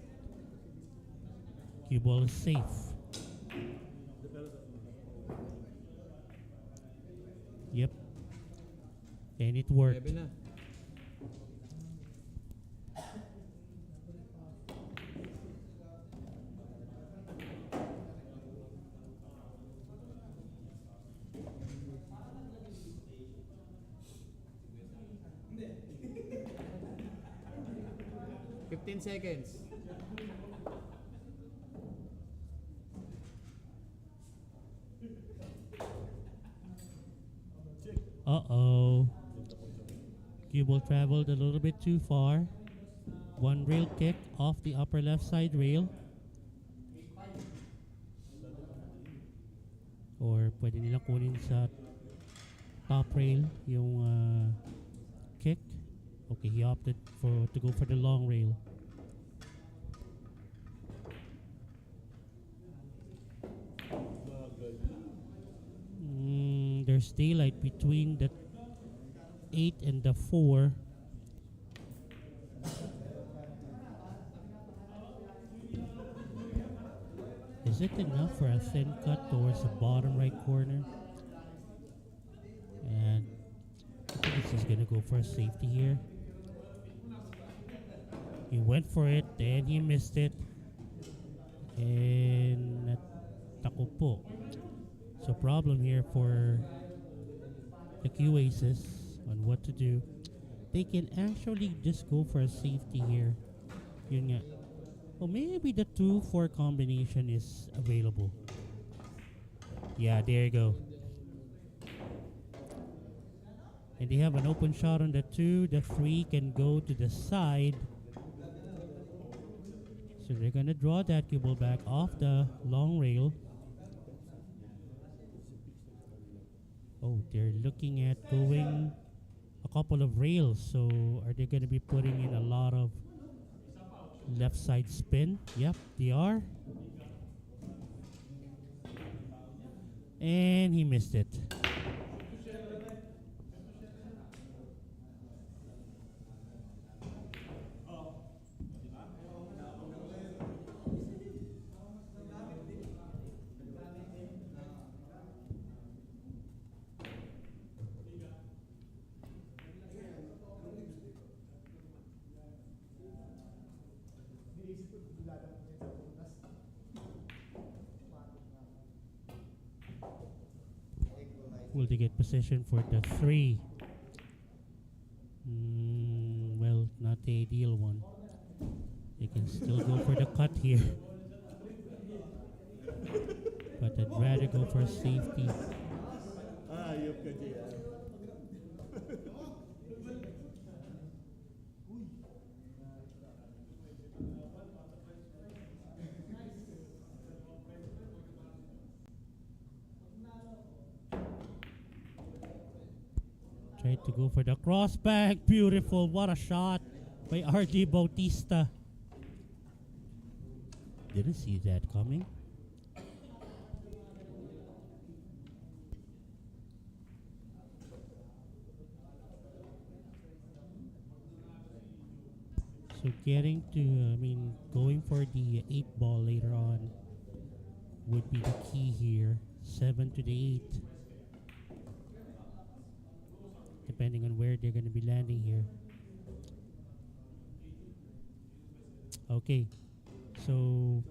cue ball is safe. Yep. And it worked. Bebe na. Seconds. Uh-oh. Cue ball traveled a little bit too far. 1 rail kick off the upper left side rail. Or pwede nilang kunin sa top rail yung kick. Okay, he opted to go for the long rail. There's daylight between the 8 and the 4. Is it enough for a thin cut towards the bottom right corner? And I think he's just gonna go for a safety here. He went for it and he missed it. And natako po. So problem here for the Q Aces on what to do. They can actually just go for a safety here. Yun nga. Well, maybe the 2-4 combination is available. Yeah, there you go. And they have an open shot on the 2. The 3 can go to the side. So they're gonna draw that cue ball back off the long rail. Oh, they're looking at going a couple of rails. So are they going to be putting in a lot of left side spin? Yep, they are. And he missed it. Will they get possession for the 3? Well, not the ideal one. They can still go for the cut here. But I'd rather go for safety. Ayop ka, JR. Tried to go for the cross bag. Beautiful. What a shot by RJ Bautista. Didn't see that coming. So getting to, going for the 8 ball later on would be the key here. 7 to the 8. Depending on where they're going to be landing here. Okay. So,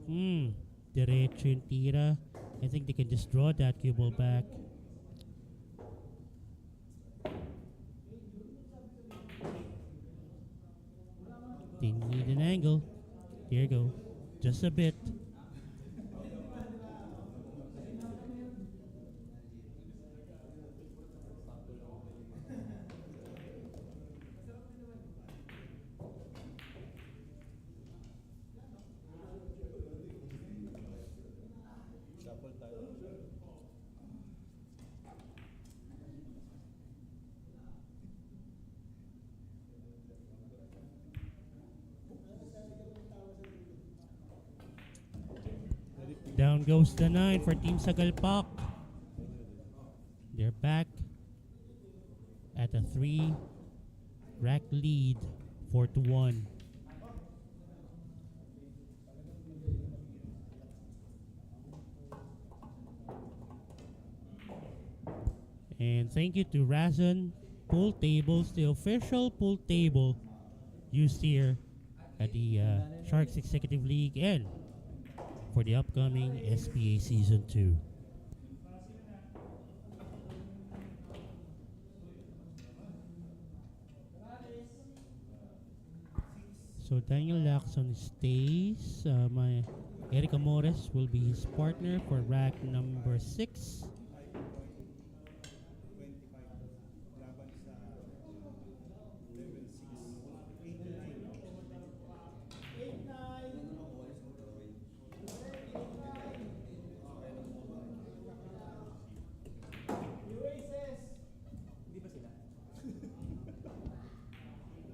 diretso yung tira. I think they can just draw that cue ball back. They need an angle. Here you go. Just a bit. Shuffle tayo. Down goes the 9 for Team Sagalpak. They're back at a 3 rack lead, 4-1. And thank you to Razan Pool Tables, the official pool table used here at the Sharks Executive League and for the upcoming SPA Season 2. So Daniel Lacson stays. My Eric Amores will be his partner for rack number 6. Laban sa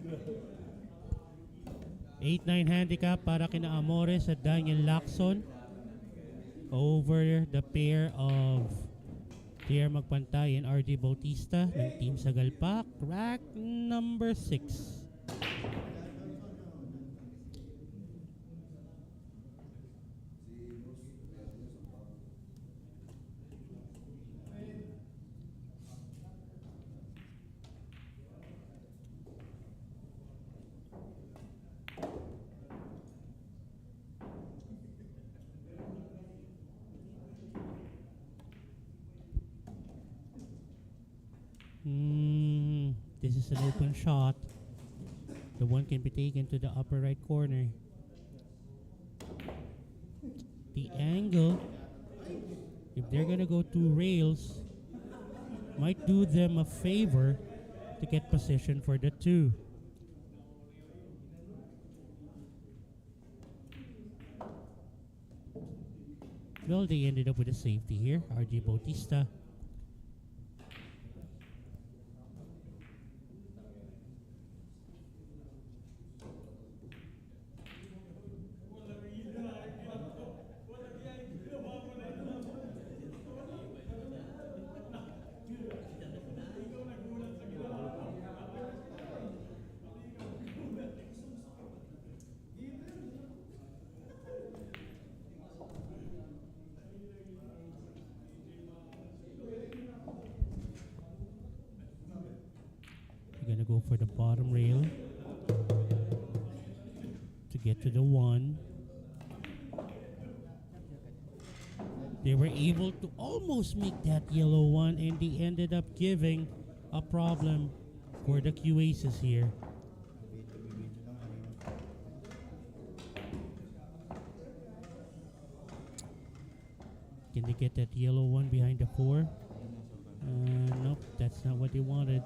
level 8-9 handicap para kina Amores at Daniel Lacson over the pair of Pierre Magpantay and RJ Bautista ng Team Sagalpak. Rack number 6. This is an open shot. The one can be taken to the upper right corner. The angle, if they're gonna go 2 rails, might do them a favor to get position for the 2. Well, they ended up with a safety here. RJ Bautista. Gonna go for the bottom rail to get to the 1. They were able to almost make that yellow one, and they ended up giving a problem for the Q Aces here. Can they get that yellow one behind the 4? Nope, that's not what they wanted.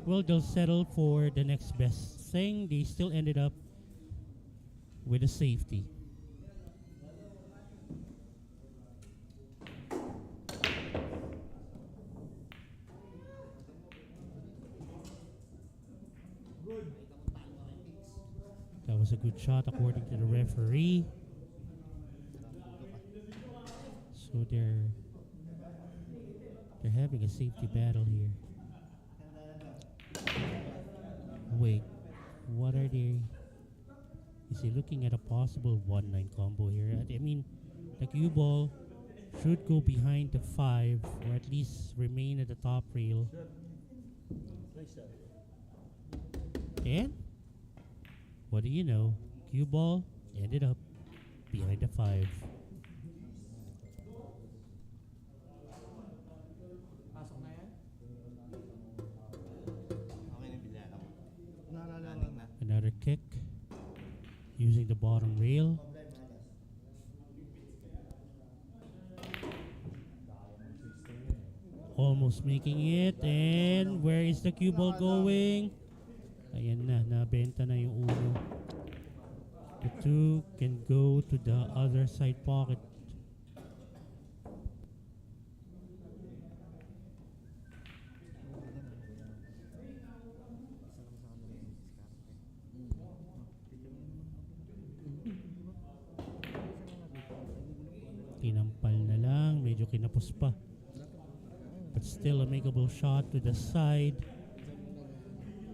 Well, they'll settle for the next best thing. They still ended up with a safety. That was a good shot according to the referee. So they're having a safety battle here. Wait, what are they? Is he looking at a possible 1-9 combo here? I mean, the cue ball should go behind the 5 or at least remain at the top rail. Nice shot. And what do you know? Cue ball ended up behind the 5. Pasok na yan? Another kick using the bottom rail. Almost making it, and where is the cue ball going? Ayan na, nabenta na yung uno. The 2 can go to the other side pocket. Tinampal na lang, medyo kinapos pa. But still a makeable shot to the side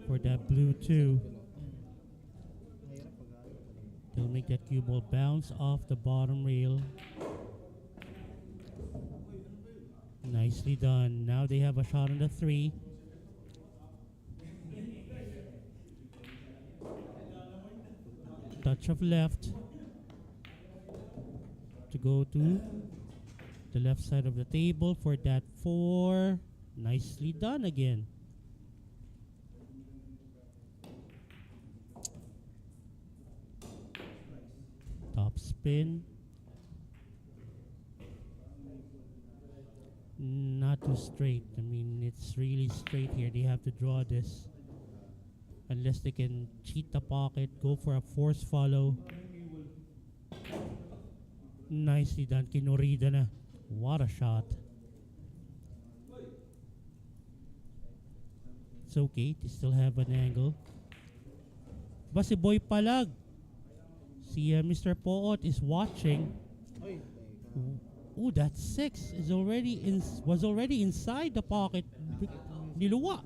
for that blue 2. They'll make that cue ball bounce off the bottom rail. Nicely done. Now they have a shot on the 3. Touch of left to go to the left side of the table for that 4. Nicely done again. Top spin. Not too straight. I mean, it's really straight here. They have to draw this. Unless they can cheat the pocket, go for a force follow. Nicely done. Kinurida na. What a shot. It's okay. They still have an angle. Ba si Boy Palag? Si Mr. Poot is watching. Ooh, that 6 is was already inside the pocket. Niluwa.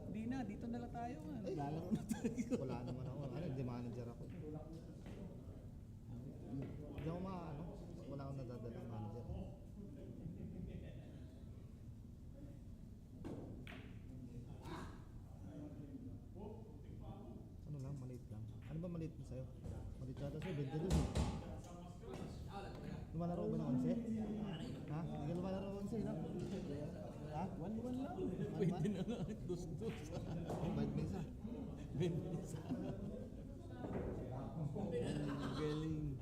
Hindi na, dito na lang tayo. Lalaro na tayo. Wala naman ako. Ano, di manager ako. Hindi ako wala akong nadadalang manager. Ano lang, maliit lang. Ano ba maliit mo sa'yo? Maliit yata sa'yo, 20 dun eh. Lumalaro ba ng 11? Ha? Hindi ka lumalaro ng 11, no? Ha? 1-1 lang. Pwede na nga. Dos-dos. Bait mesa. Benisa. Galing.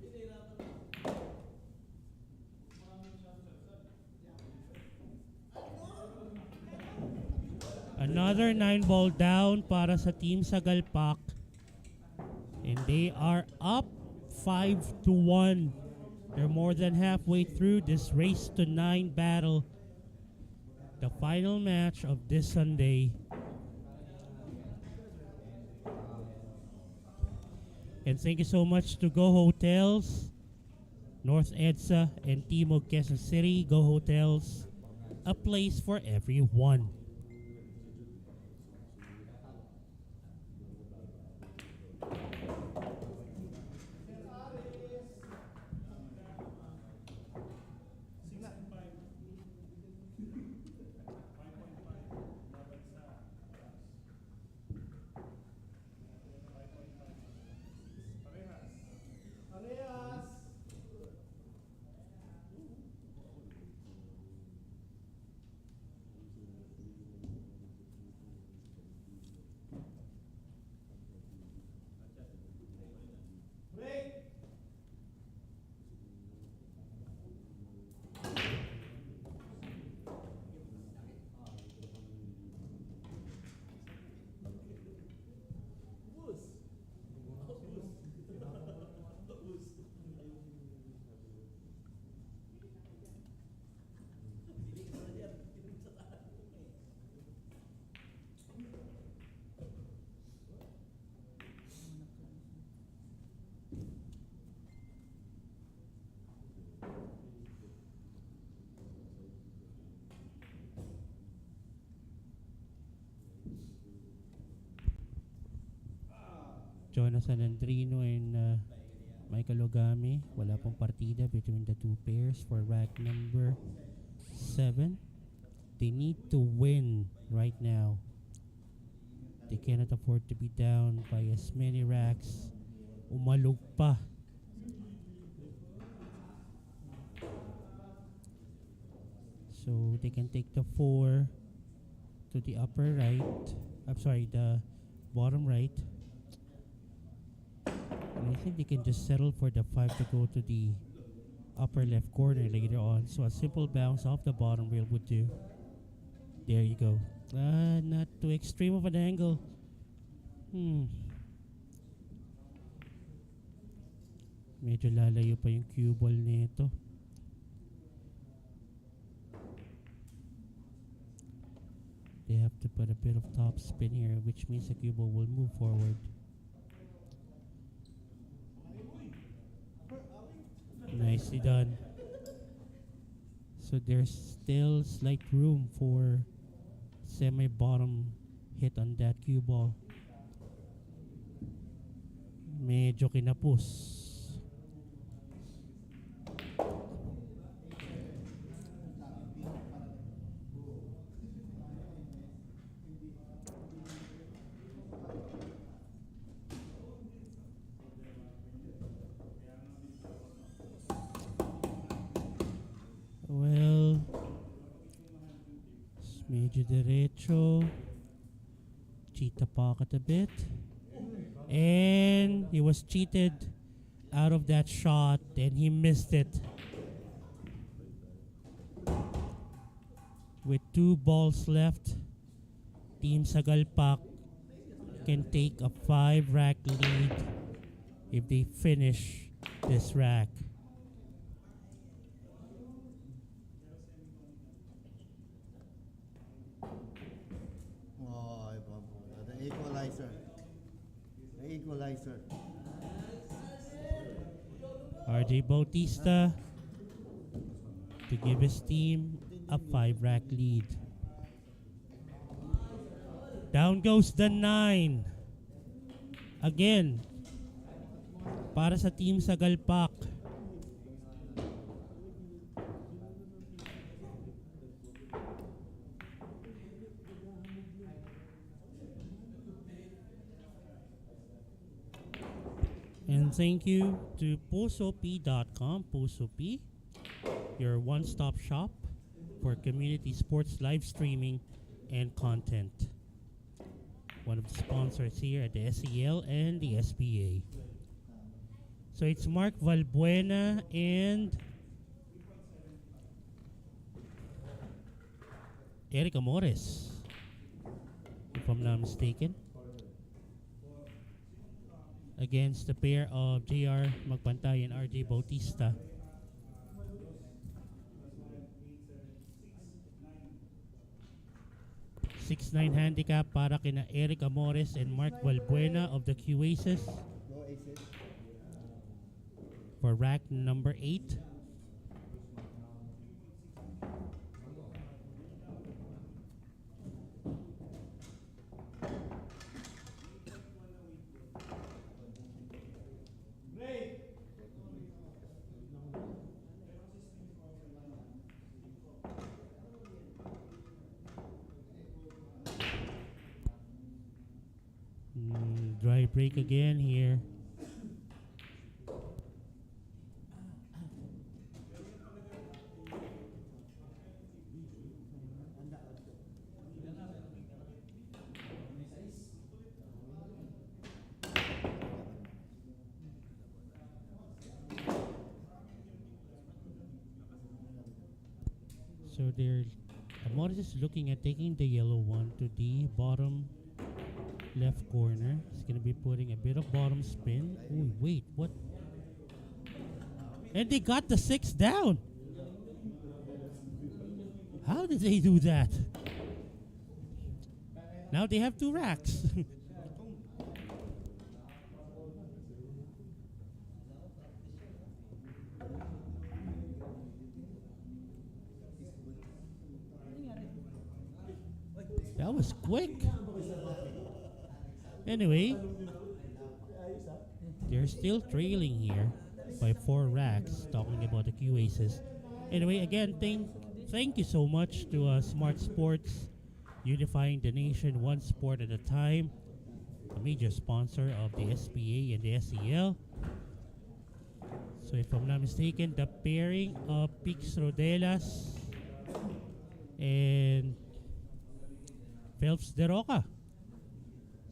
Another 9-ball down para sa Team Sagalpak. And they are up 5-1. They're more than halfway through this race to 9 battle. The final match of this Sunday. And thank you so much to Go Hotels, North EDSA, and Timog Quezon City. Go Hotels, a place for everyone. Jonathan Andrino and Michael Ogami. Wala pong partida between the two pairs for rack number 7. They need to win right now. They cannot afford to be down by as many racks. Umalog pa. So they can take the 4 to the upper right. I'm sorry, the bottom right. And I think they can just settle for the 5 to go to the upper left corner later on. So a simple bounce off the bottom rail would do. There you go. Not too extreme of an angle. Medyo lalayo pa yung cue ball nito. They have to put a bit of top spin here, which means the cue ball will move forward. Nicely done. So there's still slight room for semi-bottom hit on that cue ball. Medyo kinapos. Well, medyo derecho. Cheetah pocket a bit. And he was cheated out of that shot and he missed it. With 2 balls left, Team Sagalpak can take a 5 rack lead if they finish this rack. Oh, the equalizer. The equalizer. RJ Bautista to give his team a 5 rack lead. Down goes the 9. Again, para sa Team Sagalpak. And thank you to PusoP.com. PusoP, your one-stop shop for community sports live streaming and content. One of the sponsors here at the SEL and the SBA. So it's Mark Valbuena and Eric Amores, if I'm not mistaken, against the pair of JR Magpantay and RJ Bautista. .69 handicap para kina Eric Amores and Mark Valbuena of the Q Aces Go aces. for rack number 8. Dry break again here. So Amores is looking at taking the yellow one to the bottom left corner. He's going to be putting a bit of bottom spin. Oh, wait, what? And they got the 6 down. How did they do that? Now they have 2 racks. That was quick. Anyway, They're still trailing here by 4 racks, talking about the Q Aces. Anyway, again, thank you so much to Smart Sports, unifying the nation one sport at a time, a major sponsor of the SPA and the SEL. So if I'm not mistaken, the pairing of Pix Rodelas and Phelps de Roca.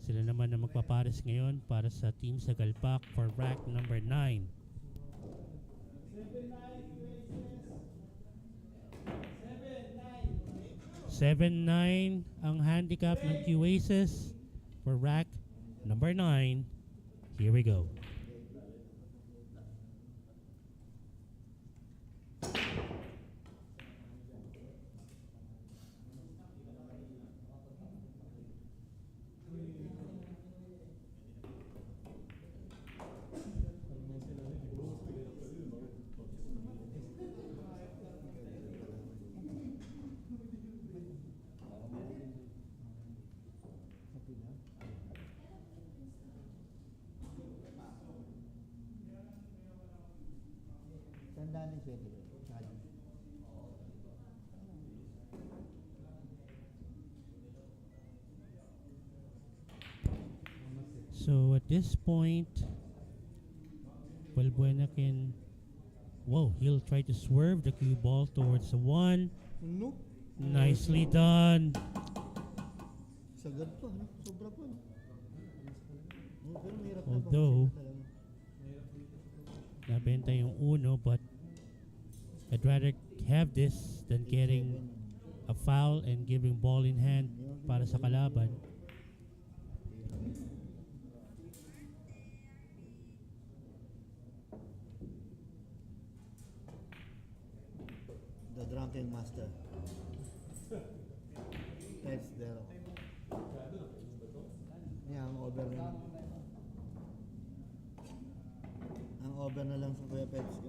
Sila naman na magpapares ngayon para sa Team Sagalpak for rack number 9. Seven, 9 ang handicap ng Q Aces for rack number 9. Here we go. Tandaan ni Shetty. So at this point, Balbuena can, he'll try to swerve the cue ball towards the 1. No? Nicely done. Sagad pa, no? Sobra pa, no? Pero mahirap na Although, talaga. nabenta yung 1, but I'd rather have this than getting a foul and giving ball in hand para sa kalaban. The drunken master. That's there. Yeah, ang over na. Ang over na lang sa Kuya Peps ko.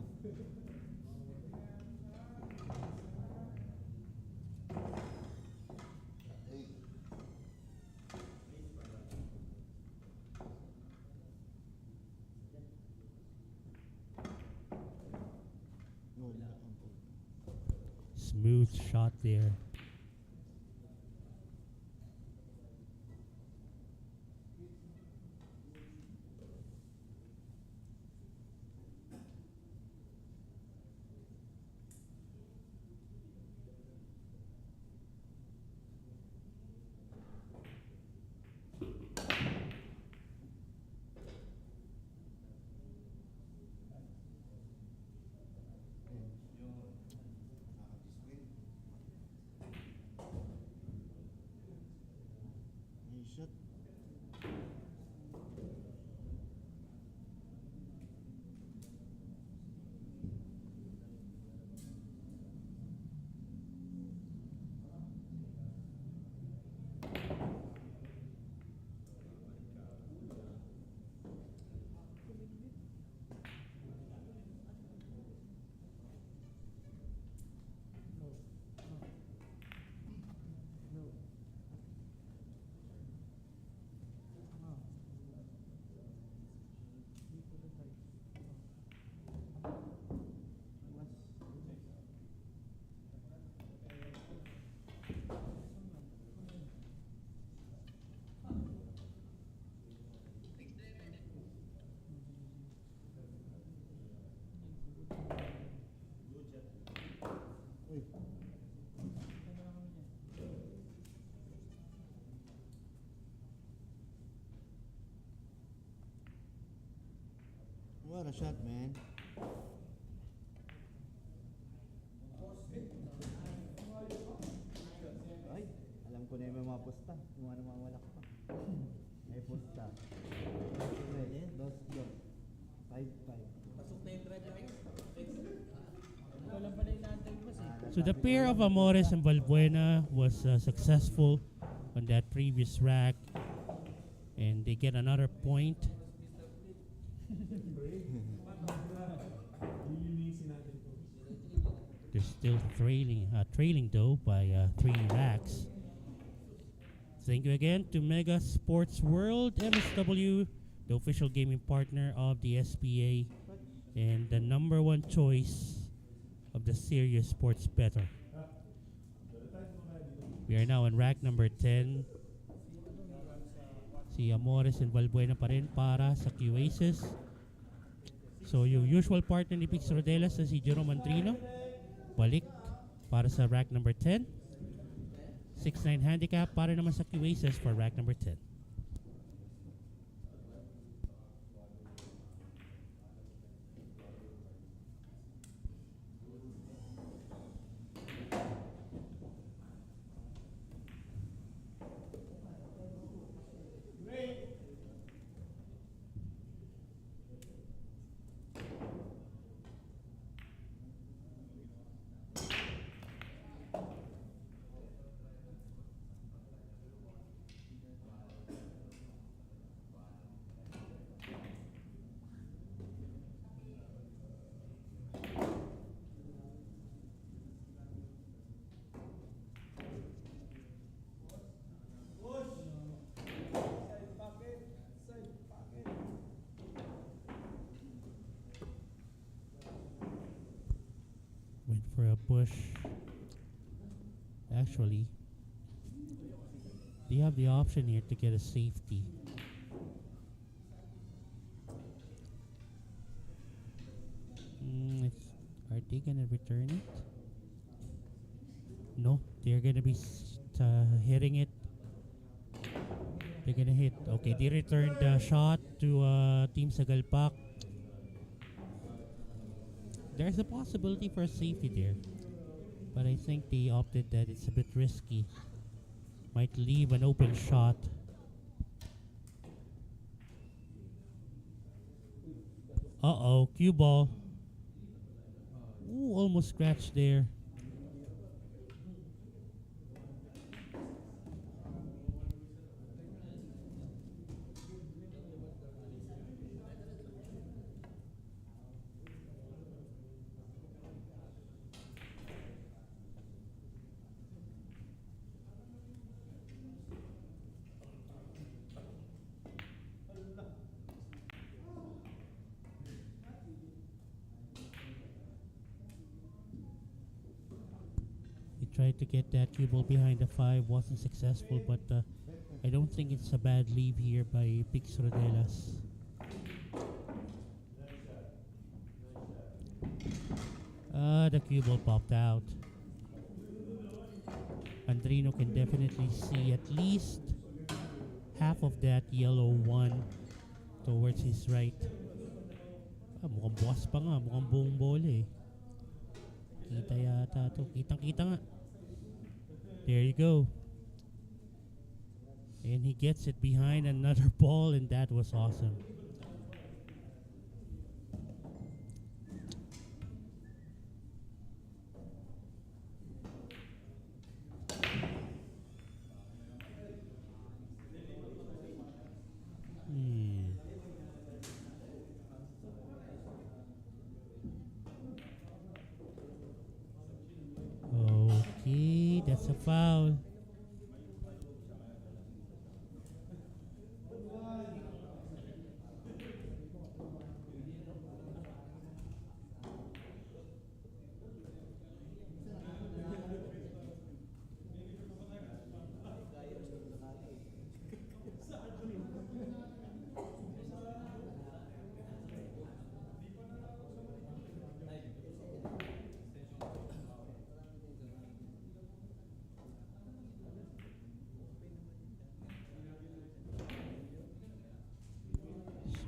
Smooth shot there. Shot. What a shot, man. Ay, alam ko na yung mga pusta. Yung mga namawalak pa. May pusta. 3, 2, 5, 5. Pasok na yung drive line. Ikaw lang pala yung naantay mas eh. So the pair of Amores and Balbuena was successful on that previous rack, and they get another point. They're still trailing though by 3 racks. Thank you again to Mega Sports World, MSW, the official gaming partner of the SPA, and the number one choice of the serious sports bettor. We are now on rack number 10. Si Amores and Valbuena pa rin para sa Q-Aces. So yung usual partner ni Pix Rodelas na si Jerome Andrino, balik para sa rack number 10. 6-9 handicap para naman sa Q-Aces for rack number 10. Went for a push. Actually, they have the option here to get a safety. Are they gonna return it? No, they're gonna be hitting it. They're gonna hit. Okay, they returned the shot to Team Sagalpak. There's a possibility for a safety there, but I think they opted that it's a bit risky. Might leave an open shot. Uh-oh, cue ball. Ooh, almost scratched there. Tried to get that cue ball behind the 5, wasn't successful, but I don't think it's a bad leave here by Pix Rodelas. The cue ball popped out. Andrino can definitely see at least half of that yellow one towards his right. Mukhang bukas pa nga, mukhang buong bola eh. Kita yata to. Kitang-kita nga. There you go. And he gets it behind another ball, and that was awesome. Okay, that's a foul.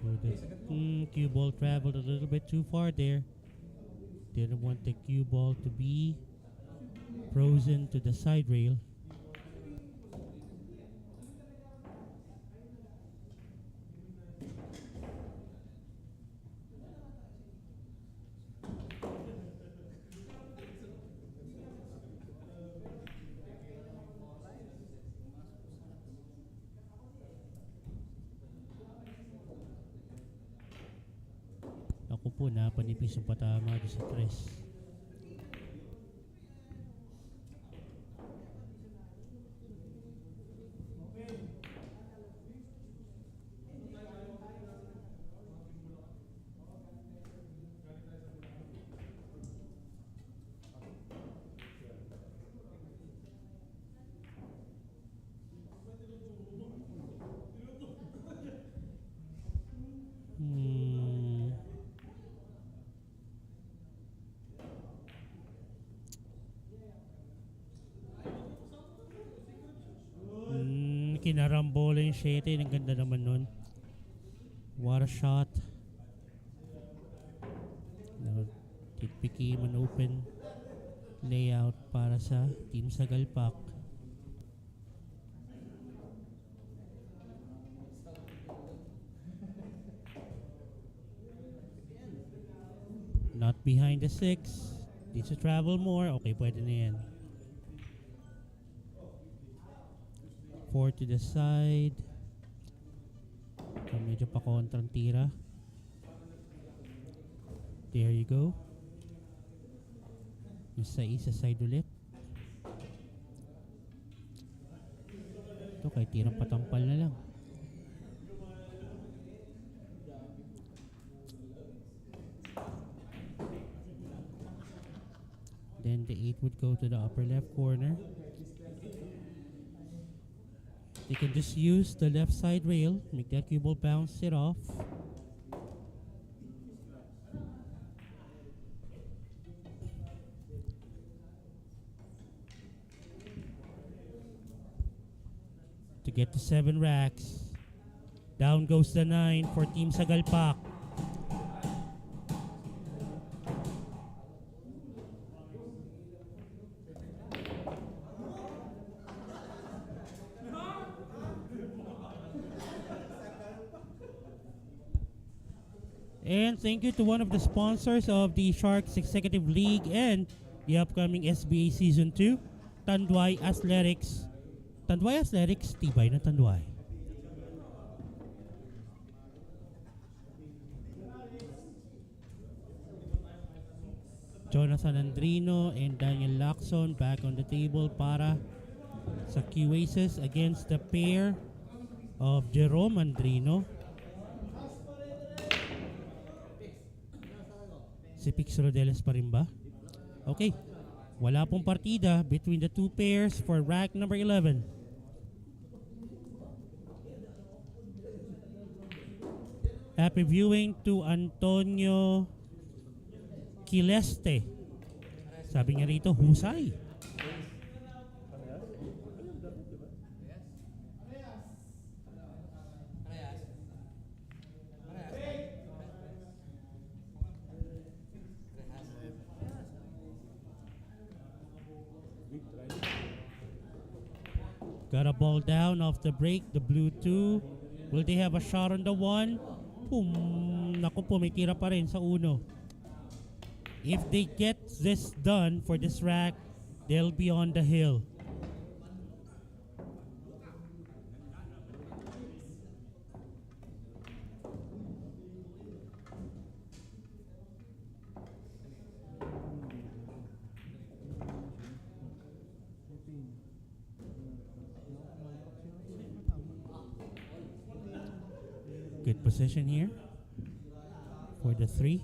So the cue ball traveled a little bit too far there. Didn't want the cue ball to be frozen to the side rail. Ako po, napanipis ang patama doon sa tres. kinarambola yung 7. Ang ganda naman nun. What a shot. Now, it became an open layout para sa Team Sagalpak. Not behind the 6. Needs to travel more. Okay, pwede na yan. 4 to the side. So, medyo pa kontrang tira. There you go. Yung sa isa side ulit. Ito kahit tirang patampal na lang. Then the 8 would go to the upper left corner. They can just use the left side rail, make that cue ball bounce it off. To get to 7 racks. Down goes the 9 for Team Sagalpak. And thank you to one of the sponsors of the Sharks Executive League and the upcoming SBA Season 2, Tanduay Athletics. Tanduay Athletics, tibay na Tanduay. Jonathan Andrino and Daniel Lacson back on the table para sa Q-Aces against the pair of Jerome Andrino. Si Pix Rodeles pa rin ba? Okay. Wala pong partida between the two pairs for rack number 11. Happy viewing to Antonio Quileste. Sabi niya rito, husay. Got a ball down off the break, the blue 2. Will they have a shot on the 1? Naku po, may tira pa rin sa uno. If they get this done for this rack, they'll be on the hill. Good position here for the 3.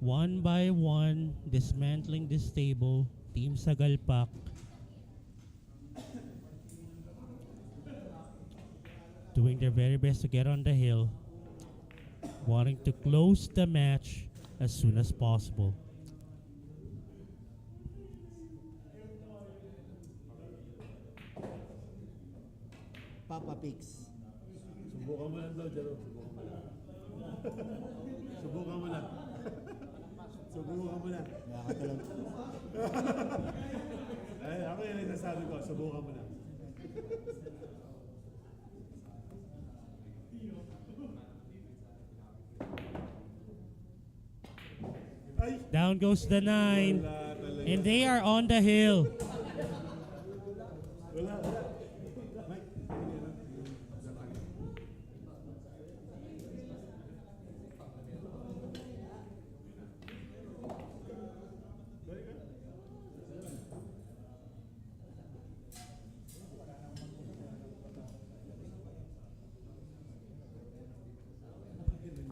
One by one, dismantling this table, Team Sagalpak. Doing their very best to get on the hill, wanting to close the match as soon as possible. Papa Pix. Subukan mo lang daw, Jero. Subukan mo lang. Subukan Subukan mo na. Nakakatulog. Ay, ako yung nagsasabi ko, subukan mo na. Ay! Down goes the 9. Wala talaga. And they are on the hill. Wala. Mike,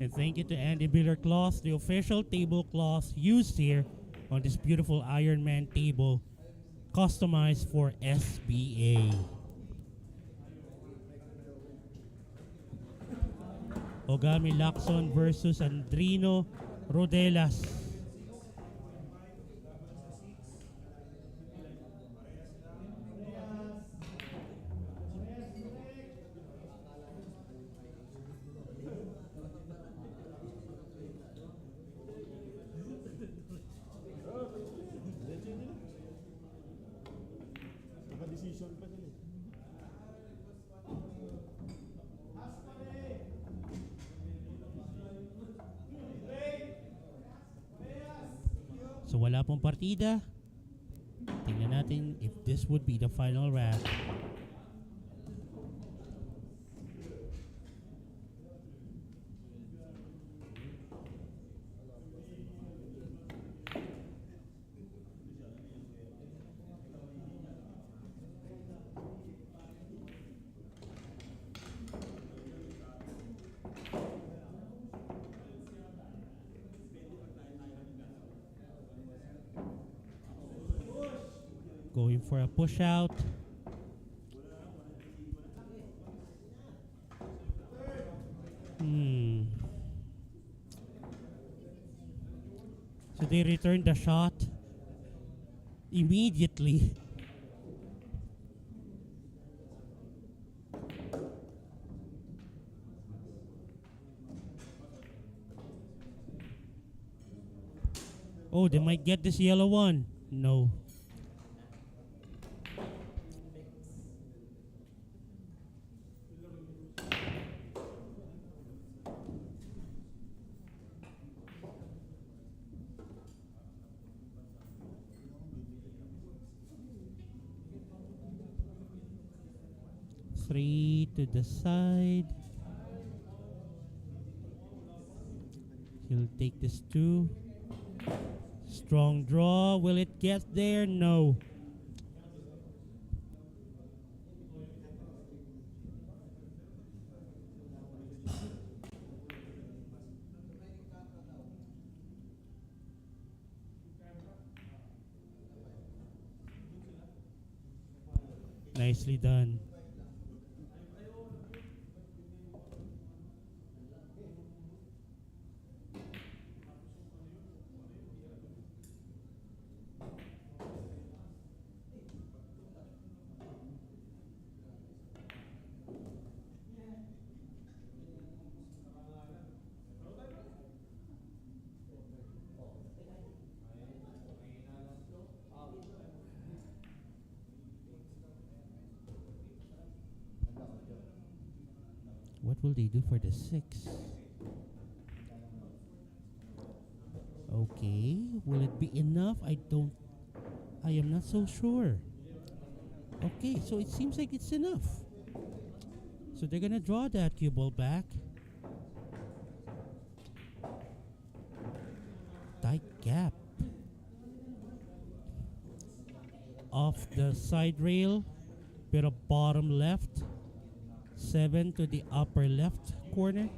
And thank you to Andy Miller Cloth, the official tablecloth used here on this beautiful Iron Man table, customized for SBA. Ogami Lacson versus Andrino Rodelas. naka-decision pa nila. So wala pong partida. Tingnan natin if this would be the final round. Going for a push out. So they returned the shot immediately. Oh, they might get this yellow one. No. Three to the side. He'll take this two. Strong draw. Will it get there? No. Nicely done. What will they do for the 6? Okay, will it be enough? I am not so sure. Okay, so it seems like it's enough. So they're gonna draw that cue ball back. Tight gap. Off the side rail, pero bottom left. 7 to the upper left corner.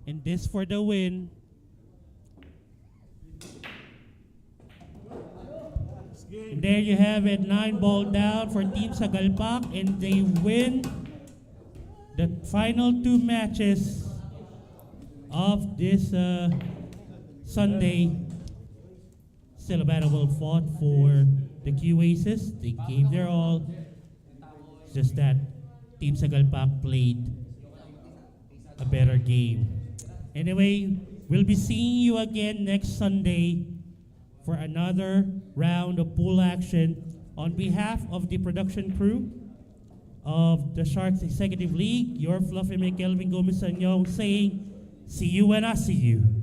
And this for the win. And there you have it, 9-ball down for Team Sagalpak, and they win the final 2 matches of this Sunday. Still a battle well fought for the Q-Aces. They gave their all. It's just that Team Sagalpak played a better game. Anyway, we'll be seeing you again next Sunday for another round of pool action. On behalf of the production crew of the Sharks Executive League, your Fluffy McKelvin Gomez Sanyong saying, see you when I see you.